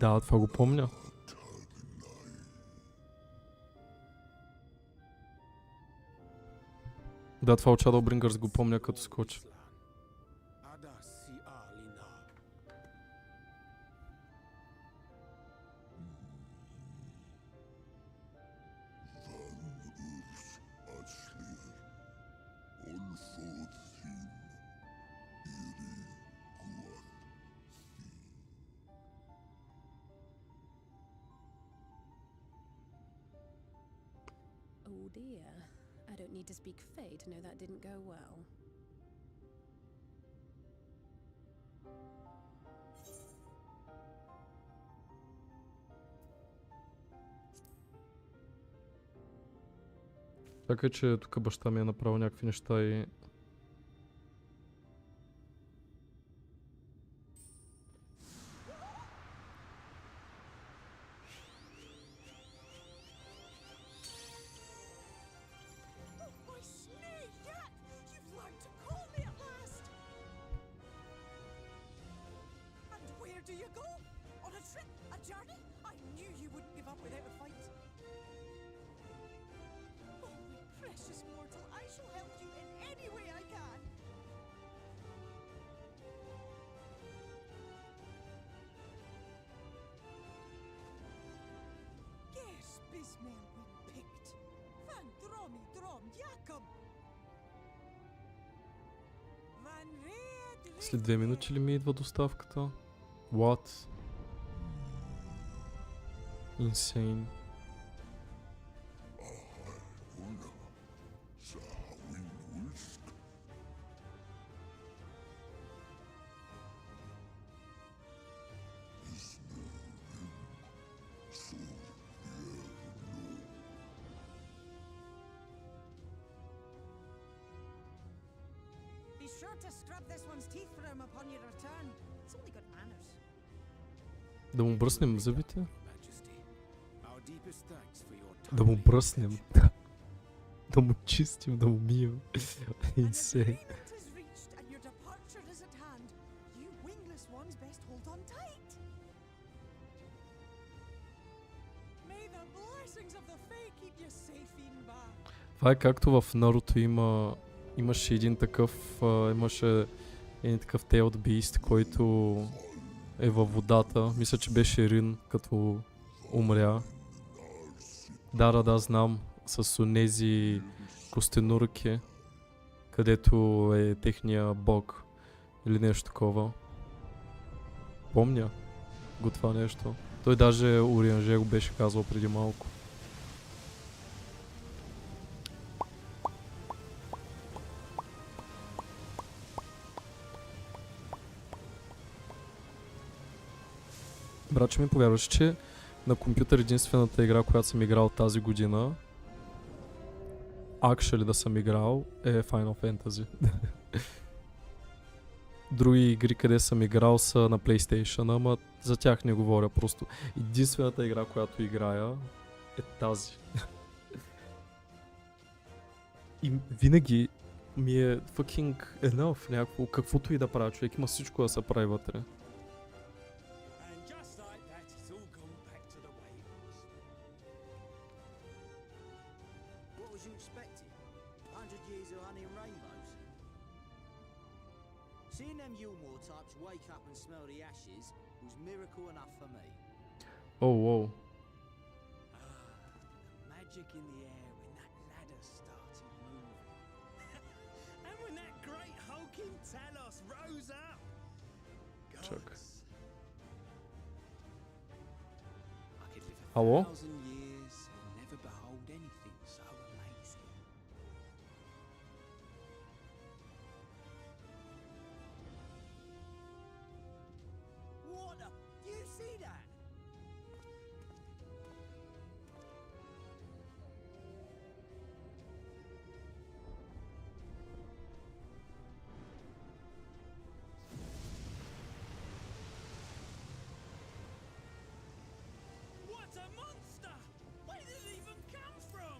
Speaker 3: Да, това го помня. Да, това от Shadowbringers го помня като скоч.
Speaker 10: Oh dear. I don't need to speak Fey to know that didn't go well.
Speaker 3: Така че тук баща ми е направил някакви неща и... След 2 минути ли ми идва доставката? What? Insane.
Speaker 7: Be sure to scrub this one's teeth for him upon your return. It's only good manners.
Speaker 3: Да му бръснем зъбите?
Speaker 1: Our deepest thanks for your
Speaker 3: Да му бръснем. Да му чистим, да му мием. Insane.
Speaker 7: Is reached and your departure is at hand. You wingless ones best hold on tight. May the blessings of the Fae keep you safe in back.
Speaker 3: Това е както в Наруто имаше един такъв, имаше един такъв Tailed Beast, който е във водата. Мисля, че беше Рин, като умря. Да, знам. С онези костенурки, където е техния бог. Или нещо такова. Помня го това нещо. Той даже Орианже го беше казал преди малко. Браче ми повярваш, че на компютър единствената игра, която съм играл тази година, actually да съм играл, е Final Fantasy. Други игри, къде съм играл, са на PlayStation, ама за тях не говоря. Просто единствената игра, която играя, е тази. И винаги ми е fucking enough някакво, каквото и да правя, човек има всичко да се прави вътре.
Speaker 12: Seeing them Yulmore types wake up and smell the ashes was miracle enough for me.
Speaker 3: Oh, whoa.
Speaker 12: The magic in the air when that ladder started moving. And when that great hulking Talos rose up.
Speaker 3: Check.
Speaker 12: I could live
Speaker 3: Hello?
Speaker 12: 1,000 years and never behold anything so amazing. What the? Do you see that? What a monster! Where did it even come from?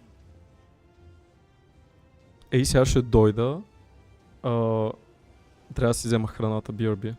Speaker 3: Ей, сега ще дойда. Трябва да си взема храната, BRB.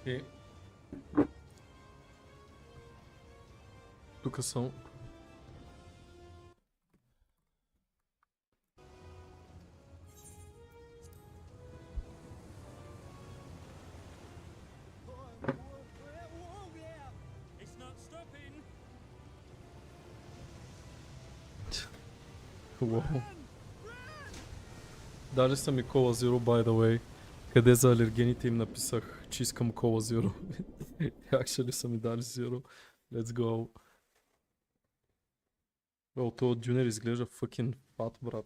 Speaker 3: Е. Тук съм. Wow. Дали са ми Cola Zero, by the way. Къде за алергените им написах, че искам Cola Zero. Actually са ми дали Zero. Let's go. О, този дюнер изглежда fucking фат, брат.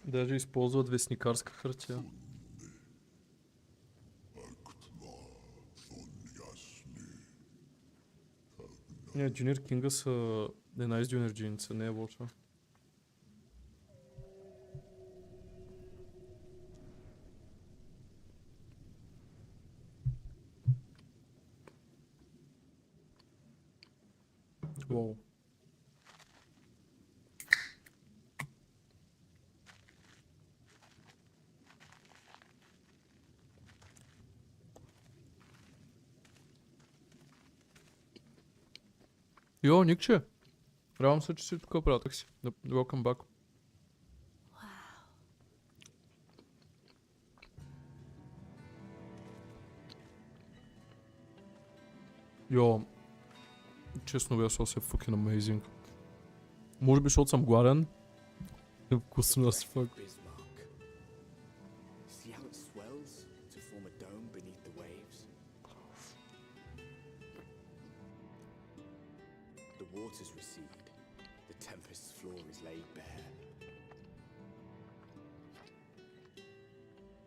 Speaker 3: Даже използват вестникарска хартия. Не, Джунир Кинга са една из Джунир джинца, не е лоша. Wow. Йо, Никче! Радвам се, че си тук, приятел си. Welcome back. Йо, честно бе, сос е fucking amazing. Може би, защото съм гладен. Е вкусно as fuck.
Speaker 5: See how it swells to form a dome beneath the waves? The waters recede. The tempest's floor is laid bare.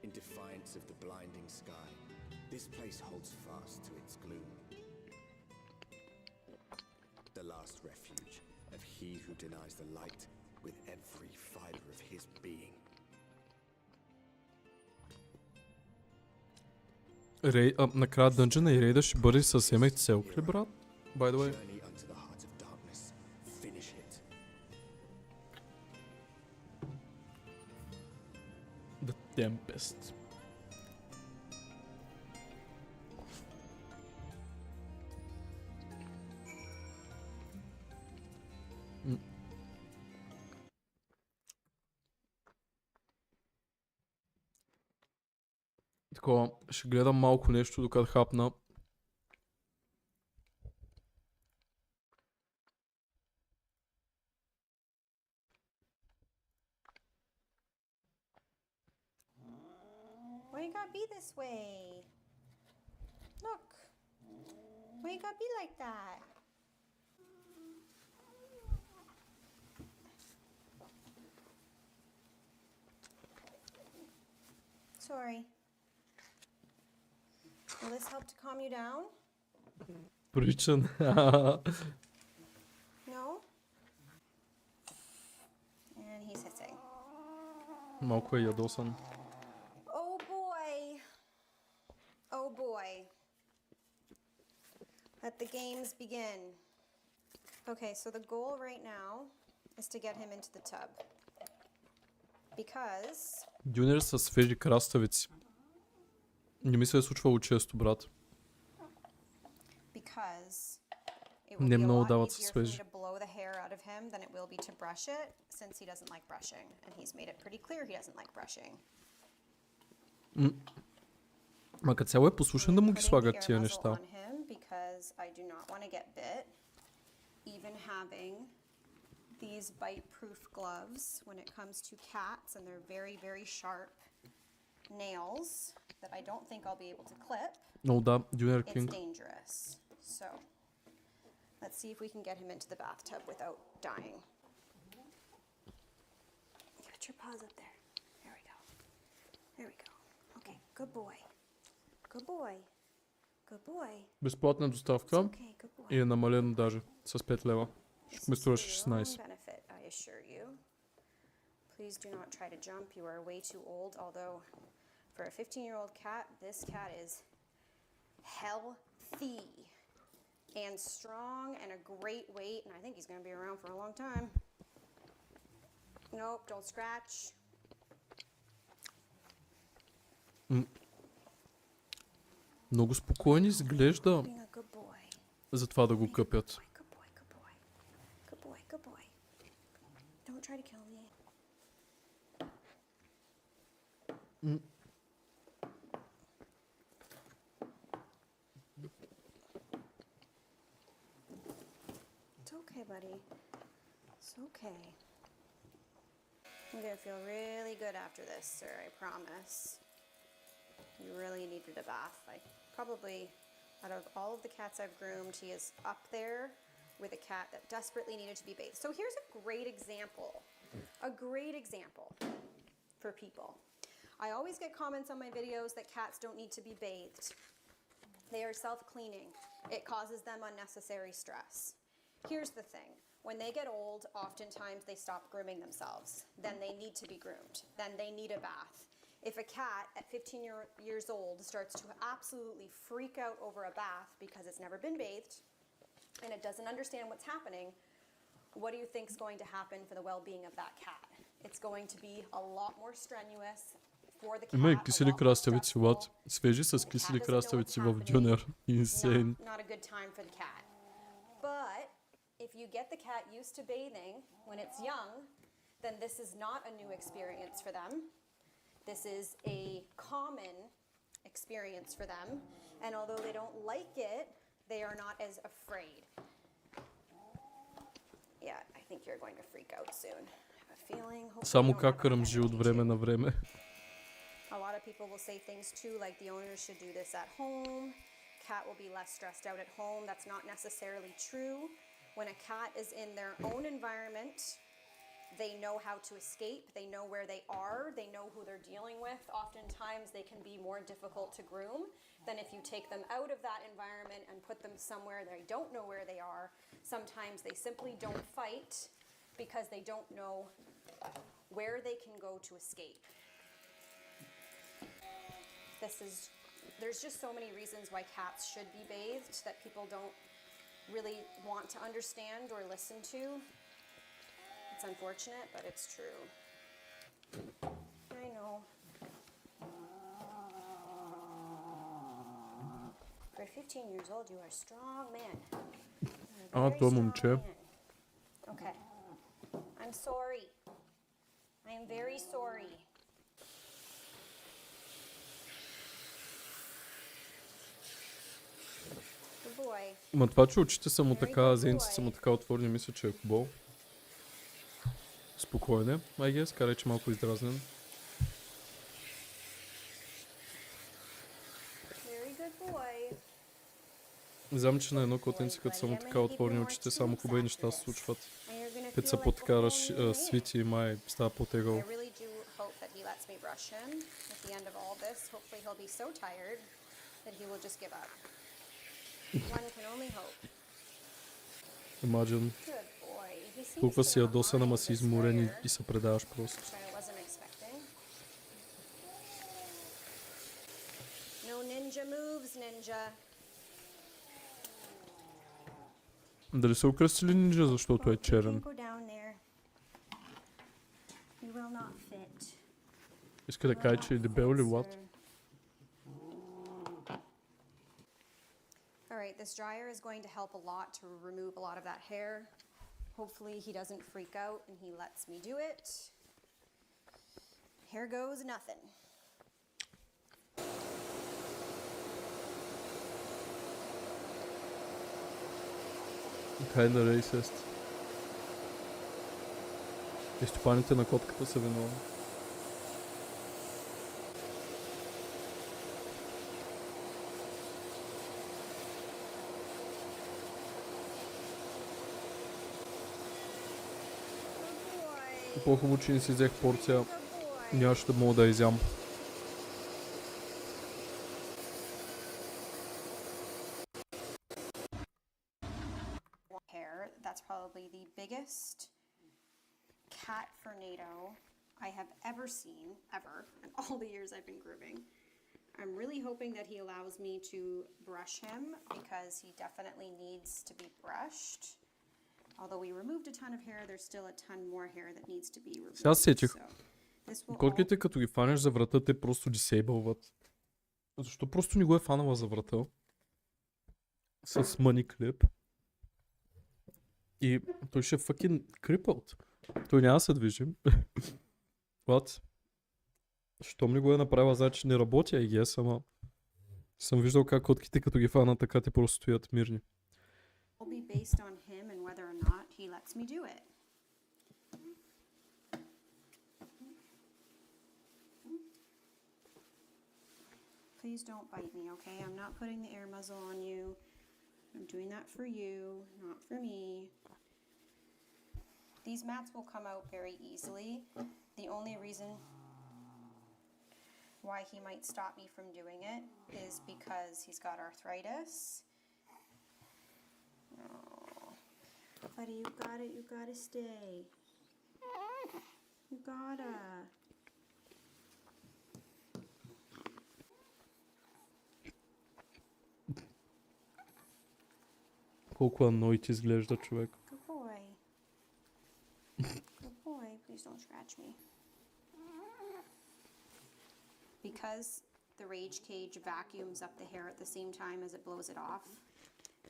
Speaker 5: In defiance of the blinding sky, this place holds fast to its gloom. The last refuge of he who denies the light with every fiber of his being.
Speaker 3: Накрая дънжена и рейда ще бъде с MSQ ли, брат? By the way.
Speaker 5: Journey unto the heart of darkness. Finish it.
Speaker 3: The Tempest. Такова, ще гледам малко нещо, докато хапна.
Speaker 17: Why you gotta be this way? Look. Why you gotta be like that? Sorry. Will this help to calm you down?
Speaker 3: Причен.
Speaker 17: No? And he's hissing.
Speaker 3: Малко е ядосан.
Speaker 17: Oh boy. Oh boy. Let the games begin. Okay, so the goal right now is to get him into the tub. Because...
Speaker 3: Дюнер са свежи краставици. Не ми се е случвало често, брат.
Speaker 17: Because it
Speaker 3: Не
Speaker 17: will be a
Speaker 3: много
Speaker 17: lot
Speaker 3: дават са
Speaker 17: easier for me
Speaker 3: свежи.
Speaker 17: to blow the hair out of him than it will be to brush it, since he doesn't like brushing. And he's made it pretty clear he doesn't like brushing.
Speaker 3: Ма като цяло е послушен да му ги
Speaker 17: Putting the
Speaker 3: слагат
Speaker 17: ear
Speaker 3: тия
Speaker 17: muzzle
Speaker 3: неща.
Speaker 17: on him because I do not want to get bit. Even having these bite-proof gloves when it comes to cats, and they're very, very sharp nails that I don't think I'll be able to clip.
Speaker 3: Много да, Дюнер
Speaker 17: It's
Speaker 3: Кинг.
Speaker 17: dangerous. So let's see if we can get him into the bathtub without dying. Put your paws up there. There we go. There we go. Okay, good boy. Good boy. Good boy.
Speaker 3: Безплатна доставка
Speaker 17: Okay, good boy.
Speaker 3: и е намалено даже с 5 лева.
Speaker 17: This
Speaker 3: Ме
Speaker 17: is for
Speaker 3: струваше
Speaker 17: your own
Speaker 3: 16.
Speaker 17: benefit, I assure you. Please do not try to jump. You are way too old, although for a 15-year-old cat, this cat is healthy. and strong and a great weight, and I think he's going to be around for a long time. Nope, don't scratch.
Speaker 3: Много спокоен изглежда
Speaker 17: Being a good boy.
Speaker 3: за това да го къпят.
Speaker 17: Good boy, good boy. Don't try to kill me. It's okay, buddy. It's okay. You're gonna feel really good after this, sir, I promise. You really needed a bath. Probably, out of all of the cats I've groomed, he is up there with a cat that desperately needed to be bathed. So here's a great example for people. I always get comments on my videos that cats don't need to be bathed. They are self-cleaning. It causes them unnecessary stress. Here's the thing. When they get old, oftentimes they stop grooming themselves. Then they need to be groomed. Then they need a bath. If a cat at 15 years old starts to absolutely freak out over a bath because it's never been bathed and it doesn't understand what's happening, what do you think is going to happen for the well-being of that cat? It's going to be a lot more strenuous for the cat.
Speaker 3: Има и кисели краставици, what? Свежи с кисели краставици в дюнер. Insane.
Speaker 17: Not a good time for the cat. But if you get the cat used to bathing when it's young, then this is not a new experience for them. This is a common experience for them, and although they don't like it, they are not as afraid. Yeah, I think you're going to freak out soon. I have a feeling.
Speaker 3: Само какърмжи от време на време.
Speaker 17: A lot of people will say things too, like the owners should do this at home. Cat will be less stressed out at home. That's not necessarily true. When a cat is in their own environment, they know how to escape, they know where they are, they know who they're dealing with. Oftentimes they can be more difficult to groom than if you take them out of that environment and put them somewhere they don't know where they are. Sometimes they simply don't fight because they don't know where they can go to escape. There's just so many reasons why cats should be bathed that people don't really want to understand or listen to. It's unfortunate, but it's true. I know. For 15 years old, you are a strong man.
Speaker 3: То момче.
Speaker 17: Okay. I'm sorry. I am very sorry. Good boy.
Speaker 3: Ма това, че очите са му така, зениците са му така отворени, мисля, че е хубаво. Спокойно е, I guess, карай, че малко издразнен. Знам, че на едно котенце, като са му така отворени очите, само хубави неща се случват. Като са по-така свити, май става по-тегъл. Imagine. Толкова си ядосан, ама си изморен и се предаваш просто. Дали се окръстили нинджа, защото е черен? Иска да каже, че е дебел или what?
Speaker 17: Alright, this dryer is going to help a lot to remove a lot of that hair. Hopefully he doesn't freak out and he lets me do it. Here goes nothing.
Speaker 3: Kinda racist. И стопаните на котката са виновни. По-хубаво, че не си взех порция. Нямаше да мога да изям.
Speaker 17: That's probably the biggest cat tornado I have ever seen, ever, in all the years I've been grooming. I'm really hoping that he allows me to brush him because he definitely needs to be brushed. Although we removed a ton of hair, there's still a ton more hair that needs to be removed.
Speaker 3: Сега сетих.
Speaker 17: So, this will all...
Speaker 3: Котките като ги фанеш за врата, те просто дисейбълват. Защо просто не го е фанала за врата? С money clip. И той ще е fucking crippled. Той няма да се движи. What? Щом ли го е направила, значи не работи, I guess, ама съм виждал как котките като ги фана, така те просто стоят мирни.
Speaker 17: Will be based on him and whether or not he lets me do it. Please don't bite me, okay? I'm not putting the air muzzle on you. I'm doing that for you, not for me. These mats will come out very easily. The only reason why he might stop me from doing it is because he's got arthritis. Oh, buddy, you gotta stay. You gotta.
Speaker 3: Колко анойт изглежда човек.
Speaker 17: Good boy. Good boy, please don't scratch me. Because the rage cage vacuums up the hair at the same time as it blows it off,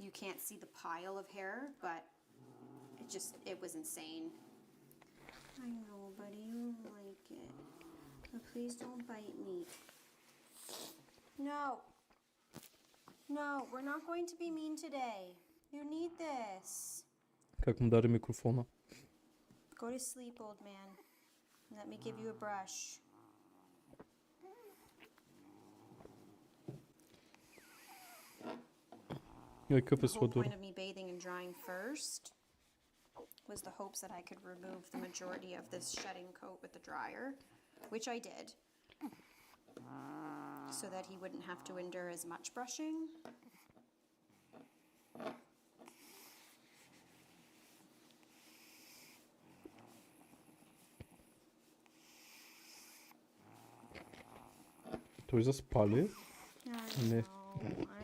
Speaker 17: you can't see the pile of hair, but it was insane. I know, buddy, you don't like it. But please don't bite me. No. No, we're not going to be mean today. You need this.
Speaker 3: Как му даде микрофона?
Speaker 17: Go to sleep, old man. Let me give you a brush.
Speaker 3: The whole
Speaker 17: point of me bathing and drying first was the hopes that I could remove the majority of this shedding coat with the dryer, which I did, so that he wouldn't have to endure as much brushing.
Speaker 3: Той заспа ли? Не.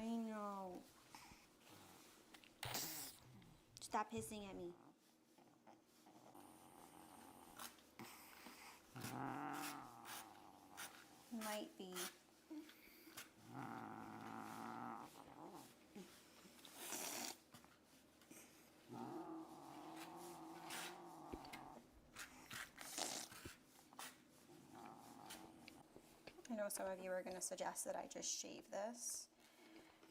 Speaker 17: I know. Stop hissing at me. Might be. I know some of you are going to suggest that I just shave this,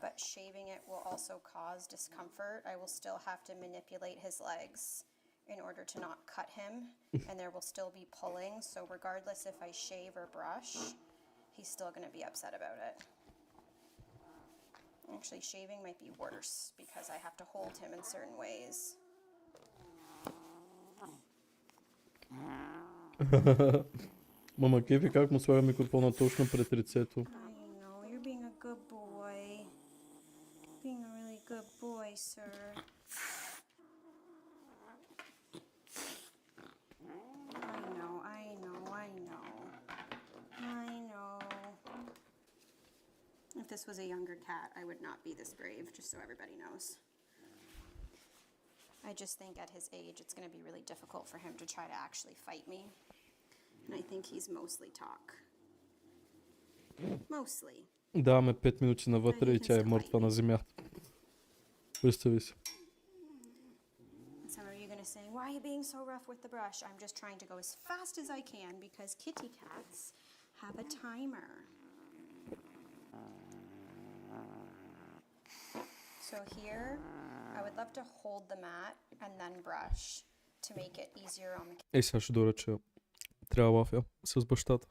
Speaker 17: but shaving it will also cause discomfort. I will still have to manipulate his legs in order to not cut him, and there will still be pulling, so regardless if I shave or brush, he's still going to be upset about it. Actually, shaving might be worse because I have to hold him in certain ways.
Speaker 3: Мама, кефи как му слага микрофона точно пред лицето.
Speaker 17: I know, you're being a good boy. Being a really good boy, sir. I know. If this was a younger cat, I would not be this brave, just so everybody knows. I just think at his age, it's going to be really difficult for him to try to actually fight me. And I think he's mostly talk. Mostly.
Speaker 3: Даваме 5 минути навътре и тя е мъртва на земята. Представи си.
Speaker 17: Some of you are going to say, why are you being so rough with the brush? I'm just trying to go as fast as I can because kitty cats have a timer. So here, I would love to hold the mat and then brush to make it easier on the...
Speaker 3: Сега ще дореча. Трябва лафя с бащата.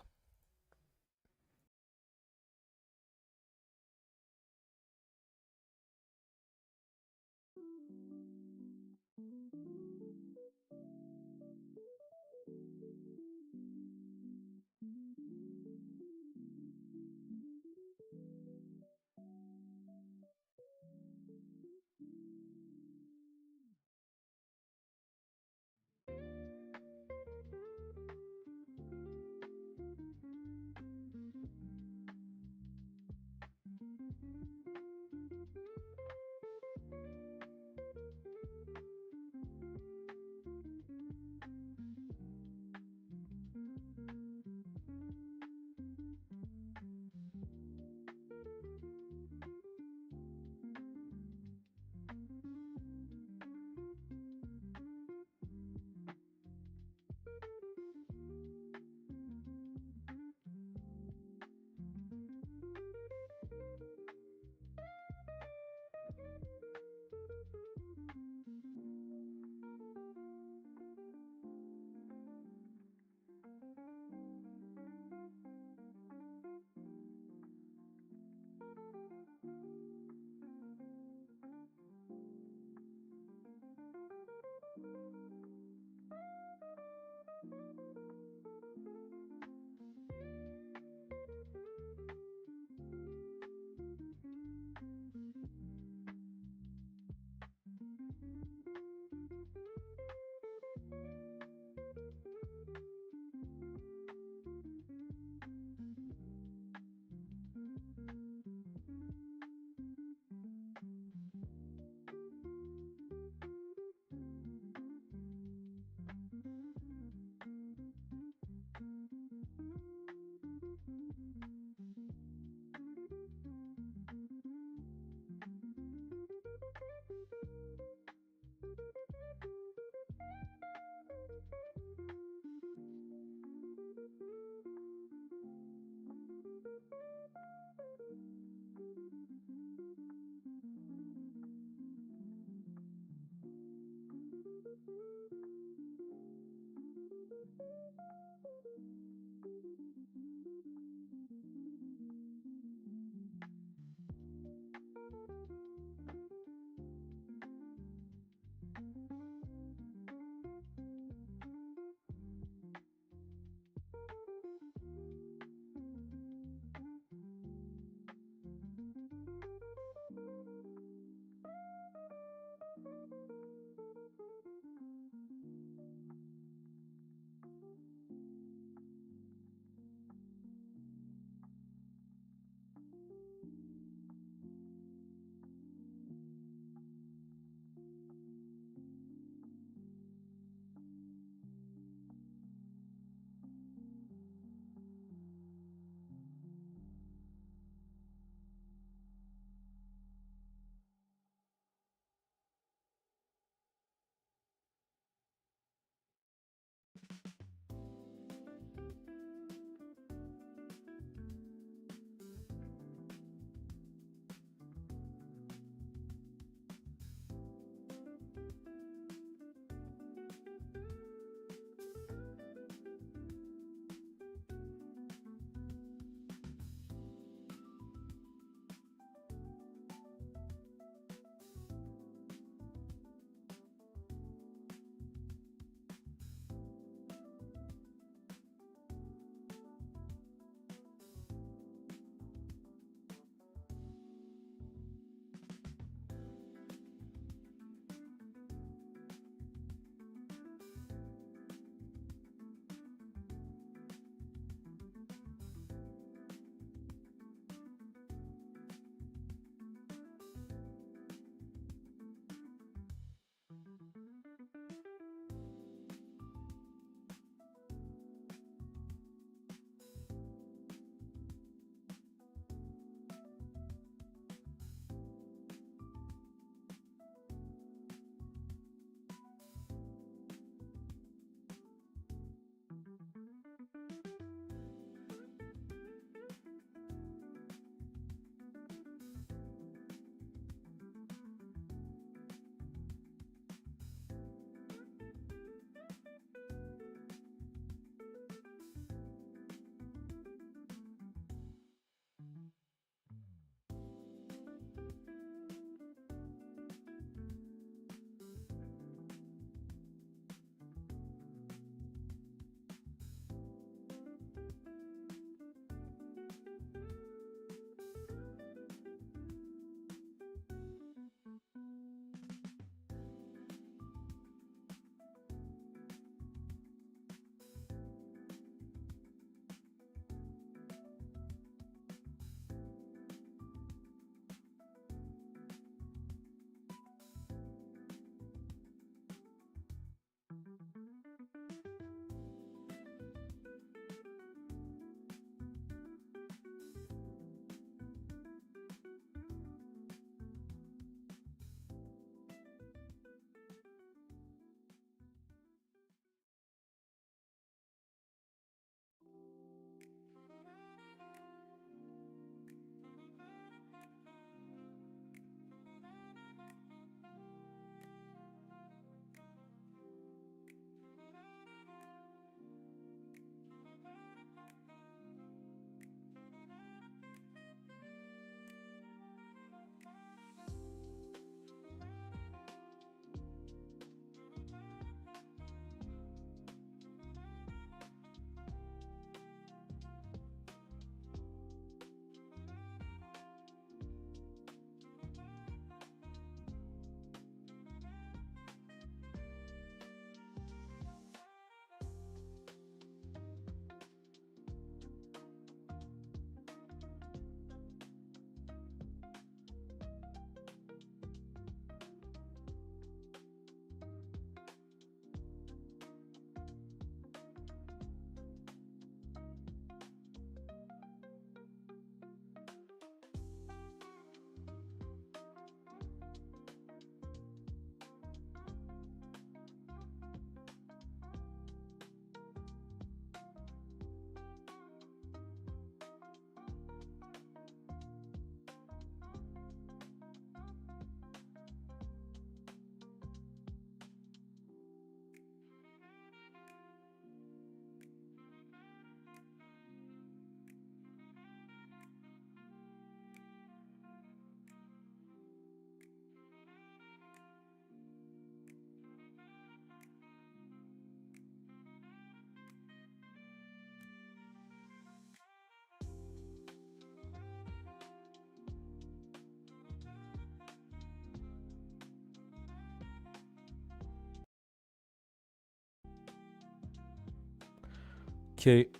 Speaker 3: Okay,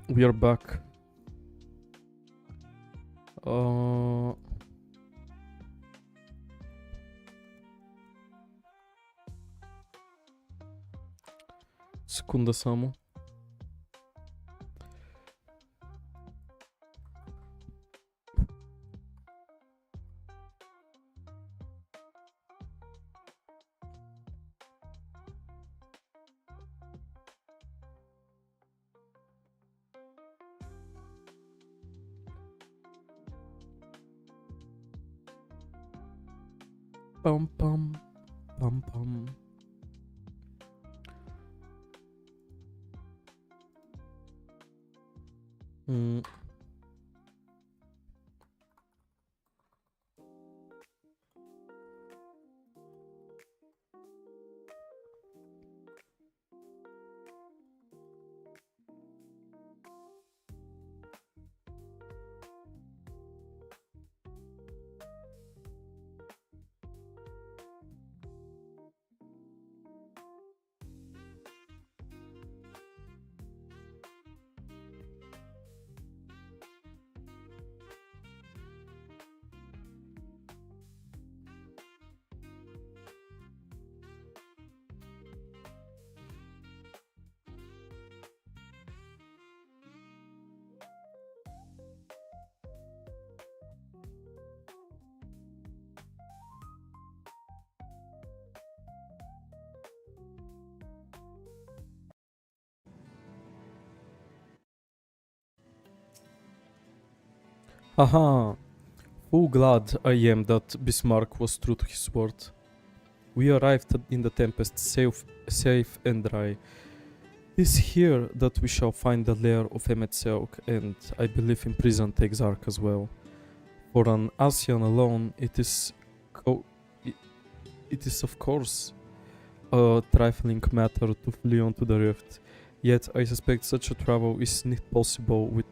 Speaker 3: we are back. Секунда само. Pam pam pam pam. Haha, how glad I am that Bismarck was true to his word. We arrived in the Tempest safe and dry. It's here that we shall find the lair of MSQ and I believe imprisoned Exarch as well. For an Asian alone, it is of course a trifling matter to flee onto the rift, yet I suspect such a travel is not possible with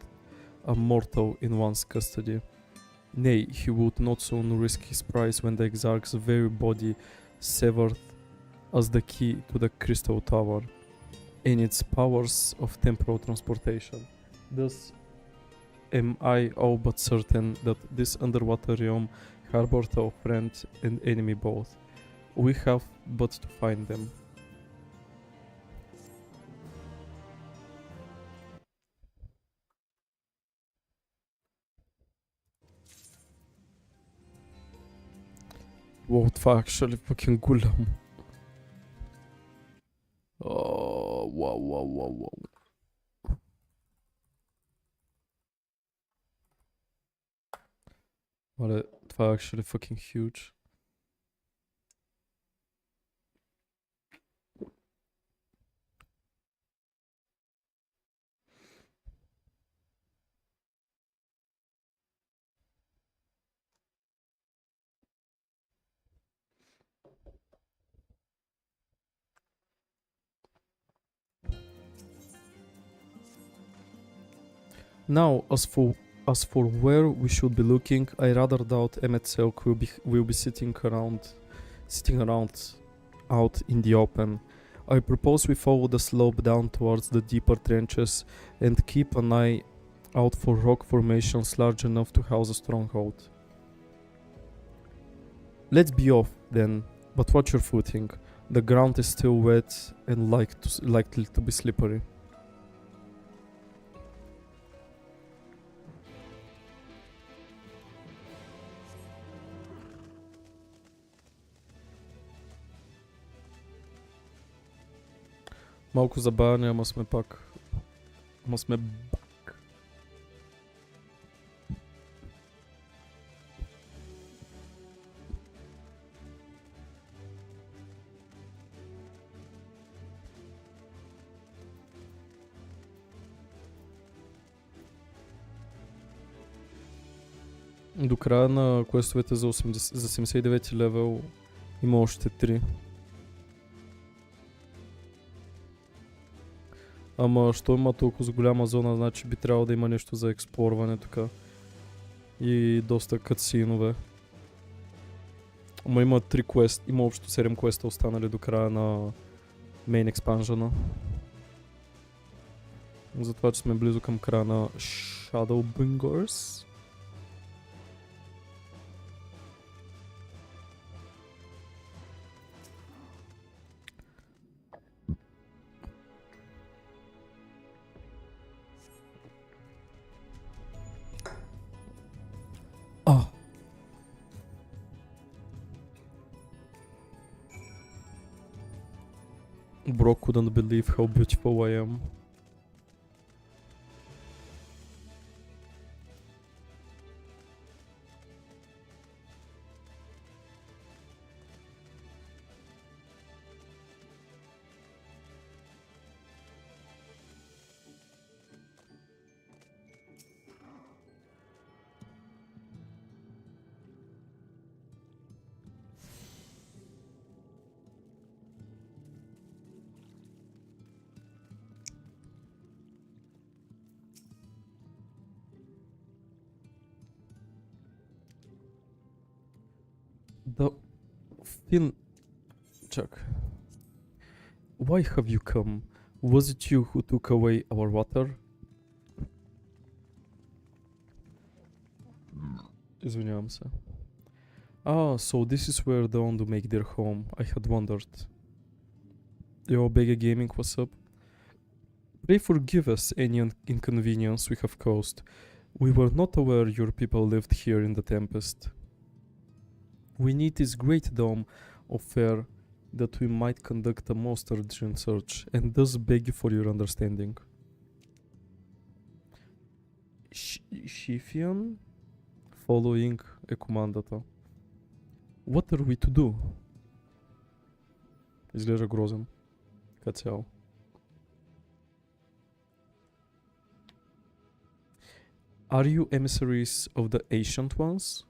Speaker 3: a mortal in one's custody. Nay, he would not soon risk his prize when the Exarch's very body severed as the key to the Crystal Tower and its powers of temporal transportation. Thus am I all but certain that this underwater realm harbored a friend and enemy both. We have but to find them. Wow, това actually fucking голям. Wow. Well, това actually fucking huge. Now, as for where we should be looking, I rather doubt MSQ will be sitting around out in the open. I propose we follow the slope down towards the deeper trenches and keep an eye out for rock formations large enough to house a stronghold. Let's be off then, but watch your footing. The ground is still wet and likely to be slippery. Малко забавяне, ама сме пак. Ама сме бак. До края на квестовете за 79 левел има още 3. Ама, що има толкова голяма зона, значи би трябвало да има нещо за експлорване тук. И доста катсинове. Ама има 3 квест, има общо 7 квеста останали до края на мейн експанжена. за това, че сме близо към края на Shadowbringers. Bro couldn't believe how beautiful I am. The film... Check. Why have you come? Was it you who took away our water? Извинявам се. Ah, so this is where the Ondo make their home. I had wondered. Yo, Bega Gaming, what's up? Pray forgive us any inconvenience we have caused. We were not aware your people lived here in the Tempest. We need this great dome of fair that we might conduct a most urgent search, and thus beg you for your understanding. Shifian? Following е командата. What are we to do? Изглежда грозен. Като цяло. Are you emissaries of the ancient ones?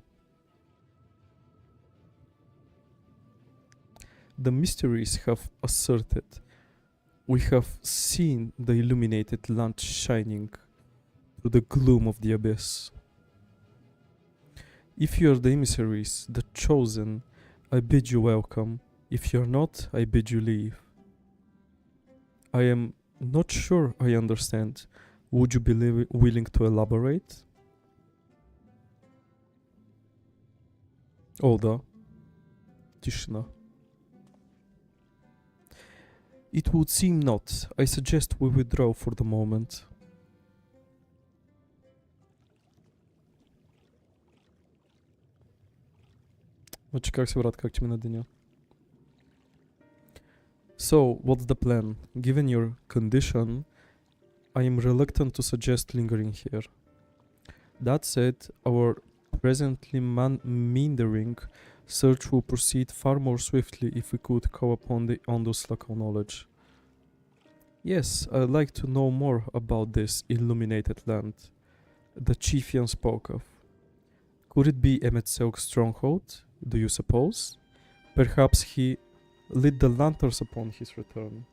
Speaker 3: The mysteries have asserted. We have seen the illuminated lamp shining through the gloom of the abyss. If you are the emissaries, the chosen, I bid you welcome. If you are not, I bid you leave. I am not sure I understand. Would you be willing to elaborate? О, да. Тишина. It would seem not. I suggest we withdraw for the moment. Значи как се брат, как ти мина деня? So, what's the plan? Given your condition, I am reluctant to suggest lingering here. That said, our presently meandering search will proceed far more swiftly if we could call upon the Ondo's local knowledge. Yes, I'd like to know more about this illuminated land the Chieftain spoke of. Could it be Emetselk's stronghold, do you suppose? Perhaps he lit the lanterns upon his return.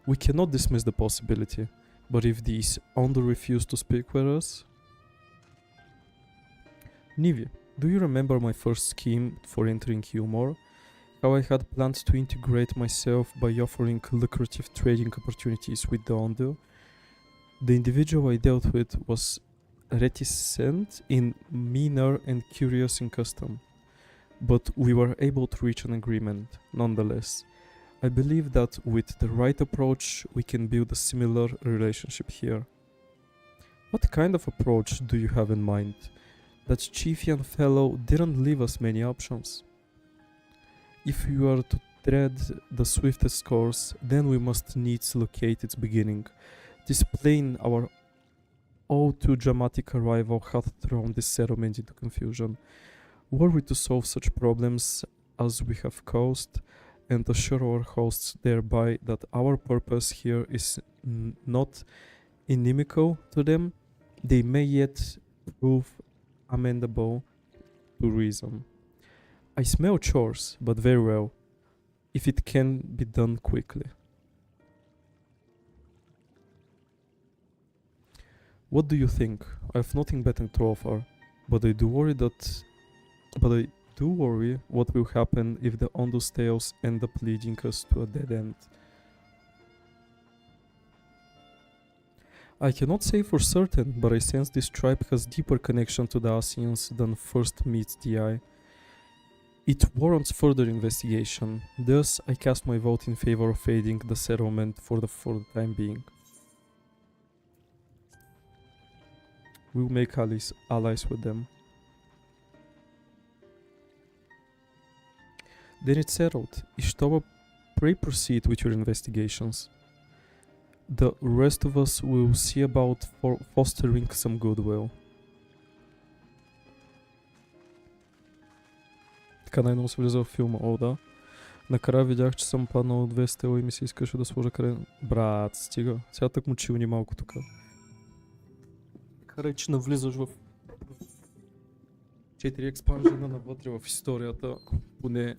Speaker 3: We cannot dismiss the possibility, but if these Ondo refuse to speak with us... Nivi, do you remember my first scheme for entering humor? How I had planned to integrate myself by offering lucrative trading opportunities with the Ondo? The individual I dealt with was reticent in manner and curious in custom, but we were able to reach an agreement nonetheless. I believe that with the right approach, we can build a similar relationship here. What kind of approach do you have in mind? That Chieftain fellow didn't leave us many options. If you are to tread the swiftest course, then we must needs locate its beginning. Displaying our all too dramatic arrival hath thrown this settlement into confusion. Were we to solve such problems as we have caused, and assure our hosts thereby that our purpose here is not inimical to them, they may yet prove amendable to reason. I smell chores, but very well, if it can be done quickly. What do you think? I have nothing better to offer, but I do worry what will happen if the Ondo's tales end up leading us to a dead end. I cannot say for certain, but I sense this tribe has deeper connection to the Asians than first meets the eye. It warrants further investigation. Thus, I cast my vote in favor of aiding the settlement for the time being. We'll make allies with them. Then it's settled. Ishtoba, pray proceed with your investigations. The rest of us will see about fostering some goodwill. Така най-много се влиза в филма. О, да. Накрая видях, че съм паднал от 2 стела и ми се искаше да сложа край. Брат, стига. Сега так му чилни малко тук. Карай, че навлизаш в 4 експанжена навътре в историята. Поне...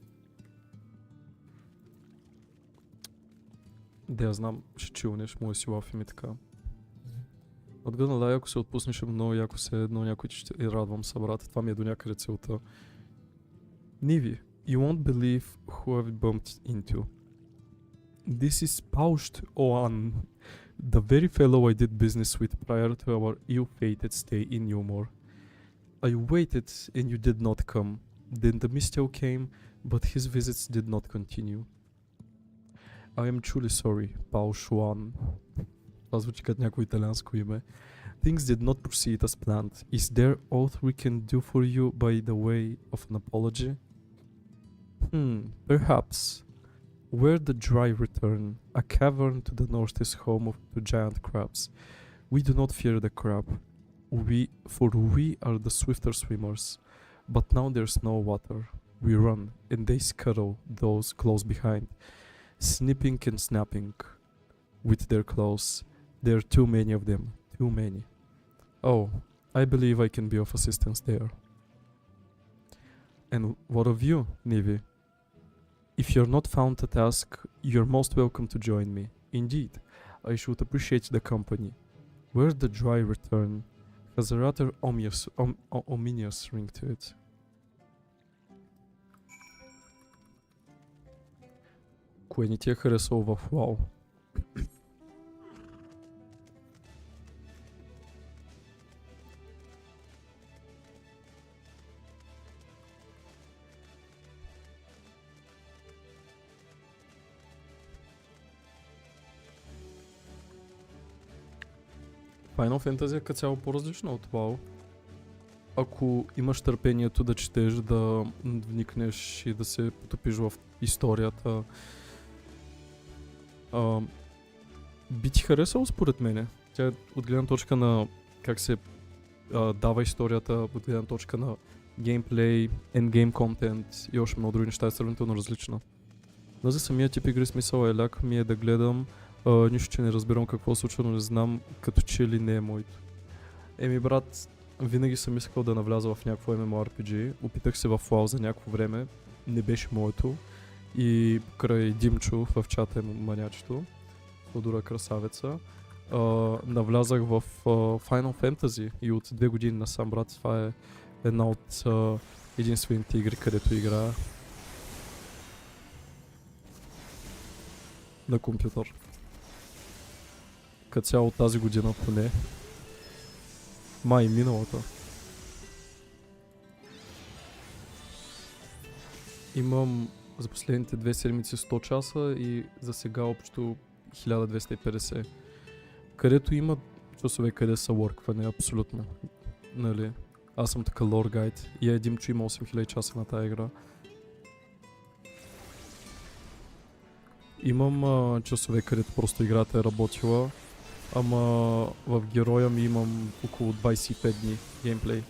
Speaker 3: Да, я знам, ще чилнеш, моя си лафи ми така. Отгъдна, да, ако се отпуснеш много, яко се едно някой ще и радвам се, брат. Това ми е до някъде целта. Nivi, you won't believe who I've bumped into. This is Pausht Oan, the very fellow I did business with prior to our ill-fated stay in Newmore. I waited and you did not come. Then the Mistral came, but his visits did not continue. I am truly sorry, Pausht Oan. Това звучи като някое италианско име. Things did not proceed as planned. Is there aught we can do for you by the way of an apology? Perhaps. Where the dry return, a cavern to the north is home to giant crabs. We do not fear the crab, for we are the swifter swimmers. But now there's no water. We run, and they scuttle those close behind, snipping and snapping with their claws. There are too many of them, too many. Oh, I believe I can be of assistance there. And what of you, Nivi? If you're not found at task, you're most welcome to join me. Indeed, I should appreciate the company. Where the dry return has a rather ominous ring to it. Кое не ти е харесало в WoW? Final Fantasy е като цяло по-различно от WoW. Ако имаш търпението да четеш, да вникнеш и да се потопиш в историята, би ти харесало според мене. Тя е от гледна точка на как се дава историята, от гледна точка на геймплей, endgame контент и още много други неща е сравнително различна. Но за самия тип игри смисъл е ляк ми е да гледам, нищо, че не разбирам какво случва, но не знам като че ли не е моето. Еми брат, винаги съм искал да навляза в някакво MMORPG, опитах се в WoW за някакво време, не беше моето и край Димчо в чата е манячето, Флодора красавеца, навлязах в Final Fantasy и от 2 години насам, брат, това е една от единствените игри, където играя на компютър. Като цяло тази година поне. Май миналата. Имам за последните 2 седмици 100 часа и за сега общо 1250. Където има часове, къде са workване, абсолютно. Нали? Аз съм така лор гайд и един че има 8000 часа на тази игра. Имам часове, където просто играта е работила, ама в героя ми имам около 25 дни геймплей.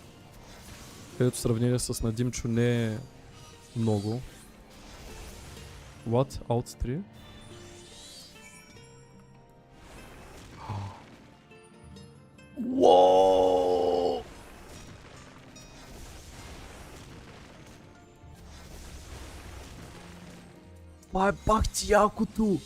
Speaker 3: Където в сравнение с Надимчо не е много. What? Alt 3? Уооо! Това е пак ти якото!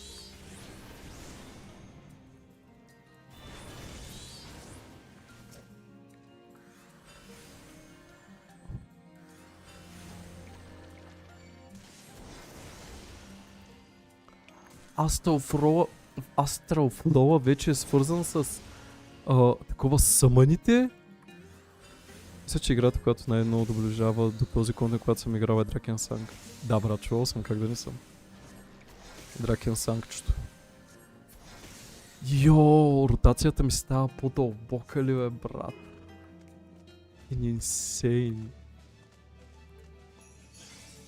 Speaker 3: Астрал Флоа вече е свързан с Такова съмъните. Мисля, че играта, която най-много доближава до този контент, когато съм играл е Дракенсанг. Да, брат, чувал съм, как да не съм. Дракенсангчето. Йооо, ротацията ми става по-дълбока ли бе, брат? Инсейн.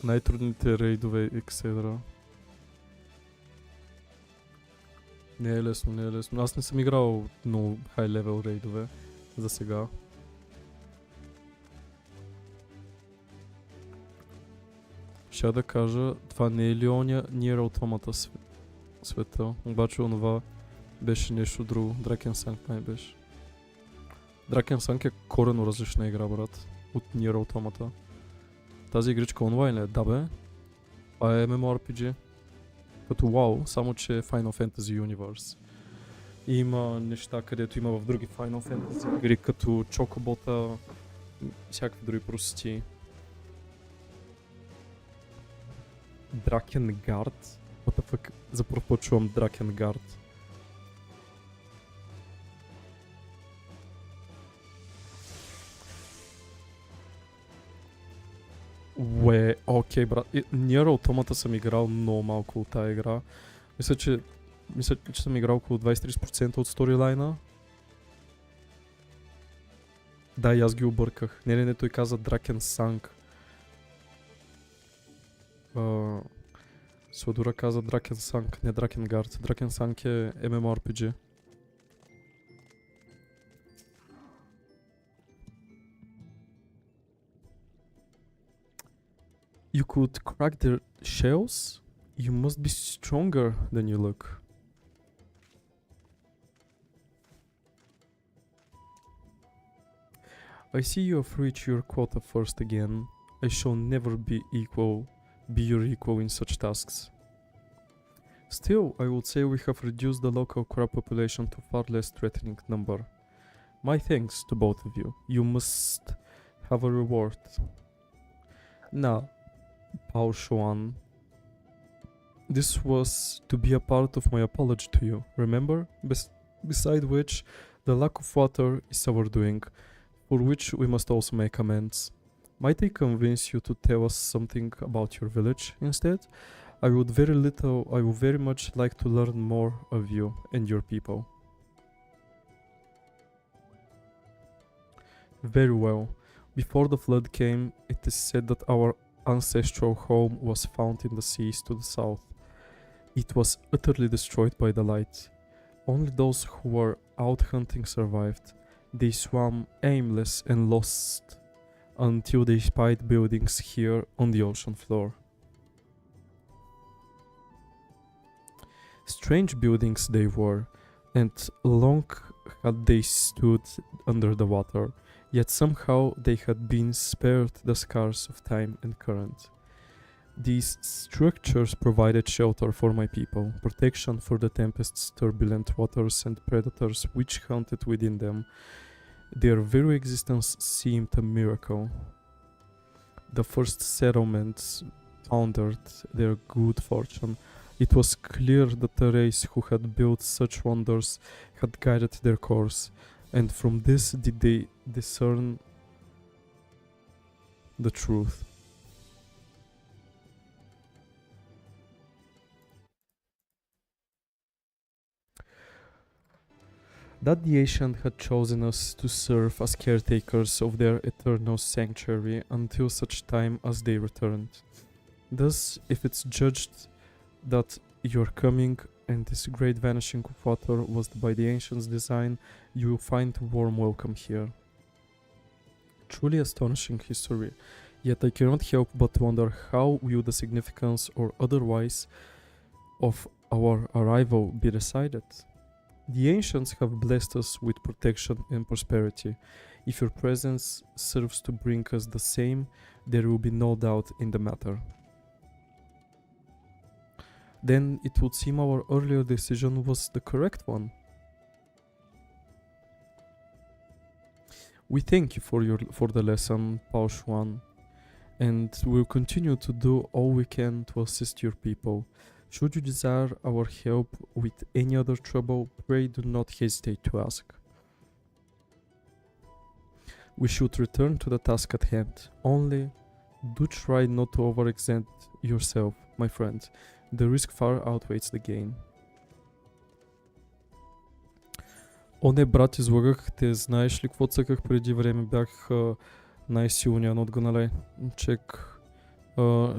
Speaker 3: Най-трудните рейдове Екседра. Не е лесно, не е лесно. Аз не съм играл много хай левел рейдове за сега. Ще да кажа, това не е ли оня Nier Automata света, обаче онова беше нещо друго. Дракенсанг май беше. Дракенсанг е коренно различна игра, брат, от Nier Automata. Тази игричка онлайн е, да бе. Това е MMORPG. Като WoW, само че е Final Fantasy Universe. И има неща, където има в други Final Fantasy игри, като Чокобота, всякакви други простоти. Дракенгард? What the fuck? За първ път чувам Дракенгард. Уе, окей, брат. Nier Automata съм играл много малко от тази игра. Мисля, че съм играл около 20-30% от сторилайна. Да, и аз ги обърках. Не, той каза Дракенсанг. Сладура каза Дракенсанг, не Дракенгард. Дракенсанг е MMORPG. You could crack their shells? You must be stronger than you look. I see you have reached your quota first again. I shall never be your equal in such tasks. Still, I would say we have reduced the local crab population to far less threatening number. My thanks to both of you. You must have a reward. Now, Pao Xuan, this was to be a part of my apology to you, remember? Beside which, the lack of water is our doing, for which we must also make amends. Might I convince you to tell us something about your village instead? I would very much like to learn more of you and your people. Very well. Before the flood came, it is said that our ancestral home was found in the seas to the south. It was utterly destroyed by the light. Only those who were out hunting survived. They swam aimless and lost until they spied buildings here on the ocean floor. Strange buildings they were, and long had they stood under the water, yet somehow they had been spared the scars of time and current. These structures provided shelter for my people, protection for the tempest's turbulent waters and predators which hunted within them. Their very existence seemed a miracle. The first settlements pondered their good fortune. It was clear that the race who had built such wonders had guided their course, and from this did they discern the truth. That the ancient had chosen us to serve as caretakers of their eternal sanctuary until such time as they returned. Thus, if it's judged that your coming and this great vanishing of water was by the ancients' design, you will find a warm welcome here. Truly astonishing history, yet I cannot help but wonder how will the significance or otherwise of our arrival be decided. The ancients have blessed us with protection and prosperity. If your presence serves to bring us the same, there will be no doubt in the matter. Then it would seem our earlier decision was the correct one. We thank you for the lesson, Pao Xuan, and will continue to do all we can to assist your people. Should you desire our help with any other trouble, pray do not hesitate to ask. We should return to the task at hand. Only do try not to overexert yourself, my friend. The risk far outweighs the gain. О, не, брат, излагах те. Знаеш ли какво цъках преди време? Бях най-силния, not gonna lie. Чек.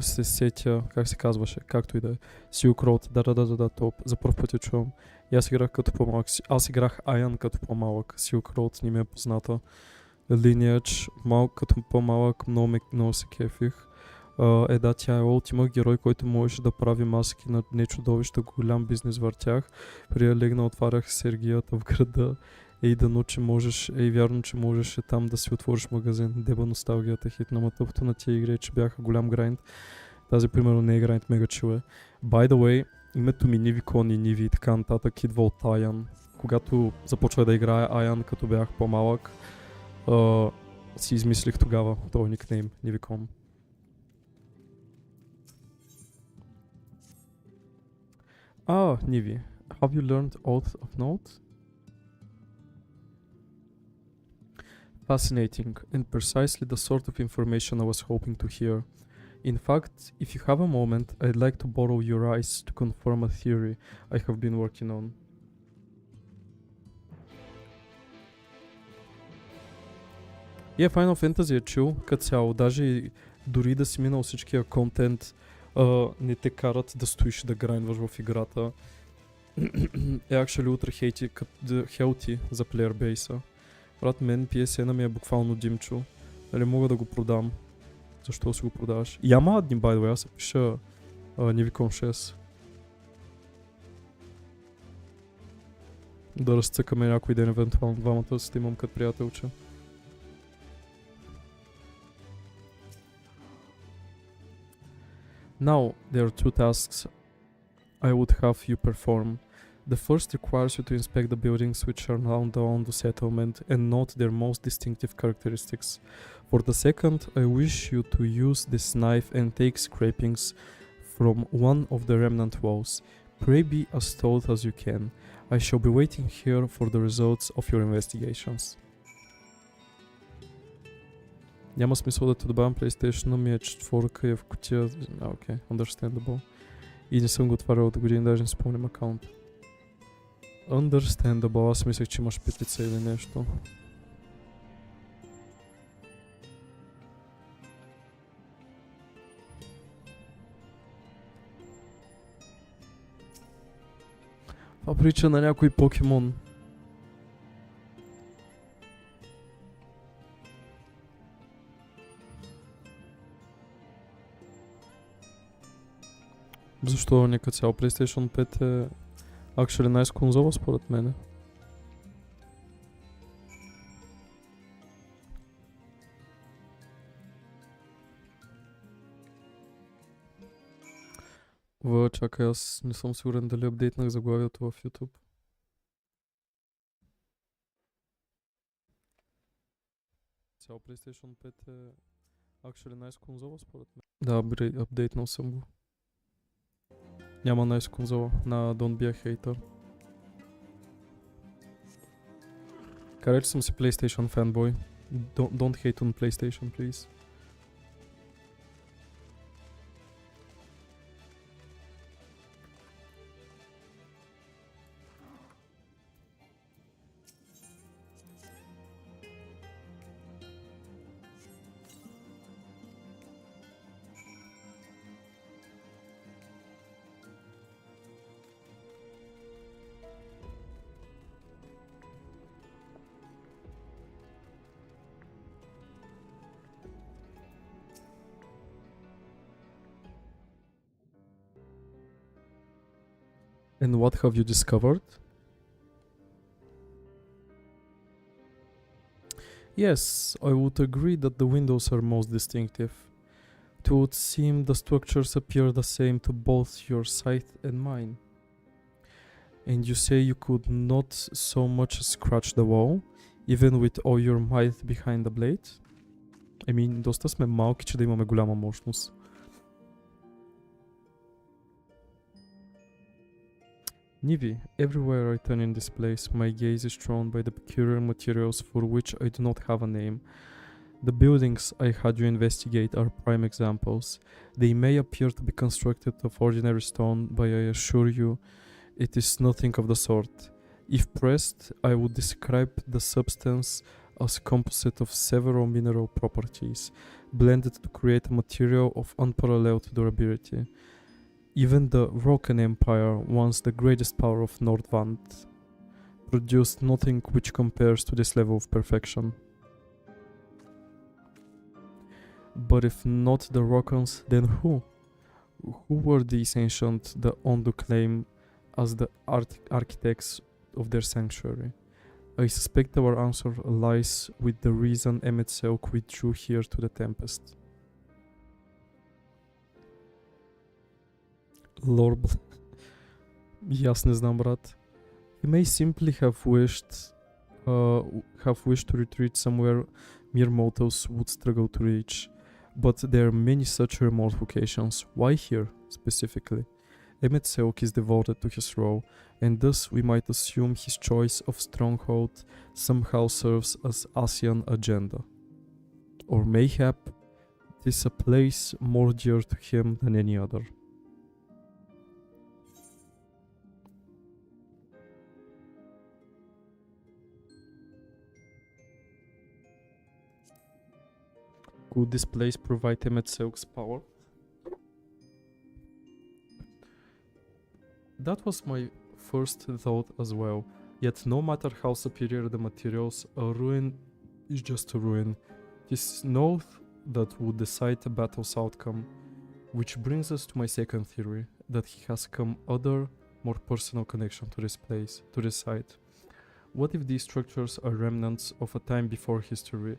Speaker 3: Се сетя, как се казваше, както и да е. Silk Road, да, топ. За първ път я чувам. И аз играх като по-малък. Аз играх Аян като по-малък. Silk Road не ми е позната. Lineage, малко като по-малък, много се кефих. Да, тя е ултима герой, който можеше да прави маски на нечудовища, голям бизнес въртях. При легна отварях сергията в града. Да научи можеш, вярно, че можеш там да си отвориш магазин. Деба носталгията хитна, ма тъпто на тия игри, че бяха голям грайнд. Тази, примерно, не е грайнд, мега чил е. By the way, името ми Nivi Con и Nivi и така нататък идва от Аян. Когато започвах да играя Аян, като бях по-малък, си измислих тогава този никнейм, Nivi Con. Nivi. Have you learned Oath of Note? Fascinating, and precisely the sort of information I was hoping to hear. In fact, if you have a moment, I'd like to borrow your eyes to confirm a theory I have been working on. Final Fantasy е чил като цяло, даже дори да си минал всичкия контент, не те карат да стоиш да грайндваш в играта. Actually ultra healthy за player base-а. Брат, мен PSN-а ми е буквално димчо. Дали мога да го продам? Защо си го продаваш? Яма адни, by the way, аз се пиша Nivicon 6. Да разцъкаме някой ден, евентуално двамата си имам като приятелче. Now, there are two tasks I would have you perform. The first requires you to inspect the buildings which are now on the settlement and note their most distinctive characteristics. For the second, I wish you to use this knife and take scrapings from one of the remnant walls. Pray be as thorough as you can. I shall be waiting here for the results of your investigations. Няма смисъл да те добавям PlayStation, но ми е 4 и е в кутия. Окей, understandable. И не съм го отварял от години, даже не спомням акаунт. Understandable, аз мислех, че имаш петица или нещо. Това прилича на някой покемон. Защо нека цял PlayStation 5 е actually nice конзола според мене. Чакай, аз не съм сигурен дали апдейтнах заглавието в YouTube. Цял PlayStation 5 е actually nice конзола според мен. Да, апдейтнал съм го. Няма nice конзола на Don't Be a Hater. Карай, че съм си PlayStation fanboy. Don't hate on PlayStation, please. And what have you discovered? Yes, I would agree that the windows are most distinctive. It would seem the structures appear the same to both your sight and mine. And you say you could not so much as scratch the wall, even with all your might behind the blade? I mean, доста сме малки, че да имаме голяма мощност. Nivi, everywhere I turn in this place, my gaze is drawn by the peculiar materials for which I do not have a name. The buildings I had you investigate are prime examples. They may appear to be constructed of ordinary stone, but I assure you, it is nothing of the sort. If pressed, I would describe the substance as a composite of several mineral properties, blended to create a material of unparalleled durability. Even the Rokan Empire, once the greatest power of Nordvand, produced nothing which compares to this level of perfection. But if not the Rokans, then who? Who were these ancient, the Ondu claim as the architects of their sanctuary? I suspect our answer lies with the reason MSQ withdrew here to the Tempest. Lord, аз не знам, брат. He may simply have wished to retreat somewhere mere mortals would struggle to reach. But there are many such remote locations. Why here, specifically? MSQ is devoted to his role, and thus we might assume his choice of stronghold somehow serves as ASEAN agenda. Or mayhap it is a place more dear to him than any other. Could this place provide MSQ's power? That was my first thought as well, yet no matter how superior the materials, a ruin is just a ruin. It is no that would decide a battle's outcome, which brings us to my second theory, that he has some other, more personal connection to this place, to this site. What if these structures are remnants of a time before history,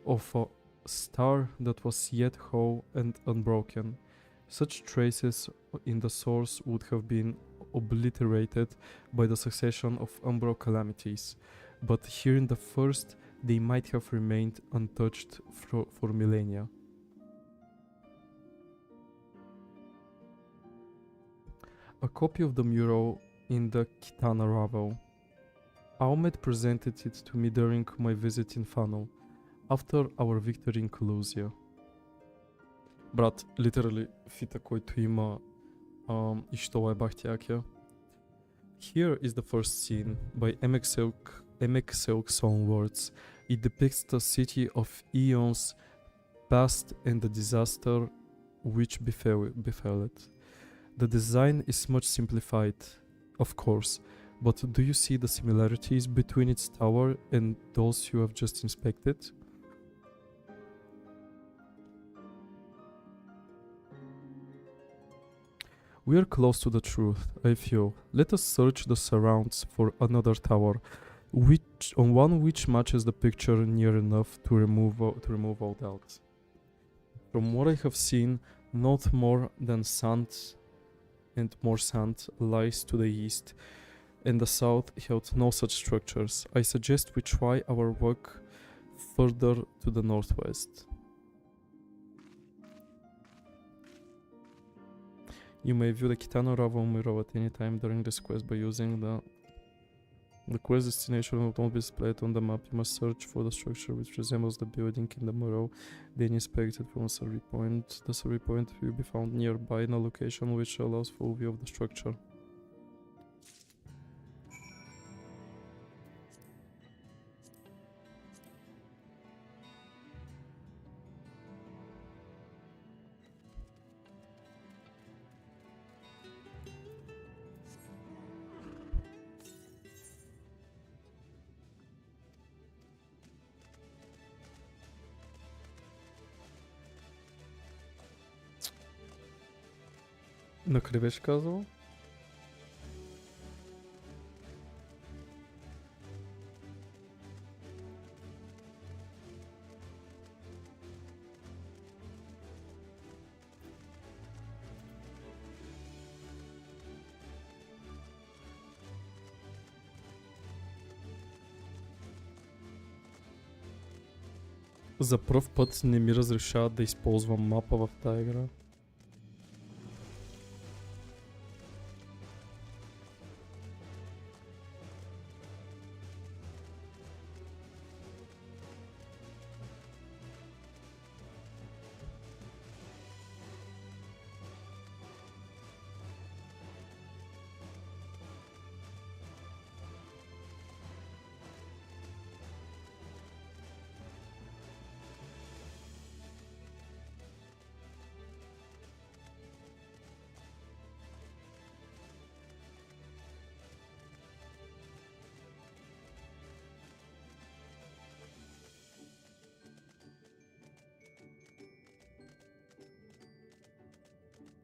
Speaker 3: of a star that was yet whole and unbroken? Such traces in the source would have been obliterated by the succession of umbral calamities, but here in the first they might have remained untouched for millennia. A copy of the mural in the Kitana Ravel. Ahmed presented it to me during my visit in Funnel, after our victory in Colossia. Брат, literally фита, който има и що е бах тякия. Here is the first scene by MSQ's own words. It depicts the city of eons past and the disaster which befell it. The design is much simplified, of course, but do you see the similarities between its tower and those you have just inspected? We are close to the truth, I feel. Let us search the surrounds for another tower, which matches the picture near enough to remove all doubt. From what I have seen, not more than sand and more sand lies to the east, and the south held no such structures. I suggest we try our work further to the northwest. You may view the Kitano Ravel mural at any time during this quest by using the quest destination will not be displayed on the map. You must search for the structure which resembles the building in the mural, then inspect it from a survey point. The survey point will be found nearby in a location which allows full view of the structure. На къде беше казал? За пръв път не ми разрешават да използвам мапа в тази игра.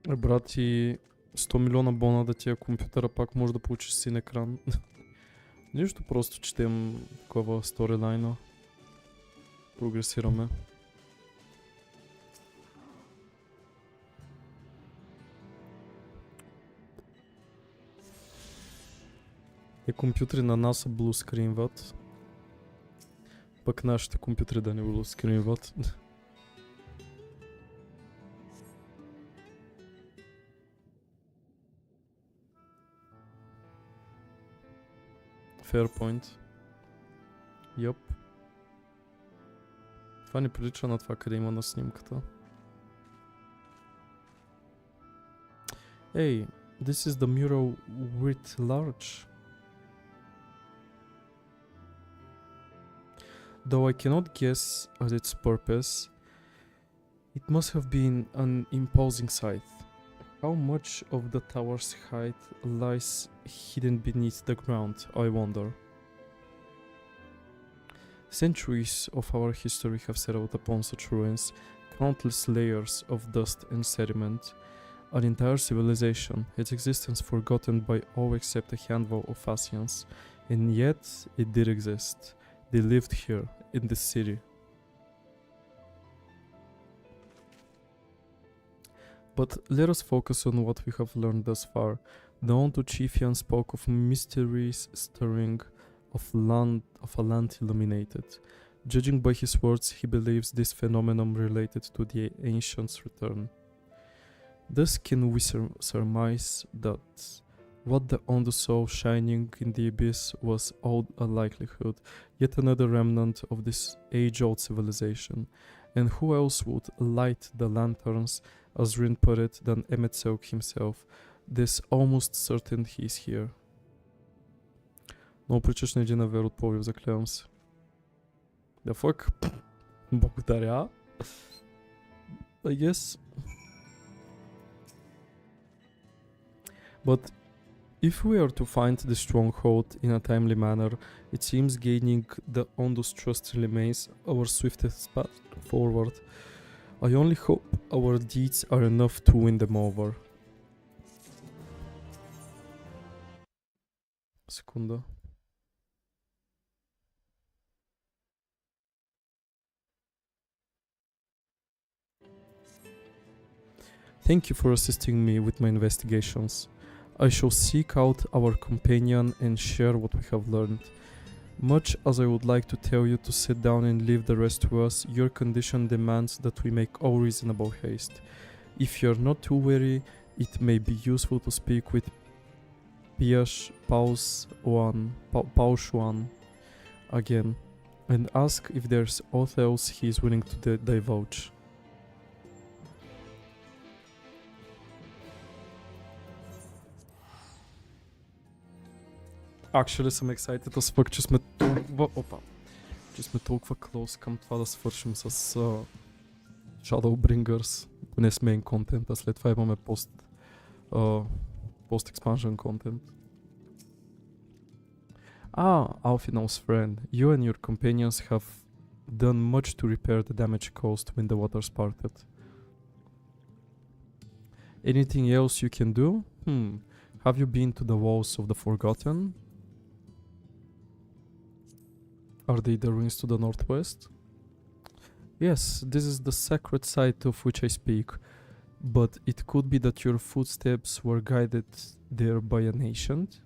Speaker 3: Брат, и 100 милиона бона да тия компютъра пак може да получиш син екран. Нищо, просто четем такова сторилайна. Прогресираме. Компютри на нас са блускринват. Пък нашите компютри да не блускринват. Fair point. Йоп. Това не прилича на това, къде има на снимката. Hey, this is the mural writ large. Though I cannot guess at its purpose, it must have been an imposing sight. How much of the tower's height lies hidden beneath the ground, I wonder. Centuries of our history have settled upon such ruins, countless layers of dust and sediment, an entire civilization, its existence forgotten by all except a handful of Asians, and yet it did exist. They lived here, in this city. But let us focus on what we have learned thus far. The Onto Chieftain spoke of mysteries stirring of a land illuminated. Judging by his words, he believes this phenomenon related to the ancients' return. Thus can we surmise that what the Ondo saw shining in the abyss was all a likelihood, yet another remnant of this age-old civilization. And who else would light the lanterns, as Rin put it, than MSQ himself? This almost certain he is here. Много причаш на един авер от Пловдив, заклевам се. The fuck? Благодаря. I guess. But if we are to find the stronghold in a timely manner, it seems gaining the Ondo's trust remains our swiftest path forward. I only hope our deeds are enough to win them over. Секунда. Thank you for assisting me with my investigations. I shall seek out our companion and share what we have learned. Much as I would like to tell you to sit down and leave the rest to us, your condition demands that we make all reasonable haste. If you're not too weary, it may be useful to speak with Paushuan again and ask if there's aught else he is willing to divulge. Actually, съм excited as fuck, че сме толкова close към това да свършим с Shadowbringers. Поне с main content, а след това имаме post-expansion content. Alfinal's friend, you and your companions have done much to repair the damage caused when the waters parted. Anything else you can do? Have you been to the walls of the Forgotten? Are they the ruins to the northwest? Yes, this is the sacred site of which I speak, but it could be that your footsteps were guided there by an ancient?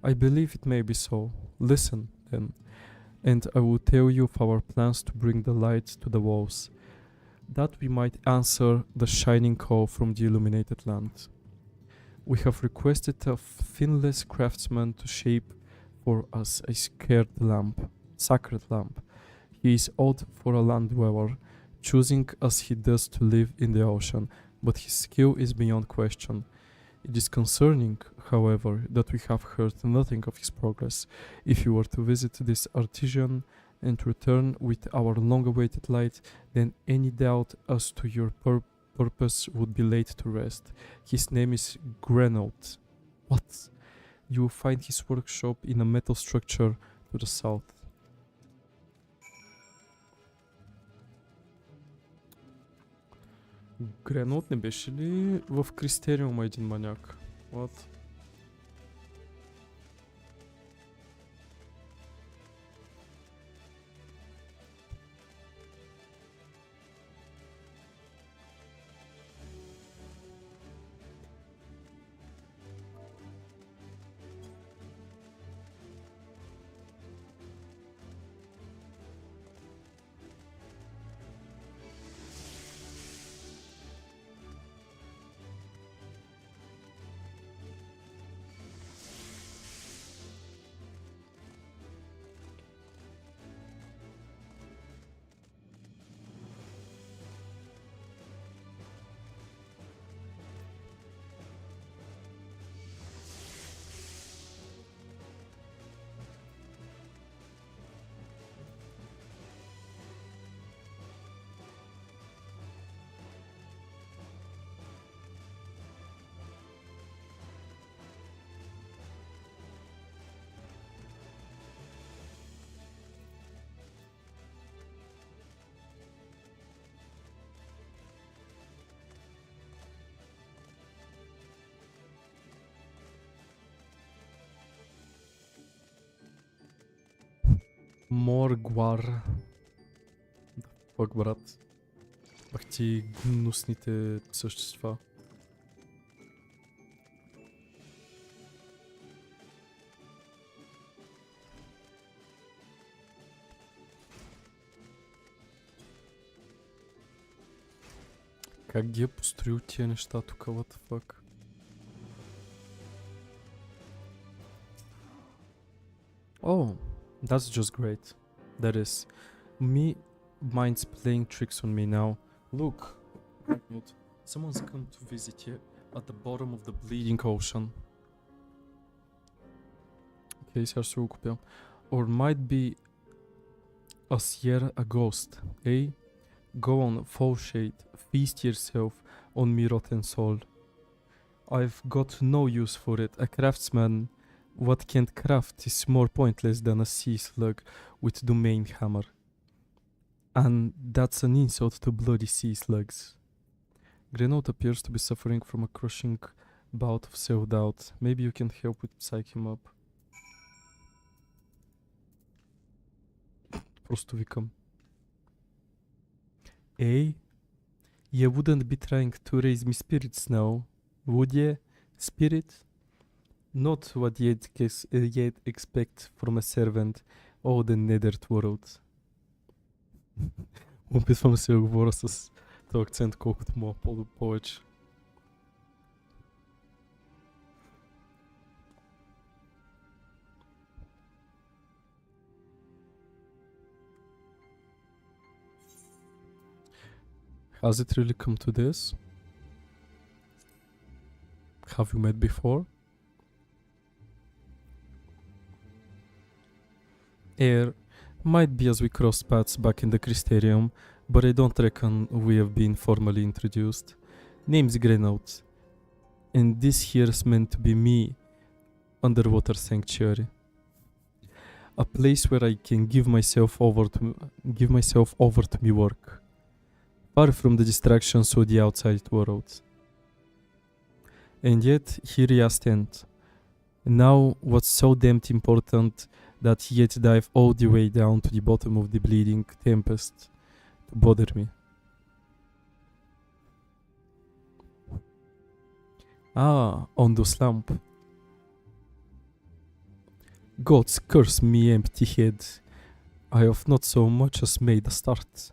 Speaker 3: I believe it may be so. Listen, then, and I will tell you of our plans to bring the light to the walls, that we might answer the shining call from the illuminated land. We have requested a finless craftsman to shape for us a sacred lamp. He is odd for a land dweller, choosing as he does to live in the ocean, but his skill is beyond question. It is concerning, however, that we have heard nothing of his progress. If you were to visit this artisan and return with our long-awaited light, then any doubt as to your purpose would be laid to rest. His name is Grenold. What? You will find his workshop in a metal structure to the south. Гренаут не беше ли в Кристериума един маняк? What? Моргвар. Пък, брат. Бах ти гнусните същества. Как ги е построил тия неща тук, what the fuck? Oh, that's just great. That is. Me, mind's playing tricks on me now. Look, someone's come to visit here at the bottom of the bleeding ocean. Okay, сега ще го купя. Or might be a Sierra, a ghost, eh? Go on, fall shade, feast yourself on me rotten soul. I've got no use for it, a craftsman. What can't craft is more pointless than a sea slug with domain hammer. And that's an insult to bloody sea slugs. Grenote appears to be suffering from a crushing bout of self-doubt. Maybe you can help with psych him up. Просто викам. Hey, you wouldn't be trying to raise me spirits now, would ye, spirit? Not what you'd expect from a servant of the nether world. Опитвам се да говоря с този акцент, колкото мога повече. Has it really come to this? Have you met before? Air might be as we cross paths back in the Crystarium, but I don't reckon we have been formally introduced. Name's Grenote, and this here's meant to be me underwater sanctuary. A place where I can give myself over to me work, far from the distractions of the outside world. And yet here I stand. Now what's so damned important that yet dive all the way down to the bottom of the bleeding tempest to bother me. Ah, on the slump. Gods curse me empty head. I have not so much as made a start.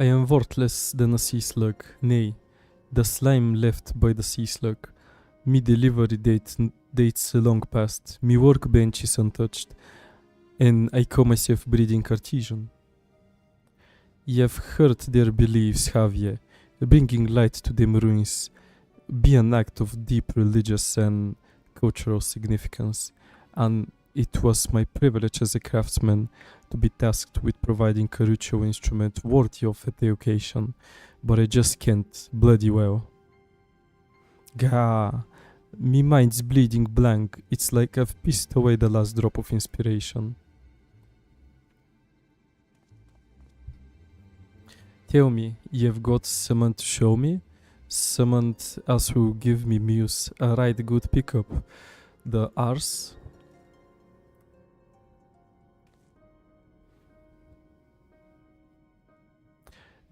Speaker 3: I am worthless than a sea slug, nay, the slime left by the sea slug. Me delivery dates long past, me workbench is untouched, and I call myself breeding artisan. You've heard their beliefs, have ye? Bringing light to them ruins be an act of deep religious and cultural significance, and it was my privilege as a craftsman to be tasked with providing a ritual instrument worthy of the occasion, but I just can't bloody well. Gah, Me mind's bleeding blank. It's like I've pissed away the last drop of inspiration. Tell me, you've got someone to show me? Someone else who give me muse. A right good pickup. The arse?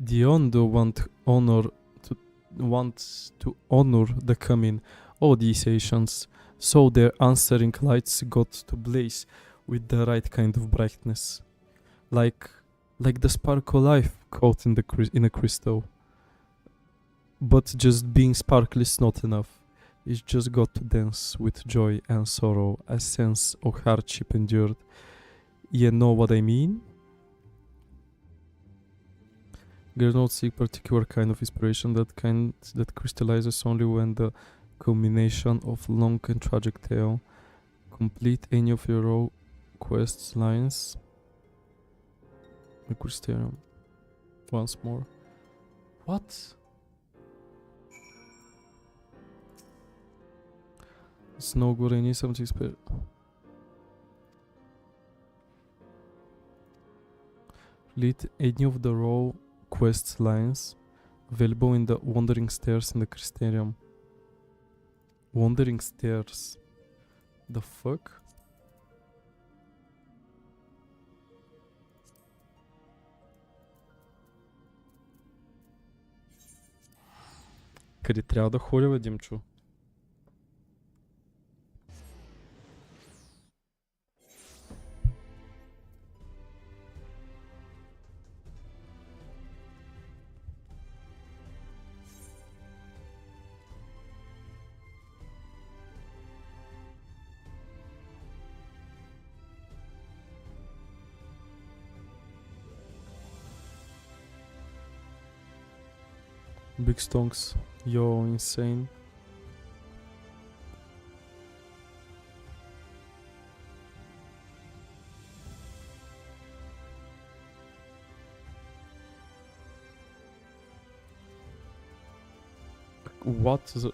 Speaker 3: The Ondo wants to honor the coming of these Asians, so their answering lights got to blaze with the right kind of brightness, like the spark of life caught in a crystal. But just being sparkly is not enough. It's just got to dance with joy and sorrow, a sense of hardship endured. You know what I mean? There's no particular kind of inspiration that crystallizes only when the culmination of long and tragic tale. Complete any of your raw quests lines. The Crystarium. Once more. What? It's no good, I need something special. Complete any of the raw quest lines available in the Wandering Stairs in the Crystarium. Wandering Stairs. The fuck? Къде трябва да ходя, бе, Димчо? Big stonks, you're insane. What the...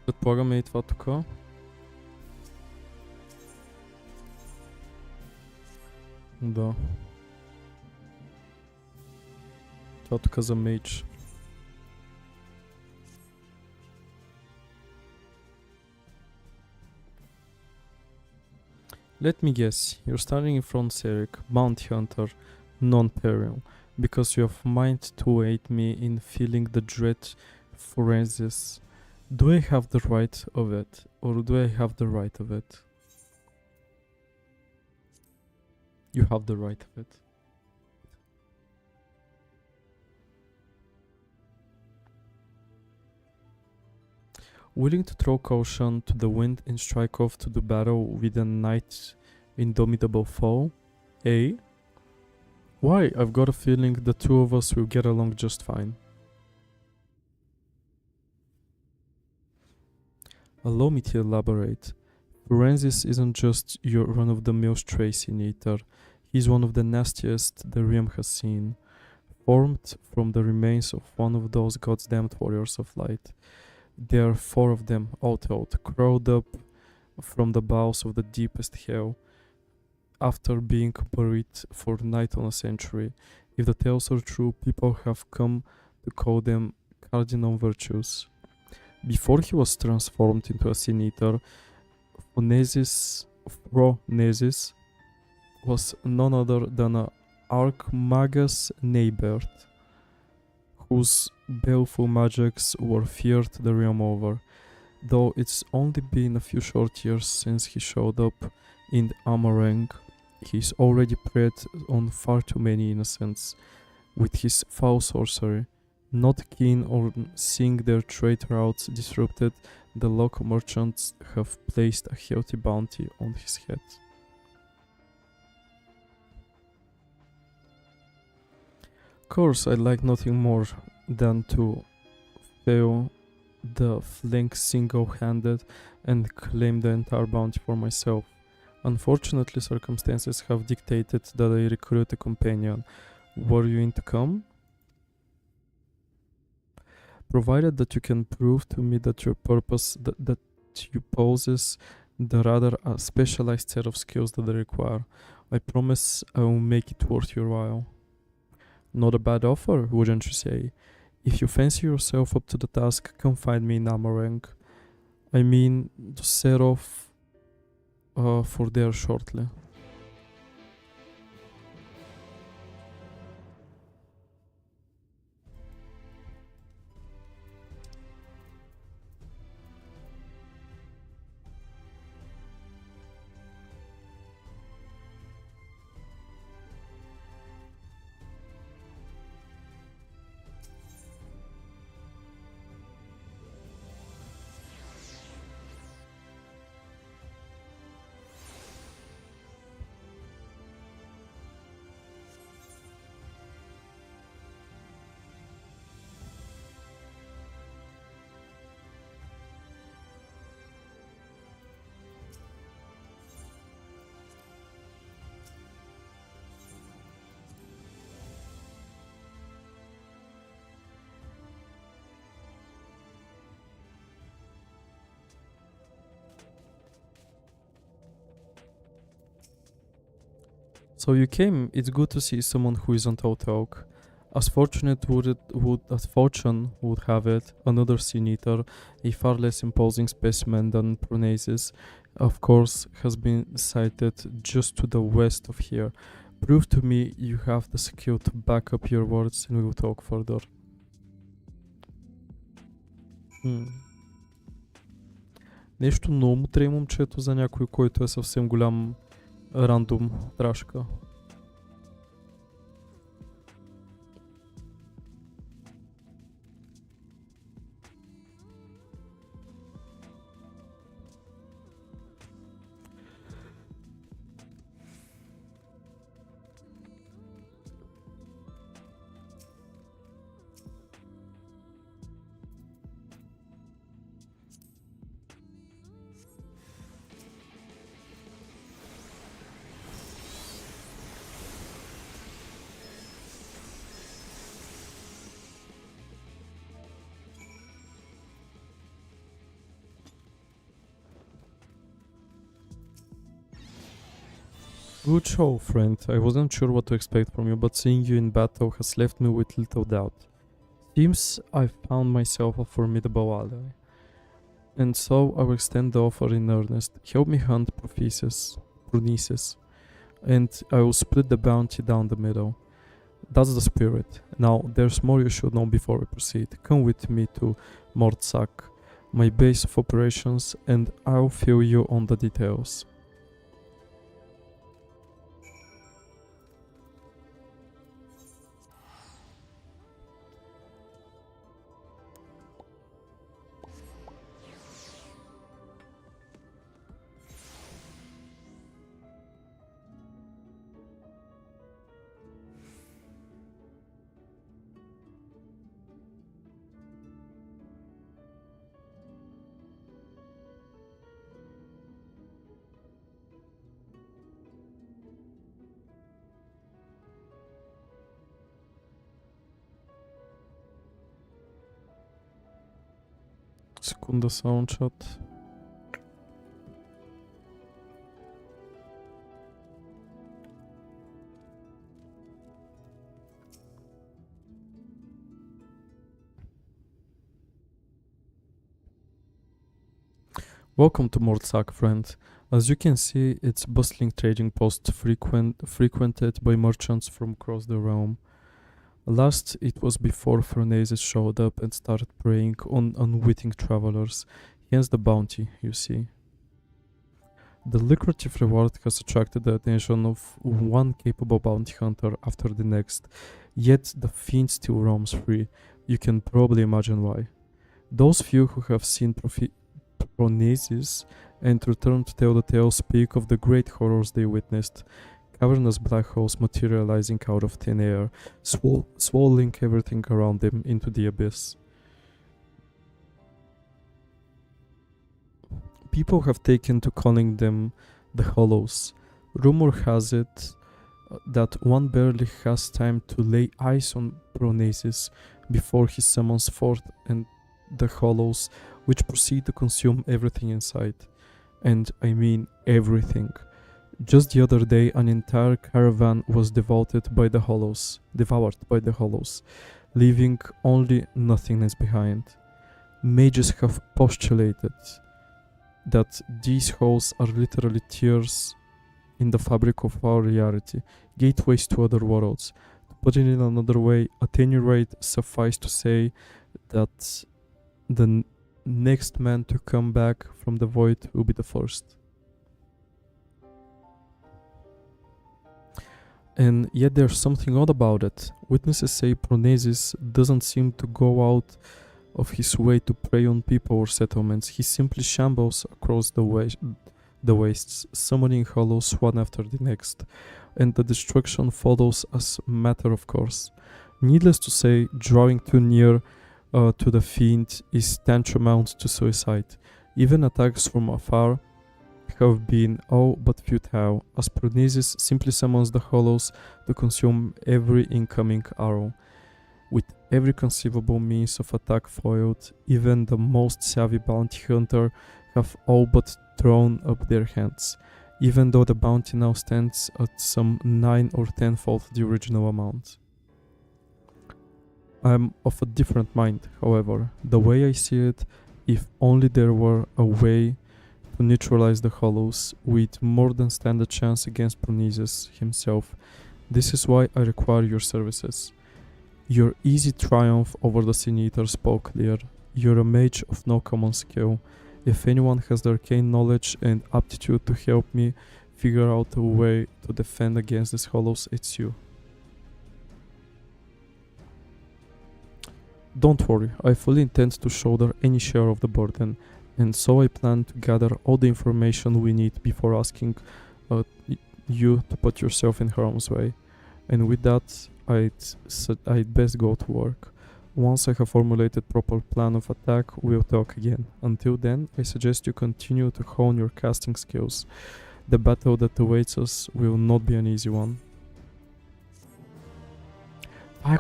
Speaker 3: Предполагаме и това тук. Да. Това тук за мейдж. Let me guess, you're standing in front Seric, bounty hunter, non-peril, because you have mind to aid me in feeling the dread forensics. Do I have the right of it, or do I have the right of it? You have the right of it. Willing to throw caution to the wind and strike off to the battle with a knight's indomitable foe? Eh? Why? I've got a feeling the two of us will get along just fine. Allow me to elaborate. Forensis isn't just your run-of-the-mill stray sin eater. He's one of the nastiest the realm has seen, formed from the remains of one of those goddamned warriors of light. There are 4 of them, all told, crawled up from the bowels of the deepest hell, after being buried for night on a century. If the tales are true, people have come to call them cardinal virtues. Before he was transformed into a sin eater, Phronesis was none other than a Archmagus Neibert, whose baleful magics were feared the realm over, though it's only been a few short years since he showed up in Amarang. He's already preyed on far too many innocents with his foul sorcery. Not keen on seeing their trade routes disrupted, the local merchants have placed a healthy bounty on his head. Of course, I'd like nothing more than to fail the flank single-handed and claim the entire bounty for myself. Unfortunately, circumstances have dictated that I recruit a companion. Were you in to come? Provided that you can prove to me that your purpose that you possess the rather a specialized set of skills that I require, I promise I will make it worth your while. Not a bad offer, wouldn't you say? If you fancy yourself up to the task, come find me in Amarang. I mean, to set off for there shortly. So you came. It's good to see someone who isn't out talk. As fortune would have it, another sin eater, a far less imposing specimen than Pronasis, of course, has been sighted just to the west of here. Prove to me you have the skill to back up your words and we will talk further. Нещо много мутре момчето за някой, който е съвсем голям рандом трашка. Good show, friend. I wasn't sure what to expect from you, but seeing you in battle has left me with little doubt. Seems I've found myself a formidable ally. And so I will extend the offer in earnest. Help me hunt Pronesis, and I will split the bounty down the middle. That's the spirit. Now, there's more you should know before we proceed. Come with me to Mordsak, my base of operations, and I'll fill you on the details. Sekunda soundchat. Welcome to Mordsak, friend. As you can see, it's bustling trading post frequented by merchants from across the realm. Last, it was before Phronesis showed up and started preying on unwitting travelers, hence the bounty, you see. The lucrative reward has attracted the attention of one capable bounty hunter after the next, yet the fiend still roams free, You can probably imagine why. Those few who have seen Pronesis and return to tell the tale speak of the great horrors they witnessed. Cavernous black holes materializing out of thin air, swallowing everything around them into the abyss. People have taken to calling them the Hollows. Rumor has it that one barely has time to lay eyes on Pronesis before he summons forth and the Hollows, which proceed to consume everything in sight. And I mean everything. Just the other day, an entire caravan was devoured by the Hollows, leaving only nothingness behind. Mages have postulated that these holes are literally tears in the fabric of our reality, gateways to other worlds. To put it in another way, at any rate, suffice to say that the next man to come back from the void will be the first. And yet there's something odd about it. Witnesses say Pronesis doesn't seem to go out of his way to prey on people or settlements. He simply shambles across the wastes, summoning hollows one after the next, and the destruction follows as a matter of course. Needless to say, drawing too near to the fiend is tantamount to suicide. Even attacks from afar have been all but futile, as Pronesis simply summons the hollows to consume every incoming arrow. With every conceivable means of attack foiled, even the most savvy bounty hunter have all but thrown up their hands, even though the bounty now stands at some 9 or 10-fold the original amount. I'm of a different mind, however. The way I see it, if only there were a way to neutralize the hollows, we'd more than stand a chance against Pronesis himself. This is why I require your services. Your easy triumph over the Sin Eater spoke clear. You're a mage of no common skill. If anyone has the arcane knowledge and aptitude to help me figure out a way to defend against these hollows, it's you. Don't worry, I fully intend to shoulder any share of the burden, and so I plan to gather all the information we need before asking you to put yourself in harm's way. And with that, I'd best go to work. Once I have formulated proper plan of attack, we'll talk again. Until then, I suggest you continue to hone your casting skills. The battle that awaits us will not be an easy one.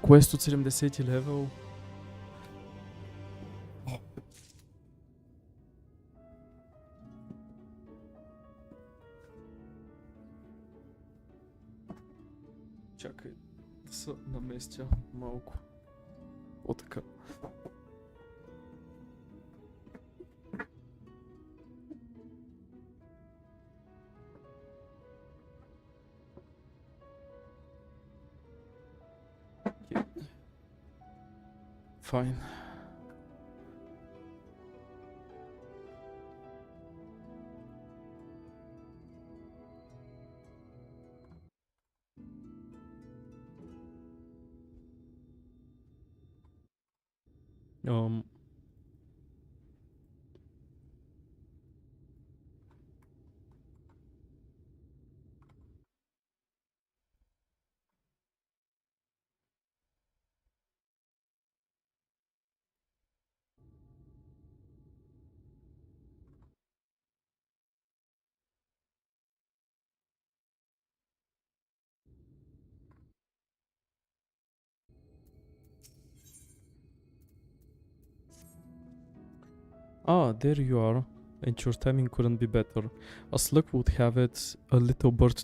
Speaker 3: Quest от 70 level. Чакай да се наместя малко. О, така. Okay. Fine. Ah, there you are, and your timing couldn't be better. As luck would have it, a little bird